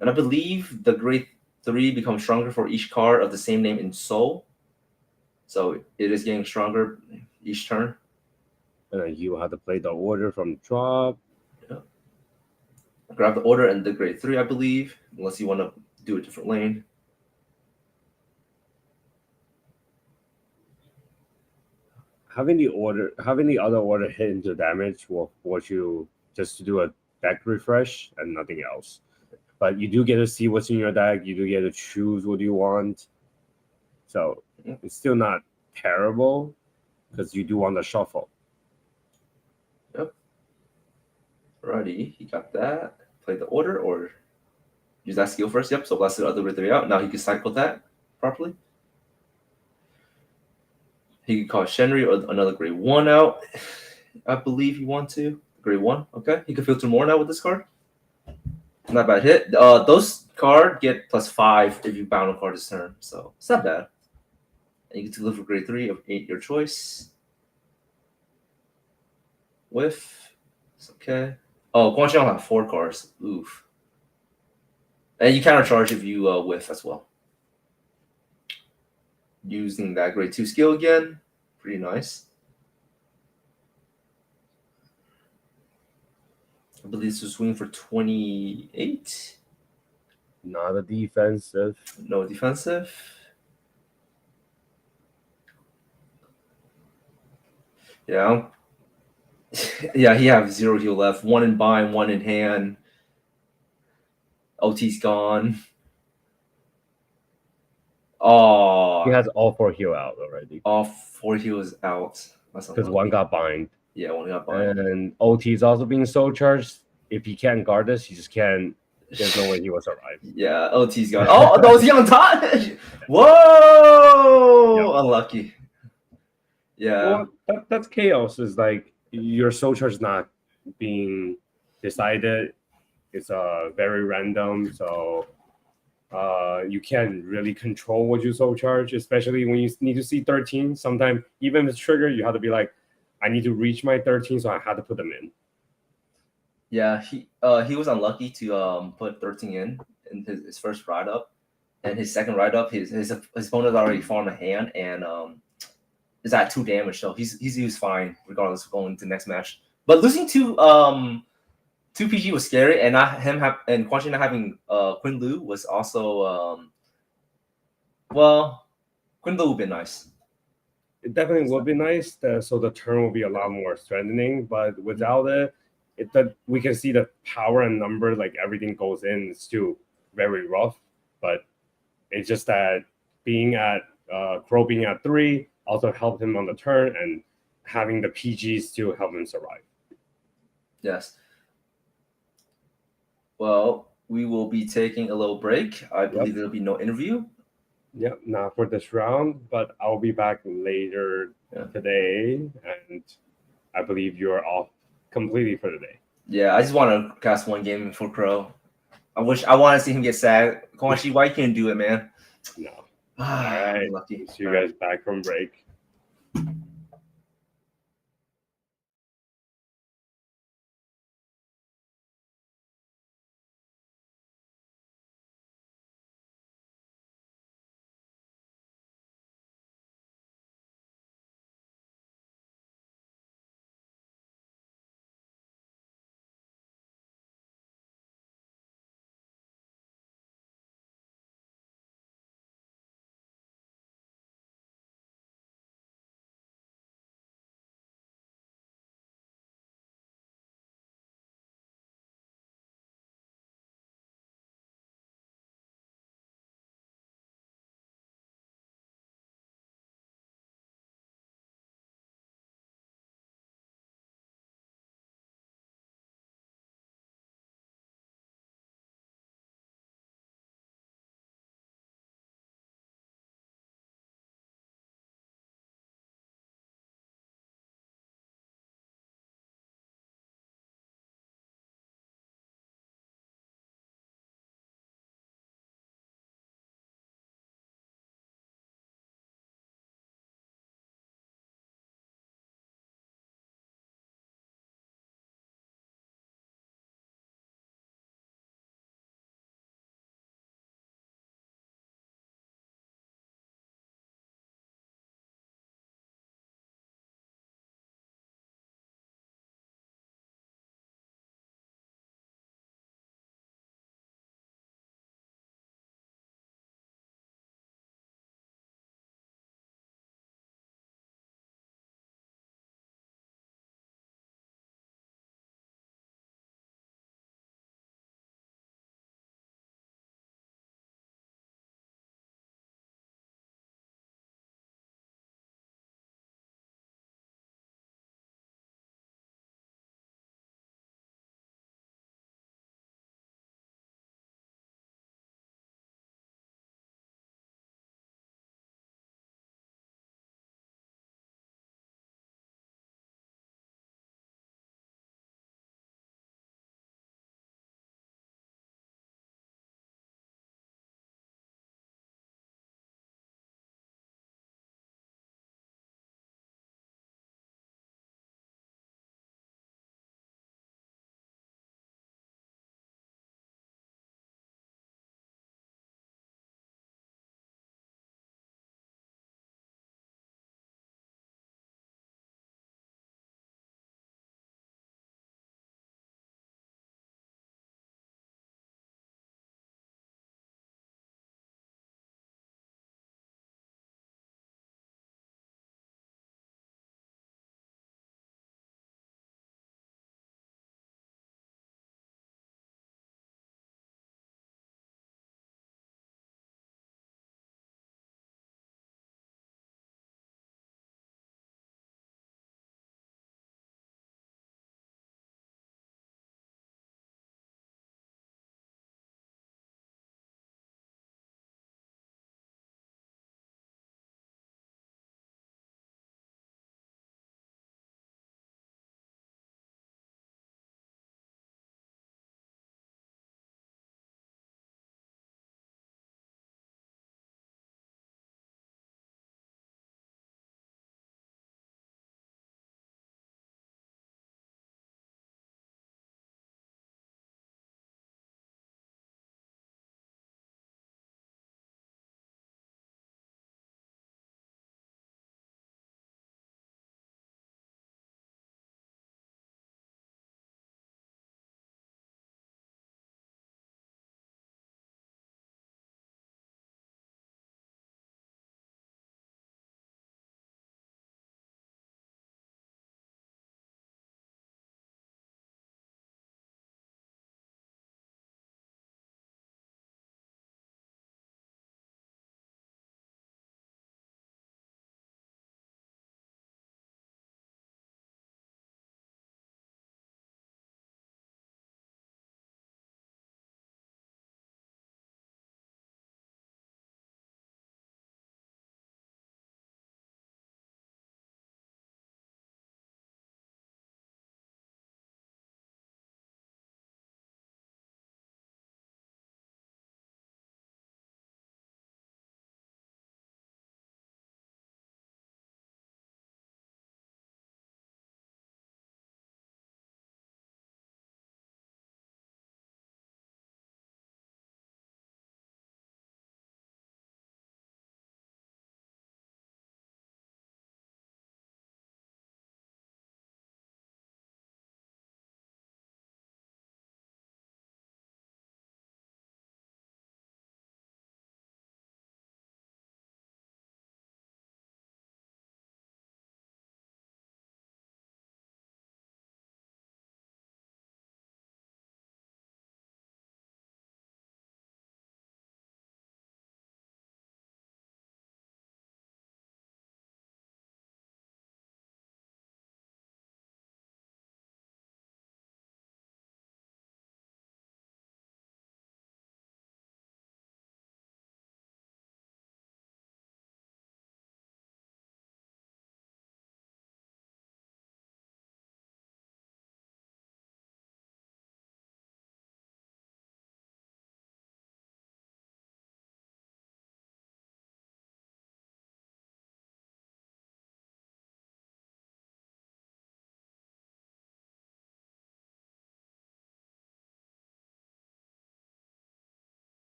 And I believe the grade 3 becomes stronger for each card of the same name in Soul. So it is getting stronger each turn. You have to play the order from drop. Yeah. Grab the order and the grade 3, I believe, unless you want to do a different lane. Having the other order hit into damage will force you just to do a deck refresh and nothing else. But you do get to see what's in your deck. You do get to choose what you want. So it's still not terrible because you do want to shuffle. Yep. Alrighty, he got that. Play the order or use that skill first. Yep, so blast the other grade 3 out. Now he can cycle that properly. He can call Shenri or another grade 1 out. I believe you want to. Grade 1, okay. He can filter more now with this card. Not bad hit. Those cards get +5 if you bound a card this turn, so it's not bad. And you get to live for grade 3 of 8, your choice. Whiff. It's okay. Oh, Guangxi will have 4 cards. Oof. And you countercharge if you whiff as well. Using that grade 2 skill again. Pretty nice. I believe this was swing for 28. Not a defensive. No defensive. Yeah. Yeah, he has 0 heal left. 1 in bind, 1 in hand. OT's gone. Oh. He has all 4 heal out already. All 4 heals out. Because 1 got bind. Yeah, 1 got bind. And OT is also being soul charged. If he can't guard this, he just can't. There's no way he will survive. Yeah, OT's gone. Oh, the OT on top! Whoa! Yep. Unlucky. Yeah. Well, that's chaos. Is like your soul charge is not being decided. It's very random. So you can't really control what you soul charge, especially when you need to see 13. Sometimes even if it's triggered, you have to be like, I need to reach my 13, so I had to put them in. Yeah, he was unlucky to put 13 in his first ride up, and his second ride up, his opponent already farmed a hand and is at 2 damage, so he was fine regardless of going to the next match. But losing to 2 PG was scary, and and Quan Chi not having Quinn Lu was also well, Quinn Lu would be nice. It definitely would be nice, so the turn will be a lot more strengthening. But without it, we can see the power and number, like everything goes in. It's still very rough, but it's just that being at Crow being at 3 also helped him on the turn, and having the PG still help him survive. Yes. Well, we will be taking a little break. I believe there'll be no interview. Yep, not for this round, but I'll be back later today, and I believe you're off completely for the day. Yeah, I just want to cast 1 game for Crow. I want to see him get sad. Quan Chi, why you can't do it, man? No. All right. Lucky. See you guys back from break.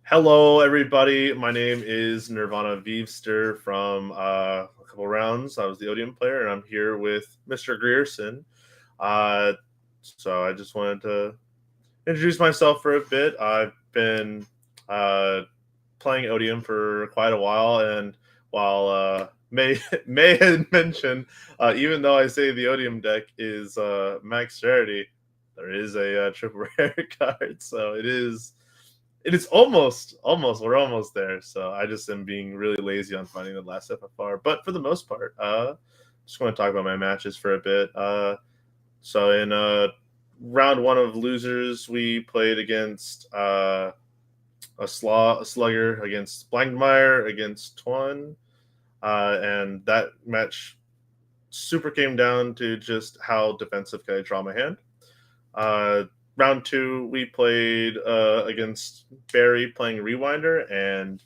Hello, everybody. My name is Nirvana Vivster from a couple rounds. I was the Odium player, and I'm here with Mr. Grierson. So I just wanted to introduce myself for a bit. I've been playing Odium for quite a while, and while May had mentioned, even though I say the Odium deck is max rarity, there is a triple rare card, so it is almost we're almost there. So I just am being really lazy on finding the last FFR, but for the most part, just going to talk about my matches for a bit. So in round 1 of losers, we played against a slugger against Blankmeyer against Twan, and that match super came down to just how defensive can I draw my hand. Round 2, we played against Barry playing Rewinder, and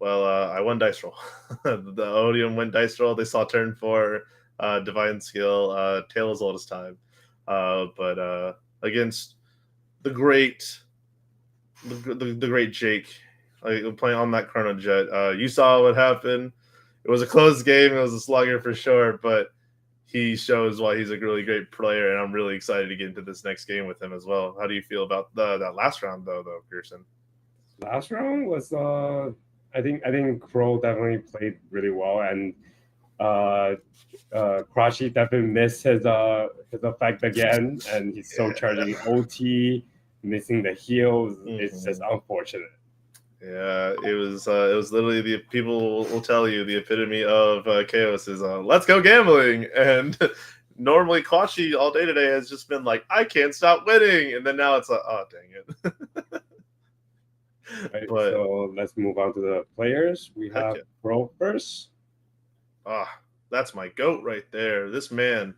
well, I won dice roll. The Odium went dice roll. They saw turn 4, Divine Skill, Tale as Old as Time. But against the great Jake, playing on that Chrono Jet, you saw what happened. It was a close game. It was a slugger for sure, but he shows why he's a really great player, and I'm really excited to get into this next game with him as well. How do you feel about that last round, though, Pearson? Last round was, I think Crow definitely played really well, and Crashy definitely missed his effect again, and he's so charging OT, missing the heals. It's just unfortunate. Yeah, it was literally the people will tell you the epitome of chaos is let's go gambling, and normally Kashi all day today has just been like, I can't stop winning, and then now it's like, oh dang it. Right, but, so let's move on to the players. We have Pro first. That's my GOAT right there. This man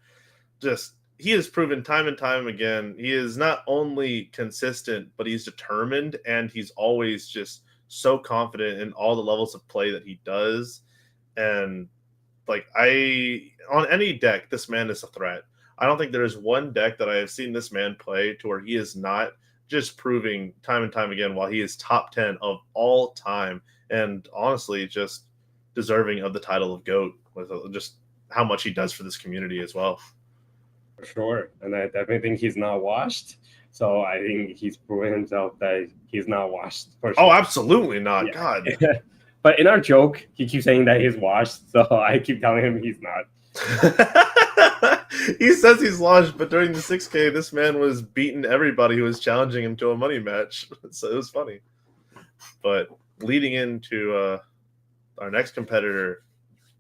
he has proven time and time again, he is not only consistent, but he's determined, and he's always just so confident in all the levels of play that he does. And like on any deck, this man is a threat. I don't think there is one deck that I have seen this man play to where he is not just proving time and time again while he is top 10 of all time, and honestly just deserving of the title of GOAT with just how much he does for this community as well. For sure. And I definitely think he's not washed. So I think he's proven himself that he's not washed. For sure. Oh, absolutely not. Yeah. God. But in our joke, he keeps saying that he's washed. So I keep telling him he's not. He says he's washed, but during the 6K, this man was beating everybody who was challenging him to a money match. So it was funny. But leading into our next competitor,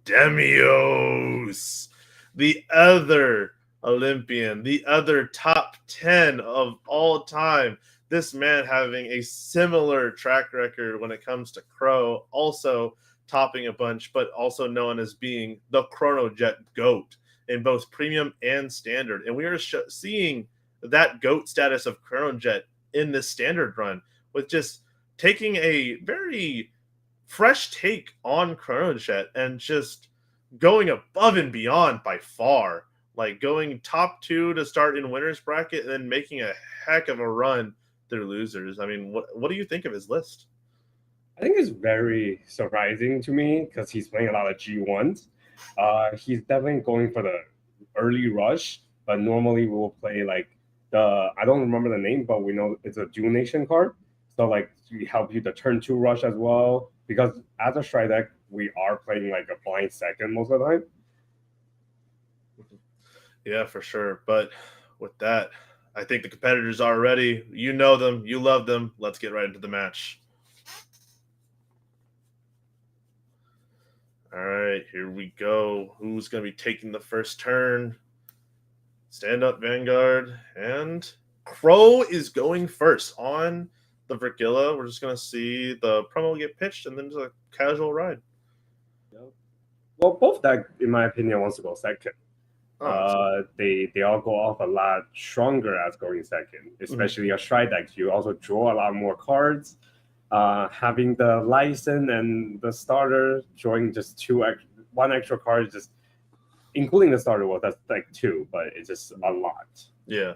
Demios, the other Olympian, the other top 10 of all time. This man having a similar track record when it comes to Crow, also topping a bunch, but also known as being the Chrono Jet GOAT in both premium and standard. And we are seeing that GOAT status of Chrono Jet in this standard run, with just taking a very fresh take on Chrono Jet and just going above and beyond by far. Like going top 2 to start in winner's bracket and then making a heck of a run through losers. I mean, what do you think of his list? I think it's very surprising to me because he's playing a lot of G1s. He's definitely going for the early rush, but normally we will play like I don't remember the name, but we know it's a Jewel Nation card. So like we help you the turn 2 rush as well, because as a strike deck, we are playing like a blind second most of the time. Yeah, for sure. But with that, I think the competitors are ready. You know them. You love them. Let's get right into the match. All right, here we go. Who's going to be taking the first turn? Stand up, Vanguard. And Crow is going first on the Vergilla. We're just going to see the promo get pitched and then just a casual ride. Well, both deck, in my opinion, wants to go second. They all go off a lot stronger as going second, especially a strike deck. You also draw a lot more cards. Having the license and the starter drawing just one extra card, just including the starter. Well, that's like 2, but it's just a lot. Yeah,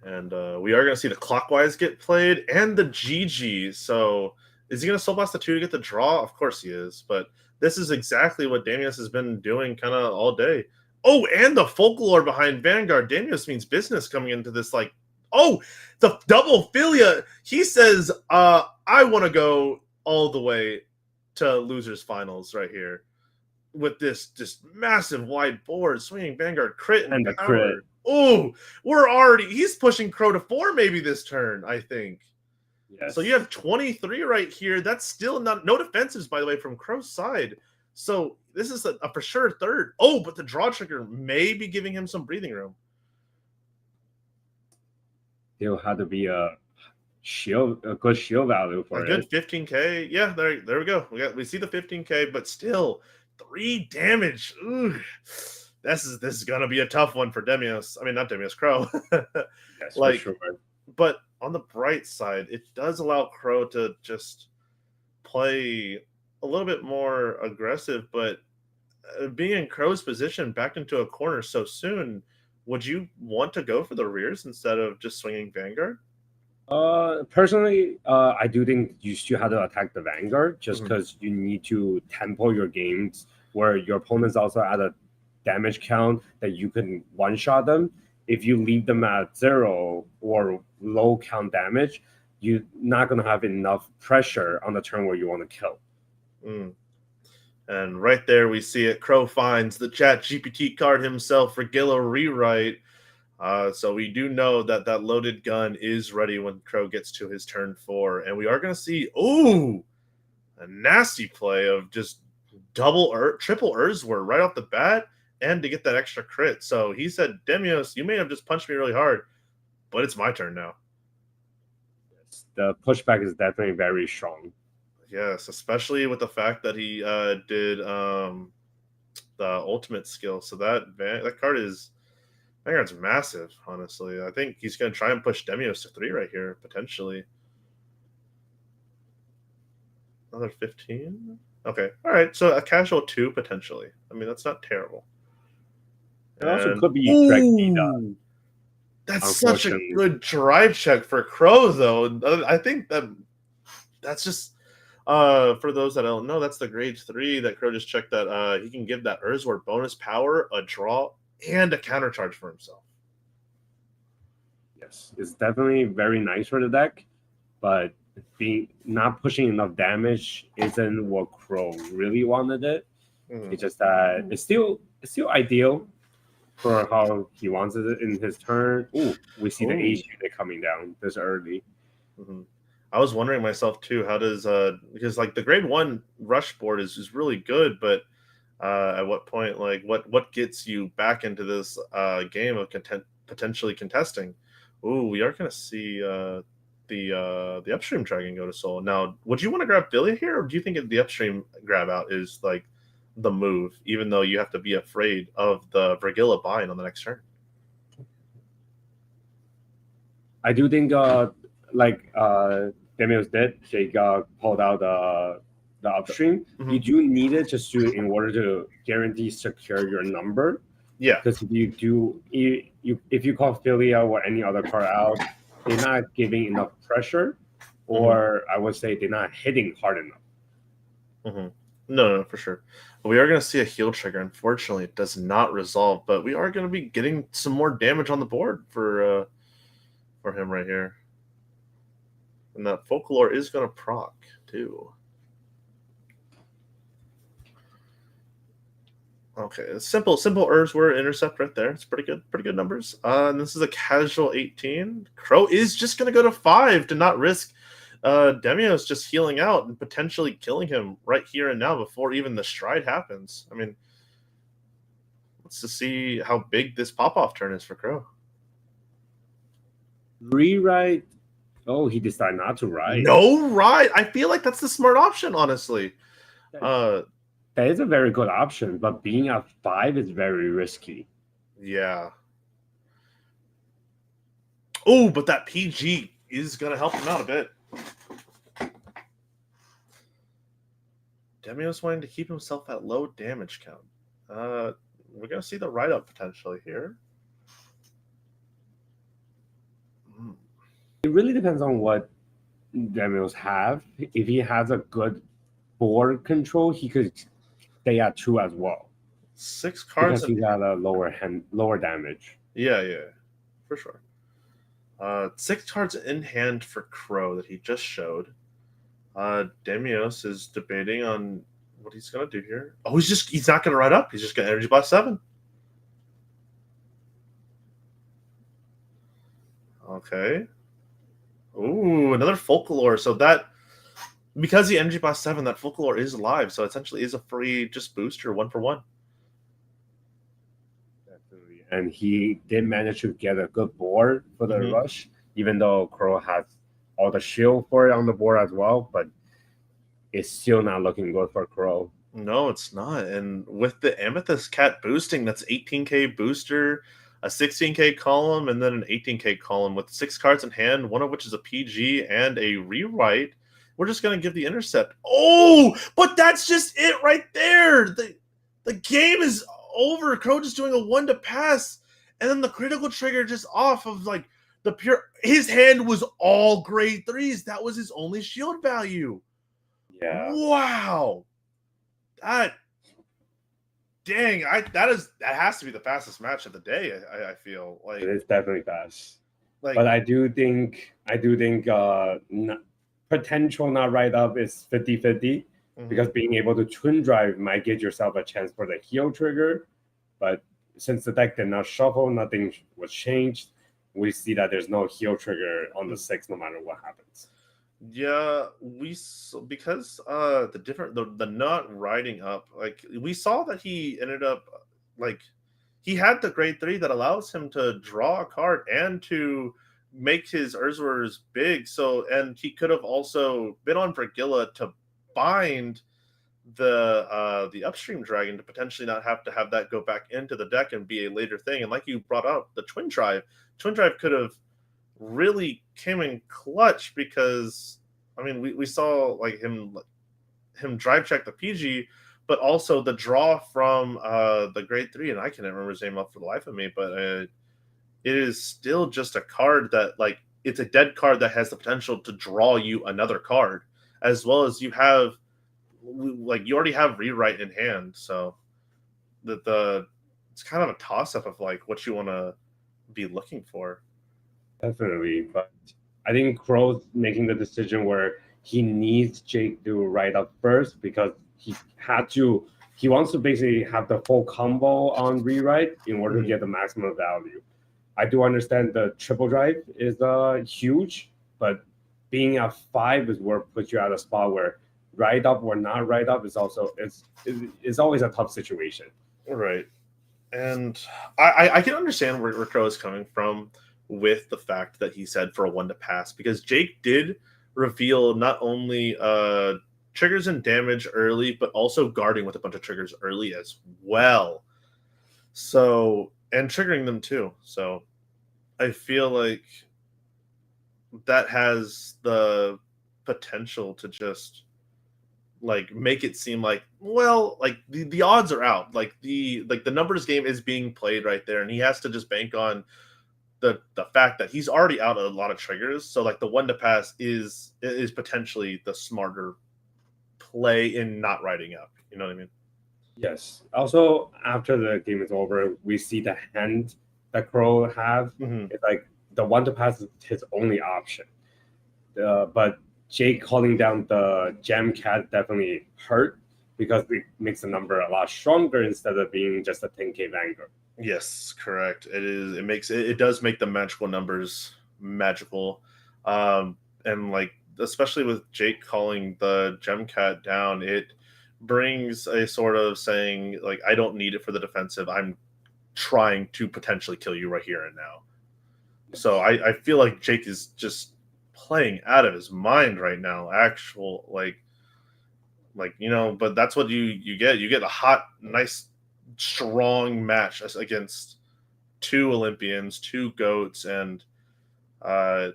And we are going to see the clockwise get played and the GG. So is he going to Soul Blast the 2 to get the draw? Of course he is. But this is exactly what Damius has been doing kind of all day. Oh, and the folklore behind Vanguard. Damius means business coming into this. Like, oh, the double Philia. He says, I want to go all the way to losers finals right here with this just massive wide board, swinging Vanguard crit and the power. crit. Oh, he's pushing Crow to 4 maybe this turn, I think. Yes. So you have 23 right here. That's still no defensives, by the way, from Crow's side. So this is a for sure third. Oh, but the draw trigger may be giving him some breathing room. Still had to be a good shield value for a good 15k. Yeah, there we go. We see the 15k, but still 3 damage. Ooh. This is gonna be a tough one for Demios. I mean, not Demios, Crow. Yes, like, for sure. But on the bright side, it does allow Crow to just play a little bit more aggressive. But being in Crow's position, backed into a corner so soon, would you want to go for the rears instead of just swinging Vanguard? Personally, I do think you still have to attack the Vanguard just because you need to tempo your games where your opponents also at a damage count that you can one-shot them. If you leave them at 0 or low count damage, you're not going to have enough pressure on the turn where you want to kill. And right there we see it. Crow finds the chat GPT card himself for Gilla Rewrite. So we do know that that loaded gun is ready when Crow gets to his turn 4. And we are going to see, a nasty play of just triple Urzwur right off the bat and to get that extra crit. So he said, Demios, you may have just punched me really hard, but it's my turn now. Yes, the pushback is definitely very strong. Yes, especially with the fact that he did the ultimate skill. So that card is... Vanguard's massive, honestly. I think he's going to try and push Demios to 3 right here, potentially. Another 15? Okay. All right. So a casual 2, potentially. I mean, that's not terrible. It also could be Drek. That's such a good drive check for Crow, though. I think that's just... for those that don't know, that's the grade 3 that Crow just checked that he can give that Urzwur bonus power, a draw, and a countercharge for himself. Yes, it's definitely very nice for the deck, but not pushing enough damage isn't what Crow really wanted it. It's just that it's still ideal for how he wants it in his turn. We see the H unit coming down this early. I was wondering myself too, how does because like the grade 1 rush board is really good, but at what point, like what gets you back into this game of potentially contesting? We are going to see the upstream dragon go to soul. Now, would you want to grab Philia here, or do you think the upstream grab out is like the move, even though you have to be afraid of the Vergilla bind on the next turn? I do think Demios did. They pulled out the upstream. You do need it just in order to guarantee secure your number. Yeah. Because if you call Philia or any other card out, they're not giving enough pressure, or I would say they're not hitting hard enough. No, for sure. We are going to see a heal trigger. Unfortunately, it does not resolve, but we are going to be getting some more damage on the board for him right here. And that folklore is going to proc too. Okay, simple Urzwur intercept right there. It's pretty good numbers. And this is a casual 18. Crow is just going to go to 5 to not risk Demios just healing out and potentially killing him right here and now before even the stride happens. I mean, let's just see how big this pop-off turn is for Crow. Rewrite. Oh, he decided not to ride. No ride. I feel like that's the smart option, honestly. That is a very good option, but being at 5 is very risky. Yeah. Oh, but that PG is going to help him out a bit. Demios wanting to keep himself at low damage count. We're going to see the write-up potentially here. It really depends on what Demios have. If he has a good board control, he could stay at 2 as well. 6 cards because he got a lower damage. Yeah, for sure. 6 cards in hand for Crow that he just showed. Demios is debating on what he's gonna do here. Oh, he's not gonna ride up. He's just gonna energy blast 7. Okay. Ooh, another Folklore. So that, because he energy blast 7, that Folklore is alive. So essentially is a free just booster 1 for 1. Definitely. And he did manage to get a good board for the rush, even though Crow has all the shield for it on the board as well, but it's still not looking good for Crow. No, it's not. And with the Amethyst Cat boosting, that's 18k booster, a 16k column, and then an 18k column with 6 cards in hand, one of which is a PG and a rewrite. We're just going to give the intercept. Oh, but that's just it right there. The game is over. Crow just doing a 1 to pass, and then the critical trigger just off of like the pure. His hand was all grade 3s. That was his only shield value. Yeah. Wow. That has to be the fastest match of the day. I feel like it's definitely fast. But I do think potential not right up is 50-50 because being able to twin drive might get yourself a chance for the heal trigger. But since the deck did not shuffle, nothing was changed. We see that there's no heal trigger on the 6 no matter what happens. Yeah, because the not riding up, like we saw that he ended up like he had the grade 3 that allows him to draw a card and to make his Urzwers big. So, and he could have also been on Vergilla to bind the upstream dragon to potentially not have to have that go back into the deck and be a later thing. And like you brought up, the twin drive could have really came in clutch because I mean we saw like him drive check the PG, but also the draw from the grade 3, and I can't remember his name off for the life of me, but it is still just a card that like it's a dead card that has the potential to draw you another card, as well as you have like you already have rewrite in hand, so it's kind of a toss up of like what you want to be looking for. Definitely, but I think Crow's making the decision where he needs Jake to ride up first because he wants to basically have the full combo on rewrite in order to get the maximum value. I do understand the triple drive is huge, but being at 5 is where it puts you at a spot where ride up or not ride up is also it's always a tough situation. Right. And I can understand where Crow is coming from with the fact that he said for a 1 to pass, because Jake did reveal not only triggers and damage early, but also guarding with a bunch of triggers early as well. So, and triggering them too. So I feel like that has the potential to just like make it seem like, well, like the odds are out. Like the numbers game is being played right there, and he has to just bank on the fact that he's already out of a lot of triggers. So like the 1 to pass is potentially the smarter play in not riding up. You know what I mean? Yes. Also, after the game is over, we see the hand that Crow have. It's like the 1 to pass is his only option. But Jake calling down the Gem Cat definitely hurt because it makes the number a lot stronger instead of being just a 10k Vanguard. Yes, correct. It does make the magical numbers magical. And like especially with Jake calling the Gem Cat down, it brings a sort of saying like, I don't need it for the defensive. I'm trying to potentially kill you right here and now. So I feel like Jake is just playing out of his mind right now. But that's what you get. You get a hot, nice, strong match against 2 Olympians, 2 GOATs, and I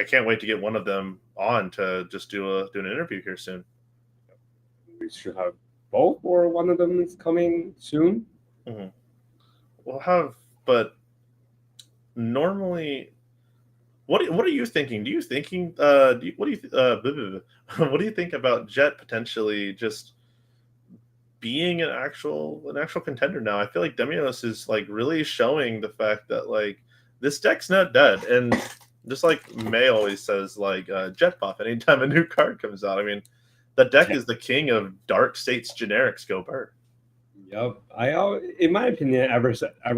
can't wait to get one of them on to just do an interview here soon. We should have both, or one of them is coming soon. We'll have, but normally What are you thinking? What do you think about Jet potentially just being an actual contender now? I feel like Demios is like really showing the fact that like this deck's not dead, and just like May always says, like Jet buff anytime a new card comes out. I mean, the deck is the king of Dark States generics. Go Bird. Yep. In my opinion, ever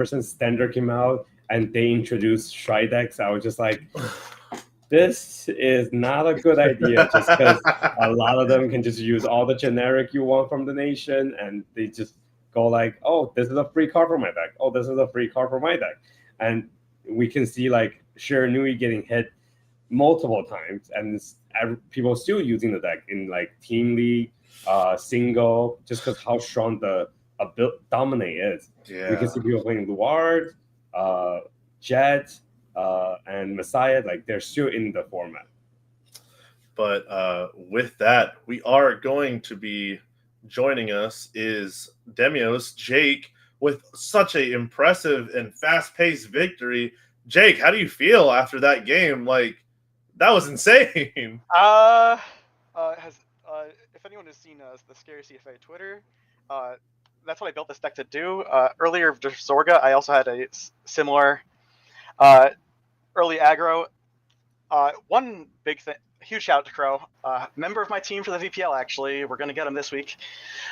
since Standard came out and they introduced Shy decks, I was just like, this is not a good idea, just because a lot of them can just use all the generic you want from the nation, and they just go like, oh, this is a free card for my deck. Oh, this is a free card for my deck. And we can see like Shiranui getting hit multiple times, and people still using the deck in like team league, single, just because how strong the dominate is. Yeah. We can see people playing Luard, Jet, and Messiah, like they're still in the format. But with that, we are going to be joining us is Demios Jake with such a impressive and fast-paced victory. Jake, how do you feel after that game? Like, that was insane. If anyone has seen the Scary CFA Twitter, that's what I built this deck to do. Earlier, Zorga, I also had a similar early aggro. One big thing, huge shout out to Crow, member of my team for the VPL. Actually, we're going to get him this week.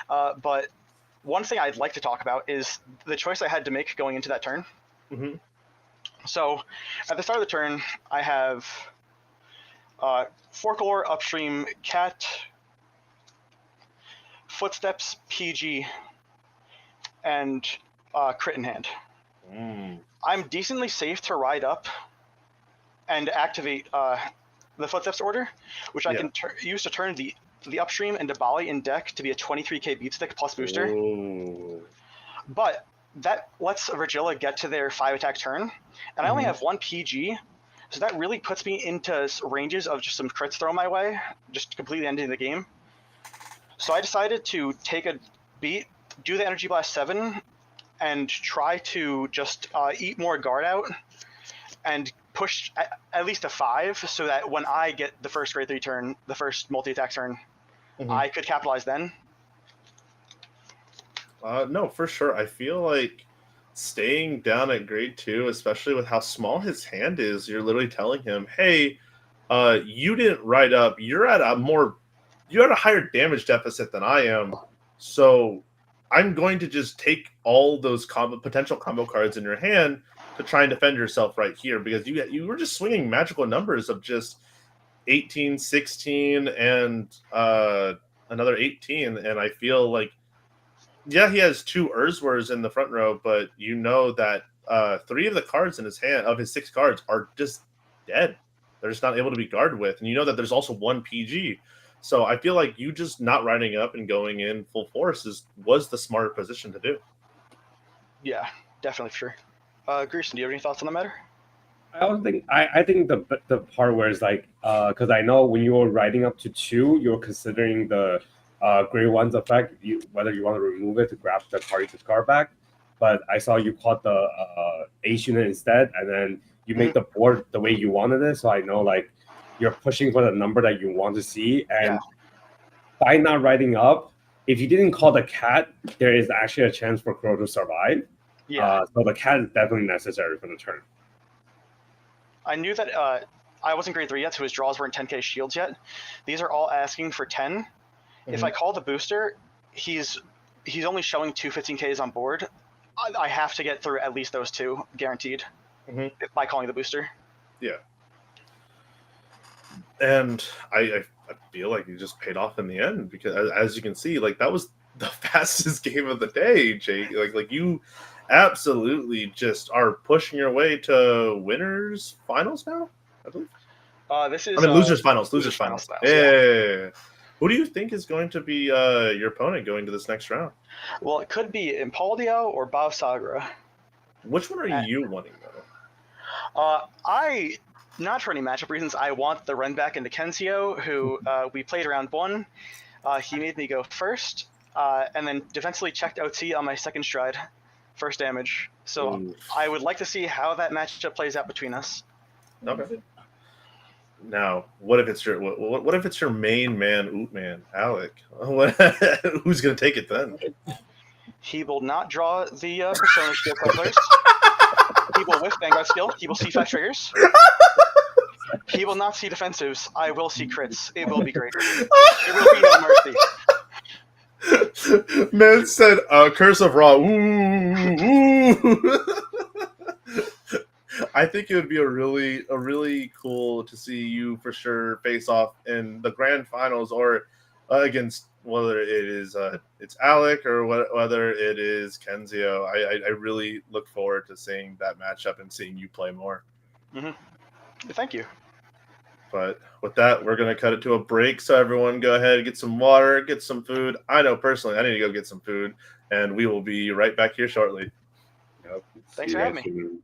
But one thing I'd like to talk about is the choice I had to make going into that turn. Mm-hmm. So, at the start of the turn, I have Forklore, Upstream, Cat, Footsteps, PG, and Crit in hand. I'm decently safe to ride up and activate the Footsteps order, which I can use to turn the Upstream into Bali in deck to be a 23k beat stick plus booster. Ooh. But that lets Virgilla get to their 5 attack turn, and I only have 1 PG, so that really puts me into ranges of just some crits thrown my way, just completely ending the game. So I decided to take a beat, do the Energy Blast 7, and try to just eat more guard out and push at least a 5 so that when I get the first grade 3 turn, the first multi-attack turn, I could capitalize then. No, for sure. I feel like staying down at grade 2, especially with how small his hand is, you're literally telling him, hey, you didn't ride up. You're at a higher damage deficit than I am. So I'm going to just take all those potential combo cards in your hand to try and defend yourself right here, because you were just swinging magical numbers of just 18, 16, and another 18. And I feel like, yeah, he has 2 Urzwers in the front row, but you know that 3 of the cards in his hand, of his 6 cards, are just dead. They're just not able to be guarded with. And you know that there's also 1 PG. So I feel like you just not riding up and going in full force was the smarter position to do. Yeah, definitely for sure. Grierson, do you have any thoughts on the matter? I think the part where it's like, because I know when you were riding up to 2, you're considering the grade 1's effect, whether you want to remove it to grab the card you discard back. But I saw you caught the Ace unit instead, and then you make the board the way you wanted it. So I know like you're pushing for the number that you want to see, and by not riding up, if you didn't call the cat, there is actually a chance for Crow to survive. So the cat is definitely necessary for the turn. I knew that I wasn't grade 3 yet, so his draws weren't 10k shields yet. These are all asking for 10. If I call the booster, he's only showing 2 15ks on board. I have to get through at least those 2, guaranteed, by calling the booster. Yeah. And I feel like it just paid off in the end, because as you can see, like that was the fastest game of the day, Jake. Like you absolutely just are pushing your way to winners finals now, I believe. Losers finals. Losers finals. Yeah. Who do you think is going to be your opponent going to this next round? Well, it could be Impaldio or Bao Sagra. Which one are you wanting, though? Not for any matchup reasons, I want the run back into Kenzio, who we played round 1. He made me go first, and then defensively checked OT on my second stride, first damage. So I would like to see how that matchup plays out between us. Okay. Now, what if it's your what if it's your main man, Oot Man, Alec? Who's gonna take it then? He will not draw the Persona skill couplers. He will whiff Vanguard skill. He will see 5 triggers. He will not see defensives. I will see crits. It will be great. There will be no mercy. Man said, "Curse of Ra." Ooh. I think it would be a really cool to see you for sure face off in the grand finals or against whether it is it's Alec or whether it is Kenzio. I really look forward to seeing that matchup and seeing you play more. Mm-hmm. Thank you. But with that, we're going to cut it to a break. So everyone go ahead, get some water, get some food. I know personally I need to go get some food, and we will be right back here shortly. Yep. Thanks for having me.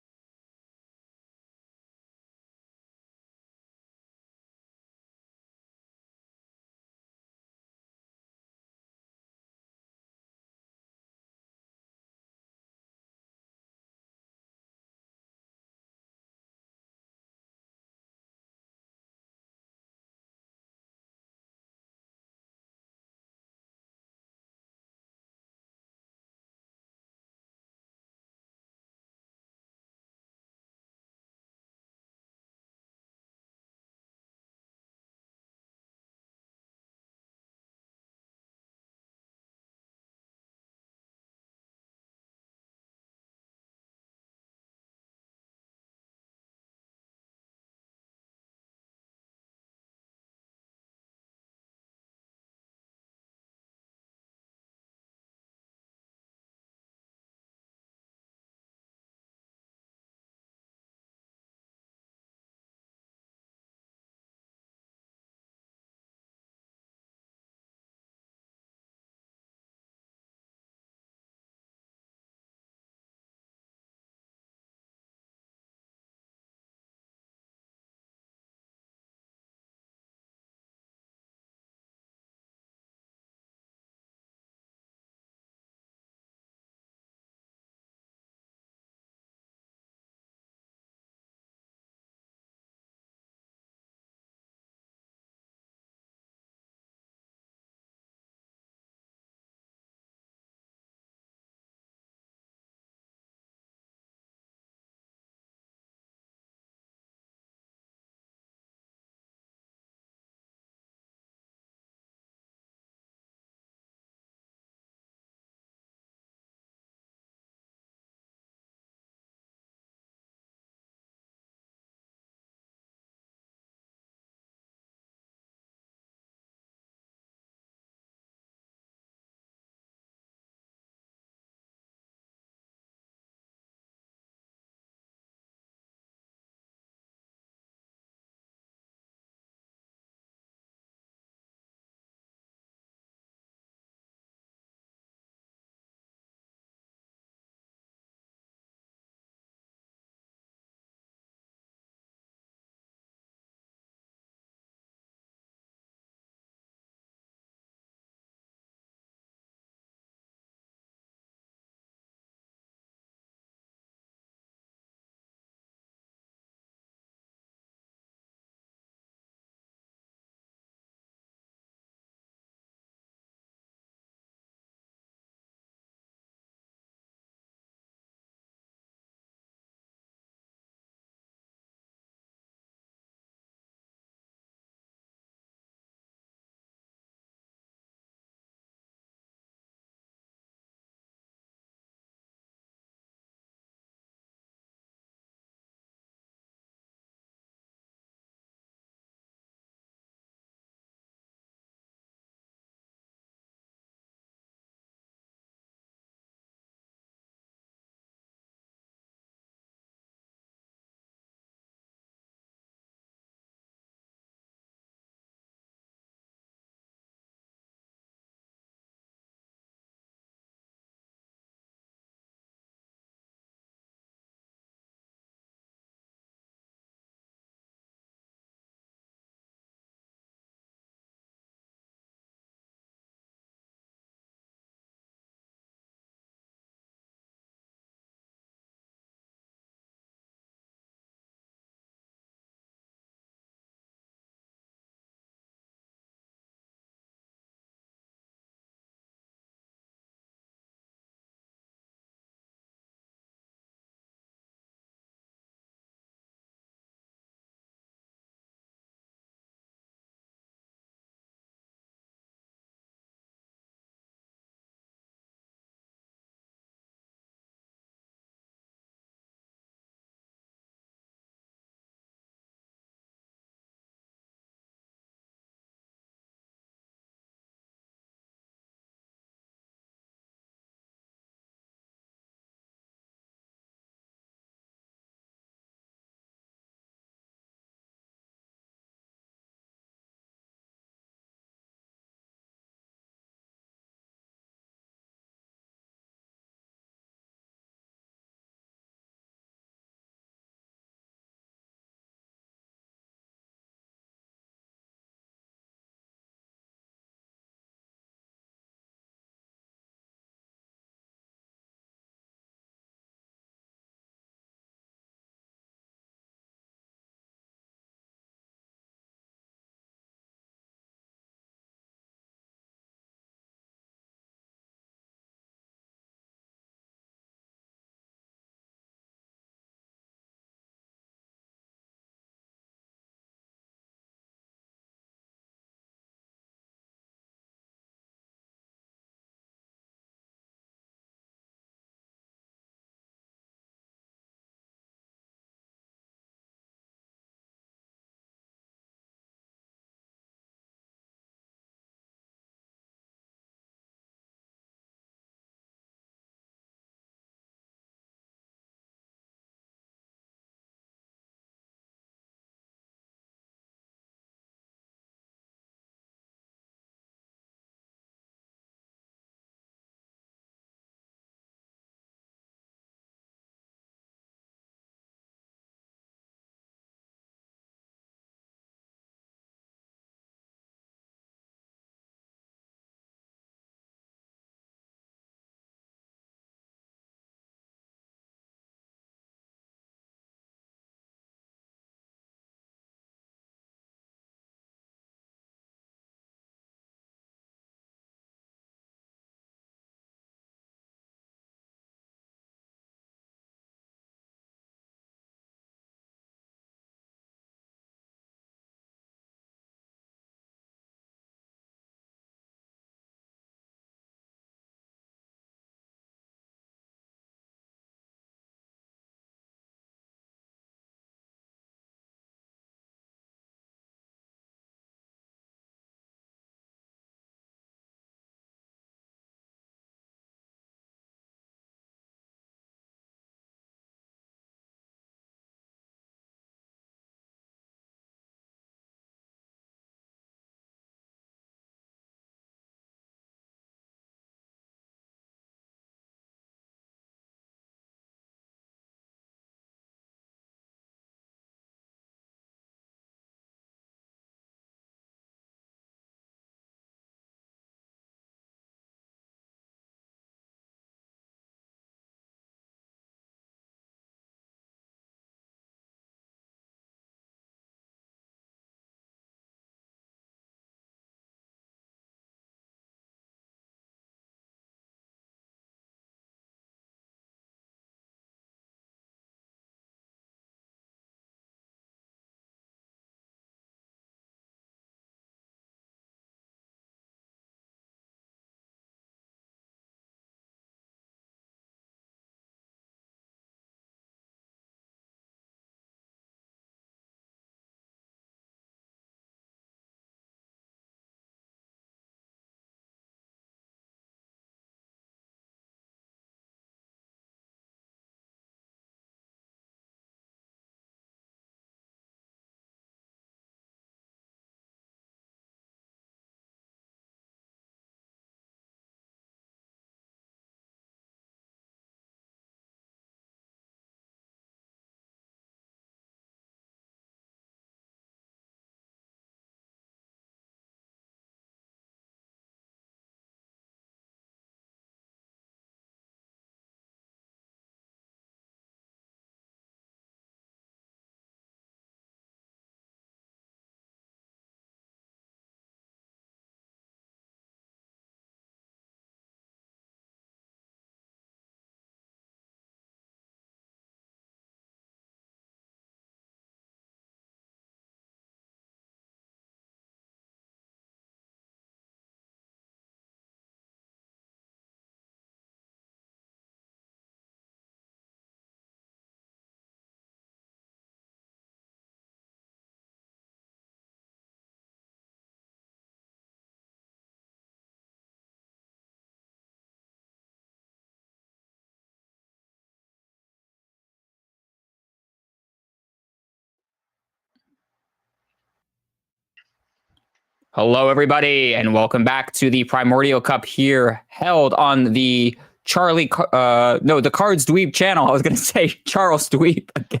Hello, everybody, and welcome back to the Primordial Cup here, held on the the Cards Dweeb channel. I was going to say Charles Dweeb again.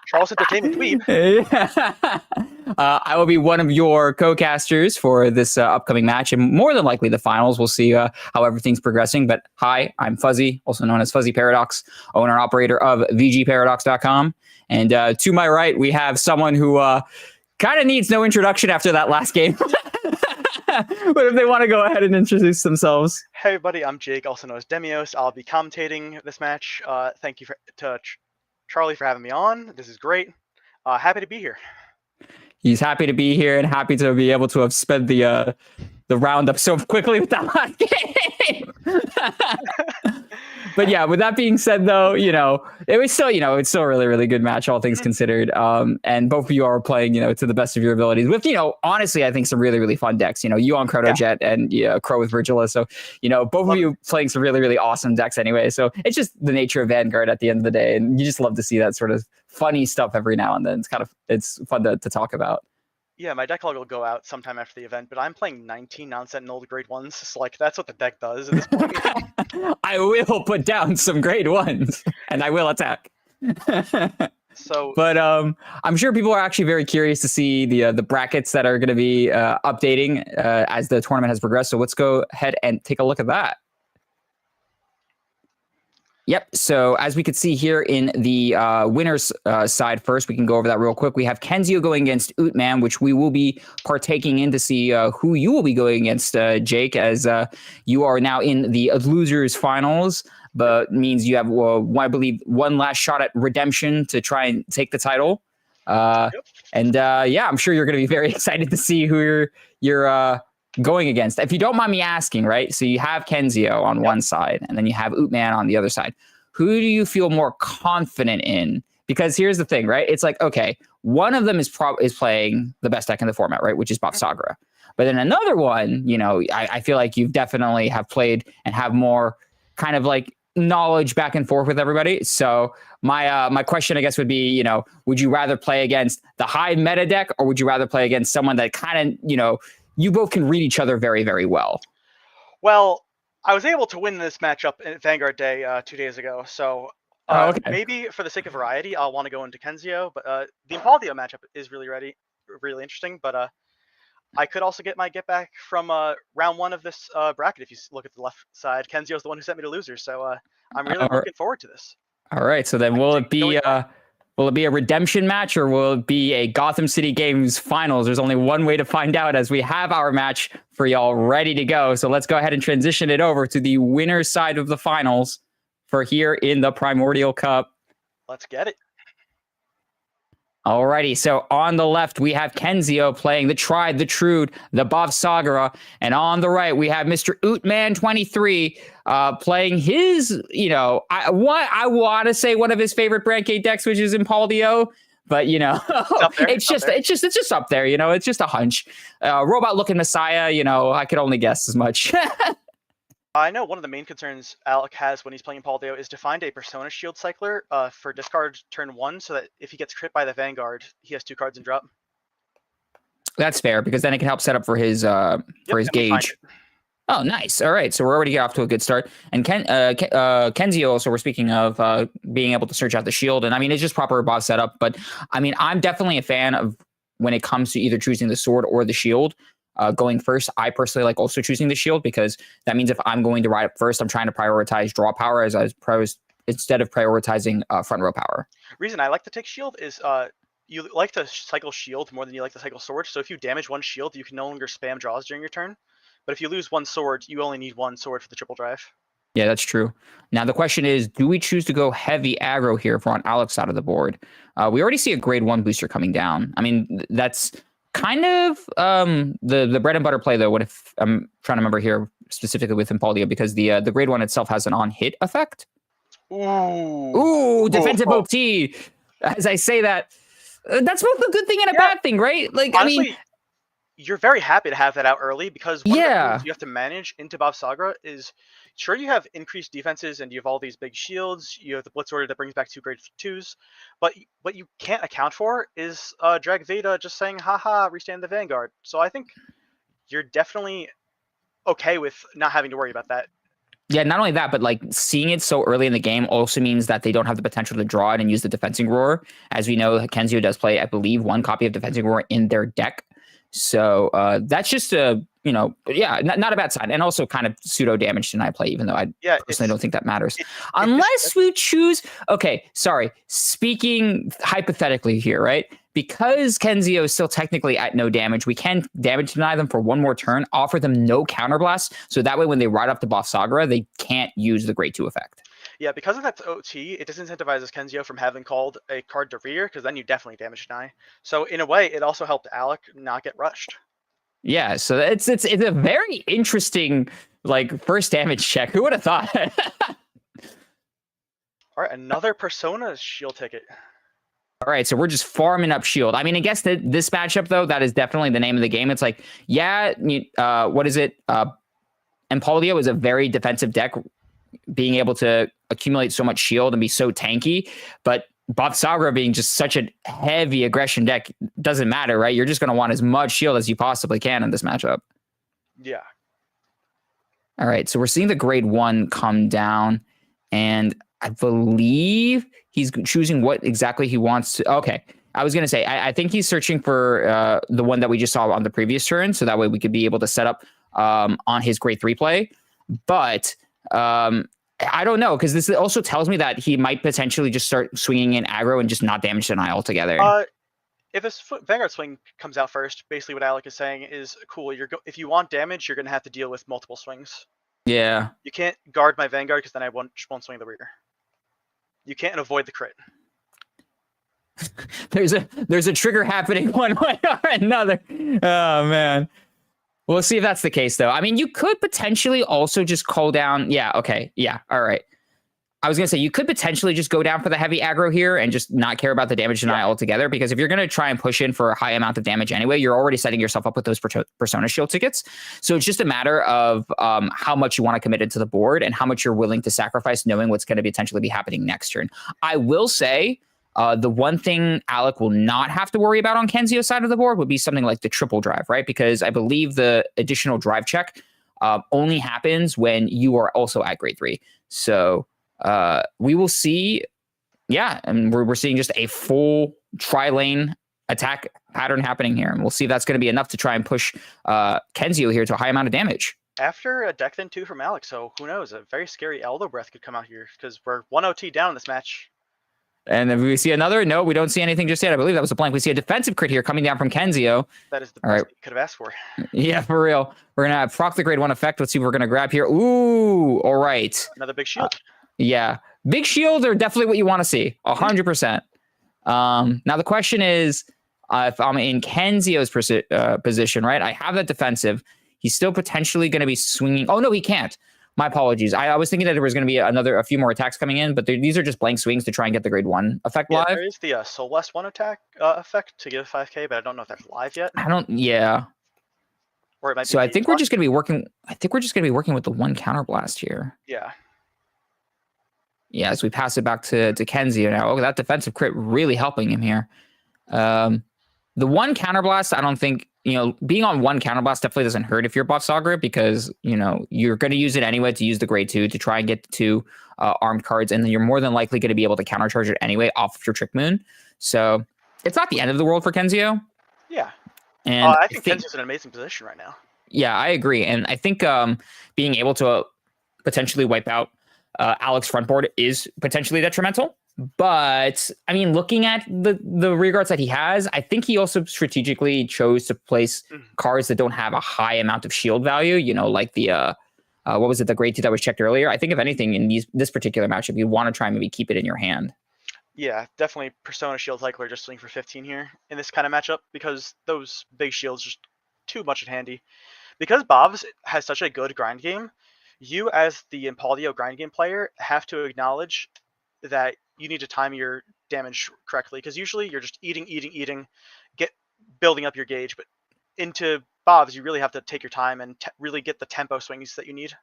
Charles Entertainment Dweeb. I will be one of your co-casters for this upcoming match, and more than likely the finals. We'll see how everything's progressing. But hi, I'm Fuzzy, also known as Fuzzy Paradox, owner and operator of VGParadox.com. And to my right, we have someone who kind of needs no introduction after that last game. But if they want to go ahead and introduce themselves. Hey everybody, I'm Jake, also known as Demios. I'll be commentating this match. Thank you to Charlie for having me on. This is great. Happy to be here. He's happy to be here and happy to be able to have spent the roundup so quickly with that last game. But yeah, with that being said, though, it was still, it's still a really, really good match, all things considered. And both of you are playing, to the best of your abilities with, honestly, I think some really, really fun decks. You on Chronojet and Crow with Virgila. So, both of you playing some really, really awesome decks anyway. So it's just the nature of Vanguard at the end of the day. And you just love to see that sort of funny stuff every now and then. It's fun to talk about. Yeah, my deck log will go out sometime after the event, but I'm playing 19 non-sentinel grade 1s, so that's what the deck does at this point. I will put down some grade 1s, and I will attack. But I'm sure people are actually very curious to see the brackets that are going to be updating as the tournament has progressed. So let's go ahead and take a look at that. Yep. So as we could see here in the winners side first, we can go over that real quick. We have Kenzio going against Ootman, which we will be partaking in to see who you will be going against, Jake, as you are now in the losers finals, but means you have, I believe, one last shot at redemption to try and take the title. And I'm sure you're going to be very excited to see who you're going against. If you don't mind me asking, right? So you have Kenzio on one side, and then you have Ootman on the other side. Who do you feel more confident in? Because here's the thing, right? It's like, okay, one of them is playing the best deck in the format, right? Which is Bob Sagra. But then another one, I feel like you definitely have played and have more kind of like knowledge back and forth with everybody. So my question, I guess, would be, would you rather play against the high meta deck, or would you rather play against someone that kind of, you both can read each other very, very well? Well, I was able to win this matchup at Vanguard Day 2 days ago, so maybe for the sake of variety, I'll want to go into Kenzio. But the Impaldio matchup is really interesting. But I could also get back from round 1 of this bracket. If you look at the left side, Kenzio is the one who sent me to losers, so I'm really looking forward to this. All right, so then will it be a redemption match, or will it be a Gotham City Games finals? There's only one way to find out, as we have our match for y'all ready to go. So let's go ahead and transition it over to the winner's side of the finals for here in the Primordial Cup. Let's get it. Alrighty, so on the left, we have Kenzio playing the Tried, the Trued, the Bob Sagara. And on the right, we have Mr. Ootman23 playing his, I want to say one of his favorite Brancade decks, which is Impaldio. But, it's just up there, it's just a hunch. Robot looking Messiah, I could only guess as much. I know one of the main concerns Alec has when he's playing Impaldio is to find a Persona Shield Cycler for discard turn 1, so that if he gets crit by the Vanguard, he has 2 cards in drop. That's fair, because then it can help set up for his gauge. Oh, nice. All right, so we're already off to a good start. And Kenzio also, we're speaking of being able to search out the shield. And I mean, it's just proper boss setup. But I mean, I'm definitely a fan of when it comes to either choosing the sword or the shield. Going first, I personally like also choosing the shield, because that means if I'm going to ride up first, I'm trying to prioritize draw power instead of prioritizing front row power. Reason I like to take shield is you like to cycle shield more than you like to cycle sword. So if you damage one shield, you can no longer spam draws during your turn. But if you lose one sword, you only need one sword for the triple drive. Yeah, that's true. Now the question is, do we choose to go heavy aggro here if we're on Alec's side of the board? We already see a grade 1 booster coming down. I mean, that's kind of the bread and butter play, though. What if I'm trying to remember here specifically with Impaldio, because the grade 1 itself has an on-hit effect. Ooh, defensive OT. As I say that, that's both a good thing and a bad thing, right? Like, honestly, I mean, you're very happy to have that out early, because one of the things you have to manage into Bob Sagra is, sure, you have increased defenses and you have all these big shields, you have the Blitz Order that brings back 2 grade 2s, but what you can't account for is Drag Veda just saying, haha, restand the Vanguard. So I think you're definitely okay with not having to worry about that. Yeah, not only that, but like seeing it so early in the game also means that they don't have the potential to draw it and use the Defensing Roar. As we know, Kenzio does play, I believe, one copy of Defensing Roar in their deck. So that's just a, not a bad sign. And also kind of pseudo damage deny play, even though I personally don't think that matters. Unless we choose, okay, sorry, speaking hypothetically here, right? Because Kenzio is still technically at no damage, we can damage deny them for one more turn, offer them no counterblast, so that way when they ride up to Boss Sagra, they can't use the Grade 2 effect. Yeah, because of that OT, it disincentivizes Kenzio from having called a card to rear, because then you definitely damage deny. So in a way, it also helped Alec not get rushed. Yeah, so it's a very interesting first damage check. Who would have thought? All right, another Persona shield ticket. All right, so we're just farming up shield. I mean, I guess that this matchup, though, that is definitely the name of the game. It's like, what is it? Empoleon is a very defensive deck, being able to accumulate so much shield and be so tanky. But Bob Sagra being just such a heavy aggression deck doesn't matter, right? You're just going to want as much shield as you possibly can in this matchup. Yeah. All right, so we're seeing the Grade 1 come down, and I believe he's choosing what exactly he wants to. Okay, I was going to say, I think he's searching for the one that we just saw on the previous turn, so that way we could be able to set up on his Grade 3 play. But I don't know, because this also tells me that he might potentially just start swinging in aggro and just not damage deny altogether. If this Vanguard swing comes out first, basically what Alec is saying is, cool, if you want damage, you're going to have to deal with multiple swings. Yeah. You can't guard my Vanguard because then I just won't swing the rear. You can't avoid the crit. There's a trigger happening one way or another. Oh, man. We'll see if that's the case, though. I mean, you could potentially also just call down. Yeah, okay. Yeah, all right. I was going to say, you could potentially just go down for the heavy aggro here and just not care about the damage deny altogether, because if you're going to try and push in for a high amount of damage anyway, you're already setting yourself up with those Persona shield tickets. So it's just a matter of how much you want to commit into the board and how much you're willing to sacrifice, knowing what's going to potentially be happening next turn. I will say the one thing Alec will not have to worry about on Kenzio's side of the board would be something like the triple drive, right? Because I believe the additional drive check only happens when you are also at Grade 3. So we will see, and we're seeing just a full tri-lane attack pattern happening here. And we'll see if that's going to be enough to try and push Kenzio here to a high amount of damage. After a deck then 2 from Alex, so who knows? A very scary Elder Breath could come out here, because we're 1 OT down in this match. And if we see another, no, we don't see anything just yet. I believe that was a blank. We see a defensive crit here coming down from Kenzio. That is the best you could have asked for. Yeah, for real. We're going to proc the Grade 1 effect. Let's see what we're going to grab here. Ooh, all right. Another big shield. Yeah. Big shields are definitely what you want to see. 100%. Now, the question is, if I'm in Kenzio's position, right, I have that defensive. He's still potentially going to be swinging. Oh, no, he can't. My apologies. I was thinking that there was going to be a few more attacks coming in, but these are just blank swings to try and get the Grade 1 effect live. There is the Soul Blast 1 attack effect to give 5k, but I don't know if that's live yet. Or it might be. So I think we're just going to be working. I think we're just going to be working with the 1 counterblast here. Yeah. Yeah, as we pass it back to Kenzio now. Oh, that defensive crit really helping him here. The 1 counterblast, I don't think, being on 1 counterblast definitely doesn't hurt if you're Boss Sagra, because, you're going to use it anyway to use the Grade 2 to try and get the 2 armed cards, and then you're more than likely going to be able to countercharge it anyway off of your Trick Moon. So it's not the end of the world for Kenzio. Yeah. And I think Kenzio's in an amazing position right now. Yeah, I agree. And I think being able to potentially wipe out Alec's front board is potentially detrimental. But I mean, looking at the rearguards that he has, I think he also strategically chose to place cards that don't have a high amount of shield value, like the what was it, the Grade 2 that was checked earlier. I think if anything in this particular matchup, you want to try and maybe keep it in your hand. Yeah, definitely Persona Shield Cycler just swing for 15 here in this kind of matchup, because those big shields just too much at handy. Because Bob's has such a good grind game, you as the Empoleon grind game player have to acknowledge that you need to time your damage correctly, because usually you're just eating, building up your gauge. But into Bob's, you really have to take your time and really get the tempo swings that you need.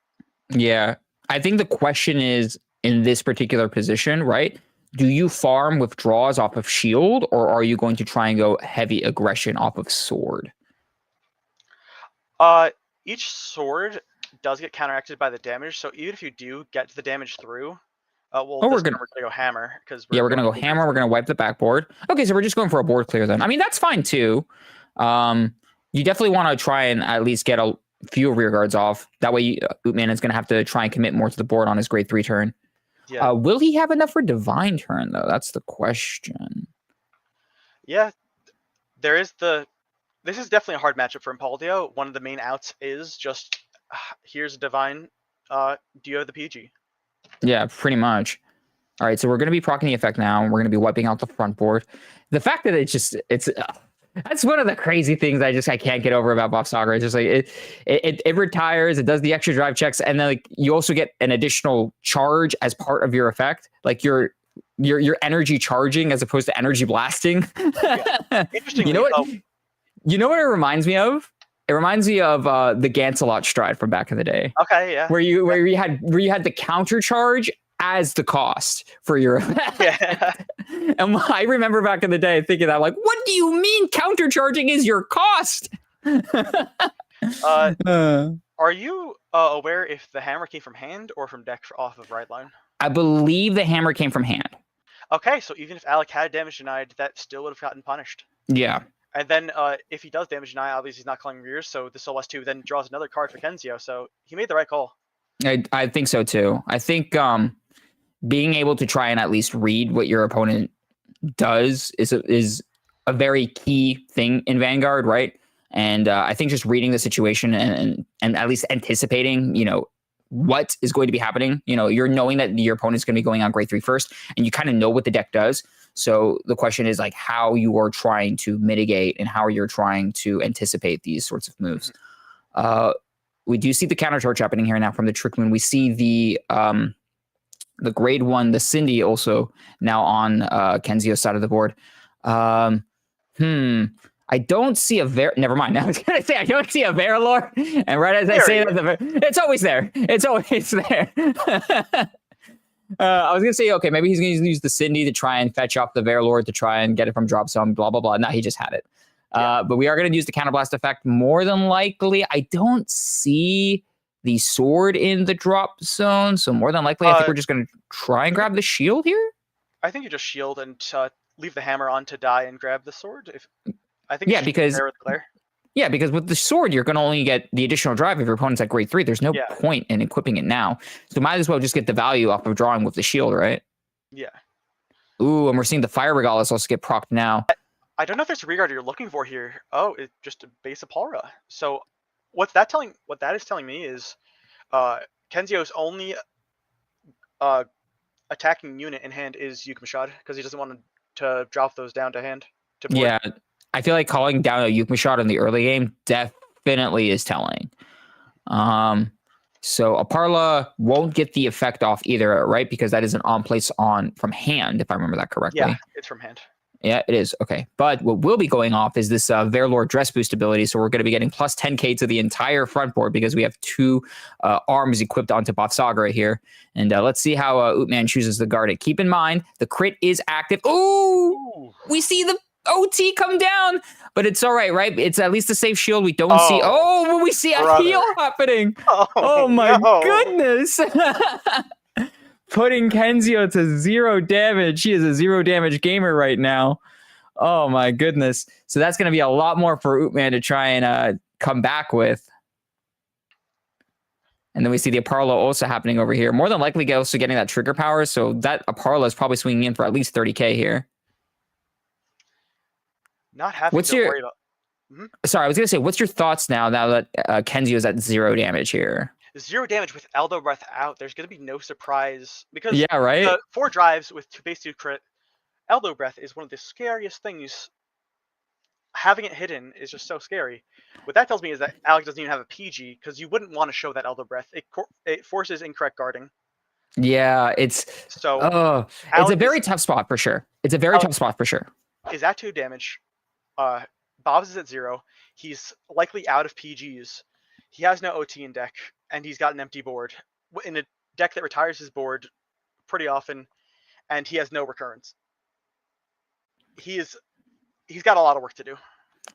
Yeah, I think the question is, in this particular position, right? Do you farm withdrawals off of shield, or are you going to try and go heavy aggression off of sword? Each sword does get counteracted by the damage, so even if you do get the damage through, we're gonna go hammer because we're gonna go hammer. We're gonna wipe the backboard. Okay, so we're just going for a board clear then. I mean, that's fine too. You definitely want to try and at least get a few rear guards off. That way, Ootman is gonna have to try and commit more to the board on his grade 3 turn. Yeah. Will he have enough for divine turn though? That's the question. Yeah, there is This is definitely a hard matchup for Impaldio. One of the main outs is just here's divine. Do you have the PG? Yeah, pretty much. All right, so we're going to be proccing the effect now. We're going to be wiping out the front board. The fact that it's that's one of the crazy things I can't get over about Bob Sagar. It's just like it retires, it does the extra drive checks, and then like you also get an additional charge as part of your effect, like your energy charging as opposed to energy blasting. Yeah. Interesting. You know what? You know what it reminds me of? It reminds me of the Gancelot stride from back in the day. Okay, yeah. Where you had the counter charge as the cost for your effect. Yeah. And I remember back in the day thinking that, like, what do you mean counter charging is your cost? Are you aware if the hammer came from hand or from deck off of right line? I believe the hammer came from hand. Okay, so even if Alec had damage denied, that still would have gotten punished. Yeah. And then if he does damage deny, obviously he's not calling rears, so the Soul S2 then draws another card for Kenzio, so he made the right call. I think so too. I think being able to try and at least read what your opponent does is a very key thing in Vanguard, right? And I think just reading the situation and at least anticipating, what is going to be happening. You're knowing that your opponent's going to be going on grade 3 first, and you kind of know what the deck does. So the question is like how you are trying to mitigate and how you're trying to anticipate these sorts of moves. We do see the counter charge happening here now from the Trick Moon. We see the grade 1, the Cindy also now on Kenzio's side of the board. I don't see a never mind. I was gonna say I don't see a Verilor, and right as I say that, it's always there. It's always there. I was gonna say, okay, maybe he's gonna use the Cindy to try and fetch off the Verilor to try and get it from drop zone, blah blah blah. No, he just had it. But we are gonna use the counterblast effect more than likely. I don't see the sword in the drop zone, so more than likely, I think we're just gonna try and grab the shield here. I think you just shield and leave the hammer on to die and grab the sword. I think because with the sword, you're going to only get the additional drive if your opponent's at grade 3. There's no point in equipping it now. So might as well just get the value off of drawing with the shield, right? Yeah. Ooh, and we're seeing the Fire Regalis also get procced now. I don't know if there's a regard you're looking for here. Oh, it's just a base Apalra. So what that is telling me is Kenzio's only attacking unit in hand is Yukmashad because he doesn't want to drop those down to hand. Yeah. I feel like calling down a Yukmashad in the early game definitely is telling. So Aparla won't get the effect off either, right? Because that is an on place from hand, if I remember that correctly. Yeah, it's from hand. Yeah, it is. Okay. But what will be going off is this Verilor dress boost ability. So we're going to be getting plus 10k to the entire front board because we have 2 arms equipped onto Bafsagra here. And let's see how Ootman chooses to guard it. Keep in mind, the crit is active. Ooh! We see the OT come down, but it's all right? It's at least a safe shield. We don't see. Oh, we see a heal happening. Oh my goodness. Putting Kenzio to 0 damage. She is a 0 damage gamer right now. Oh my goodness. So that's going to be a lot more for Ootman to try and come back with. And then we see the Aparla also happening over here. More than likely also getting that trigger power. So that Aparla is probably swinging in for at least 30k here. Not having to worry about. Sorry, I was going to say, what's your thoughts now that Kenzio is at 0 damage here? 0 damage with Elbow Breath out. There's going to be no surprise because right? 4 drives with base 2 crit. Elbow Breath is one of the scariest things. Having it hidden is just so scary. What that tells me is that Alex doesn't even have a PG because you wouldn't want to show that Elbow Breath. It forces incorrect guarding. Yeah, it's it's a very tough spot for sure. It's a very tough spot for sure. Is at 2 damage. Bob's is at 0. He's likely out of PGs. He has no OT in deck, and he's got an empty board in a deck that retires his board pretty often, and he has no recurrence. He's got a lot of work to do.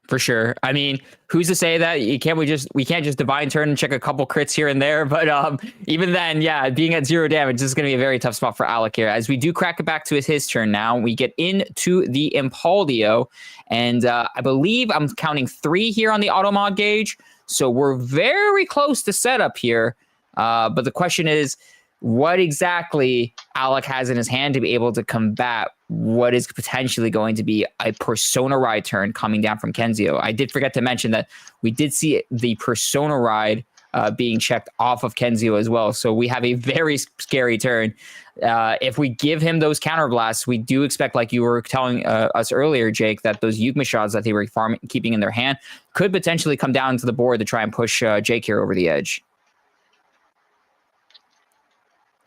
For sure. I mean, who's to say that we can't just divine turn and check a couple crits here and there? But even then, yeah, being at 0 damage, this is going to be a very tough spot for Alec here. As we do crack it back to his turn now, we get into the Impaldio, and I believe I'm counting 3 here on the auto mod gauge, so we're very close to setup here. But the question is, what exactly Alec has in his hand to be able to combat what is potentially going to be a Persona Ride turn coming down from Kenzio. I did forget to mention that we did see the Persona Ride being checked off of Kenzio as well. So we have a very scary turn. If we give him those counterblasts, we do expect, like you were telling us earlier, Jake, that those Yukma shots that they were keeping in their hand could potentially come down to the board to try and push Jake here over the edge.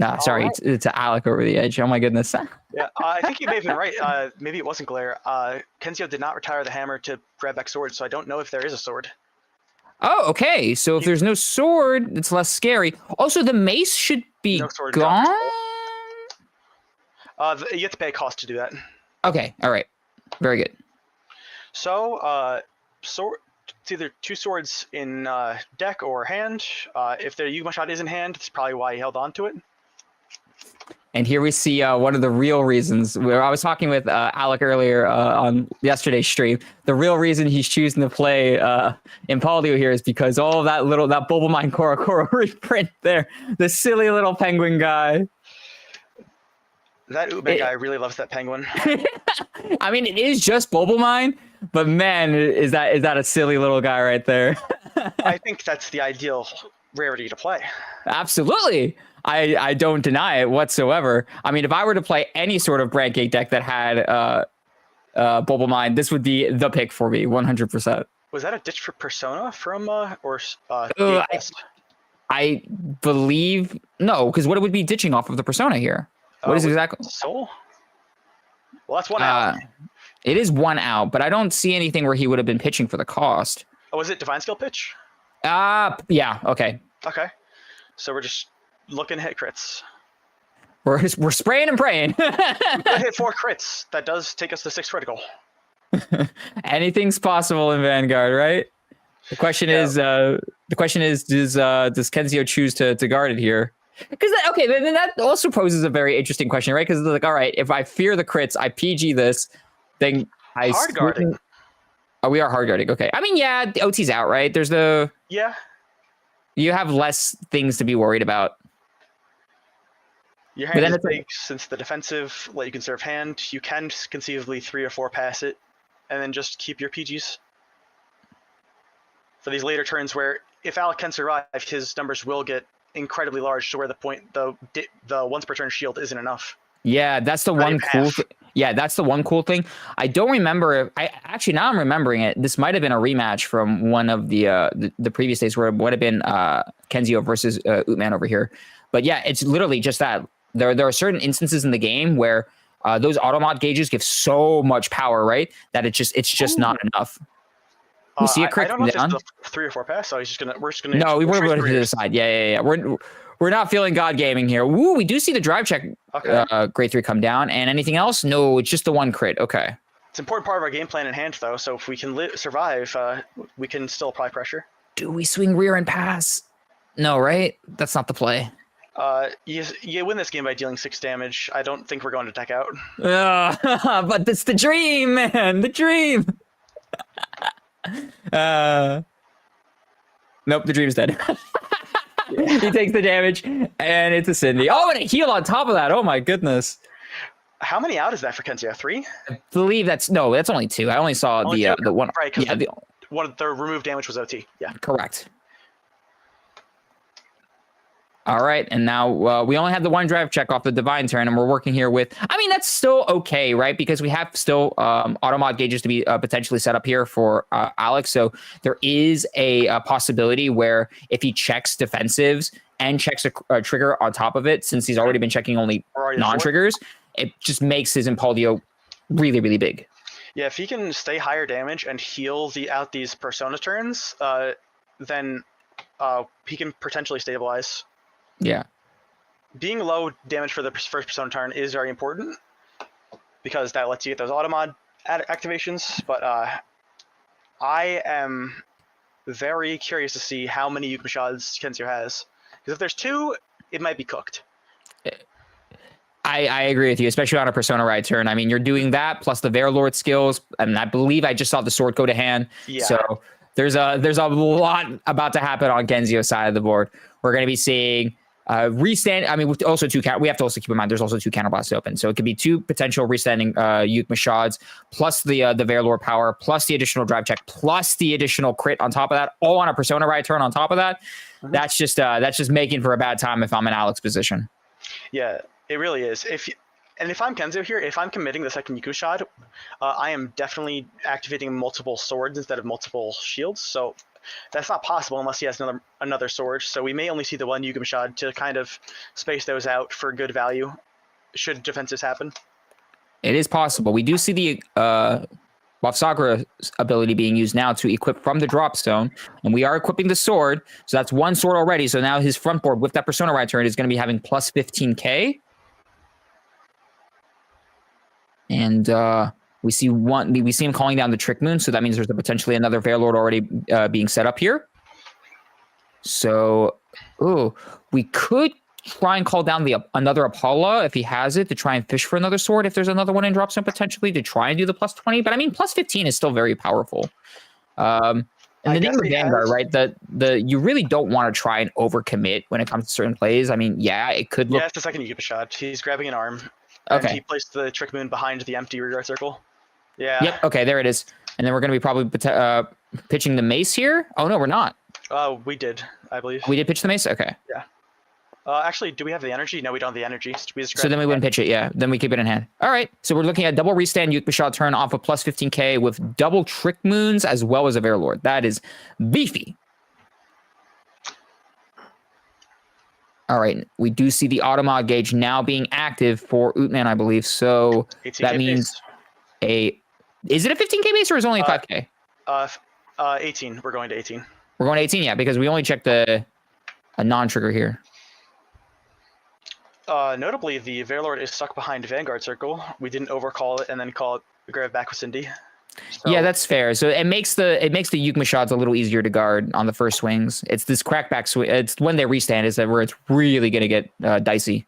No, sorry, right. To Alec over the edge. Oh my goodness. Yeah, I think you may have been right. Maybe it wasn't Glare. Kenzio did not retire the hammer to grab back sword, so I don't know if there is a sword. Oh, okay. So if there's no sword, it's less scary. Also, the mace should be gone. You have to pay a cost to do that. Okay, all right. Very good. So, sword. It's either 2 swords in deck or hand. If their Yukma shot is in hand, that's probably why he held on to it. And here we see one of the real reasons where I was talking with Alec earlier on yesterday's stream. The real reason he's choosing to play Impaldio here is because all of that Bulba Mine Korokoro reprint there. The silly little penguin guy. That Ube guy really loves that penguin. I mean, it is just Bulba Mine, but man, is that a silly little guy right there? I think that's the ideal rarity to play. Absolutely. I don't deny it whatsoever. I mean, if I were to play any sort of Brand Gate deck that had Bulba Mine, this would be the pick for me, 100%. Was that a ditch for Persona from I believe no, because what it would be ditching off of the Persona here? What is exactly Soul? Well, that's 1 out. It is 1 out, but I don't see anything where he would have been pitching for the cost. Oh, was it Divine Skill pitch? Yeah. Okay. Okay. So we're just looking to hit crits. We're spraying and praying. We could hit 4 crits. That does take us to 6 critical. Anything's possible in Vanguard, right? The question is, does Kenzio choose to guard it here? Because then that also poses a very interesting question, right? Because like, all right, if I fear the crits, I PG this, then I hard guarding. Oh, we are hard guarding. Okay, I mean, yeah, the OT's out, right? There's you have less things to be worried about. Your hand is big since the defensive let you conserve hand. You can conceivably 3 or 4 pass it, and then just keep your PGs for these later turns where if Alec can survive, his numbers will get incredibly large to where the once per turn shield isn't enough. Yeah, that's the one cool thing. Yeah, that's the one cool thing. I don't remember. Now I'm remembering it. This might have been a rematch from one of the previous days where it would have been Kenzio versus Utman over here. But yeah, it's literally just that. There are certain instances in the game where those auto mod gauges give so much power, right? That it's just not enough. You see a crit I don't know if it's the 3 or 4 pass, so we're just gonna. No, we were going to the side. Yeah. We're not feeling God gaming here. Ooh, we do see the drive check grade 3 come down. And anything else? No, it's just the 1 crit. Okay. It's an important part of our game plan in hand, though. So if we can survive, we can still apply pressure. Do we swing rear and pass? No, right? That's not the play. You win this game by dealing 6 damage. I don't think we're going to deck out. But that's the dream, man. The dream. Nope, the dream's dead. He takes the damage, and it's a Cindy. Oh, and a heal on top of that. Oh my goodness. How many out is that for Kenzio? 3? I believe that's only 2. I only saw the one. Right, because one of the removed damage was OT. Yeah. Correct. All right, and now we only have the 1 drive check off the divine turn, and we're working here with. I mean, that's still okay, right? Because we have still auto mod gauges to be potentially set up here for Alex. So there is a possibility where if he checks defensives and checks a trigger on top of it, since he's already been checking only non-triggers, it just makes his Impaldio really, really big. Yeah, if he can stay higher damage and heal out these Persona turns, then he can potentially stabilize. Yeah. Being low damage for the first Persona turn is very important because that lets you get those auto mod activations, but I am very curious to see how many Yukma shots Kenzio has. Because if there's 2, it might be cooked. I agree with you, especially on a Persona Ride turn. I mean, you're doing that plus the Verlord skills, and I believe I just saw the sword go to hand. Yeah. So there's a lot about to happen on Kenzio's side of the board. We're going to be seeing restand. I mean, with also 2 we have to also keep in mind there's also 2 counterblasts open, so it could be 2 potential restanding Yukma shots plus the Verlord power plus the additional drive check plus the additional crit on top of that, all on a Persona Ride turn on top of that. That's just making for a bad time if I'm in Alex's position. Yeah, it really is. If I'm Kenzio here, if I'm committing the second Yuku shot, I am definitely activating multiple swords instead of multiple shields. So that's not possible unless he has another sword. So we may only see the one Yukam shot to kind of space those out for good value should defenses happen. It is possible. We do see the Wafsakura's ability being used now to equip from the drop zone, and we are equipping the sword. So that's 1 sword already. So now his front board with that Persona Ride turn is going to be having plus 15k. And we see him calling down the Trick Moon, so that means there's potentially another Verlord already being set up here. So, we could try and call down another Apollo if he has it to try and fish for another sword if there's another one in drop zone potentially to try and do the plus 20. But I mean, plus 15 is still very powerful. And the name of Vanguard, right? You really don't want to try and overcommit when it comes to certain plays. I mean, yeah, it could look. Yeah, it's the second Yupa shot. He's grabbing an arm. And Okay. he placed the Trick Moon behind the empty rear guard circle. Yeah. Yep. Okay, there it is. And then we're going to be probably pitching the mace here. Oh, no, we're not. We did, I believe. We did pitch the mace? Okay. Yeah. Actually, do we have the energy? No, we don't have the energy. So then we wouldn't pitch it, yeah. Then we keep it in hand. All right. So we're looking at double restand Yukma shot turn off of plus 15k with double Trick Moons as well as a Verlord. That is beefy. All right. We do see the automod gauge now being active for Ootman, I believe. So that means is it a 15k base or is it only a 5k? 18. We're going to 18. We're going to 18, yeah, because we only checked a non-trigger here. Notably, the Verlord is stuck behind Vanguard circle. We didn't overcall it and then grab it back with Cindy. So, yeah, that's fair. So it makes the Yukma shots a little easier to guard on the first swings. It's this crackback swing. It's when they restand is that where it's really going to get dicey.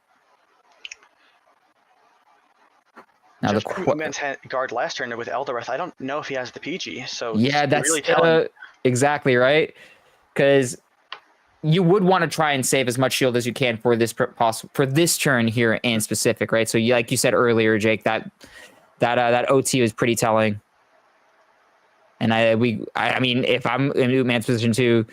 Now the Ootman's guard last turn with Eldareth. I don't know if he has the PG. So yeah, that's really telling. Exactly right. Because you would want to try and save as much shield as you can for this turn here in specific, right? So like you said earlier, Jake, that OT was pretty telling. And I mean, if I'm in Ootman's position too,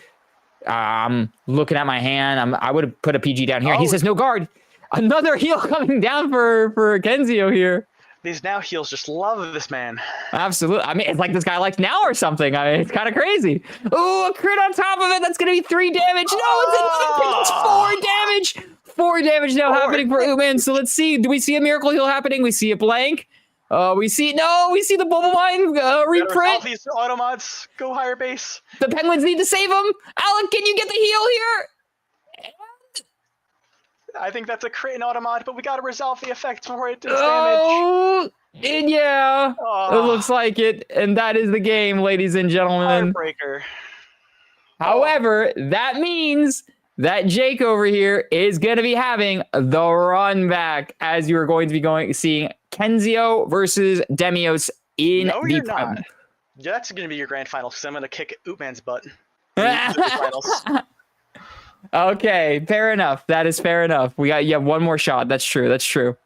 I'm looking at my hand. I would have put a PG down here. He says no guard. Another heal coming down for Kenzio here. These now heals just love this man. Absolutely. I mean, it's like this guy likes now or something. I mean, it's kind of crazy. Oh, a crit on top of it. That's going to be 3 damage. No, it's another crit. That's 4 damage. 4 damage now happening for Ootman. So let's see. Do we see a miracle heal happening? We see a blank. We see the Bubble Mine reprint. All these automods go higher base. The Penguins need to save him. Alec, can you get the heal here? I think that's a crit in automod, but we got to resolve the effect before it does damage. And yeah, it looks like it. And that is the game, ladies and gentlemen. Heartbreaker. However, that means that Jake over here is going to be having the run back as you are going to be seeing Kenzio versus Demios in no, the you're not. That's going to be your grand finals because I'm going to kick Ootman's butt. Okay, fair enough. That is fair enough. We got one more shot. That's true.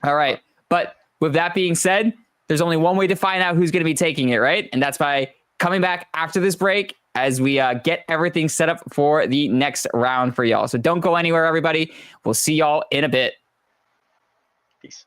All right. But with that being said, there's only one way to find out who's going to be taking it, right? And that's by coming back after this break as we get everything set up for the next round for y'all. So don't go anywhere, everybody. We'll see y'all in a bit. Peace.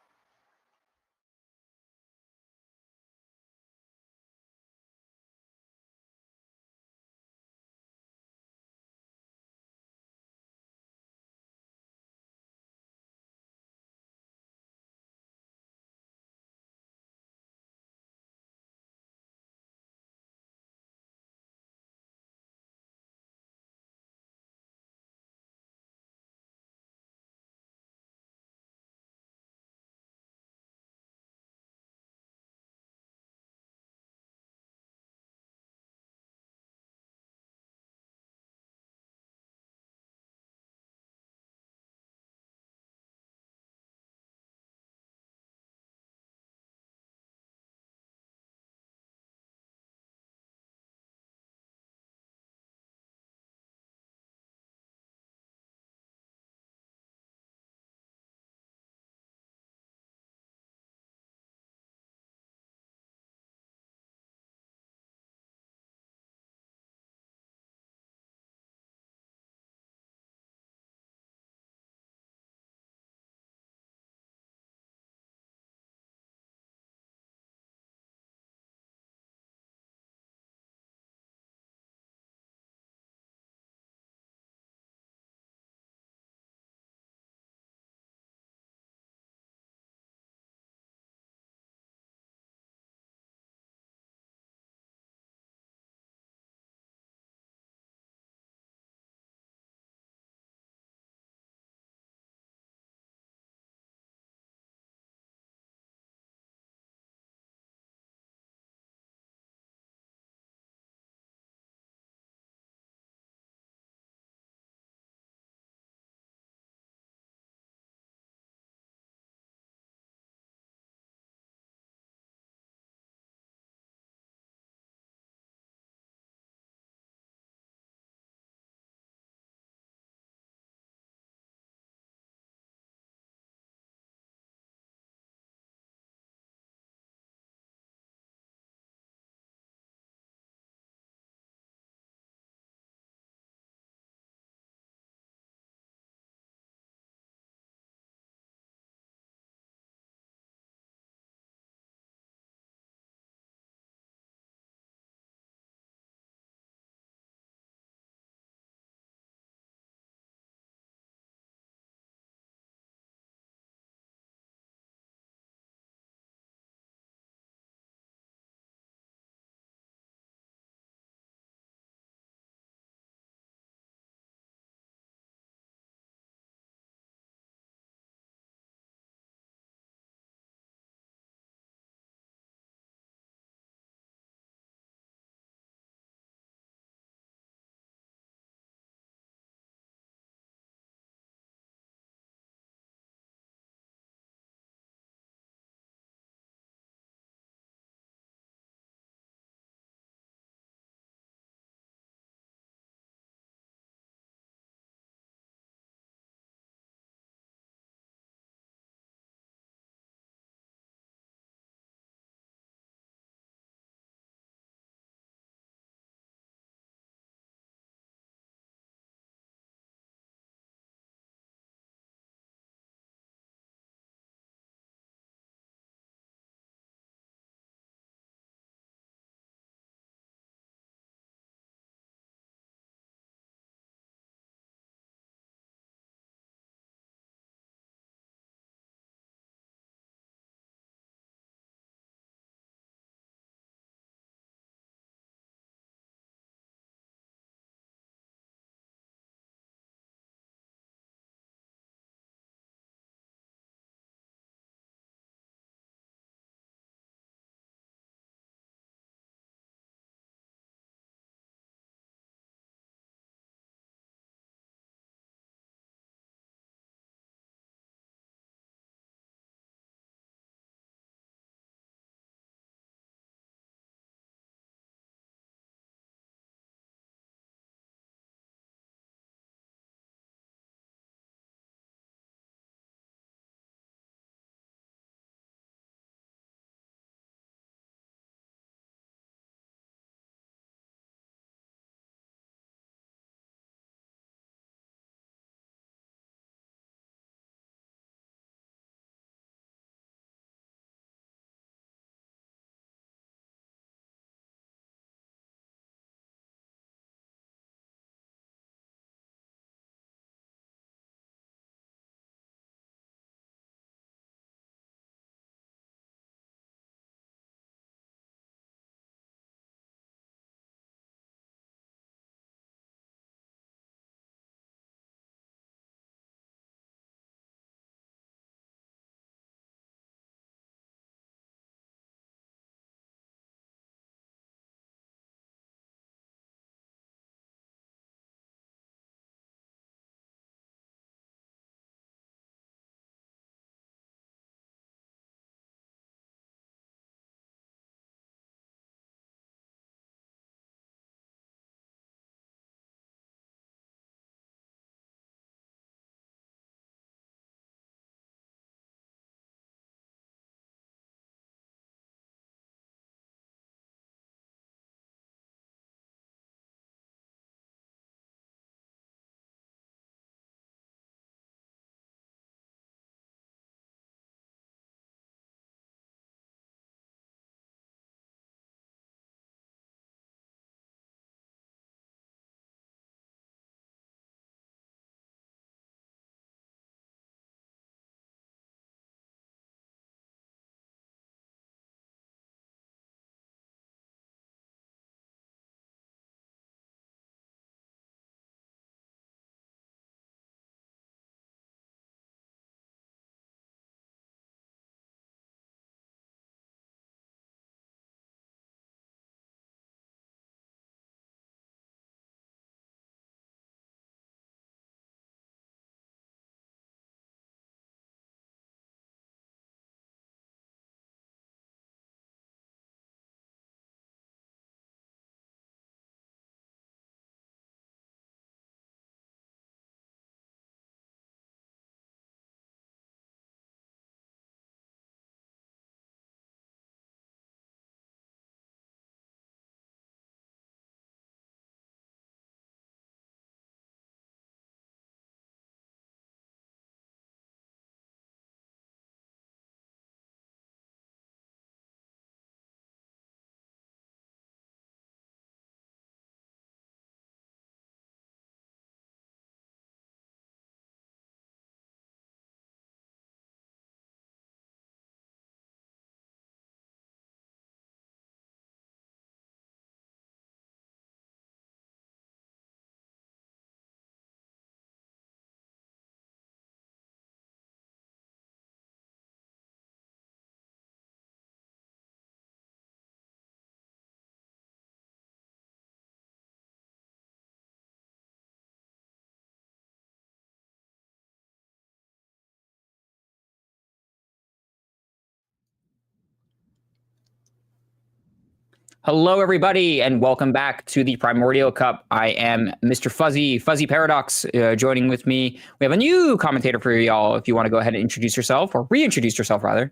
Hello, everybody, and welcome back to the Primordial Cup. I am Mr. Fuzzy Paradox. Joining with me, we have a new commentator for y'all. If you want to go ahead and introduce yourself, or reintroduce yourself, rather.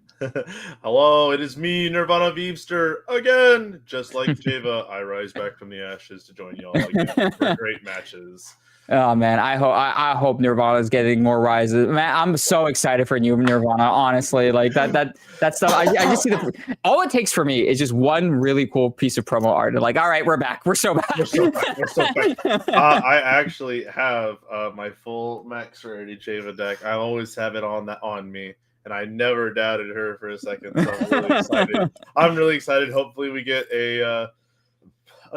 Hello, it is me, Nirvana Veevster, again. Just like Java, I rise back from the ashes to join y'all again for great matches. Oh man, I hope Nirvana is getting more rises. Man, I'm so excited for new Nirvana. Honestly, like that stuff. I just see all it takes for me is just one really cool piece of promo art. And like, all right, we're back. We're so back. We're so back. I actually have my full max rarity Java deck. I always have it on me, and I never doubted her for a second. So I'm really excited. I'm really excited. Hopefully, we get a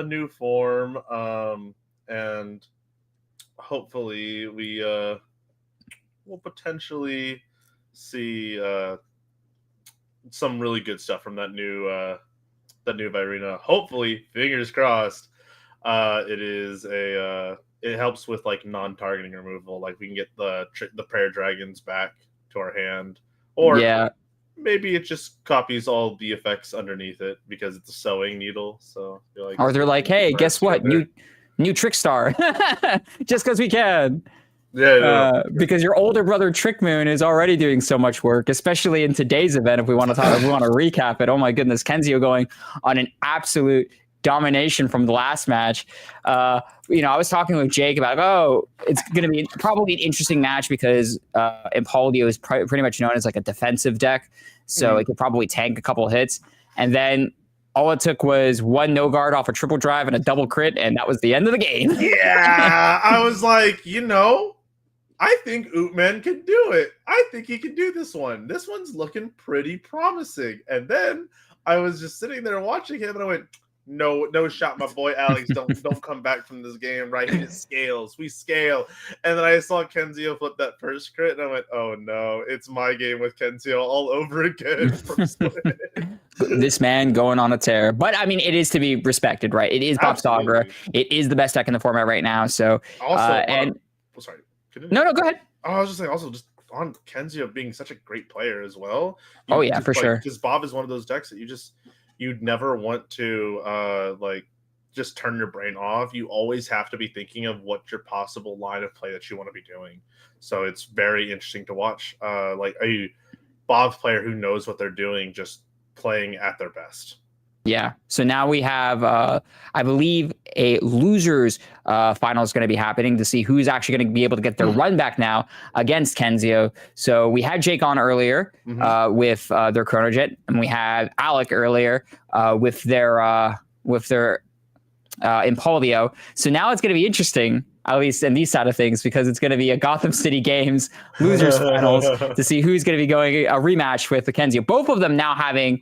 new form, and hopefully we will potentially see some really good stuff from that new Virina. Hopefully, fingers crossed. It helps with like non-targeting removal. Like we can get the prayer dragons back to our hand, or maybe it just copies all the effects underneath it because it's a sewing needle. So like, or they're like, hey, guess what? New Trick Star, just because we can. Yeah. Because your older brother Trick Moon is already doing so much work, especially in today's event. If we want to recap it, oh my goodness, Kenzio going on an absolute domination from the last match. I was talking with Jake about, it's going to be probably an interesting match because Empoleon is pretty much known as like a defensive deck, so it could probably tank a couple hits, and then all it took was one no guard off a triple drive and a double crit, and that was the end of the game. Yeah, I was like, I think Ootman can do it. I think he can do this one. This one's looking pretty promising. And then I was just sitting there watching him, and I went, no shot, my boy Alex. Don't come back from this game, right? He just scales. We scale. And then I saw Kenzio flip that first crit, and I went, oh no, it's my game with Kenzio all over again from Split. This man going on a tear. But I mean, it is to be respected, right? It is Bob Sagra. It is the best deck in the format right now. So also, sorry. No, go ahead. I was just saying, also just on Kenzio being such a great player as well. For sure. Because Bob is one of those decks that you'd never want to just turn your brain off. You always have to be thinking of what your possible line of play that you want to be doing. So it's very interesting to watch like a Bob player who knows what they're doing, just playing at their best. Yeah. So now we have, I believe, a losers final is going to be happening to see who's actually going to be able to get their run back now against Kenzio. So we had Jake on earlier with their Chronojet, and we had Alec earlier with their Empoleon. So now it's going to be interesting, at least in these side of things, because it's going to be a Gotham City Games losers finals to see who's going to be going a rematch with the Kenzio. Both of them now having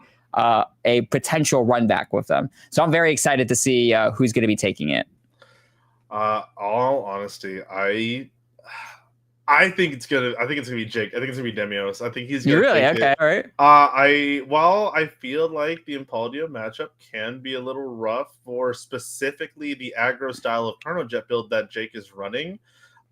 a potential run back with them. So I'm very excited to see who's going to be taking it. All honesty, I think it's gonna be Jake. I think it's gonna be Demios. I think he's gonna okay, all right. I feel like the Empoleon matchup can be a little rough for specifically the aggro style of Chronojet build that Jake is running.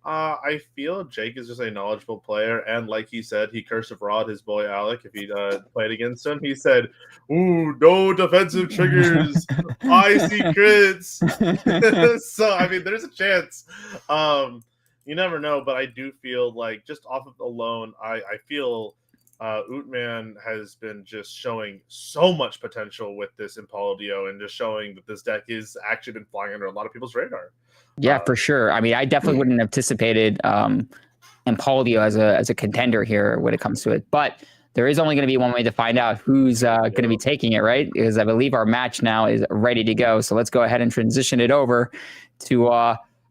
I feel Jake is just a knowledgeable player, and like he said, he cursive rod his boy Alec if he played against him. He said, "Ooh, no defensive triggers. I see crits." So I mean, there's a chance. You never know, but I do feel like just off of alone, I feel Ootman has been just showing so much potential with this Empoleon and just showing that this deck is actually been flying under a lot of people's radar. Yeah, for sure. I mean, I definitely wouldn't have anticipated Empoleon as a contender here when it comes to it. But there is only going to be one way to find out who's going to be taking it, right? Because I believe our match now is ready to go. So let's go ahead and transition it over to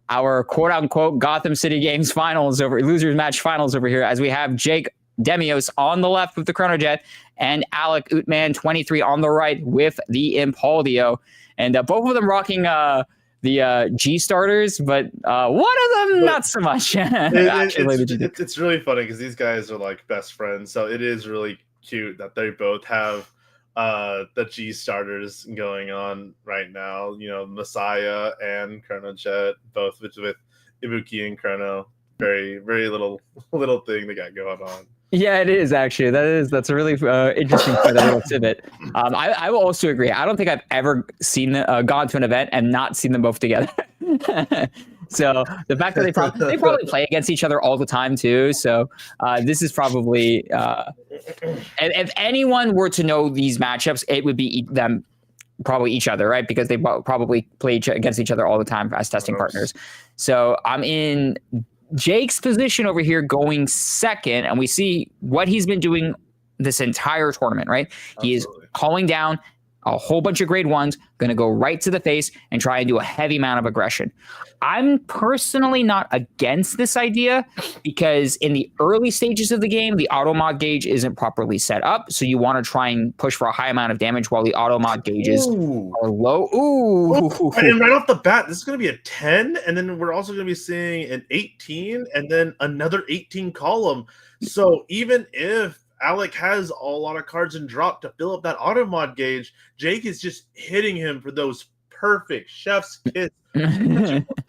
our quote-unquote Gotham City Games finals losers match finals over here, as we have Jake Demios on the left with the Chronojet and Alec Ootman 23 on the right with the Empoleon. And both of them rocking the G starters, but one of them not so much. It's really funny because these guys are like best friends, so it is really cute that they both have the G starters going on right now. Messiah and Chronojet, both with Ibuki and Chrono. Very, very little thing they got going on. Yeah, it is actually. That's a really interesting point, a little tidbit. I will also agree. I don't think I've ever gone to an event and not seen them both together. So the fact that they probably play against each other all the time too. So this is probably if anyone were to know these matchups, it would be them. Probably each other, right? Because they probably play against each other all the time as testing partners. So I'm in Jake's position over here going second, and we see what he's been doing this entire tournament, right? Absolutely. He is calling down a whole bunch of grade 1s, going to go right to the face and try and do a heavy amount of aggression. I'm personally not against this idea because in the early stages of the game, the auto mod gauge isn't properly set up. So you want to try and push for a high amount of damage while the auto mod gauges are low. Ooh. And right off the bat, this is going to be a 10. And then we're also going to be seeing an 18 and then another 18 column. So even if Alec has a lot of cards in drop to fill up that auto mod gauge, Jake is just hitting him for those perfect chef's kiss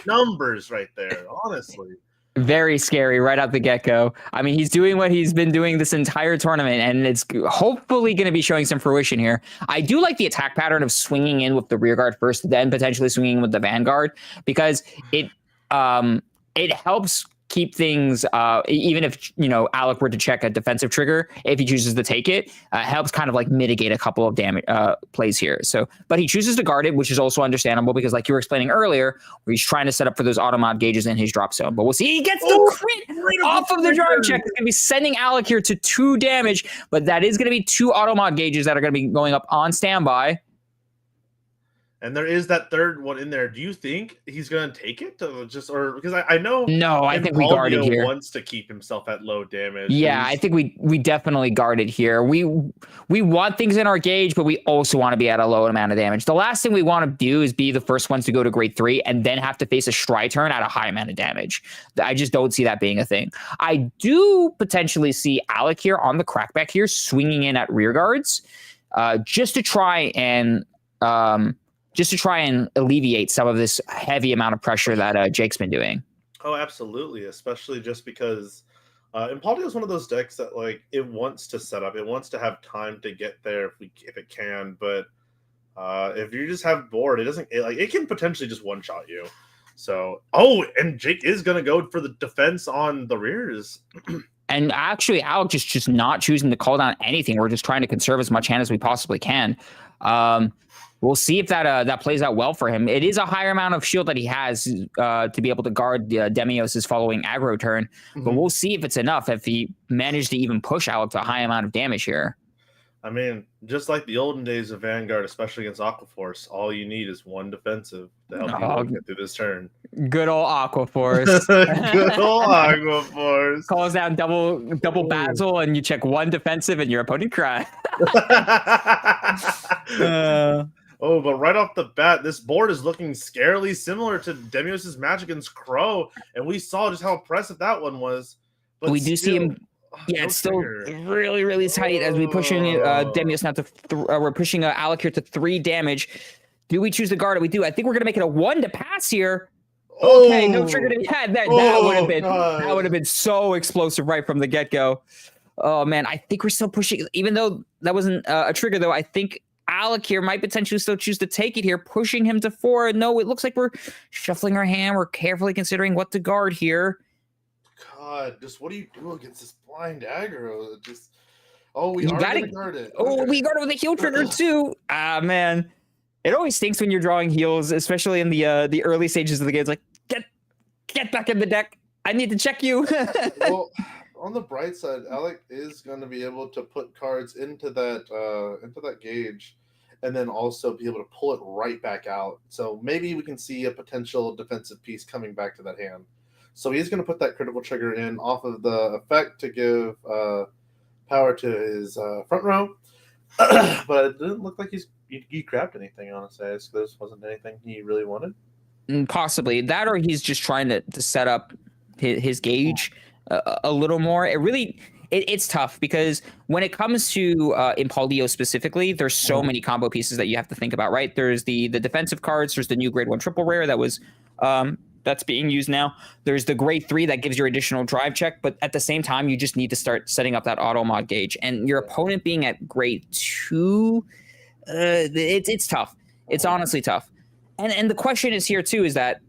numbers right there, honestly. Very scary right out the get-go. I mean, he's doing what he's been doing this entire tournament, and it's hopefully going to be showing some fruition here. I do like the attack pattern of swinging in with the rear guard first, then potentially swinging with the Vanguard, because it helps keep things, even if, Alec were to check a defensive trigger, if he chooses to take it, helps kind of like mitigate a couple of damage plays here. So, but he chooses to guard it, which is also understandable because like you were explaining earlier, where he's trying to set up for those auto mod gauges in his drop zone. But we'll see. He gets the crit off of the drive check. It's going to be sending Alec here to 2 damage, but that is going to be 2 auto mod gauges that are going to be going up on standby. And there is that third one in there. Do you think he's going to take it? Because I know. No, I think we guarded here. Wants to keep himself at low damage. Yeah, I think we definitely guarded here. We want things in our gauge, but we also want to be at a low amount of damage. The last thing we want to do is be the first ones to go to grade 3 and then have to face a Stride turn at a high amount of damage. I just don't see that being a thing. I do potentially see Alec here on the crackback here swinging in at rear guards, just to try and alleviate some of this heavy amount of pressure that Jake's been doing. Oh, absolutely. Especially just because Impaldio is one of those decks that like it wants to set up. It wants to have time to get there if it can. But if you just have board, it can potentially just one-shot you. So, and Jake is going to go for the defense on the rears. And actually, Alec just not choosing to call down anything. We're just trying to conserve as much hand as we possibly can. We'll see if that plays out well for him. It is a higher amount of shield that he has to be able to guard Demios' following aggro turn, but we'll see if it's enough, if he managed to even push Alec to a high amount of damage here. I mean, just like the olden days of Vanguard, especially against Aquaforce, all you need is one defensive to help you get through this turn. Good old Aquaforce. Good old Aquaforce. Calls down double Basil, and you check one defensive, and your opponent cries. But right off the bat, this board is looking scarily similar to Demios' match against Crow, and we saw just how impressive that one was. But we do see him. Yeah, it's still really, really tight as we pushing Demios now to. We're pushing Alec here to 3 damage. Do we choose to guard it? We do. I think we're gonna make it a 1 to pass here. Okay, no trigger to that. That would have been so explosive right from the get go. Oh man, I think we're still pushing, even though that wasn't a trigger. Though I think Alec here might potentially still choose to take it here, pushing him to 4. No, it looks like we're shuffling our hand. We're carefully considering what to guard here. God, just what do you do against this blind aggro? We gotta guard it. We guard it with a heal trigger too. Ah, man. It always stinks when you're drawing heals, especially in the early stages of the game. It's like, get back in the deck. I need to check you. Well, on the bright side, Alec is going to be able to put cards into that gauge, and then also be able to pull it right back out. So maybe we can see a potential defensive piece coming back to that hand. So he's going to put that critical trigger in off of the effect to give power to his front row. But it didn't look like he grabbed anything, honestly. This wasn't anything he really wanted. Possibly. That, or he's just trying to set up his gauge a little more. It's tough because when it comes to Impaldio specifically, there's so many combo pieces that you have to think about, right? There's the defensive cards, there's the new grade 1 triple rare that was that's being used now. There's the grade 3 that gives your additional drive check, but at the same time, you just need to start setting up that auto mod gauge. And your opponent being at grade 2, it's tough. It's honestly tough. And the question is here too, is that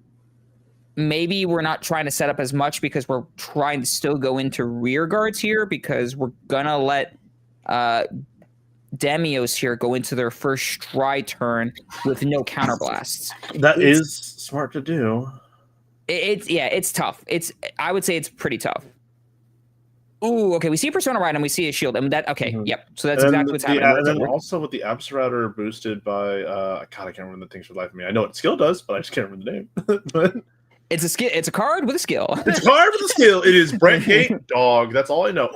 maybe we're not trying to set up as much because we're trying to still go into rear guards here because we're gonna let Demios here go into their first stride turn with no counterblasts. That is smart to do. It's tough. I would say it's pretty tough. Ooh, okay. We see a Persona Ride and we see a shield, and that yep. So that's exactly what's happening. And then also with the Abs Router boosted by God, I can't remember the things for the life of me. I know what skill does, but I just can't remember the name. But it's a skill. It's a card with a skill. It's a card with a skill. It is Brent Gate Dog. That's all I know.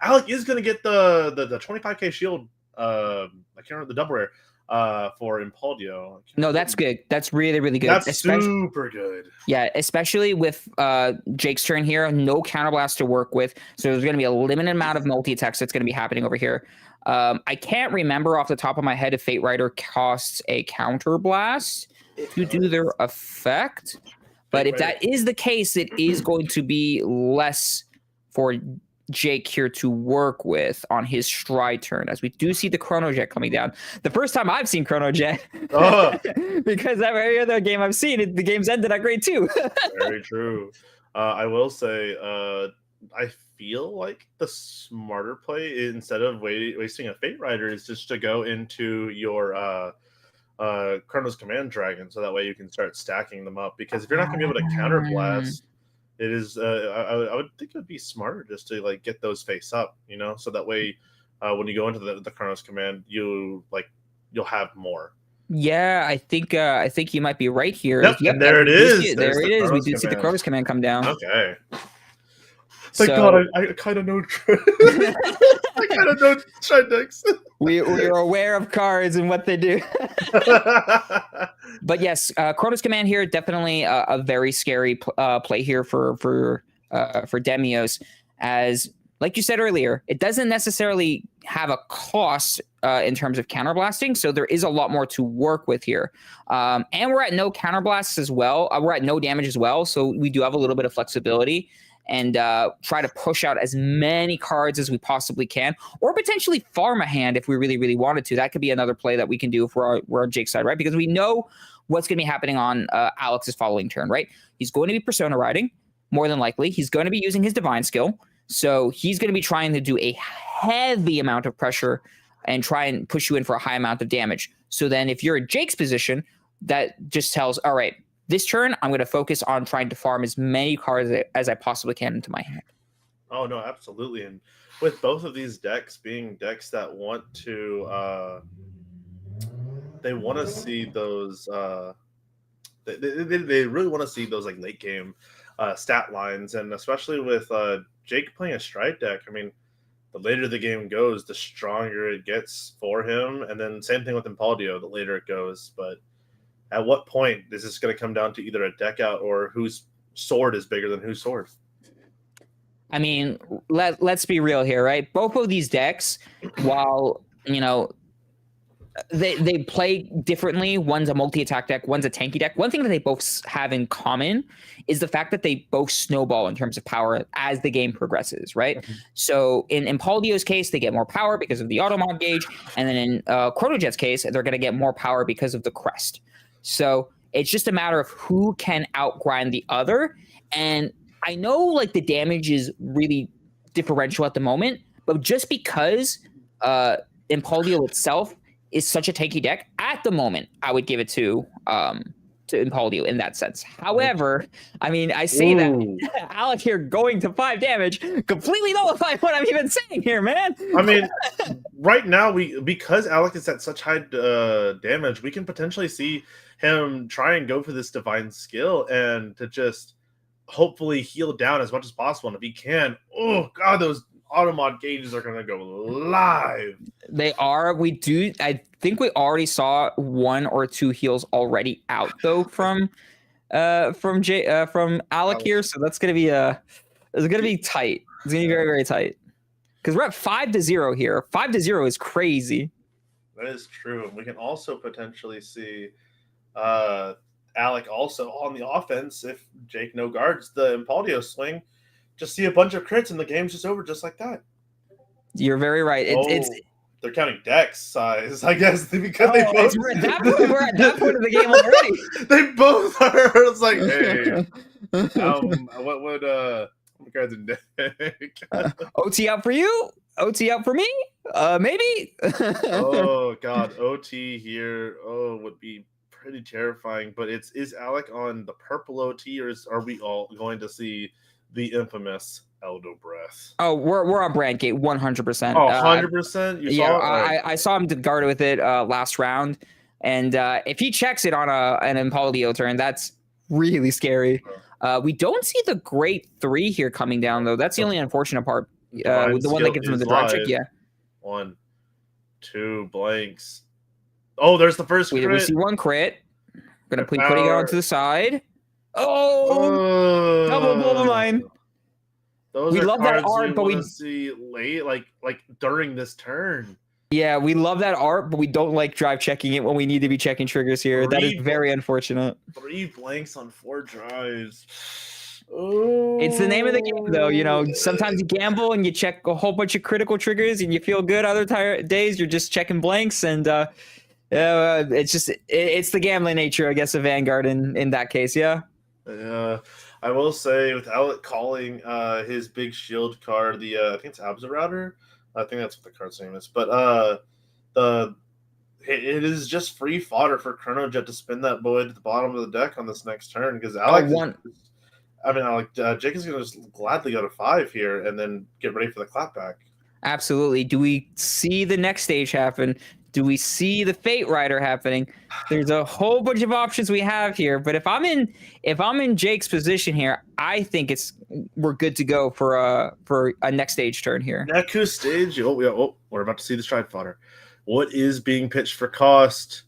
Alec is gonna get the 25k shield. I can't remember the double rare for Impaldio. No, that's good. That's really, really good. That's super good. Yeah, especially with Jake's turn here, no counterblast to work with. So there's going to be a limited amount of multi-attacks that's going to be happening over here. I can't remember off the top of my head if Fate Rider costs a counterblast to do their effect. But if that is the case, it is going to be less for Jake here to work with on his stride turn, as we do see the Chrono Jet coming down. The first time I've seen Chrono Jet, because every other game I've seen, the game's ended at grade 2. Very true. I will say, I feel like the smarter play, instead of wasting a Fate Rider, is just to go into your Chrono's Command Dragon, so that way you can start stacking them up. Because if you're not going to be able to counterblast, it is. I would think it would be smarter just to like get those face up, so that way when you go into the Chronos Command, you'll have more. Yeah, I think you might be right here. Yep, and there it is. There it is. We do see the Chronos Command come down. Okay. Thank God, I kind of know. I kind of know Stride decks. We're aware of cards and what they do. But yes, Chronos Command here, definitely a very scary play here for Demios, as like you said earlier, it doesn't necessarily have a cost in terms of counterblasting, so there is a lot more to work with here. And we're at no counterblasts as well. We're at no damage as well, so we do have a little bit of flexibility and try to push out as many cards as we possibly can, or potentially farm a hand if we really, really wanted to. That could be another play that we can do if we're on Jake's side, right? Because we know what's going to be happening on Alex's following turn, right? He's going to be Persona Riding, more than likely. He's going to be using his Divine Skill, so he's going to be trying to do a heavy amount of pressure and try and push you in for a high amount of damage. So then if you're in Jake's position, that just tells, all right, this turn, I'm going to focus on trying to farm as many cards as I possibly can into my hand. Oh, no, absolutely. And with both of these decks being decks that want to, they want to see those, they really want to see those like late game stat lines. And especially with Jake playing a Stride deck, I mean, the later the game goes, the stronger it gets for him. And then same thing with Impaldio, the later it goes. But at what point is this going to come down to either a deck out or whose sword is bigger than whose sword? I mean, let's be real here, right? Both of these decks, while, they play differently. One's a multi-attack deck, one's a tanky deck. One thing that they both have in common is the fact that they both snowball in terms of power as the game progresses, right? Mm-hmm. So in Impaldio's case, they get more power because of the auto mod gauge. And then in Chronojet's case, they're going to get more power because of the crest. So it's just a matter of who can outgrind the other. And I know like the damage is really differential at the moment, but just because Impaldio itself is such a tanky deck at the moment, I would give it to Impaldio in that sense. However, I mean, I say that Alec here going to 5 damage completely nullifies what I'm even saying here, man. I mean, right now because Alec is at such high damage, we can potentially see him try and go for this divine skill and to just hopefully heal down as much as possible. And if he can, oh god, those automod gauges are going to go live. They are. I think we already saw 1 or 2 heals already out though from Alec here. So that's going to be it's going to be tight. It's going to be very, very tight. Because we're at 5-0 here. 5-0 is crazy. That is true. We can also potentially see Alec also on the offense, if Jake no guards the Impaldio swing, just see a bunch of crits and the game's just over just like that. You're very right. It's they're counting dex size, I guess, because they both. We're at that point. We're at that point of the game already. They both are. It's like, hey, what would cards in deck? OT out for you. OT out for me. Maybe. Oh God, OT here. Oh, would be pretty terrifying. But is Alec on the purple OT, or are we all going to see the infamous Eldo Breath? Oh, we're on Brand Gate 100%. Oh, 100%. You saw it? I saw him guard with it last round, and if he checks it on an Impaldio turn, that's really scary. We don't see the Great 3 here coming down though. That's the only unfortunate part. The one that gives him the drive check. Yeah. 1, 2 blanks. Oh, there's the first crit. We see one crit. Gonna putting it on to the side. Oh, double blow mine. We love that art, but we see late, like during this turn. Yeah, we love that art, but we don't like drive checking it when we need to be checking triggers here. That is very unfortunate. 3 blanks on 4 drives. Oh. It's the name of the game, though. You know, sometimes you gamble and you check a whole bunch of critical triggers and you feel good. Other days, you're just checking blanks, and it's the gambling nature, I guess, of Vanguard in that case. Yeah. Yeah. I will say, with Alec calling his big shield card, I think it's Abza Router. I think that's what the card's name is. But it is just free fodder for Chronojet to spin that boy to the bottom of the deck on this next turn, because Alec. Jake is going to just gladly go to 5 here and then get ready for the clapback. Absolutely. Do we see the next stage happen? Do we see the Fate Rider happening? There's a whole bunch of options we have here, but if I'm in Jake's position here, I think we're good to go for a next stage turn here. Next stage. We're about to see the stride fodder. What is being pitched for cost?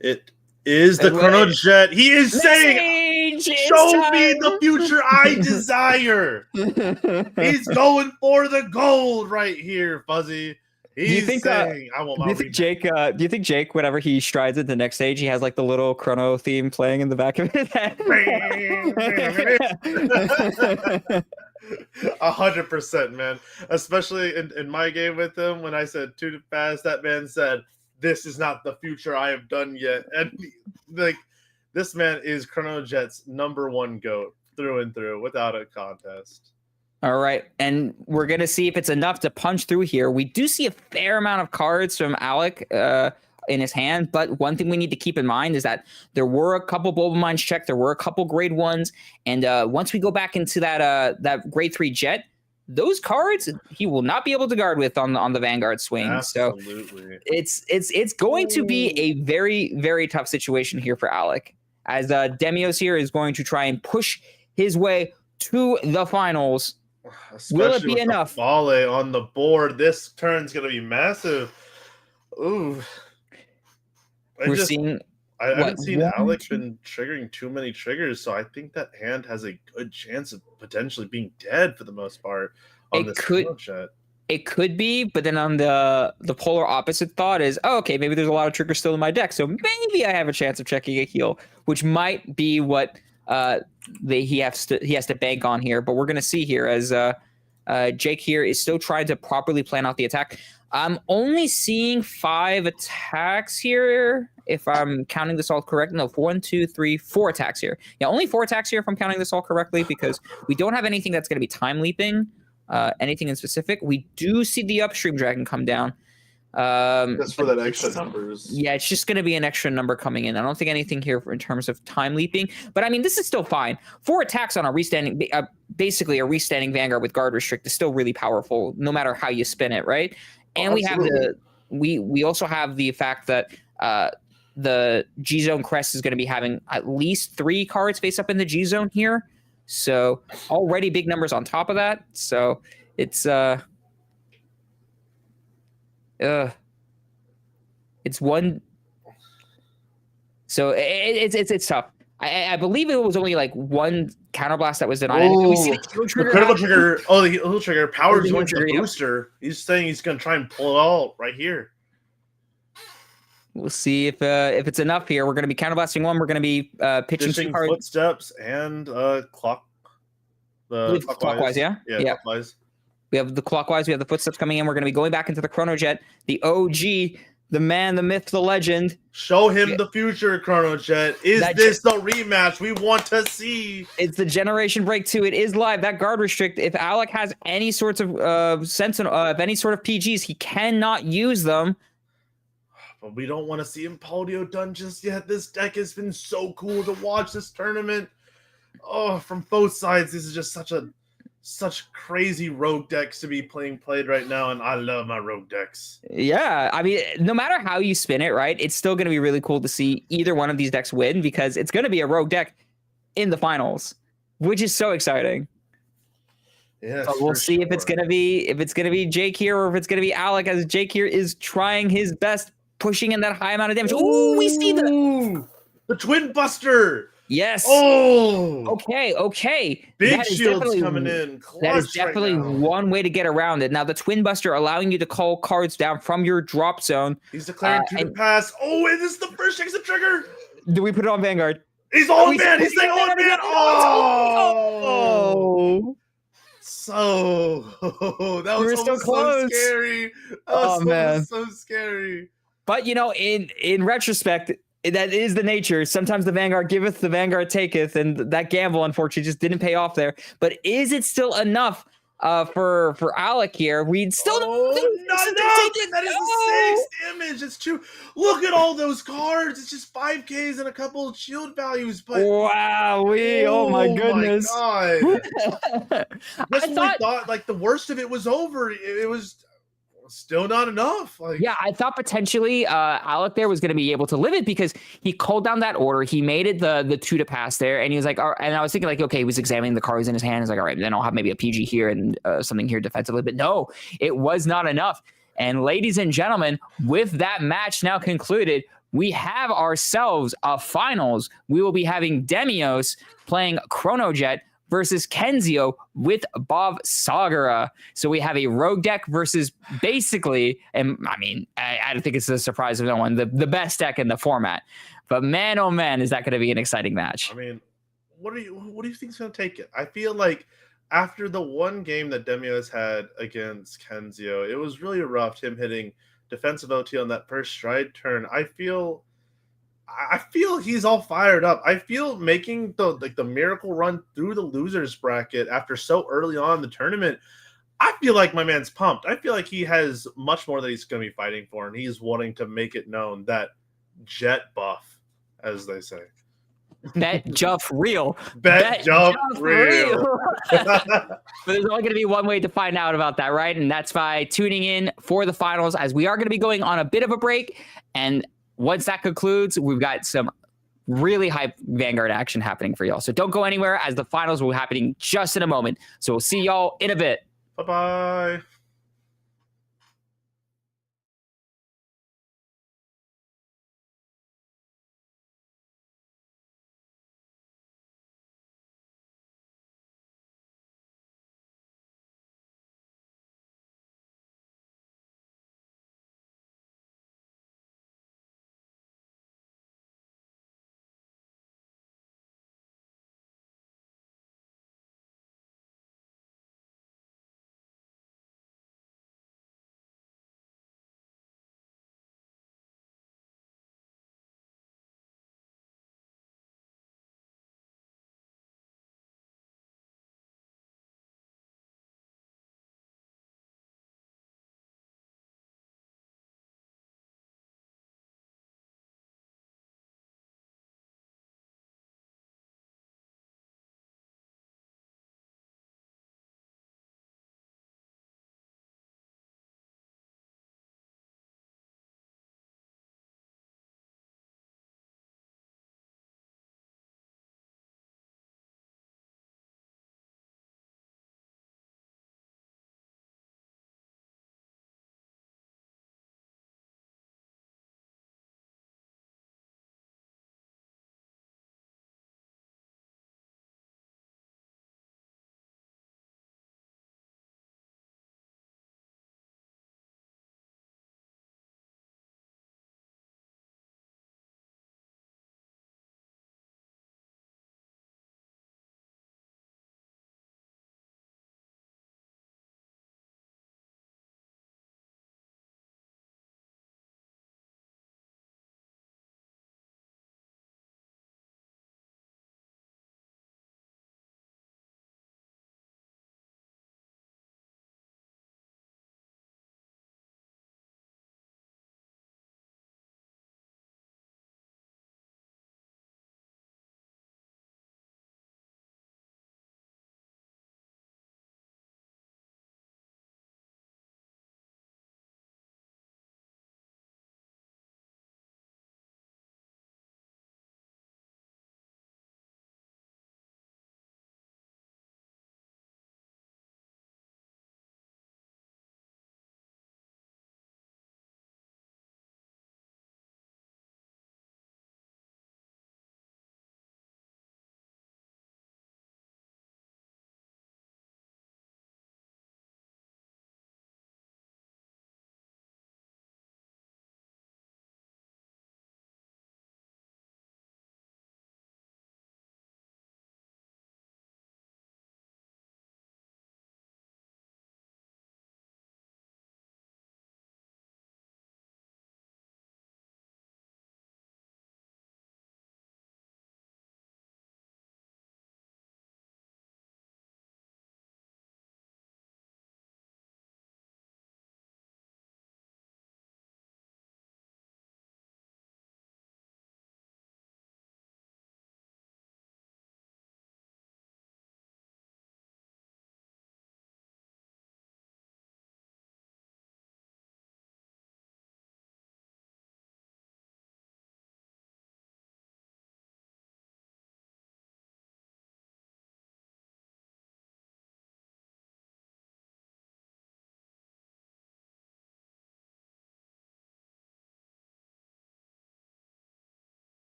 It is the Chronojet. He is saying, "Show me the future I desire." He's going for the gold right here, Fuzzy. He's saying, "I want my." Do you think Jake, whenever he strides at the next stage, he has like the little Chrono theme playing in the back of his head? 100%, man. Especially in my game with him, when I said too fast, that man said, "This is not the future I have done yet." And like, this man is Chronojet's #1 GOAT through and through, without a contest. All right, and we're gonna see if it's enough to punch through here. We do see a fair amount of cards from Alec in his hand, but one thing we need to keep in mind is that there were a couple Bulba Mines checked, there were a couple grade 1s, and once we go back into that grade 3 jet, those cards he will not be able to guard with on the Vanguard swing. Absolutely. So it's going to be a very, very tough situation here for Alec, as Demios here is going to try and push his way to the finals. Especially will it be enough? Volley on the board. This turn's going to be massive. Ooh. I haven't seen Alec been triggering too many triggers, so I think that hand has a good chance of potentially being dead for the most part on this chat. It could be, but then on the polar opposite thought is, okay, maybe there's a lot of triggers still in my deck, so maybe I have a chance of checking a heal, which might be what he has to bank on here. But we're gonna see here as Jake here is still trying to properly plan out the attack. I'm only seeing 5 attacks here, if I'm counting this all correct. No, 1, 2, 3, 4 attacks here. Yeah, only 4 attacks here if I'm counting this all correctly, because we don't have anything that's going to be time leaping, anything in specific. We do see the upstream dragon come down. That's for that extra numbers. Yeah, it's just going to be an extra number coming in. I don't think anything here in terms of time leaping, but I mean, this is still fine. 4 attacks on a restanding, basically a restanding Vanguard with guard restrict is still really powerful, no matter how you spin it, right? And we have we also have the fact that the G Zone Crest is going to be having at least 3 cards face up in the G Zone here, so already big numbers on top of that. So it's one. So it's tough. I believe it was only like 1 counterblast that was denied. We see the critical trigger. Oh, the heal trigger. Power's going to the booster. He's saying he's going to try and pull it all right here. We'll see if it's enough here. We're going to be counterblasting one. We're going to be pitching two cards. Footsteps and clockwise, yeah? Yeah, clockwise. We have the clockwise. We have the footsteps coming in. We're going to be going back into the Chrono Jet, the OG, the man, the myth, the legend. Show him the future, Chrono Jet. Is this the rematch we want to see? It's the Generation Break 2. It is live. That guard restrict. If Alec has any sorts of sentinel, if any sort of PGs, he cannot use them. But we don't want to see him Polio done just yet. This deck has been so cool to watch this tournament. Oh, from both sides, this is just such crazy rogue decks to be played right now, and I love my rogue decks. Yeah, I mean, no matter how you spin it, right, it's still going to be really cool to see either one of these decks win, because it's going to be a rogue deck in the finals, which is so exciting. Yeah, so we'll see if it's going to be Jake here or if it's going to be Alec, as Jake here is trying his best, pushing in that high amount of damage. Ooh, we see the Twin Buster. Yes. Oh. Okay. Big shields coming in. That is definitely one way to get around it. Now, the Twin Buster allowing you to call cards down from your drop zone. He's declaring to pass. Oh, and this is the first exit trigger. Do we put it on Vanguard? He's all man. He's saying all man. Oh. So that was so scary. That was so scary. But in retrospect, that is the nature. Sometimes the Vanguard giveth, the Vanguard taketh, and that gamble, unfortunately, just didn't pay off there. But is it still enough for Alec here? We'd still not enough. That is the 6 damage. It's true. Look at all those cards. It's just 5Ks and a couple of shield values. But wow, oh my goodness! My God. We thought like the worst of it was over. It was still not enough. Yeah, I thought potentially Alec there was going to be able to live it, because he called down that order. He made it the 2 to pass there, and he was like, all right, and I was thinking like, okay, he was examining the cards in his hand. He's like, all right, then I'll have maybe a PG here and something here defensively. But no, it was not enough. And ladies and gentlemen, with that match now concluded, we have ourselves a finals. We will be having Demios playing Chrono Jet versus Kenzio with Bob Sagara. So we have a rogue deck versus basically, and I mean, I don't think it's a surprise of no one, the best deck in the format. But man, oh man, is that going to be an exciting match. I mean, what do you think is going to take it? I feel like after the one game that Demios had against Kenzio, it was really rough, him hitting defensive OT on that first stride turn. I feel he's all fired up. I feel making the miracle run through the losers bracket after so early on in the tournament. I feel like my man's pumped. I feel like he has much more that he's going to be fighting for, and he's wanting to make it known that Jet buff, as they say. Bet Juff real. Bet Juff real. But there's only going to be one way to find out about that, right? And that's by tuning in for the finals, as we are going to be going on a bit of a break. And once that concludes, we've got some really hype Vanguard action happening for y'all. So don't go anywhere, as the finals will be happening just in a moment. So we'll see y'all in a bit. Bye-bye.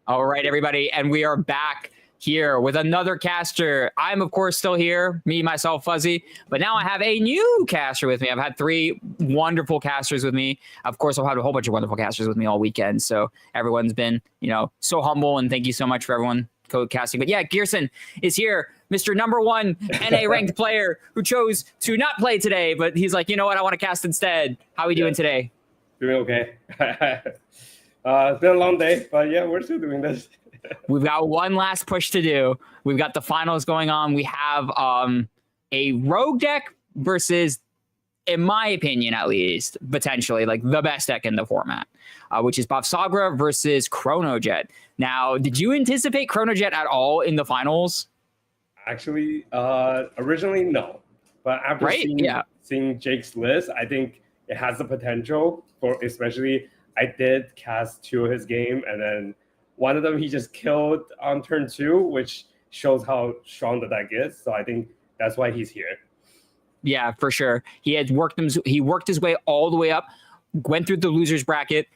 All right, everybody, and we are back here with another caster. I'm, of course, still here, me, myself, Fuzzy, but now I have a new caster with me. I've had 3 wonderful casters with me. Of course, I've had a whole bunch of wonderful casters with me all weekend, so everyone's been, so humble, and thank you so much for everyone co-casting. But yeah, Gearson is here, Mr. #1 NA ranked player who chose to not play today, but he's like, you know what, I want to cast instead. How are we doing today? Doing okay. It's been a long day, but yeah, we're still doing this. We've got one last push to do. We've got the finals going on. We have a rogue deck versus, in my opinion at least, potentially like the best deck in the format, which is Bavsagra versus Chronojet. Now, did you anticipate Chronojet at all in the finals? Actually, originally, no. But after seeing Jake's list, I think it has the potential for, especially, I did cast 2 of his game, and then one of them he just killed on turn 2, which shows how strong the deck is. So I think that's why he's here. Yeah, for sure. He worked his way all the way up, went through the losers bracket,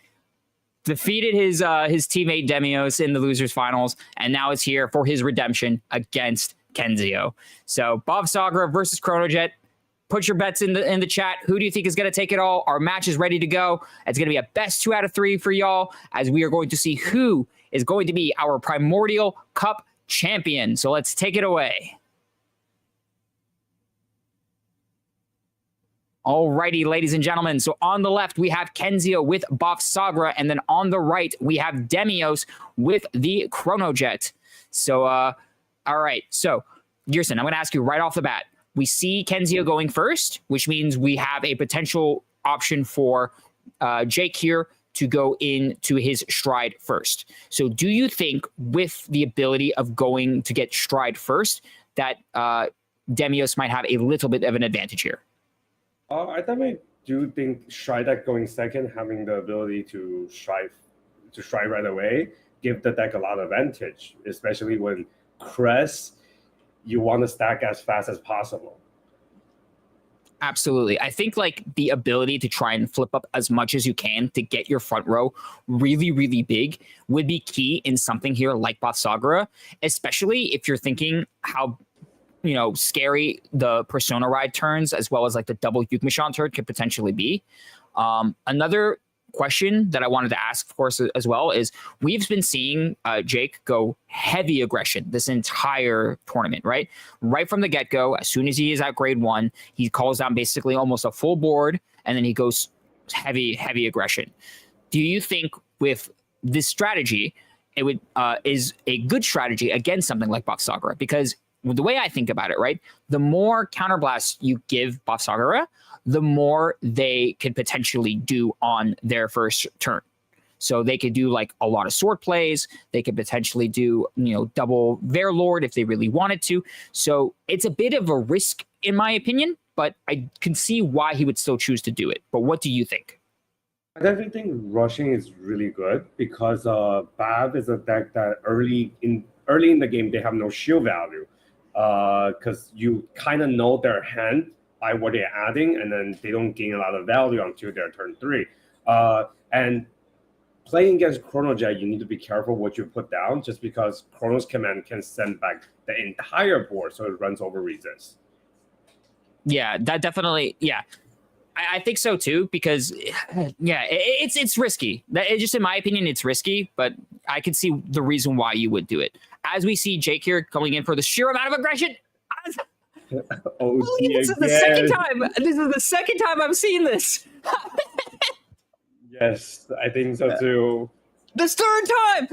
defeated his teammate Demios in the losers finals, and now is here for his redemption against Kenzio. So Bavsagra versus Chronojet. Put your bets in the chat. Who do you think is going to take it all? Our match is ready to go. It's going to be a best 2 out of 3 for y'all, as we are going to see who is going to be our Primordial Cup champion. So let's take it away. Alrighty, ladies and gentlemen. So on the left, we have Kenzio with Bavsagra, and then on the right, we have Demios with the Chronojet. So, all right. So, Gearson, I'm going to ask you right off the bat. We see Kenzio going first, which means we have a potential option for Jake here to go into his stride first. So do you think with the ability of going to get stride first that Demios might have a little bit of an advantage here? I definitely do think stride deck going second, having the ability to stride right away, give the deck a lot of advantage, especially when Crest, you want to stack as fast as possible. Absolutely. I think like the ability to try and flip up as much as you can to get your front row really, really big would be key in something here like Bavsagra, especially if you're thinking how, scary the Persona Ride turns as well as like the double Yukmishon turn could potentially be. Another question that I wanted to ask, of course, as well, is we've been seeing Jake go heavy aggression this entire tournament, right? Right from the get-go, as soon as he is at grade 1, he calls down basically almost a full board, and then he goes heavy aggression. Do you think with this strategy, it would is a good strategy against something like Bavsagra? Because the way I think about it, right, the more counterblast you give Bavsagra, the more they could potentially do on their first turn. So they could do like a lot of sword plays. They could potentially do, double Verlord if they really wanted to. So it's a bit of a risk in my opinion, but I can see why he would still choose to do it. But what do you think? I definitely think rushing is really good because Bav is a deck that early in the game, they have no shield value because you kind of know their hand by what they're adding, and then they don't gain a lot of value until their turn 3. And playing against Chronojet, you need to be careful what you put down, just because Chronos Command can send back the entire board, so it runs over resist. Yeah, that definitely, yeah. I think so too, because yeah, it's risky. Just in my opinion, it's risky, but I can see the reason why you would do it. As we see Jake here going in for the sheer amount of aggression. This is the second time. This is the second time I've seen this. Yes, I think so too. The third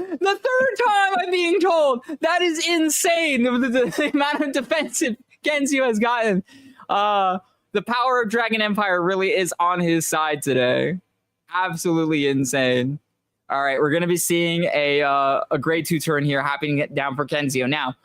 time I'm being told. That is insane. The amount of defensive Kenzio has gotten. The power of Dragon Empire really is on his side today. Absolutely insane. All right, we're going to be seeing a grade 2 turn here happening down for Kenzio. Now,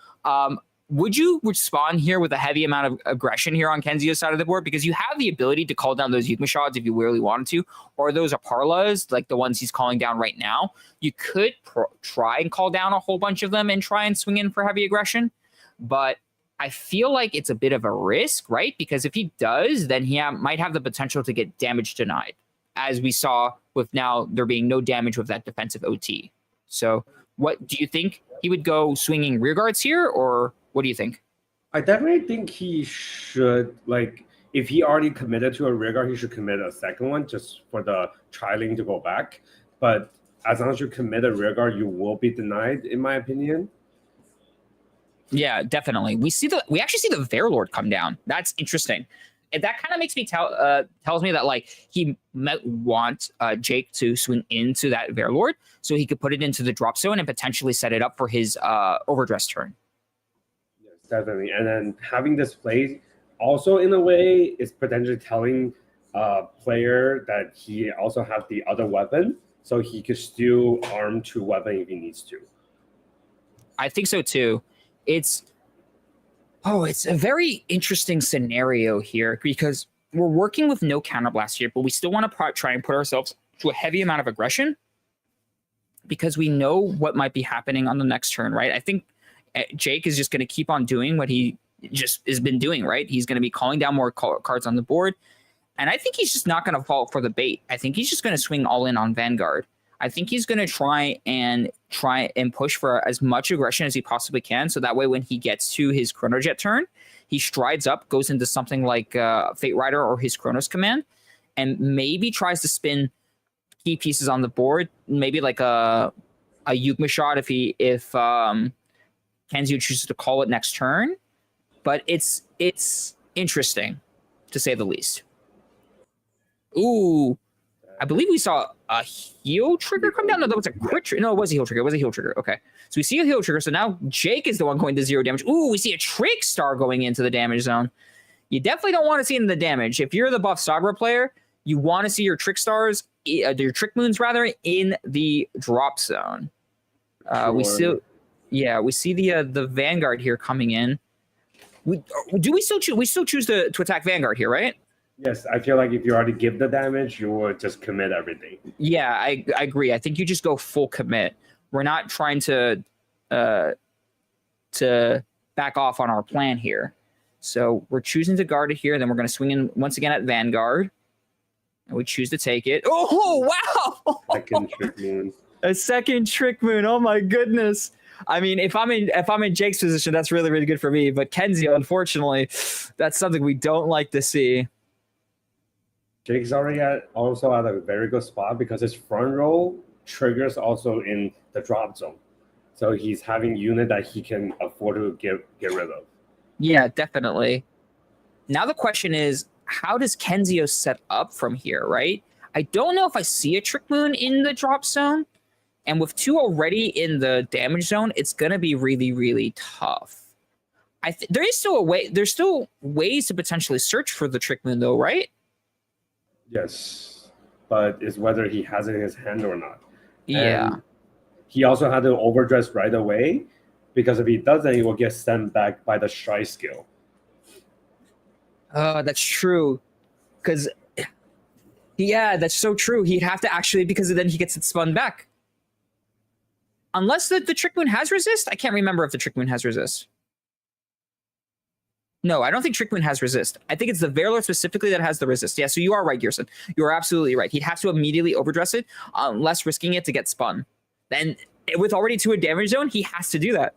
would you respond here with a heavy amount of aggression here on Kenzio's side of the board? Because you have the ability to call down those Yukmashods if you really wanted to, or those Aparlas, like the ones he's calling down right now. You could try and call down a whole bunch of them and try and swing in for heavy aggression. But I feel like it's a bit of a risk, right? Because if he does, then he might have the potential to get damage denied, as we saw with now there being no damage with that defensive OT. So What do you think? He would go swinging rear guards here, or what do you think? I definitely think he should, like, if he already committed to a rear guard, he should commit a second one just for the trialing to go back. But as long as you commit a rear guard, you will be denied, in my opinion. Yeah, definitely. We actually see the Verlord come down. That's interesting. And that kind of makes me tells me that like he might want Jake to swing into that Verlord so he could put it into the drop zone and potentially set it up for his overdress turn. Yes, definitely. And then having this play also in a way is potentially telling player that he also has the other weapon, so he could still arm to weapon if he needs to. I think so too. It's a very interesting scenario here because we're working with no counterblast here, but we still want to try and put ourselves to a heavy amount of aggression because we know what might be happening on the next turn, right? I think Jake is just going to keep on doing what he just has been doing, right? He's going to be calling down more cards on the board, and I think he's just not going to fall for the bait. I think he's just going to swing all in on Vanguard. I think he's going to try and push for as much aggression as he possibly can. So that way, when he gets to his Chronojet turn, he strides up, goes into something like Fate Rider or his Chronos command, and maybe tries to spin key pieces on the board. Maybe like a Yugma shot if Kenzio chooses to call it next turn. But it's interesting, to say the least. Ooh. I believe we saw a heal trigger come down. No, that was a crit trigger. No, it was a heal trigger. It was a heal trigger. Okay. So we see a heal trigger. So now Jake is the one going to 0 damage. Ooh, we see a Trick Star going into the damage zone. You definitely don't want to see in the damage. If you're the buff Sagra player, you want to see your Trick Stars, your Trick Moons rather, in the drop zone. Sure. We see the Vanguard here coming in. We still choose to attack Vanguard here, right? Yes, I feel like if you already give the damage, you would just commit everything. Yeah, I agree. I think you just go full commit. We're not trying to back off on our plan here. So we're choosing to guard it here, and then we're going to swing in once again at Vanguard. And we choose to take it. Oh, wow! Second Trick Moon. A second Trick Moon. Oh my goodness. I mean, if I'm in Jake's position, that's really, really good for me. But Kenzio, unfortunately, that's something we don't like to see. Jake's already also at a very good spot because his front row triggers also in the drop zone. So he's having unit that he can afford to get rid of. Yeah, definitely. Now the question is, how does Kenzio set up from here, right? I don't know if I see a Trick Moon in the drop zone. And with 2 already in the damage zone, it's going to be really, really tough. There is still a way. There's still ways to potentially search for the Trick Moon, though, right? Yes, but it's whether he has it in his hand or not. Yeah. And he also had to overdress right away because if he doesn't, he will get sent back by the Strike skill. That's true. Because, yeah, that's so true. He'd have to actually, because then he gets it spun back. Unless the Trick Moon has resist? I can't remember if the Trick Moon has resist. No, I don't think Trick Moon has resist. I think it's the Verlord specifically that has the resist. Yeah, so you are right, Gerson. You are absolutely right. He'd have to immediately overdress it, less risking it to get spun. Then, with already 2 in damage zone, he has to do that.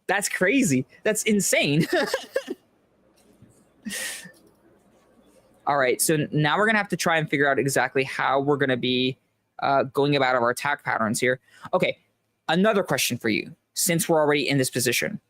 That's crazy. That's insane. All right, so now we're going to have to try and figure out exactly how we're going to be going about our attack patterns here. Okay, another question for you, since we're already in this position.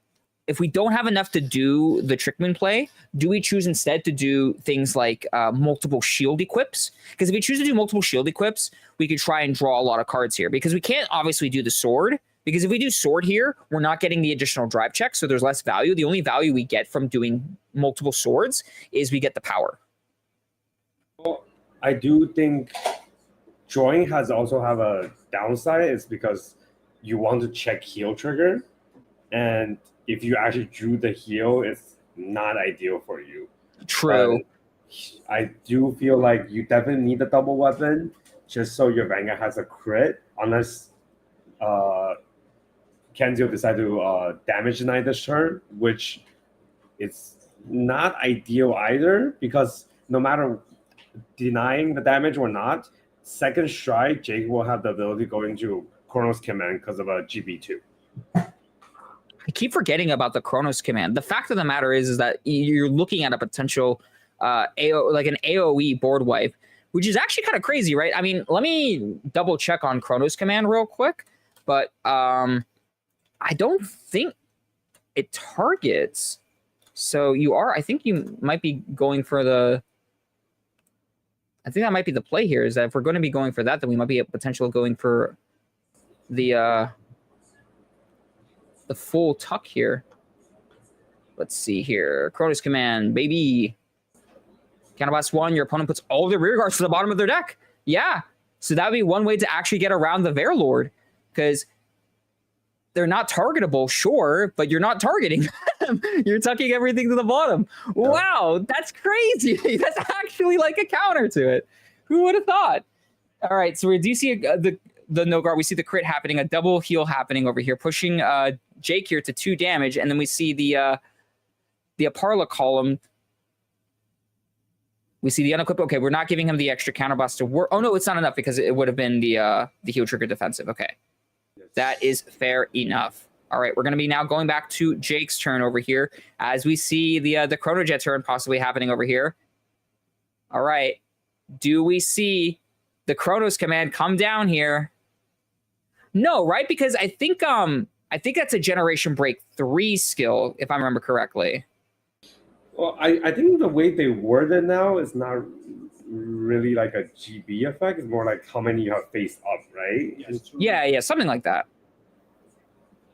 If we don't have enough to do the Trick Moon play, do we choose instead to do things like multiple shield equips? Because if we choose to do multiple shield equips, we could try and draw a lot of cards here. Because we can't obviously do the sword. Because if we do sword here, we're not getting the additional drive check, so there's less value. The only value we get from doing multiple swords is we get the power. Well, I do think drawing has also have a downside. It's because you want to check heal trigger, and if you actually drew the heal, it's not ideal for you. True. I do feel like you definitely need a double weapon just so your Vanguard has a crit, unless Kenzio decide to damage deny this turn, which is not ideal either, because no matter denying the damage or not, second strike, Jake will have the ability going to Chronos Command because of a GB2. I keep forgetting about the Chronos Command. The fact of the matter is that you're looking at a potential like an AoE board wipe, which is actually kind of crazy, right? I mean, let me double check on Chronos Command real quick, but I don't think it targets. So I think you might be going for I think that might be the play here, is that if we're going to be going for that, then we might be a potential going for the full tuck here. Let's see here. Chronos Command, baby. Counterblast 1, your opponent puts all of their rear guards to the bottom of their deck. Yeah. So that would be one way to actually get around the Verlord, because they're not targetable, sure, but you're not targeting them. You're tucking everything to the bottom. Wow, that's crazy. That's actually like a counter to it. Who would have thought? All right, so we do see the no guard. We see the crit happening, a double heal happening over here, pushing Jake here to 2 damage, and then we see the Aparla column. We see the unequipped. Okay, we're not giving him the extra counterblast to work. Oh no, it's not enough because it would have been the heal trigger defensive. Okay. That is fair enough. All right, we're going to be now going back to Jake's turn over here as we see the Chronojet turn possibly happening over here. All right, do we see the Chronos Command come down here? No, right? Because I think that's a Generation Break 3 skill, if I remember correctly. Well, I think the way they word it now is not really like a GB effect. It's more like how many you have faced up, right? Yeah, something like that.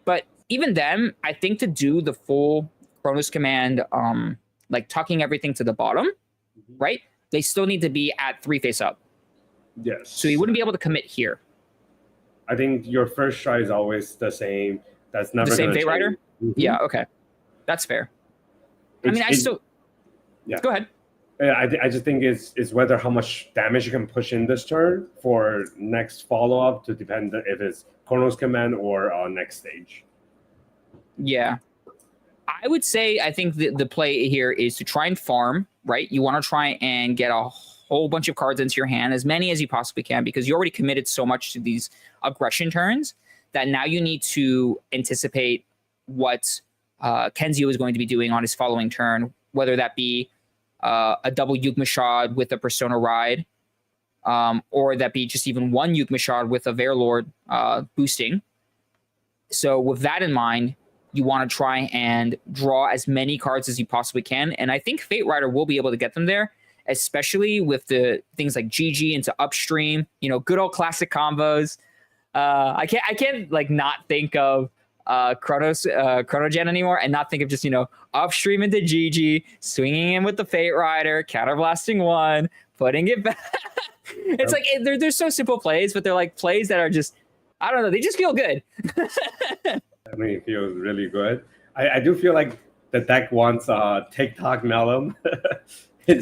But even then, I think to do the full Chronos Command, like tucking everything to the bottom, right? They still need to be at 3 face up. Yes. So you wouldn't be able to commit here. I think your first try is always the same. That's never the same Fate change. Rider? Mm-hmm. Yeah, okay. That's fair. Yeah. Go ahead. I just think it's whether how much damage you can push in this turn for next follow-up to depend if it's Chronos Command or next stage. Yeah. I would say I think the play here is to try and farm, right? You want to try and get a whole bunch of cards into your hand, as many as you possibly can, because you already committed so much to these aggression turns that now you need to anticipate what Kenzio is going to be doing on his following turn, whether that be a double Yugmashad with a Persona Ride, or that be just even one Yugmashad with a Verlord boosting. So with that in mind, you want to try and draw as many cards as you possibly can. And I think Fate Rider will be able to get them there, especially with the things like GG into upstream, good old classic combos. I can't like not think of Chronogen anymore and not think of just, upstream into GG, swinging in with the Fate Rider, counterblasting 1, putting it back. It's like, they're so simple plays, but they're like plays that are just, I don't know, they just feel good. I mean, it feels really good. I do feel like the deck wants TikTok Melum.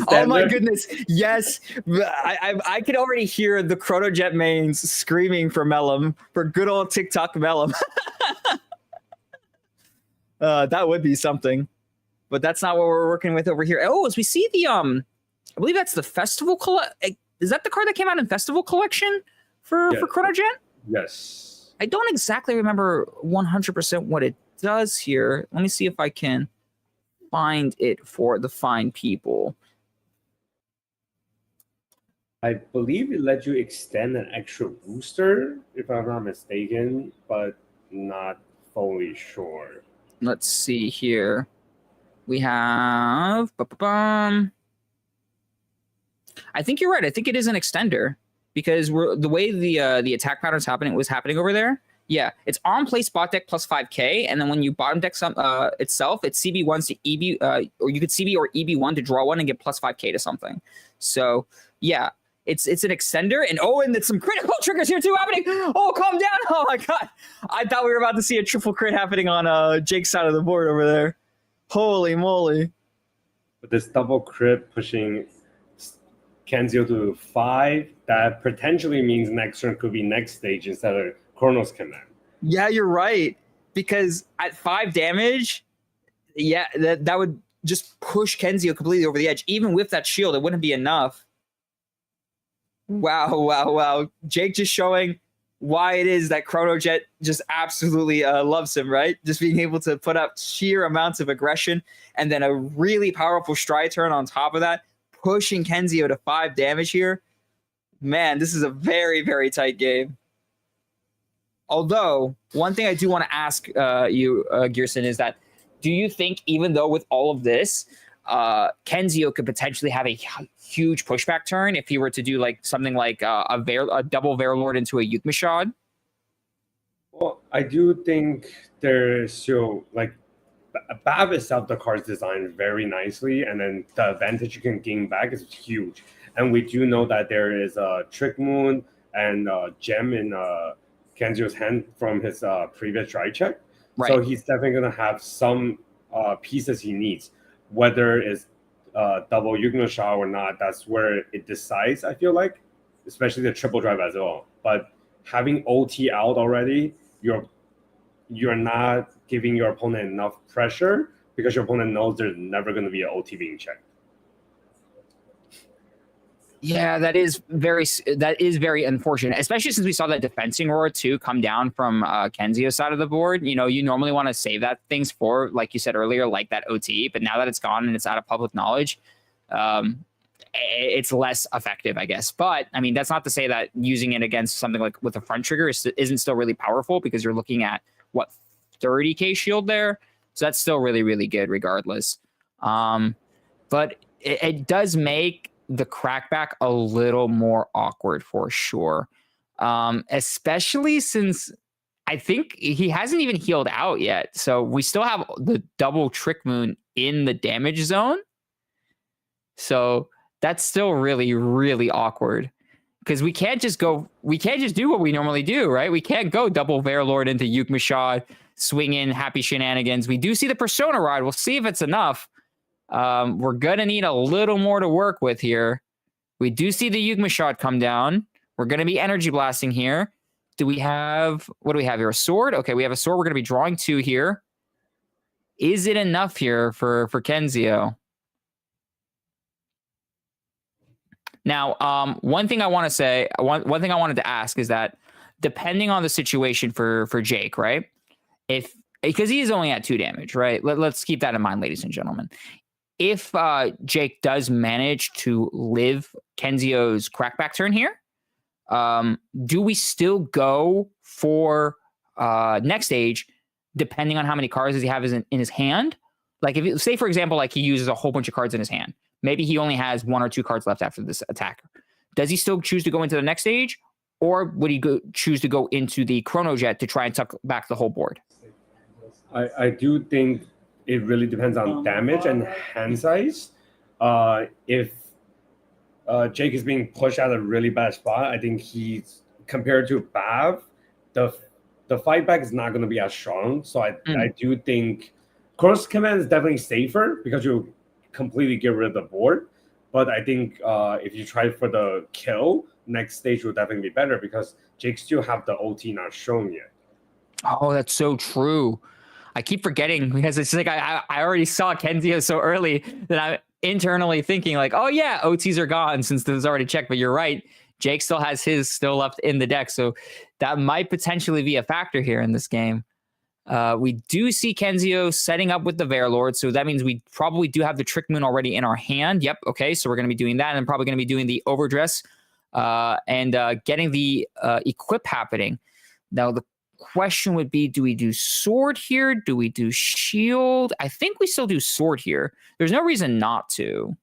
Oh my goodness, yes. I can already hear the Chronojet mains screaming for Melum, for good old TikTok Melum. That would be something, but that's not what we're working with over here. Oh, as we see the I believe that's the Festival is that the card that came out in Festival Collection for Chronojet? Yes. I don't exactly remember 100% what it does here. Let me see if I can find it for the fine people. I believe it lets you extend an extra booster, if I'm not mistaken, but not fully sure. Let's see here. We have... I think you're right. I think it is an extender, because the way the attack pattern was happening over there. Yeah, it's on play spot deck plus 5k, and then when you bottom deck itself, it's CB1 to EB, or you could CB or EB1 to draw 1 and get plus 5k to something. So yeah, it's an extender, and it's some critical triggers here too happening. Oh, calm down! Oh my god, I thought we were about to see a triple crit happening on Jake's side of the board over there. Holy moly! But this double crit pushing Kenzio to 5, that potentially means next turn could be next stage instead of Chronos Command. Yeah, you're right. Because at 5 damage, yeah, that would just push Kenzio completely over the edge. Even with that shield, it wouldn't be enough. Wow. Jake just showing why it is that Chronojet just absolutely loves him, right? Just being able to put up sheer amounts of aggression and then a really powerful stride turn on top of that, pushing Kenzio to 5 damage here. Man, this is a very, very tight game. Although, one thing I do want to ask you, Gearson, is that do you think, even though with all of this, Kenzio could potentially have a huge pushback turn if he were to do like something like a double Verlord into a Yukmashad? Well, I do think there's still like Bab itself, the card's designed very nicely, and then the advantage you can gain back is huge. And we do know that there is a Trick Moon and Gem in Kenzio's hand from his previous dry check. Right. So he's definitely going to have some pieces he needs. Whether it's double Yugno-Sha or not, that's where it decides, I feel like, especially the triple drive as well. But having OT out already, you're not giving your opponent enough pressure because your opponent knows there's never going to be an OT being checked. Yeah, that is very unfortunate, especially since we saw that defensing roar too come down from Kenzio's side of the board. You know, you normally want to save that things for, like you said earlier, like that OT, but now that it's gone and it's out of public knowledge, it's less effective, I guess. But I mean, that's not to say that using it against something like with a front trigger isn't still really powerful, because you're looking at what 30k shield there, so that's still really, really good regardless. But it does make the crackback a little more awkward for sure, especially since I think he hasn't even healed out yet, so we still have the double Trick Moon in the damage zone, so that's still really, really awkward, because we can't just do what we normally do, right? We can't go double Verlord into Yukmashad, swing in happy shenanigans. We do see the Persona Ride. We'll see if it's enough. We're going to need a little more to work with here. We do see the Yugma shot come down. We're going to be energy blasting here. What do we have here? A sword? Okay, we have a sword. We're going to be drawing 2 here. Is it enough here for Kenzio? Now, one thing I want to say, one thing I wanted to ask is that depending on the situation for Jake, right? Because he is only at 2 damage, right? Let's keep that in mind, ladies and gentlemen. If Jake does manage to live Kenzio's crackback turn here, do we still go for next stage, depending on how many cards does he have in his hand? Like, if say, for example, like he uses a whole bunch of cards in his hand. Maybe he only has 1 or 2 cards left after this attack. Does he still choose to go into the next stage? Or would he choose to go into the Chronojet to try and tuck back the whole board? I do think it really depends on damage and hand size. If Jake is being pushed at a really bad spot, I think he's, compared to Bav, the fight back is not going to be as strong. So I do think Cross Command is definitely safer because you completely get rid of the board. But I think if you try for the kill, next stage will definitely be better because Jake still have the OT not shown yet. Oh, that's so true. I keep forgetting because it's like I already saw Kenzio so early that I'm internally thinking like, oh yeah, OTs are gone since this is already checked. But you're right, Jake still has his still left in the deck, so that might potentially be a factor here in this game. We do see Kenzio setting up with the Verlord, so that means we probably do have the Trick Moon already in our hand. Yep, okay, so we're going to be doing that, and probably going to be doing the Overdress and getting the equip happening. Now the question would be, do we do sword here? Do we do shield? I think we still do sword here. There's no reason not to.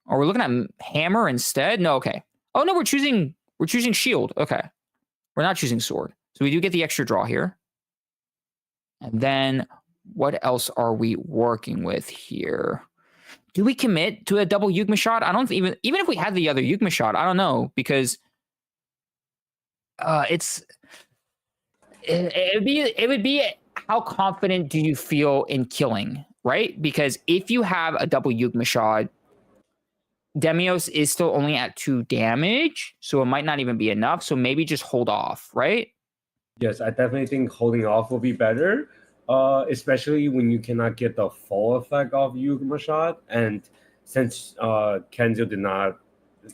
Or we're looking at hammer instead? No, okay. Oh no, we're choosing shield. Okay. We're not choosing sword. So we do get the extra draw here. And then what else are we working with here? Do we commit to a double Yugma shot? I don't even if we had the other Yugma shot, I don't know, because it would be how confident do you feel in killing, right? Because if you have a double Yugma shot, Demios is still only at 2 damage, so it might not even be enough. So maybe just hold off, right? Yes, I definitely think holding off will be better, especially when you cannot get the full effect of Yugma shot. And since Kenzio did not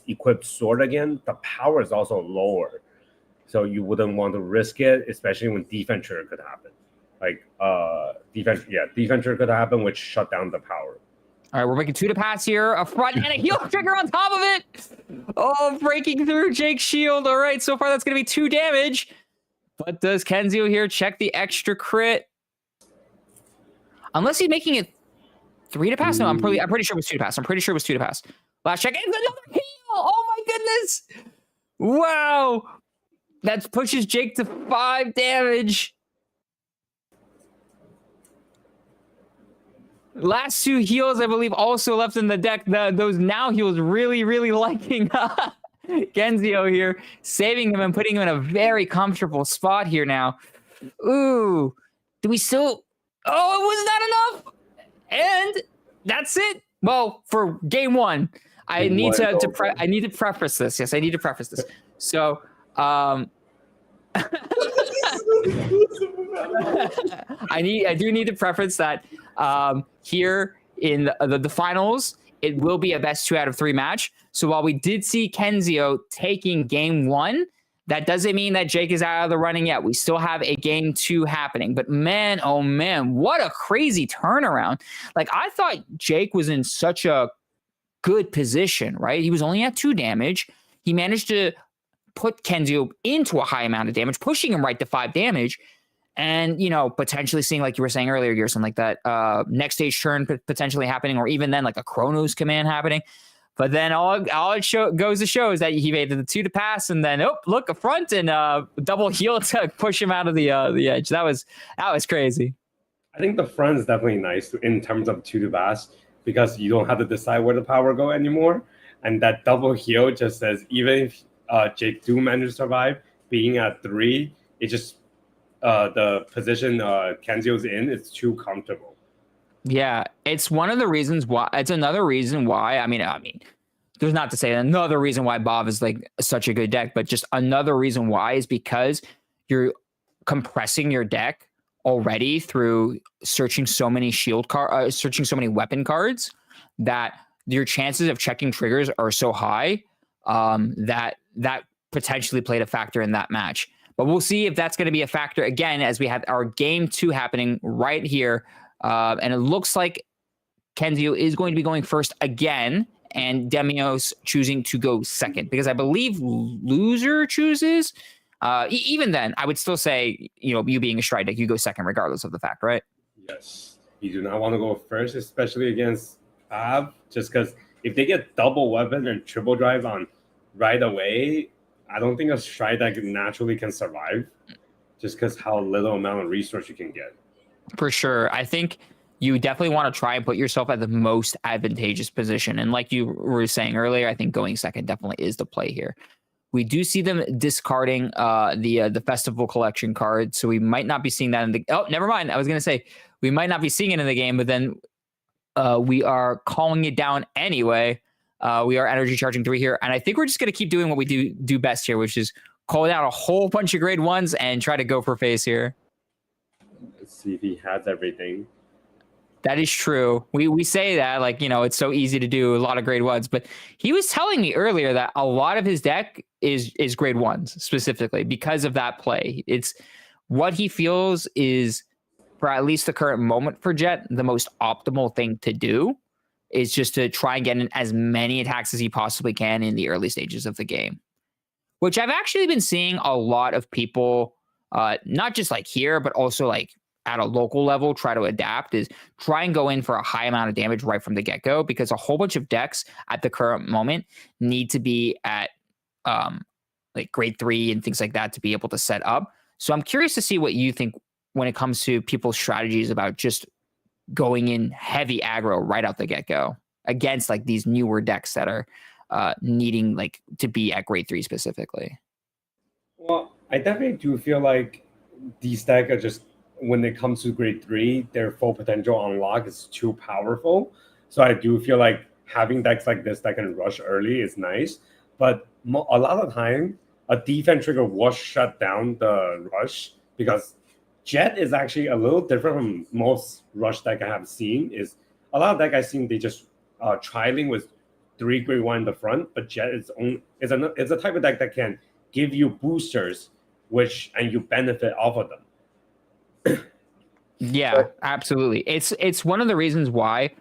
equip sword again, the power is also lower. So you wouldn't want to risk it, especially when defense trigger could happen. Like defense trigger could happen, which shut down the power. All right, we're making 2 to pass here, a front and a heel trigger on top of it. Oh, breaking through Jake's shield. All right, so far that's going to be 2 damage. But does Kenzio here check the extra crit? Unless he's making it 3 to pass. No, I'm pretty sure it was 2 to pass. I'm pretty sure it was 2 to pass. Last check. And another heel. Oh my goodness. Wow. That pushes Jake to 5 damage. Last 2 heals, I believe, also left in the deck. Those now heals really, really liking Kenzio here, saving him and putting him in a very comfortable spot here now. Ooh. Do we still... Oh, it was not enough. And that's it. Well, for game 1, I need to preface this. Yes, I need to preface this. So, I do need to preface that here in the finals, it will be a best 2 out of 3 match. So while we did see Kenzio taking game 1, that doesn't mean that Jake is out of the running yet. We still have a game 2 happening. But man, oh man, what a crazy turnaround. Like, I thought Jake was in such a good position, right? He was only at 2 damage. He managed to put Kenzio into a high amount of damage, pushing him right to 5 damage. And, you know, potentially seeing, like you were saying earlier, Gerson, like that next stage turn potentially happening, or even then like a Chronos command happening. But then all it goes to show is that he made the 2 to pass, and then look, a front and double heel to push him out of the edge. That was crazy. I think the front is definitely nice in terms of 2 to pass, because you don't have to decide where the power go anymore, and that double heel just says even if Jake do manage to survive, being at 3, it just the position Kenzio's in is too comfortable. Yeah, it's one of the reasons why. It's another reason why. I mean, there's not to say another reason why Bob is like such a good deck, but just another reason why is because you're compressing your deck already through searching so many searching so many weapon cards, that your chances of checking triggers are so high that potentially played a factor in that match. But we'll see if that's going to be a factor again as we have our game 2 happening right here. And it looks like Kenzio is going to be going first again, and Demios choosing to go second, because I believe loser chooses. Even then, I would still say, you being a stride deck, you go second regardless of the fact, right? Yes. You do not want to go first, especially against Ab, just because if they get double weapon and triple drive on right away, I don't think a stride deck naturally can survive, just because how little amount of resource you can get. For sure. I think you definitely want to try and put yourself at the most advantageous position. And like you were saying earlier, I think going second definitely is the play here. We do see them discarding the Festival Collection card, so we might not be seeing that in the... Oh, never mind. I was going to say, we might not be seeing it in the game, but then we are calling it down anyway. We are energy charging 3 here, and I think we're just going to keep doing what we do best here, which is call out a whole bunch of grade 1s and try to go for face here. Let's see if he has everything. That is true. We say that like, it's so easy to do a lot of grade 1s, but he was telling me earlier that a lot of his deck is grade 1s specifically because of that play. It's what he feels is, for at least the current moment for Jet, the most optimal thing to do is just to try and get in as many attacks as he possibly can in the early stages of the game, which I've actually been seeing a lot of people, not just like here, but also like at a local level, try to adapt, is try and go in for a high amount of damage right from the get-go, because a whole bunch of decks at the current moment need to be at like grade 3 and things like that to be able to set up. So I'm curious to see what you think when it comes to people's strategies about just going in heavy aggro right out the get-go against like these newer decks that are needing like to be at grade 3 specifically. Well, I definitely do feel like these decks are just, when it comes to grade 3, their full potential unlock is too powerful. So I do feel like having decks like this that can rush early is nice. But a lot of time, a defense trigger will shut down the rush, because Jet is actually a little different from most rush deck I have seen. Is a lot of deck I've seen, they just trialing with 3 grade 1 in the front, but Jet is a type of deck that can give you boosters and you benefit off of them. Yeah, absolutely. It's one of the reasons why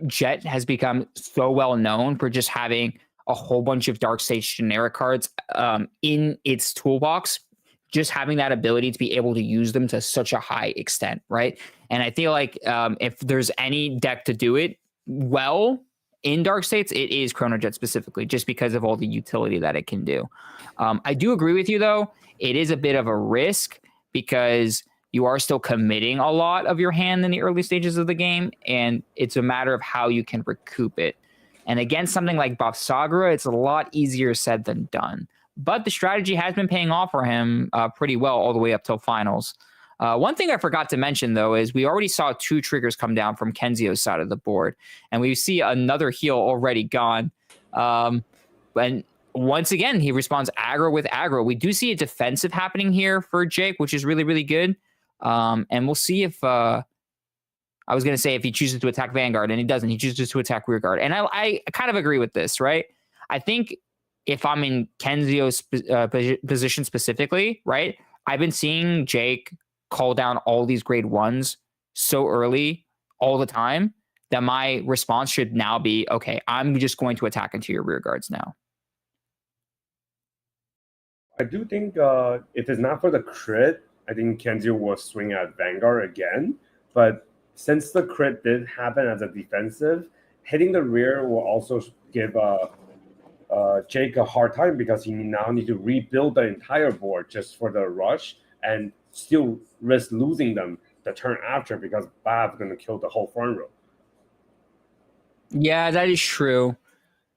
Jet has become so well known for just having a whole bunch of Dark Stage generic cards in its toolbox, just having that ability to be able to use them to such a high extent, right? And I feel like if there's any deck to do it well in Dark States, it is Chrono Jet specifically, just because of all the utility that it can do. I do agree with you, though. It is a bit of a risk because you are still committing a lot of your hand in the early stages of the game, and it's a matter of how you can recoup it. And against something like Bafsagra, it's a lot easier said than done. But the strategy has been paying off for him pretty well all the way up till finals. One thing I forgot to mention, though, is we already saw 2 triggers come down from Kenzio's side of the board, and we see another heal already gone. And once again, he responds aggro with aggro. We do see a defensive happening here for Jake, which is really, really good. And we'll see if I was going to say if he chooses to attack Vanguard, and he doesn't. He chooses to attack Rearguard. And I kind of agree with this, right? I think if I'm in Kenzio's position specifically, right, I've been seeing Jake call down all these grade 1s so early all the time that my response should now be, okay, I'm just going to attack into your Rearguards now. I do think if it's not for the crit, I think Kenzio will swing at Vanguard again. But since the crit did happen as a defensive, hitting the rear will also give Jake a hard time because he now need to rebuild the entire board just for the rush and still risk losing them the turn after because Bab's going to kill the whole front row. Yeah, that is true.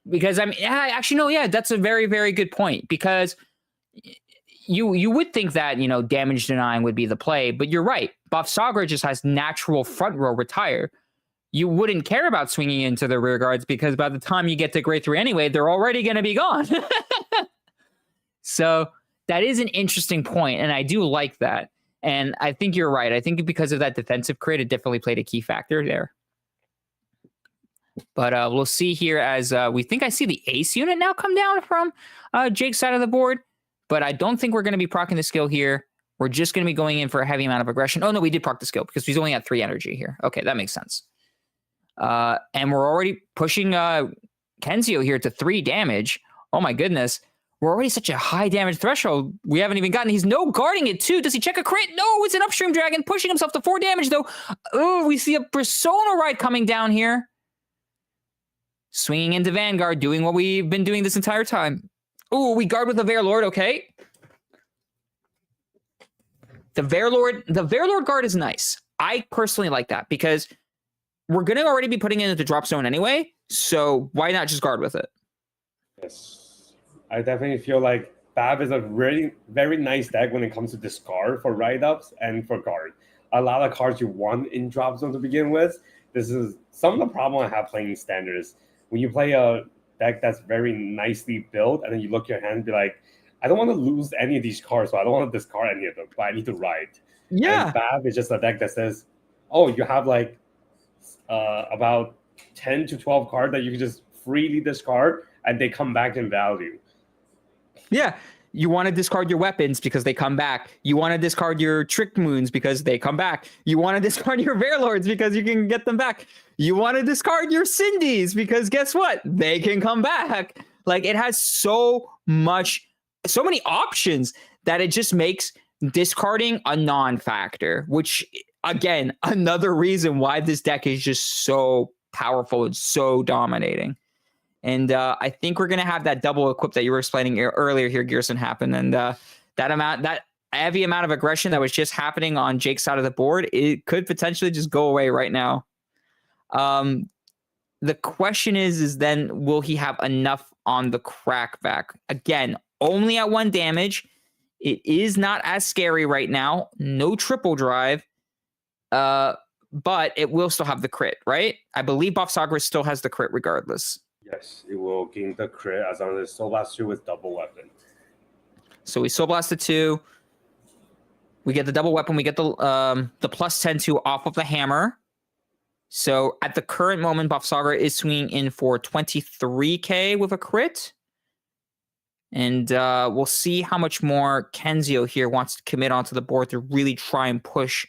Because that's a very, very good point. Because you would think that, damage denying would be the play, but you're right. Bafsagra just has natural front row retire. You wouldn't care about swinging into the rear guards because by the time you get to grade 3 anyway, they're already going to be gone. So that is an interesting point, and I do like that. And I think you're right. I think because of that defensive crit, it definitely played a key factor there. But we'll see here as we think I see the ace unit now come down from Jake's side of the board. But I don't think we're going to be proccing the skill here. We're just going to be going in for a heavy amount of aggression. Oh, no, we did proc the skill because he's only at 3 energy here. Okay, that makes sense. And we're already pushing Kenzio here to 3 damage. Oh, my goodness. We're already such a high damage threshold. We haven't even gotten. He's no guarding it, too. Does he check a crit? No, it's an upstream dragon pushing himself to 4 damage, though. Oh, we see a Persona Ride coming down here. Swinging into Vanguard, doing what we've been doing this entire time. Oh, we guard with the Verlord, okay. The Verlord guard is nice. I personally like that because we're going to already be putting it into drop zone anyway, so why not just guard with it? Yes. I definitely feel like Bab is a really very nice deck when it comes to discard for write-ups and for guard. A lot of cards you want in drop zone to begin with. This is some of the problem I have playing standards. When you play a deck that's very nicely built, and then you look at your hand and be like, I don't want to lose any of these cards, so I don't want to discard any of them, but I need to write. Yeah. And Bab is just a deck that says, oh, you have like about 10 to 12 cards that you can just freely discard, and they come back in value. Yeah. You want to discard your weapons because they come back. You want to discard your Trick Moons because they come back. You want to discard your Verlords because you can get them back. You want to discard your Cindy's because guess what? They can come back. Like, it has so many options that it just makes discarding a non-factor, which, again, another reason why this deck is just so powerful and so dominating. And I think we're going to have that double equip that you were explaining earlier here, Gearson, happen. And that heavy amount of aggression that was just happening on Jake's side of the board, it could potentially just go away right now. The question is then, will he have enough on the crackback? Again, only at 1 damage. It is not as scary right now. No triple drive. But it will still have the crit, right? I believe Bafsagra still has the crit regardless. Yes, it will gain the crit as long as Soul Blast 2 with double weapon. So we Soul Blast the 2. We get the double weapon. We get the plus 10-2 off of the hammer. So at the current moment, Bafsagra is swinging in for 23k with a crit. And we'll see how much more Kenzio here wants to commit onto the board to really try and push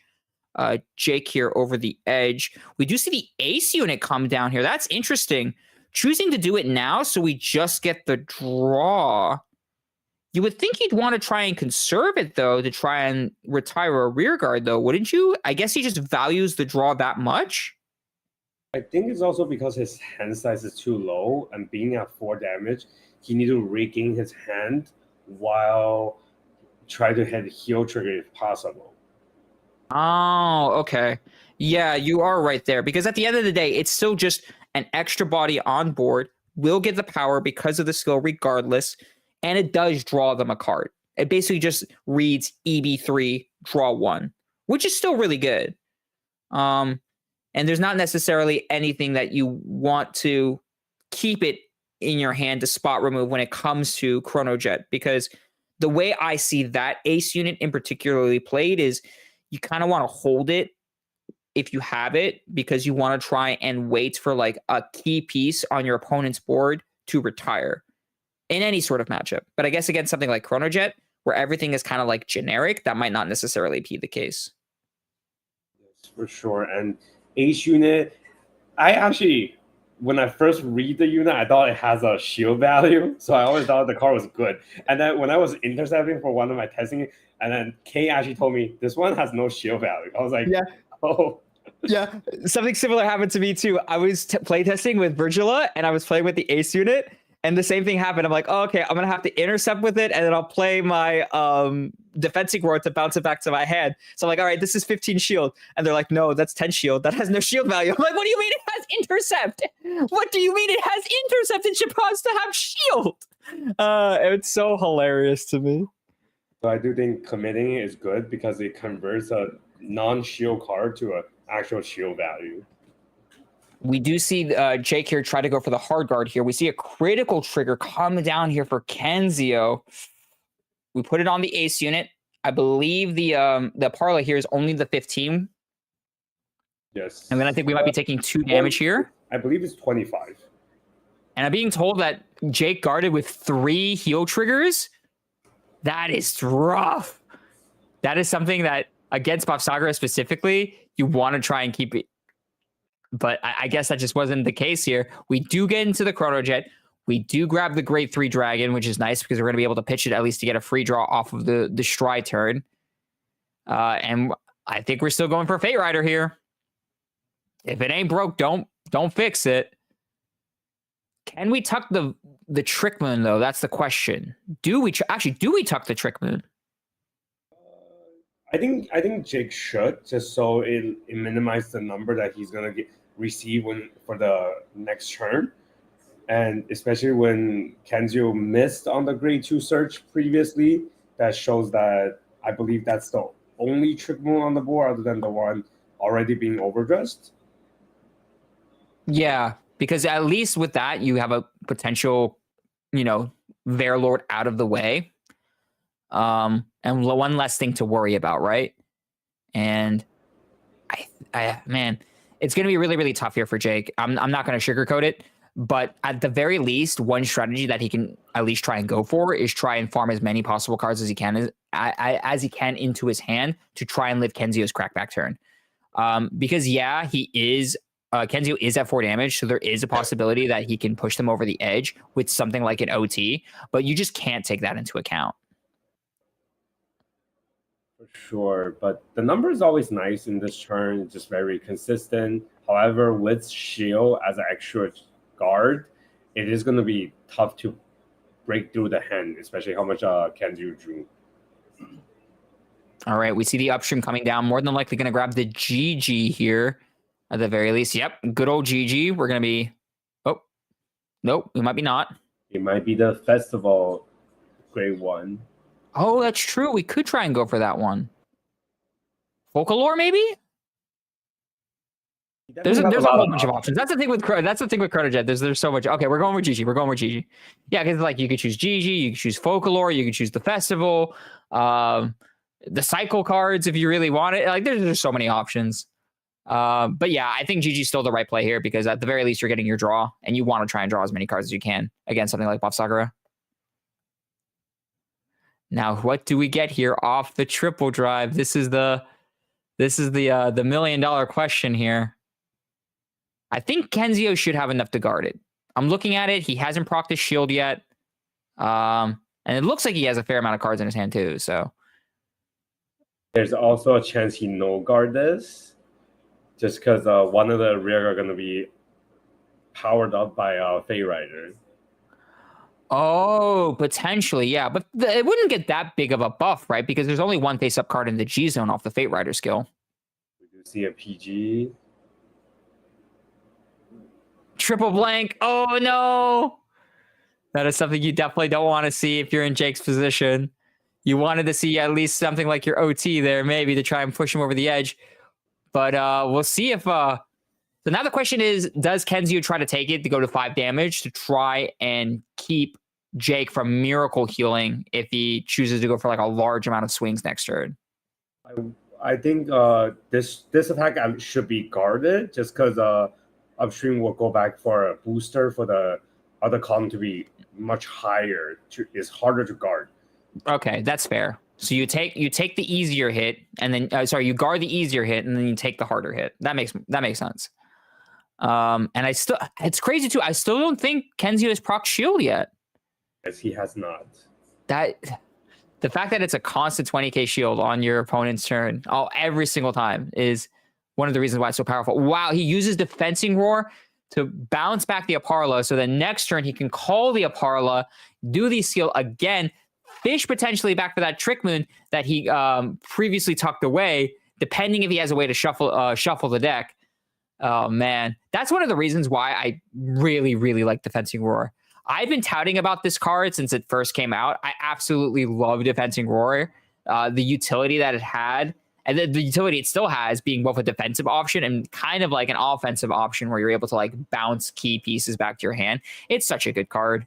Jake here over the edge. We do see the ace unit come down here. That's interesting. Choosing to do it now so we just get the draw. You would think he'd want to try and conserve it, though, to try and retire a rear guard, though, wouldn't you? I guess he just values the draw that much. I think it's also because his hand size is too low, and being at 4 damage, he needs to regain his hand while try to hit heal trigger if possible. Oh, okay. Yeah, you are right there. Because at the end of the day, it's still just an extra body on board. Will get the power because of the skill regardless. And it does draw them a card. It basically just reads EB3, draw 1, which is still really good. And there's not necessarily anything that you want to keep it in your hand to spot remove when it comes to Chronojet, because the way I see that ace unit in particularly played is you kind of want to hold it if you have it, because you want to try and wait for like a key piece on your opponent's board to retire in any sort of matchup. But I guess against something like Chronojet, where everything is kind of like generic, that might not necessarily be the case. Yes, for sure. And ace unit, I actually, when I first read the unit, I thought it has a shield value. So I always thought the card was good. And then when I was intercepting for one of my testing, and then Kay actually told me this one has no shield value. I was like, yeah. Oh. Yeah, something similar happened to me too. I was playtesting with Virgila, and I was playing with the ace unit, and the same thing happened. I'm like, oh, okay, I'm gonna have to intercept with it, and then I'll play my defensing roar to bounce it back to my hand. So I'm like, all right, this is 15 shield, and they're like, no, that's 10 shield. That has no shield value. I'm like, what do you mean it has intercept? What do you mean it has intercept? It's supposed to have shield. It's so hilarious to me. So I do think committing is good because it converts a non-shield card to an actual shield value. We do see Jake here try to go for the hard guard here. We see a critical trigger coming down here for Kenzio. We put it on the ace unit. I believe the parlay here is only the 15. Yes. And then I think we might be taking 2 damage here. I believe it's 25. And I'm being told that Jake guarded with 3 heal triggers. That is rough. That is something that, against Bafsagra specifically, you want to try and keep it. But I guess that just wasn't the case here. We do get into the Chronojet. We do grab the Grade 3 Dragon, which is nice because we're going to be able to pitch it at least to get a free draw off of the Stride turn. And I think we're still going for Fate Rider here. If it ain't broke, don't fix it. Can we tuck the Trick Moon, though? That's the question. Do we tuck the Trick Moon? I think Jake should, just so it minimizes the number that he's gonna receive for the next turn, and especially when Kenzio missed on the Grade 2 search previously, that shows that I believe that's the only Trick Moon on the board other than the one already being overdressed. Yeah, because at least with that you have a potential, Verlord out of the way. And one less thing to worry about, right? And I man, it's going to be really, really tough here for Jake. I'm not going to sugarcoat it, but at the very least, one strategy that he can at least try and go for is try and farm as many possible cards as he can into his hand to try and live Kenzio's crackback turn. Because he is Kenzio is at 4 damage, so there is a possibility that he can push them over the edge with something like an OT, but you just can't take that into account. For sure, but the number is always nice in this turn, just very consistent. However, with shield as an extra guard, it is going to be tough to break through the hand, especially how much Kenzio drew. All right, we see the upstream coming down. More than likely going to grab the GG here at the very least. Yep, good old GG. We're going to be... Oh, nope, we might be not. It might be the Festival Grade 1. Oh, that's true. We could try and go for that one. Folklore, maybe? There's a whole bunch of options. That's the thing with Chronojet. There's so much. Okay, we're going with GG. Yeah, because like you could choose GG, you could choose Folklore, you could choose the Festival, the Cycle cards if you really want it. Like there's so many options. But yeah, I think GG is still the right play here because at the very least you're getting your draw, and you want to try and draw as many cards as you can against something like Bafsagra. Now, what do we get here off the triple drive? This is the $1 million question here. I think Kenzio should have enough to guard it. I'm looking at it. He hasn't procced his shield yet. And it looks like he has a fair amount of cards in his hand too. So there's also a chance he no guard this, just because one of the rear are going to be powered up by Fey Rider. Oh, potentially, yeah. But it wouldn't get that big of a buff, right? Because there's only one face-up card in the G zone off the Fate Rider skill. We do see a PG. Triple blank. Oh, no. That is something you definitely don't want to see if you're in Jake's position. You wanted to see at least something like your OT there, maybe, to try and push him over the edge. But we'll see if... So now the question is, does Kenzio try to take it to go to 5 damage to try and keep Jake from miracle healing if he chooses to go for like a large amount of swings next turn? I think this attack should be guarded just because upstream will go back for a booster for the other column to be much higher. It's harder to guard. Okay, that's fair. So you take the easier hit and then you guard the easier hit and then you take the harder hit. That makes sense. And it's crazy too. I still don't think Kenzio has proc shield yet. Yes, he has not. The fact that it's a constant 20k shield on your opponent's turn every single time is one of the reasons why it's so powerful. Wow, he uses Defensing Roar to bounce back the Aparla, so the next turn he can call the Aparla, do the seal again, fish potentially back for that Trick Moon that he previously tucked away, depending if he has a way to shuffle the deck. Oh man, that's one of the reasons why I really, really like Defensing Roar. I've been touting about this card since it first came out. I absolutely love Defensing Roar. The utility that it had, and the utility it still has, being both a defensive option and kind of like an offensive option where you're able to like bounce key pieces back to your hand. It's such a good card.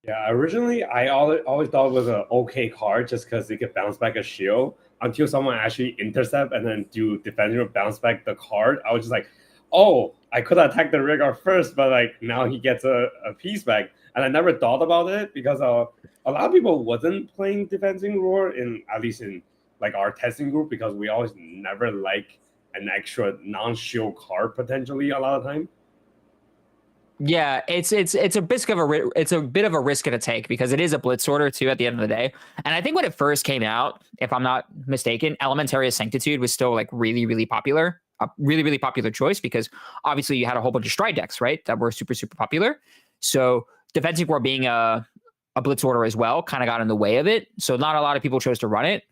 Yeah, originally I always thought it was an okay card just because it could bounce back a shield until someone actually intercept and then do defending or bounce back the card. I was just like, oh, I could attack the rear guard first, but like now he gets a piece back. And I never thought about it because a lot of people wasn't playing Defensing Roar at least in like our testing group, because we always never like an extra non-shield card potentially a lot of time. Yeah, it's a bit of a risk to take because it is a blitz order too at the end of the day. And I think when it first came out, if I'm not mistaken, Elementaria Sanctitude was still like really, really popular. A really, really popular choice because obviously you had a whole bunch of stride decks, right, that were super, super popular. So Defensive War being a blitz order as well kind of got in the way of it. So not a lot of people chose to run it.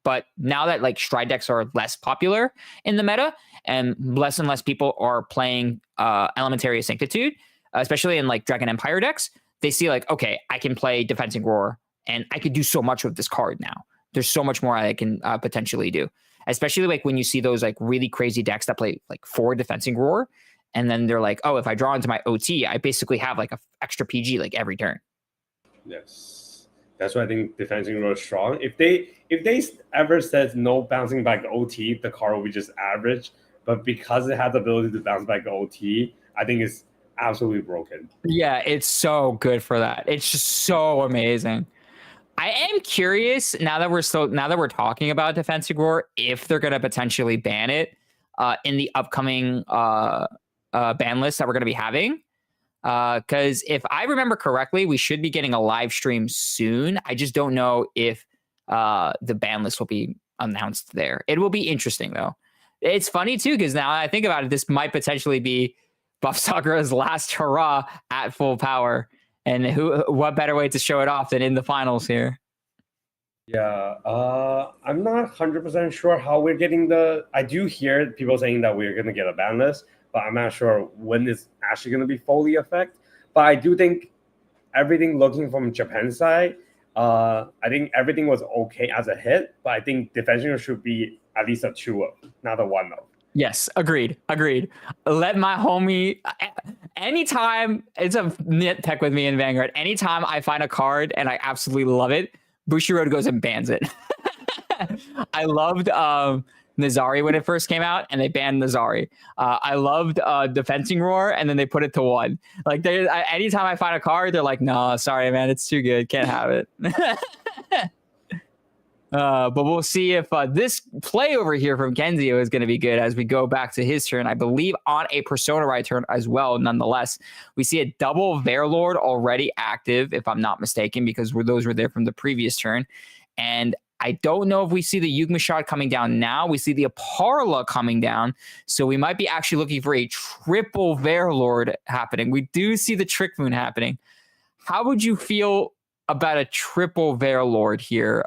But now that like stride decks are less popular in the meta and less people are playing Elementaria Sanctitude, especially in like Dragon Empire decks, they see like, okay, I can play Defensing Roar and I could do so much with this card now. There's so much more I can potentially do. Especially like when you see those like really crazy decks that play like 4 Defensing Roar, and then they're like, oh, if I draw into my OT, I basically have like an extra PG like every turn. Yes, that's why I think Defensing Roar is strong. If they ever said no bouncing back the OT, the card will be just average. But because it has the ability to bounce back the OT, I think it's absolutely broken. Yeah, it's so good for that. It's just so amazing. I am curious now that we're talking about Defensive Roar, if they're going to potentially ban it in the upcoming ban list that we're going to be having. Because if I remember correctly, we should be getting a live stream soon. I just don't know if the ban list will be announced there. It will be interesting though. It's funny too because now I think about it, this might potentially be Buff Sakura's last hurrah at full power. And what better way to show it off than in the finals here? Yeah, I'm not 100% sure how we're getting I do hear people saying that we're going to get a ban list, but I'm not sure when it's actually going to be fully effect. But I do think everything looking from Japan's side, I think everything was okay as a hit, but I think Defensive should be at least a 2-0, not a 1-0. Yes, agreed. Let my homie, anytime, it's a nitpick with me in Vanguard, anytime I find a card and I absolutely love it, Bushiroad goes and bans it. I loved Nazari when it first came out, and they banned Nazari. I loved Defensing Roar, and then they put it to 1. Like, anytime I find a card, they're like, "No, sorry, man, it's too good, can't have it." But we'll see if this play over here from Kenzio is going to be good as we go back to his turn. I believe on a Persona Ride turn as well. Nonetheless, we see a double Verlord already active, if I'm not mistaken, because those were there from the previous turn. And I don't know if we see the Yugma shot coming down now. We see the Aparla coming down. So we might be actually looking for a triple Verlord happening. We do see the Trick Moon happening. How would you feel about a triple Verlord here,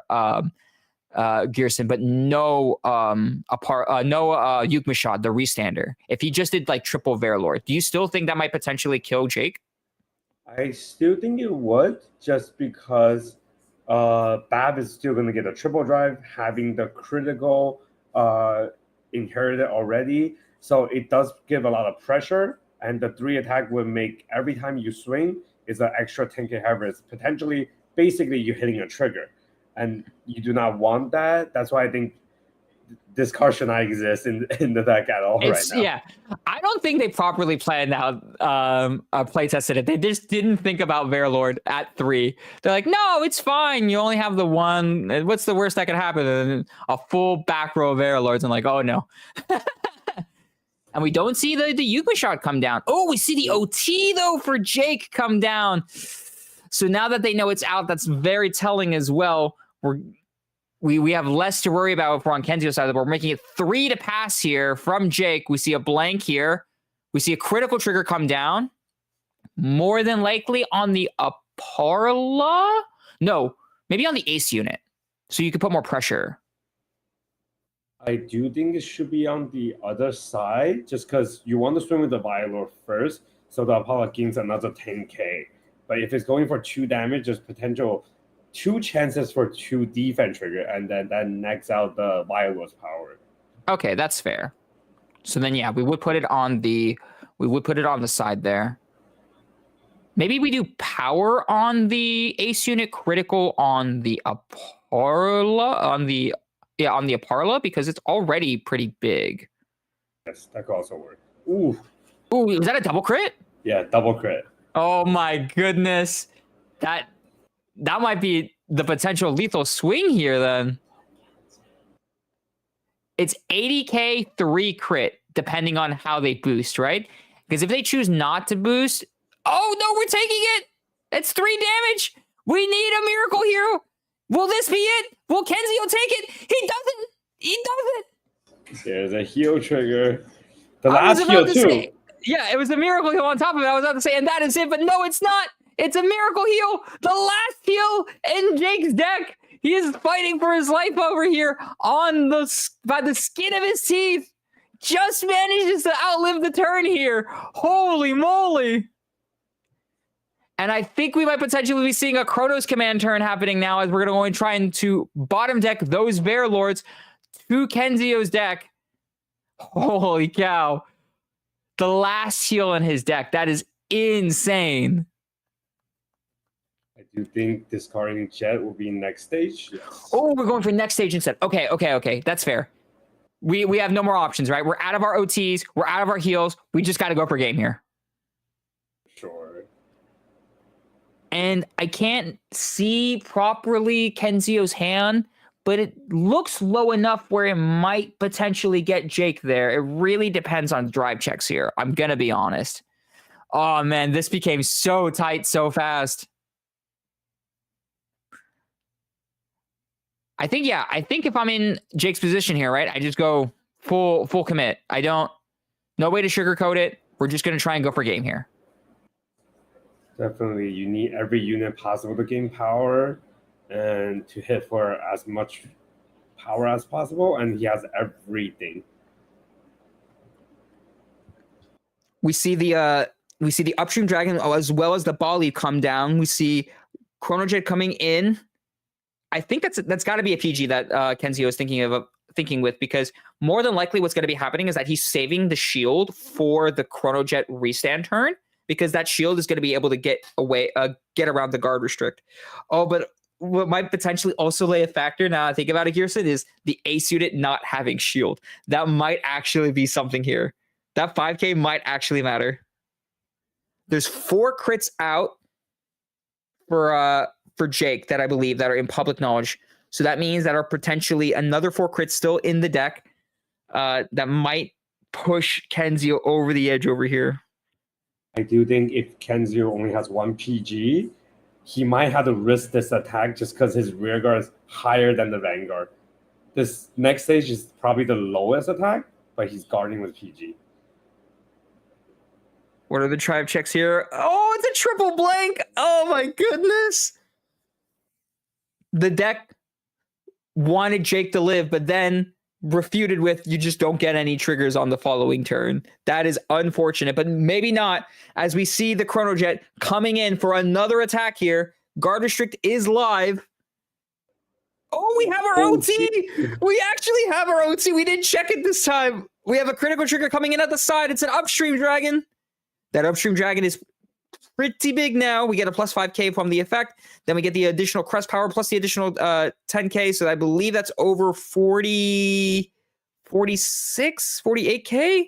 Gearson, but no Yugma shot, the restander? If he just did like triple Verlord, do you still think that might potentially kill Jake? I still think it would, just because Bab is still going to get a triple drive, having the critical inherited already. So it does give a lot of pressure, and the 3 attack will make every time you swing is an extra 10k harvest. Potentially, basically, you're hitting a trigger, and you do not want that. That's why I think this card should not exist in the deck at all right now. Yeah, I don't think they properly planned out play tested it. They just didn't think about Verlord at 3. They're like, no, it's fine. You only have the 1. What's the worst that could happen? And a full back row of Verlords. And like, oh no. And we don't see the Yugma shot come down. Oh, we see the OT though for Jake come down. So now that they know it's out, that's very telling as well. We have less to worry about if we're on Kenzio's side of the board. We're making it 3 to pass here from Jake. We see a blank here. We see a critical trigger come down. More than likely on the Aparla? No, maybe on the Ace unit. So you could put more pressure. I do think it should be on the other side, just because you want to swing with the Violor first, so the Apollo gains another 10k. But if it's going for 2 damage, there's potential 2 chances for 2 defense trigger, and then that knocks out the Violor's power. Okay, that's fair. So then, yeah, we would put it on the side there. Maybe we do power on the Ace unit, critical on the Aparla, on the Aparla, because it's already pretty big. Yes, that could also work. Ooh, is that a double crit? Yeah, double crit. Oh my goodness, that might be the potential lethal swing here. Then it's 80k 3 crit, depending on how they boost, right? Because if they choose not to boost, oh no, we're taking it. It's 3 damage. We need a miracle hero. Will this be it? Will Kenzio take it? He doesn't. He doesn't. There's a heal trigger. The last heal too. Yeah, it was a miracle heal on top of it. I was about to say, and that is it, but no, it's not. It's a miracle heal. The last heal in Jake's deck. He is fighting for his life over here by the skin of his teeth. Just manages to outlive the turn here. Holy moly. And I think we might potentially be seeing a Chronos command turn happening now, as we're going to go and try to bottom deck those Bear Lords to Kenzio's deck. Holy cow. The last heal in his deck. That is insane. I do think discarding Jet will be next stage. Yes. Oh, we're going for next stage instead. Okay. That's fair. We have no more options, right? We're out of our OTs. We're out of our heals. We just got to go for game here. Sure. And I can't see properly Kenzio's hand, but it looks low enough where it might potentially get Jake there. It really depends on drive checks here. I'm going to be honest. Oh, man, this became so tight so fast. I think if I'm in Jake's position here, right, I just go full commit. No way to sugarcoat it. We're just going to try and go for game here. Definitely, you need every unit possible to gain power and to hit for as much power as possible, and he has everything. We see the Upstream Dragon as well as the Bali come down. We see Chronojet coming in. I think that's got to be a PG that Kenzio is thinking with, because more than likely what's going to be happening is that he's saving the shield for the Chronojet restand turn, because that shield is going to be able to get around the guard restrict. Oh, but what might potentially also lay a factor, now I think about it, Gearson, is the ace unit not having shield. That might actually be something here. That 5k might actually matter. There's 4 crits out for Jake that I believe that are in public knowledge. So that means that are potentially another 4 crits still in the deck that might push Kenzio over the edge over here. I do think if Kenzio only has 1 PG, he might have to risk this attack just because his rear guard is higher than the Vanguard. This next stage is probably the lowest attack, but he's guarding with PG. What are the tribe checks here? Oh, it's a triple blank. Oh my goodness. The deck wanted Jake to live, but then refuted with, you just don't get any triggers on the following turn. That is unfortunate, but maybe not, as we see the Chrono Jet coming in for another attack here. Guard Restrict is live. Oh, we have our OT. We actually have our OT. We didn't check it this time. We have a critical trigger coming in at the side. It's an upstream dragon. That upstream dragon is pretty big now. We get a plus 5k from the effect. Then we get the additional crest power plus the additional 10k. So I believe that's over 40, 46, 48k.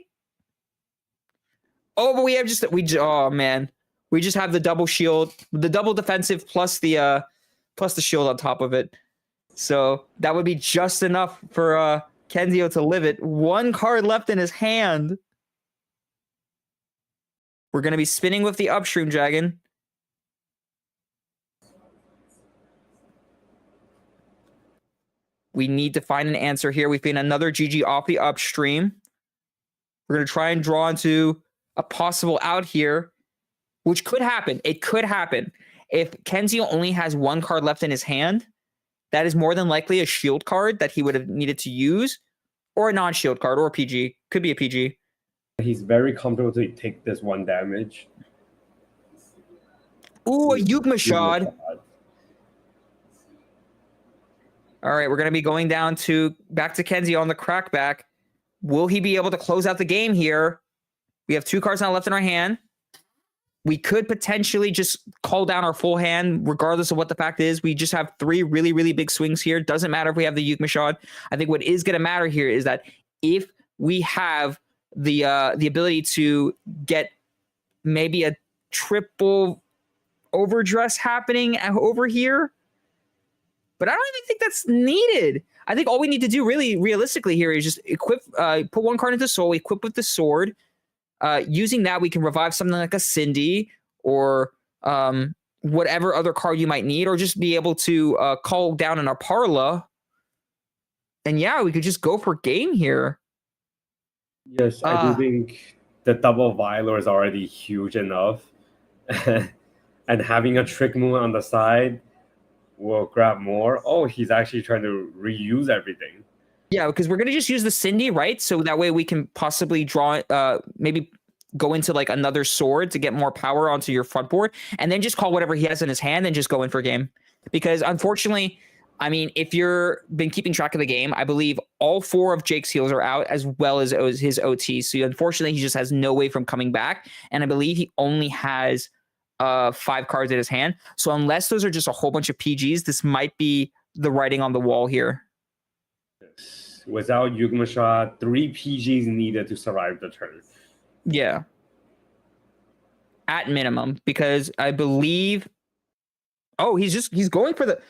Oh, but we have oh man. We just have the double shield, the double defensive plus the shield on top of it. So that would be just enough for Kenzio to live it. 1 card left in his hand. We're going to be spinning with the upstream dragon. We need to find an answer here. We've been another GG off the upstream. We're going to try and draw into a possible out here, which could happen. It could happen. If Kenzio only has 1 card left in his hand, that is more than likely a shield card that he would have needed to use, or a non-shield card, or a PG. Could be a PG. He's very comfortable to take this 1 damage. Ooh, a Yugma Shot. All right, we're going to be going down to back to Kenzio on the crackback. Will he be able to close out the game here? We have 2 cards now left in our hand. We could potentially just call down our full hand, regardless of what the fact is. We just have 3 really, really big swings here. Doesn't matter if we have the Yugma Shot. I think what is going to matter here is that if we have the ability to get maybe a triple overdress happening over here, but I don't even think that's needed. I think all we need to do really realistically here is just equip, put 1 card into soul, equip with the sword. Using that, we can revive something like a Cindy or whatever other card you might need, or just be able to call down an Aparla. And yeah, we could just go for game here. Yes, I do think the double Vylor is already huge enough. And having a Trick Moon on the side will grab more. Oh, he's actually trying to reuse everything. Yeah, because we're going to just use the Cindy, right? So that way we can possibly draw, maybe go into like another sword to get more power onto your front board, and then just call whatever he has in his hand and just go in for game. Because unfortunately, I mean, if you're been keeping track of the game, I believe all 4 of Jake's heals are out, as well as his OT. So unfortunately, he just has no way from coming back. And I believe he only has 5 cards in his hand. So unless those are just a whole bunch of PGs, this might be the writing on the wall here. Without Yugma Shot, 3 PGs needed to survive the turn. Yeah. At minimum, because I believe... Oh, he's going for the...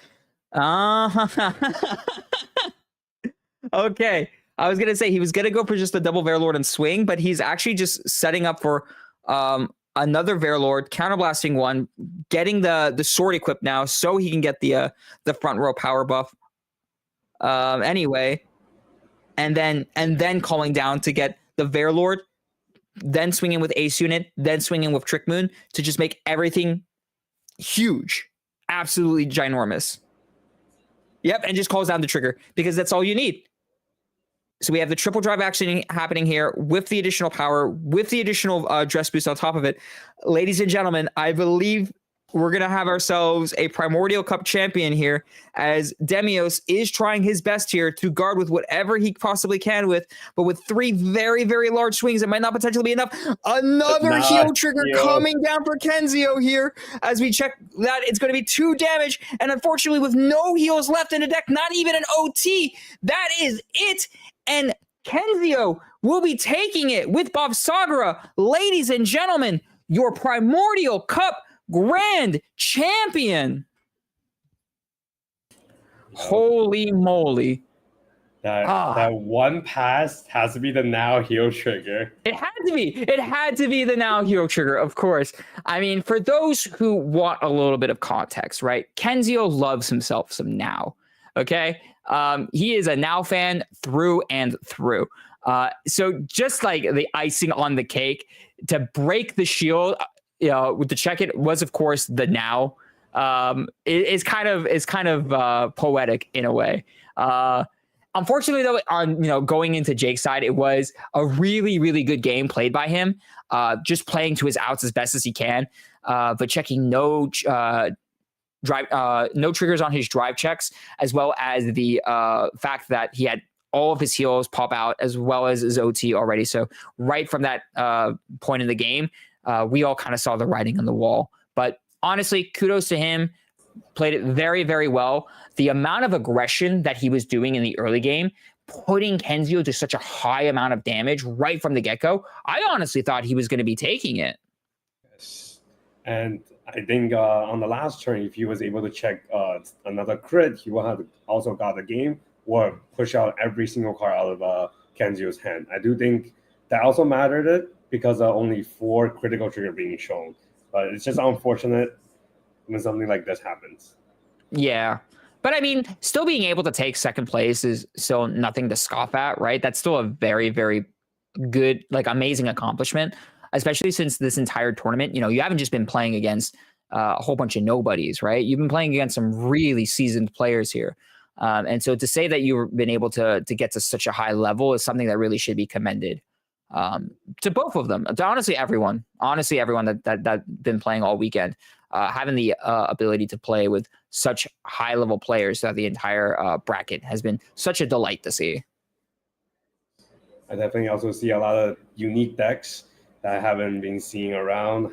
Okay. I was going to say he was going to go for just a double Verlord and swing, but he's actually just setting up for another Verlord, counterblasting 1, getting the sword equipped now so he can get the front row power buff. Anyway, and then calling down to get the Verlord, then swinging with Ace Unit, then swinging with Trick Moon to just make everything huge. Absolutely ginormous. Yep, and just calls down the trigger because that's all you need. So we have the triple drive action happening here with the additional power, with the additional dress boost on top of it. Ladies and gentlemen, I believe we're going to have ourselves a Primordial Cup champion here, as Demios is trying his best here to guard with whatever he possibly can with, but with 3 very, very large swings, it might not potentially be enough. Another heel trigger coming down for Kenzio here. As we check that, it's going to be 2 damage, and unfortunately with no heals left in the deck, not even an OT, that is it. And Kenzio will be taking it with Bob Sagara. Ladies and gentlemen, your Primordial Cup Grand Champion. Holy moly. That one pass has to be the now heel trigger. It had to be. It had to be the now heel trigger, of course. I mean, for those who want a little bit of context, right? Kenzio loves himself some now. Okay? He is a now fan through and through. So just like the icing on the cake, to break the shield with the check it was, of course, the now. It's kind of poetic in a way. Unfortunately, though, on going into Jake's side, it was a really, really good game played by him. Just playing to his outs as best as he can, but checking no triggers on his drive checks, as well as the fact that he had all of his heals pop out as well as his OT already. So right from that point in the game, we all kind of saw the writing on the wall. But honestly, kudos to him. Played it very, very well. The amount of aggression that he was doing in the early game, putting Kenzio to such a high amount of damage right from the get-go, I honestly thought he was going to be taking it. Yes. And I think on the last turn, if he was able to check another crit, he would have also got the game or push out every single card out of Kenzio's hand. I do think that also mattered it because only 4 critical trigger being shown. But it's just unfortunate when something like this happens. Yeah. But I mean, still being able to take second place is still nothing to scoff at, right? That's still a very, very good, amazing accomplishment, especially since this entire tournament, you haven't just been playing against a whole bunch of nobodies, right? You've been playing against some really seasoned players here. And so to say that you've been able to get to such a high level is something that really should be commended to both of them, to honestly everyone that been playing all weekend. Having the ability to play with such high-level players throughout the entire bracket has been such a delight to see. I definitely also see a lot of unique decks that I haven't been seeing around,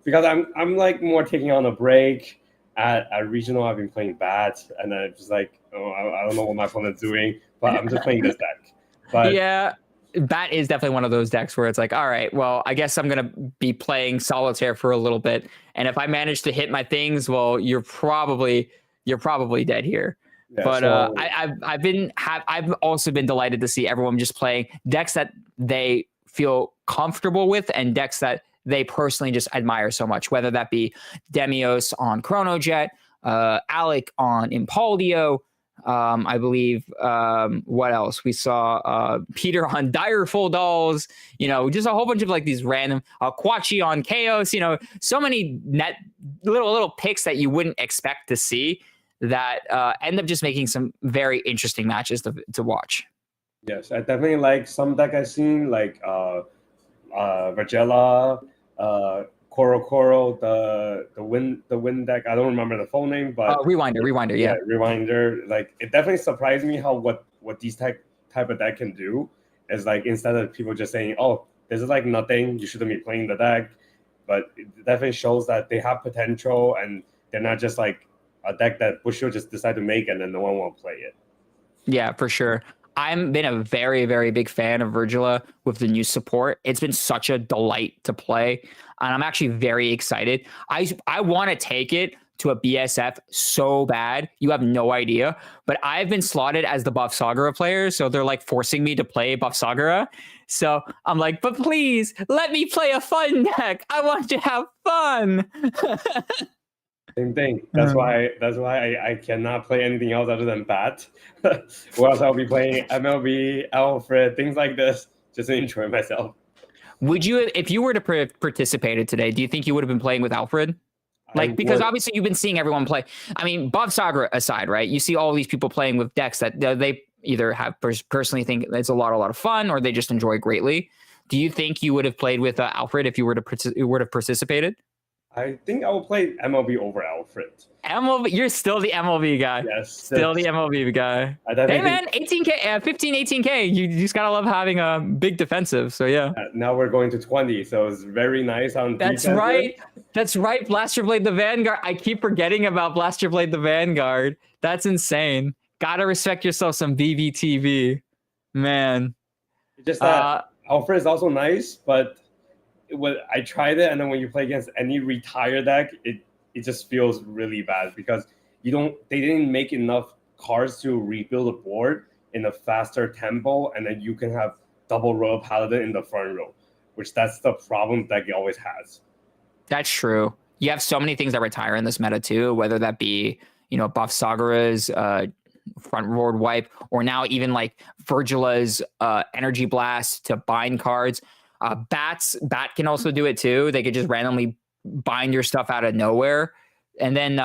because I'm more taking on a break. At regional, I've been playing Bat, and I'm just I don't know what my opponent's doing, but I'm just playing this deck. But yeah. Bat is definitely one of those decks where it's all right, well, I guess I'm going to be playing solitaire for a little bit. And if I manage to hit my things, well, you're probably dead here. Yeah, but so, I've also been delighted to see everyone just playing decks that they feel comfortable with and decks that they personally just admire so much, whether that be Demios on Chronojet, Alec on Impaldio, I believe, what else? We saw Peter on Direful Dolls, just a whole bunch of these random Quachi on Chaos, so many little picks that you wouldn't expect to see that end up just making some very interesting matches to watch. Yes, I definitely like some deck I've seen, Vagella, Coro, the wind deck. I don't remember the full name, but Rewinder, yeah. Rewinder. It definitely surprised me how what these type of deck can do. Is instead of people just saying, "Oh, this is nothing, you shouldn't be playing the deck," but it definitely shows that they have potential and they're not just a deck that Bushido just decide to make and then no one will play it. Yeah, for sure. I've been a very, very big fan of Virgila with the new support. It's been such a delight to play, and I'm actually very excited. I want to take it to a BSF so bad. You have no idea, but I've been slotted as the Buff Sagara player, so they're forcing me to play Buff Sagara. So I'm but please let me play a fun deck. I want to have fun. Same thing. That's why I cannot play anything else other than Bat. Or else I'll be playing MLB, Alfred, things like this, just to enjoy myself. Would you, if you were to participate today, do you think you would have been playing with Alfred? Because obviously you've been seeing everyone play. I mean, Bob Saga aside, right? You see all these people playing with decks that they either have personally think it's a lot of fun or they just enjoy greatly. Do you think you would have played with Alfred if you were to have participated? I think I will play MLB over Alfred. MLB, you're still the MLB guy. Yes. Still the MLB guy. Hey man, 18K, 15, 18K. You just gotta love having a big defensive. So yeah. Now we're going to 20, so it's very nice on That's defensive. right. That's right. Blaster Blade the Vanguard. I keep forgetting about Blaster Blade the Vanguard. That's insane. Gotta respect yourself some BBTV. Man. Just that Alfred is also nice, but I tried it, and then when you play against any retire deck, it just feels really bad because they didn't make enough cards to rebuild the board in a faster tempo, and then you can have double row Paladin in the front row, which that's the problem that he always has. That's true. You have so many things that retire in this meta too, whether that be, Buff Sagara's front row wipe, or now even like Virgila's energy blast to bind cards. Bat can also do it too. They could just randomly bind your stuff out of nowhere. And then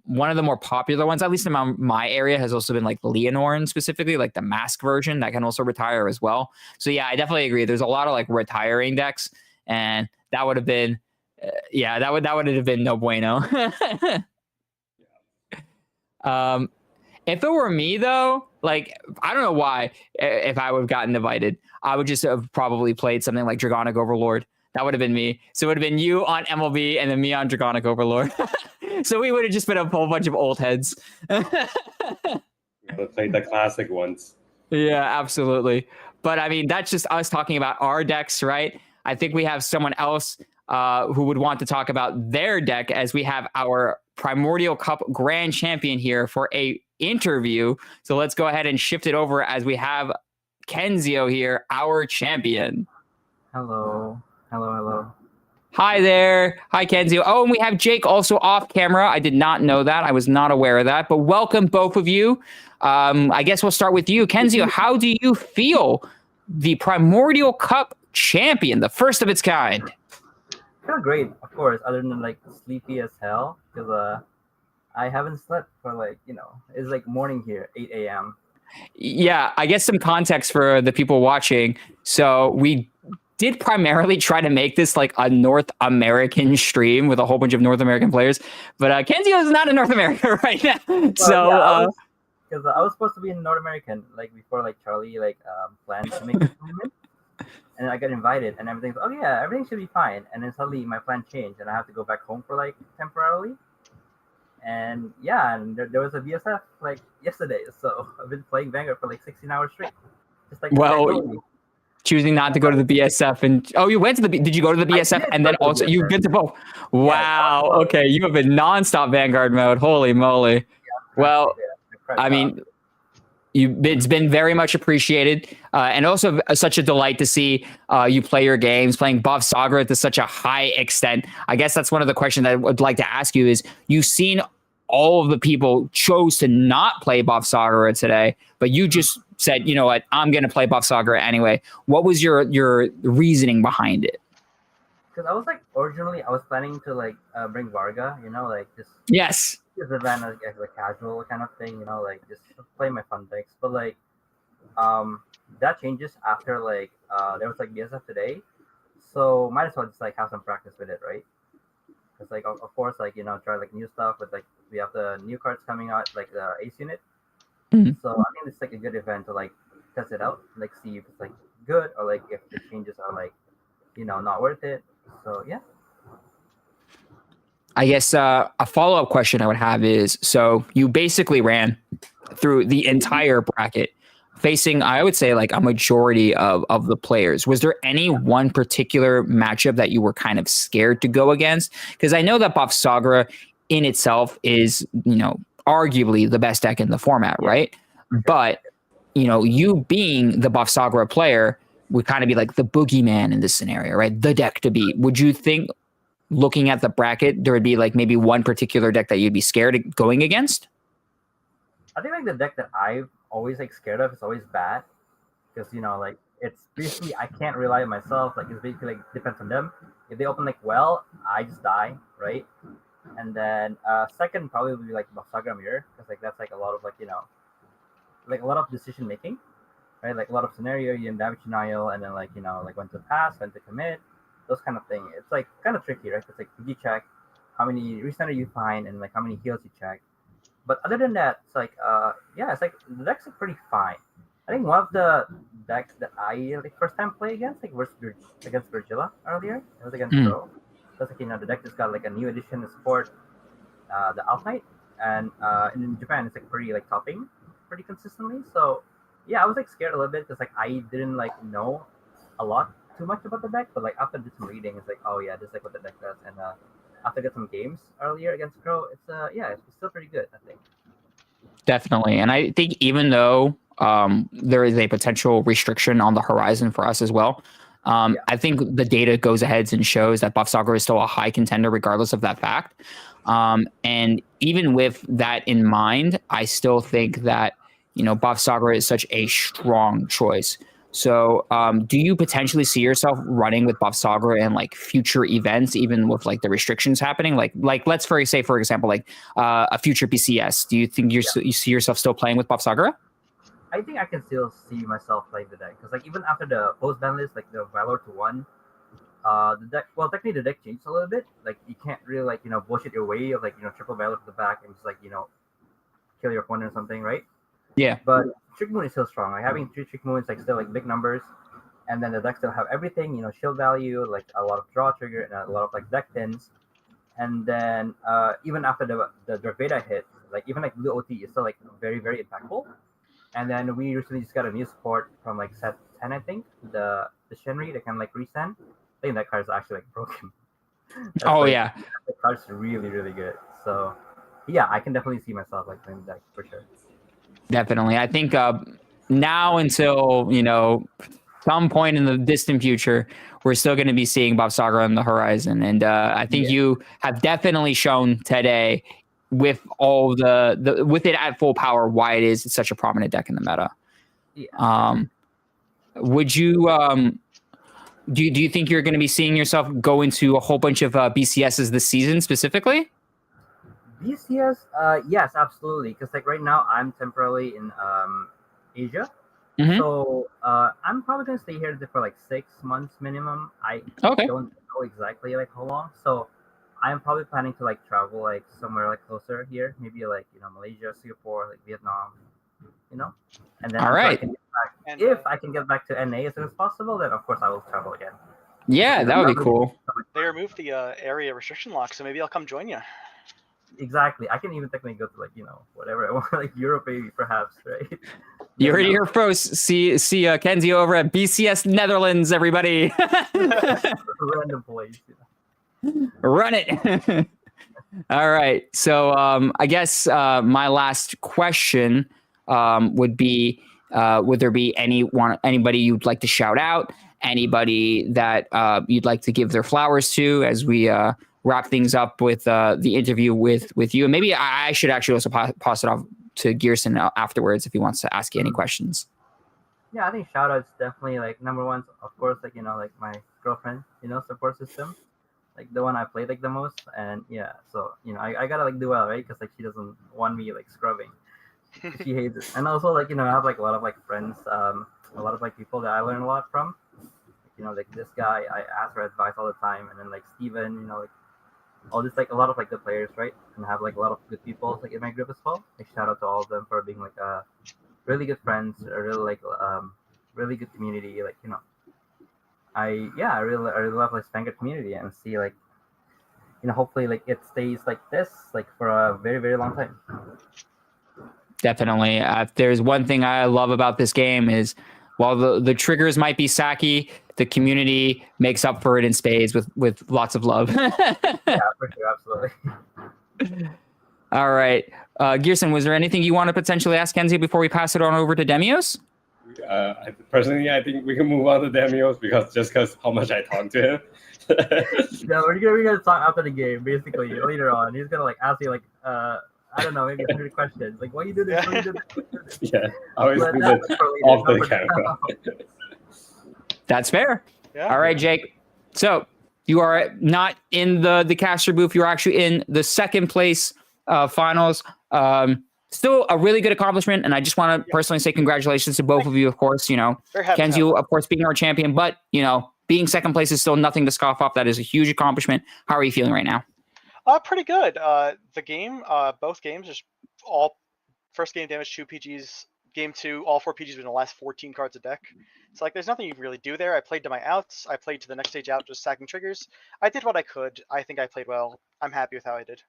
one of the more popular ones, at least in my area, has also been like Leonorn specifically, like the mask version that can also retire as well. So yeah, I definitely agree. There's a lot of like retiring decks, and that would have been, that would have been no bueno. If it were me though, like I don't know why, if I would have gotten invited, I would just have probably played something like Dragonic Overlord. That would have been me. So it would have been you on MLB and then me on Dragonic Overlord. So we would have just been a whole bunch of old heads. Played the classic ones. Yeah, absolutely. But I mean, that's just us talking about our decks, right? I think we have someone else who would want to talk about their deck, as we have our Primordial Cup Grand Champion here for a interview. So let's go ahead and shift it over as we have Kenzio here, our champion. Hello. Hello. Hi there. Hi, Kenzio. Oh, and we have Jake also off camera. I did not know that. I was not aware of that. But welcome, both of you. I guess we'll start with you. Kenzio, how do you feel the Primordial Cup champion, the first of its kind? I feel great, of course, other than like sleepy as hell, because I haven't slept for like, it's like morning here, 8 a.m. Yeah, I guess some context for the people watching. So we did primarily try to make this like a North American stream with a whole bunch of North American players, but Kenzio is not in North America right now. Well, because I was supposed to be in North American like before, like Charlie planned to make the tournament, and I got invited, and everything should be fine. And then suddenly my plan changed, and I have to go back home for like temporarily. And there was a VSF like yesterday, so I've been playing Vanguard for like 16 hours straight. Just like choosing not to go to the BSF, and you went to did you go to the BSF and then also you've been to both? Wow. Okay, you have been nonstop Vanguard mode. Holy moly. Yeah, well, I mean, it's been very much appreciated, and also such a delight to see you play your games, playing Buff Saga to such a high extent. I guess that's one of the questions I would like to ask you is, you've seen all of the people chose to not play Buff Saga today, but you just said, you know what, I'm going to play Buff Saga anyway. What was your reasoning behind it? Because I was like, originally I was planning to like bring Varga, like just event as a casual kind of thing, like just play my fun decks. But like that changes after like there was like BSF today, so might as well just like have some practice with it, right? Because like of course like try like new stuff with like we have the new cards coming out, like the Ace unit. Mm-hmm. So I think it's like a good event to like test it out, like see if it's like good or like if the changes are like not worth it. So yeah. I guess a follow-up question I would have is, so you basically ran through the entire bracket facing, I would say, like a majority of the players. Was there any one particular matchup that you were kind of scared to go against? Because I know that Buff Saga in itself is, arguably the best deck in the format, right? But, you being the Buff Saga player would kind of be like the boogeyman in this scenario, right? The deck to beat. Would you think, looking at the bracket, there would be like maybe one particular deck that you'd be scared of going against? I think like the deck that I've always like scared of is always bad, because like it's basically I can't rely on myself. Like it's basically like depends on them. If they open like well, I just die, right? And then second probably would be like Saga Mirror, because like that's like a lot of like like a lot of decision making, right? Like a lot of scenario, you damage denial, and then like like when to pass, when to commit, those kind of thing. It's like kind of tricky, right? It's like PG check, how many recenter you find and like how many heals you check. But other than that, it's like it's like the decks are pretty fine. I think one of the decks that I like first time play against, like against Virgila earlier, it was against Pro. That's like the deck just got like a new edition to support the Alt Knight, and in Japan it's like pretty like topping pretty consistently. So yeah, I was like scared a little bit because like I didn't like know a lot too much about the deck, but like after I did some reading, it's like, oh yeah, this is like what the deck does. And after I got some games earlier against Pro, it's it's still pretty good, I think. Definitely. And I think even though there is a potential restriction on the horizon for us as well, I think the data goes ahead and shows that Buff Saga is still a high contender regardless of that fact. And even with that in mind, I still think that, Buff Saga is such a strong choice. So do you potentially see yourself running with Buff Saga in like future events, even with like the restrictions happening? Like let's say, for example, like a future BCS. Do you think you see yourself still playing with Buff Saga? I think I can still see myself playing the deck because like even after the post ban list, like the Valor to 1, the deck, well, technically the deck changed a little bit. Like you can't really like bullshit your way of like triple Valor to the back and just like kill your opponent or something, right? Yeah. But Trick Moon is still strong. Like having 3 Trick Moons, like still like big numbers, and then the deck still have everything, shield value, like a lot of draw trigger, and a lot of like deck pins. And then even after the Dark Beta hit, like even like Blue OT is still like very, very impactful. And then we recently just got a new support from like set 10, I think, the Shenri that can like resend. I think that card is actually like broken. Yeah. The card's really, really good. So yeah, I can definitely see myself like playing the deck for sure. Definitely. I think now until, some point in the distant future, we're still going to be seeing Buff Saga on the horizon. And I think you have definitely shown today with all with it at full power why it's such a prominent deck in the meta. Yeah. Would you do you think you're going to be seeing yourself go into a whole bunch of BCSs this season specifically? BCS, yes, absolutely. Because like right now, I'm temporarily in Asia, so I'm probably gonna stay here for like 6 months minimum. I don't know exactly like how long, so I'm probably planning to like travel like somewhere like closer here, maybe like Malaysia, Singapore, like Vietnam, and then all right. If I can get back to NA as soon as possible, then of course I will travel again. Yeah, that would be cool. They removed the area restriction lock, so maybe I'll come join you. Exactly. I can even technically go to like whatever I want, like Europe maybe perhaps, right? You heard it here first. See Kenzie over at BCS Netherlands, everybody. Random place. Run it. All right. So I guess my last question would be, would there be anybody you'd like to shout out? Anybody that you'd like to give their flowers to as we wrap things up with the interview with you? And maybe I should actually also pass it off to Gearson afterwards if he wants to ask you any questions. Yeah, I think shout outs definitely like number one, of course, like like my girlfriend, support system, like the one I played like the most. And yeah, so I gotta like do well, right? Because like she doesn't want me like scrubbing. She hates it. And also like I have like a lot of like friends, a lot of like people that I learn a lot from. Like this guy, I ask for advice all the time, and then like Steven, like all this like a lot of like good players, right? And I have like a lot of good people like in my group as well. Like shout out to all of them for being like really good friends, a really like really good community. Like I really love like Vanguard community and see like hopefully like it stays like this like for a very, very long time. Definitely. If there's one thing I love about this game is while the triggers might be sacky, the community makes up for it in spades with lots of love. Yeah, for sure, absolutely. All right. Gearson, was there anything you want to potentially ask Kenzie before we pass it on over to Demios? Personally, I think we can move on to Demios because how much I talk to him. No, we're gonna talk after the game, basically later on. He's gonna like ask you like I don't know, maybe 100 questions. Like, why you do this? Why you do this? Yeah, I always do that off the camera. That's fair. Yeah. All right, Jake. So you are not in the caster booth. You're actually in the second place finals. Still a really good accomplishment. And I just want to personally say congratulations to both of you, of course. Kenzie, of course, being our champion. But, being second place is still nothing to scoff off. That is a huge accomplishment. How are you feeling right now? Pretty good. The game, both games, just all first game damage 2 PGs. Game 2, all 4 PGs within the last 14 cards of deck. It's like there's nothing you can really do there. I played to my outs. I played to the next stage out, just sacking triggers. I did what I could. I think I played well. I'm happy with how I did.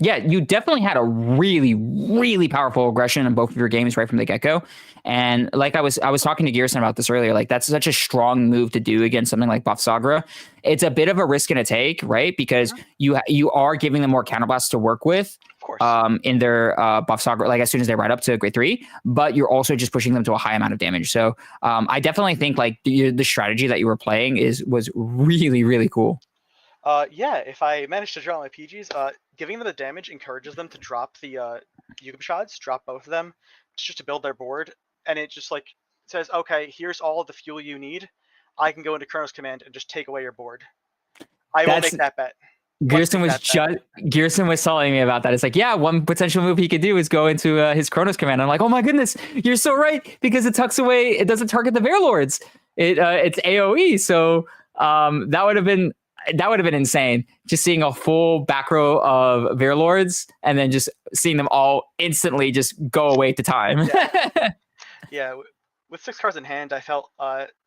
Yeah, you definitely had a really, really powerful aggression in both of your games right from the get-go. And like I was talking to Gearson about this earlier, like that's such a strong move to do against something like Bafsagra. It's a bit of a risk and a take, right? Because you are giving them more counterblasts to work with. Of course. In their Bafsagra, like as soon as they ride up to grade 3, but you're also just pushing them to a high amount of damage. So I definitely think like the strategy that you were playing was really, really cool. Yeah, if I manage to draw my PGs, giving them the damage encourages them to drop the Yugam shots, drop both of them, just to build their board, and it just like says, okay, here's all of the fuel you need. I can go into Chronos Command and just take away your board. I will make that bet. Gearson was telling me about that. It's like, yeah, one potential move he could do is go into his Chronos Command. I'm like, oh my goodness, you're so right, because it tucks away, it doesn't target the Verlords. It's AoE, so that would have been insane. Just seeing a full back row of Verlords and then just seeing them all instantly just go away to time. Yeah, with 6 cards in hand, I felt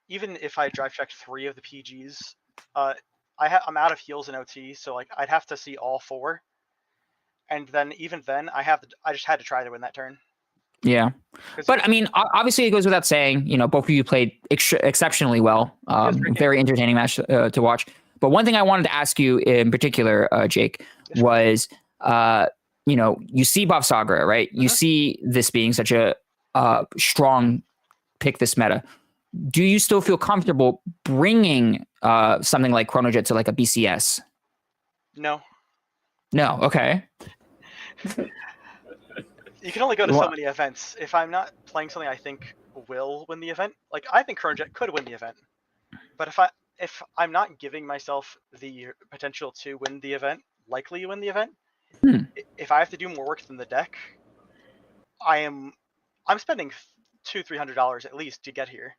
even if I drive checked 3 of the PGs, I'm out of heals in OT, so like I'd have to see all 4, and then even then I just had to try to win that turn. Yeah, but I mean, obviously it goes without saying, both of you played exceptionally well. Very entertaining match to watch. But one thing I wanted to ask you in particular, Jake, was, you see Bafsagra, right? You see this being such a strong pick this meta. Do you still feel comfortable bringing something like Chronojet to like a BCS? No. No. Okay. You can only go to so many events. If I'm not playing something I think will win the event, like I think Chronojet could win the event, but if I'm not giving myself the potential to win the event, likely win the event, if I have to do more work than the deck, I'm spending $200-300 at least to get here.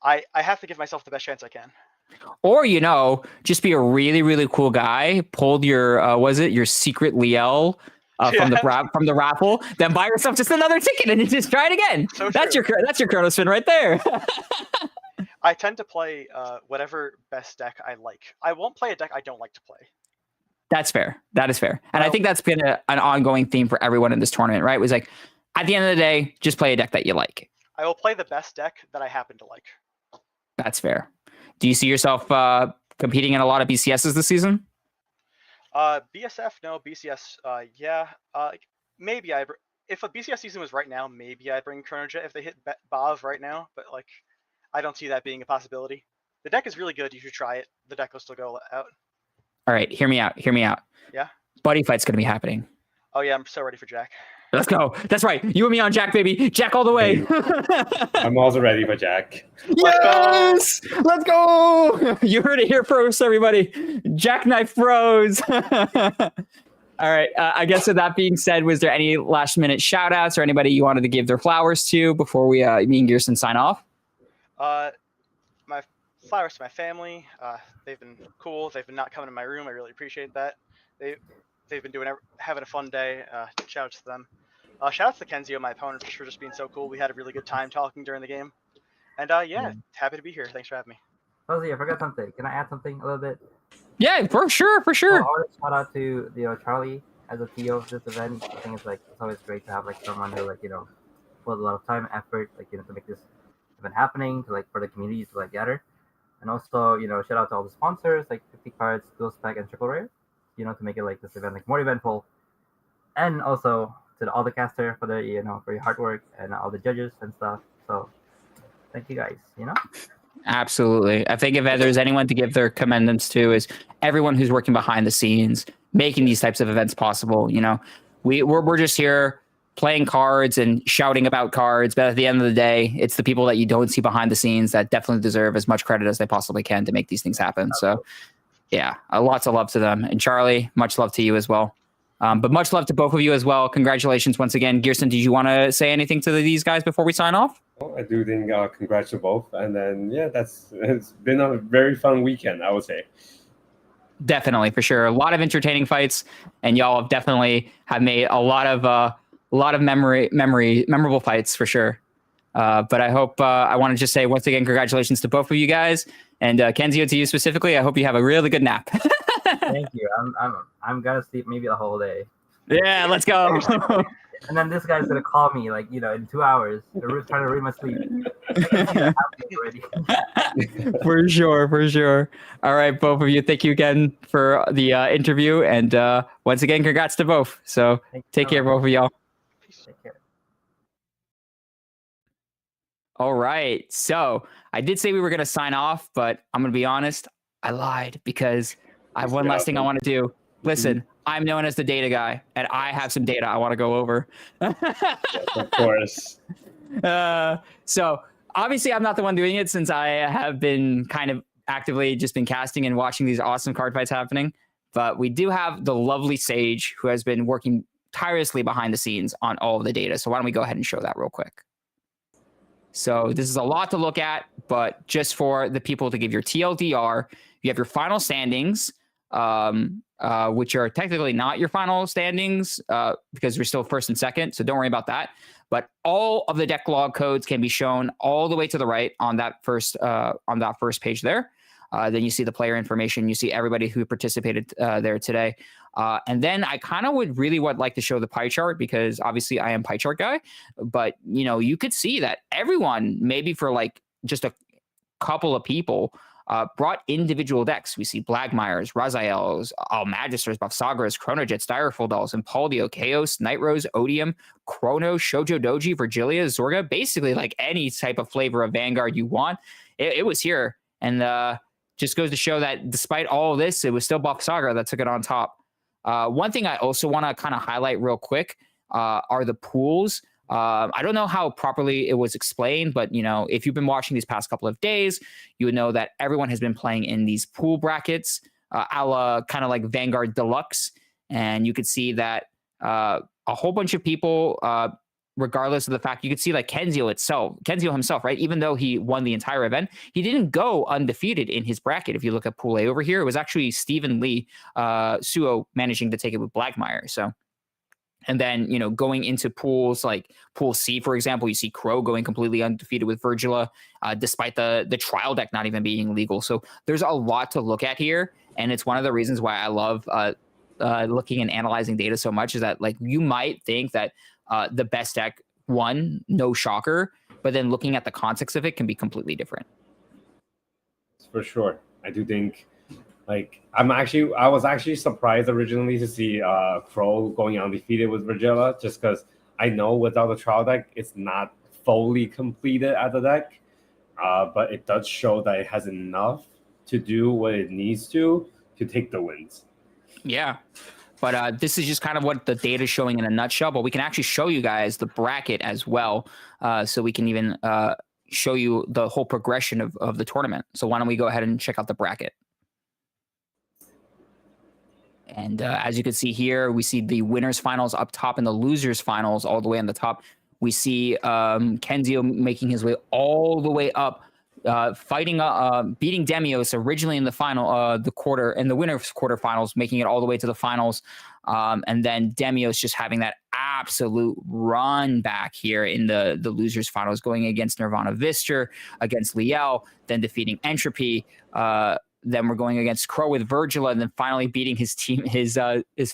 I have to give myself the best chance I can. Or, just be a really, really cool guy, pulled your, your secret Liel from the raffle, then buy yourself just another ticket and just try it again. So that's your Chrono Spin right there. I tend to play whatever best deck I like. I won't play a deck I don't like to play. That's fair. That is fair. And I think that's been an ongoing theme for everyone in this tournament, right? It was like, at the end of the day, just play a deck that you like. I will play the best deck that I happen to like. That's fair. Do you see yourself competing in a lot of BCSs this season? BSF, no. BCS, yeah. Maybe if a BCS season was right now, maybe I'd bring Chronojet if they hit Bav right now. But like, I don't see that being a possibility. The deck is really good. You should try it. The deck will still go out. All right, hear me out. Yeah. Buddy fight's gonna be happening. Oh yeah, I'm so ready for Jack. Let's go. That's right. You and me on Jack, baby. Jack all the way. I'm also ready for Jack. Yes! Let's go. You heard it here first, everybody. Jackknife Bros. All right. I guess with that being said, was there any last minute shout outs or anybody you wanted to give their flowers to before me and Gearson sign off? My flowers to my family. They've been cool. They've been not coming to my room. I really appreciate that. They've been having a fun day. Shout out to them. Shout out to Kenzio, my opponent, for just being so cool. We had a really good time talking during the game. And happy to be here. Thanks for having me. Rosie, I forgot something. Can I add something a little bit? Yeah, for sure. I want to shout out to Charlie as a PO of this event. I think it's always great to have someone who put a lot of time and effort to make this event happening, to for the community to gather. And also, shout out to all the sponsors 50 Cards, Dual Spec, and Triple Rare, to make it this event more eventful. And also to all the caster for the for your hard work, and all the judges and stuff. So thank you guys. Absolutely. I think if there's anyone to give their commendance to, is everyone who's working behind the scenes, making these types of events possible. We're just here playing cards and shouting about cards, but at the end of the day, it's the people that you don't see behind the scenes that definitely deserve as much credit as they possibly can to make these things happen. So yeah, lots of love to them. And Charlie, much love to you as well. But much love to both of you as well. Congratulations once again. Gearson, did you want to say anything to these guys before we sign off? Well, I do think congrats to both. And then, it's been a very fun weekend, I would say. Definitely, for sure. A lot of entertaining fights, and y'all have made a lot of memorable fights for sure. But I hope I want to just say once again, congratulations to both of you guys, and Kenzio, to you specifically. I hope you have a really good nap. Thank you. I'm gonna sleep maybe the whole day. Yeah, let's go. And then this guy's gonna call me like, in 2 hours. They're trying to read my sleep. For sure. All right, both of you. Thank you again for the interview, and once again, congrats to both. So take care, both of y'all. Take care. All right. So I did say we were gonna sign off, but I'm gonna be honest. I lied because I have one last thing I want to do. Listen, I'm known as the data guy, and I have some data I want to go over. Yes, of course. So obviously, I'm not the one doing it since I have been kind of actively just been casting and watching these awesome card fights happening. But we do have the lovely Sage who has been working tirelessly behind the scenes on all of the data. So why don't we go ahead and show that real quick? So this is a lot to look at, but just for the people to give your TLDR, you have your final standings, which are technically not your final standings because we're still first and second. So don't worry about that. But all of the deck log codes can be shown all the way to the right on that first page there. Then you see the player information. You see everybody who participated there today. And then I kind of would like to show the pie chart because obviously I am pie chart guy. But, you could see that everyone, maybe for like just a couple of people, brought individual decks. We see Blagmires, Raziels, Magisters, Buffsagras, Chronojets, Direful Dolls, Impaldio, Chaos, Night Rose, Odium, Chrono, Shoujo Doji, Virgilia, Zorga, basically like any type of flavor of Vanguard you want. It was here. And just goes to show that despite all of this, it was still Buffsagra that took it on top. One thing I also want to kind of highlight real quick are the pools. I don't know how properly it was explained, but if you've been watching these past couple of days, you would know that everyone has been playing in these pool brackets, a la kind of like Vanguard Deluxe, and you could see that a whole bunch of people, regardless of the fact, you could see like Kenzio himself, right? Even though he won the entire event, he didn't go undefeated in his bracket. If you look at Pool A over here, it was actually Stephen Lee, Suo managing to take it with Blackmire. So. And then, going into pools like Pool C, for example, you see Crow going completely undefeated with Virgila, despite the trial deck not even being legal. So there's a lot to look at here. And it's one of the reasons why I love looking and analyzing data so much is that like you might think that the best deck won, no shocker, but then looking at the context of it can be completely different. For sure. I do think I was actually surprised originally to see Crow going undefeated with Virgila, just because I know without the trial deck, it's not fully completed at the deck. But it does show that it has enough to do what it needs to take the wins. Yeah. But this is just kind of what the data is showing in a nutshell, but we can actually show you guys the bracket as well. So we can even show you the whole progression of the tournament. So why don't we go ahead and check out the bracket? And as you can see here, we see the winners finals up top and the losers finals all the way on the top. We see Kenzio making his way all the way up, beating Demios originally in the final, the winners quarterfinals, making it all the way to the finals. And then Demios just having that absolute run back here in the losers finals, going against Nirvana Vister, against Liel, then defeating Entropy. Then we're going against Crow with Virgila, and then finally beating his team, his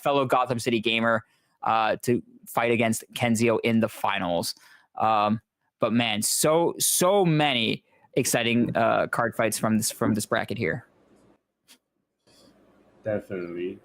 fellow Gotham City gamer, to fight against Kenzio in the finals. But man, so many exciting card fights from this bracket here. Definitely.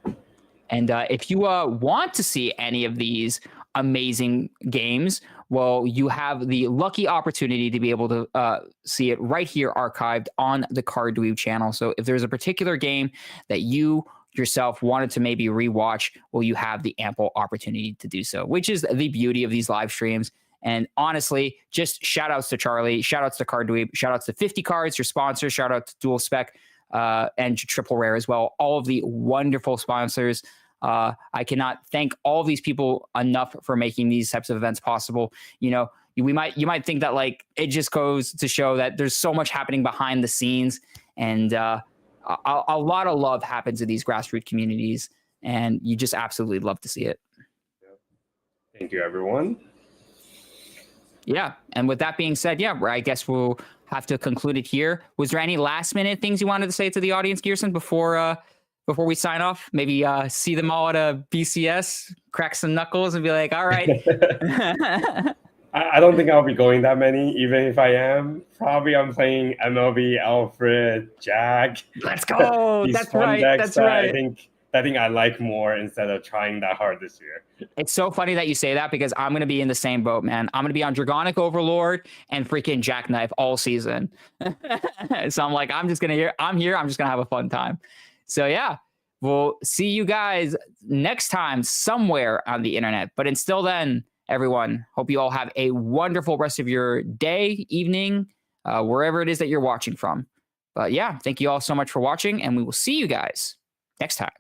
And if you want to see any of these amazing games, well, you have the lucky opportunity to be able to see it right here archived on the Card Dweeb channel. So if there's a particular game that you yourself wanted to maybe rewatch, well, you have the ample opportunity to do so, which is the beauty of these live streams. And honestly, just shout outs to Charlie, shout outs to Card Dweeb, shout outs to 50 Cards, your sponsor, shout out to Dual Spec and Triple Rare as well. All of the wonderful sponsors. I cannot thank all of these people enough for making these types of events possible. You might think that like it just goes to show that there's so much happening behind the scenes, and a lot of love happens in these grassroots communities, and you just absolutely love to see it. Thank you, everyone. Yeah, and with that being said, yeah, I guess we'll have to conclude it here. Was there any last minute things you wanted to say to the audience, Gearson, before we sign off? Maybe see them all at a BCS, crack some knuckles, and be like, all right. I don't think I'll be going that many, even if I am. Probably I'm playing MLB, Alfred, Jack. Let's go. That's right. That's right. I think I like more instead of trying that hard this year. It's so funny that you say that because I'm going to be in the same boat, man. I'm going to be on Dragonic Overlord and freaking Jackknife all season. So I'm like, I'm just going to I'm just going to have a fun time. So yeah, we'll see you guys next time somewhere on the internet. But until then, everyone, hope you all have a wonderful rest of your day, evening, wherever it is that you're watching from. But yeah, thank you all so much for watching, and we will see you guys next time.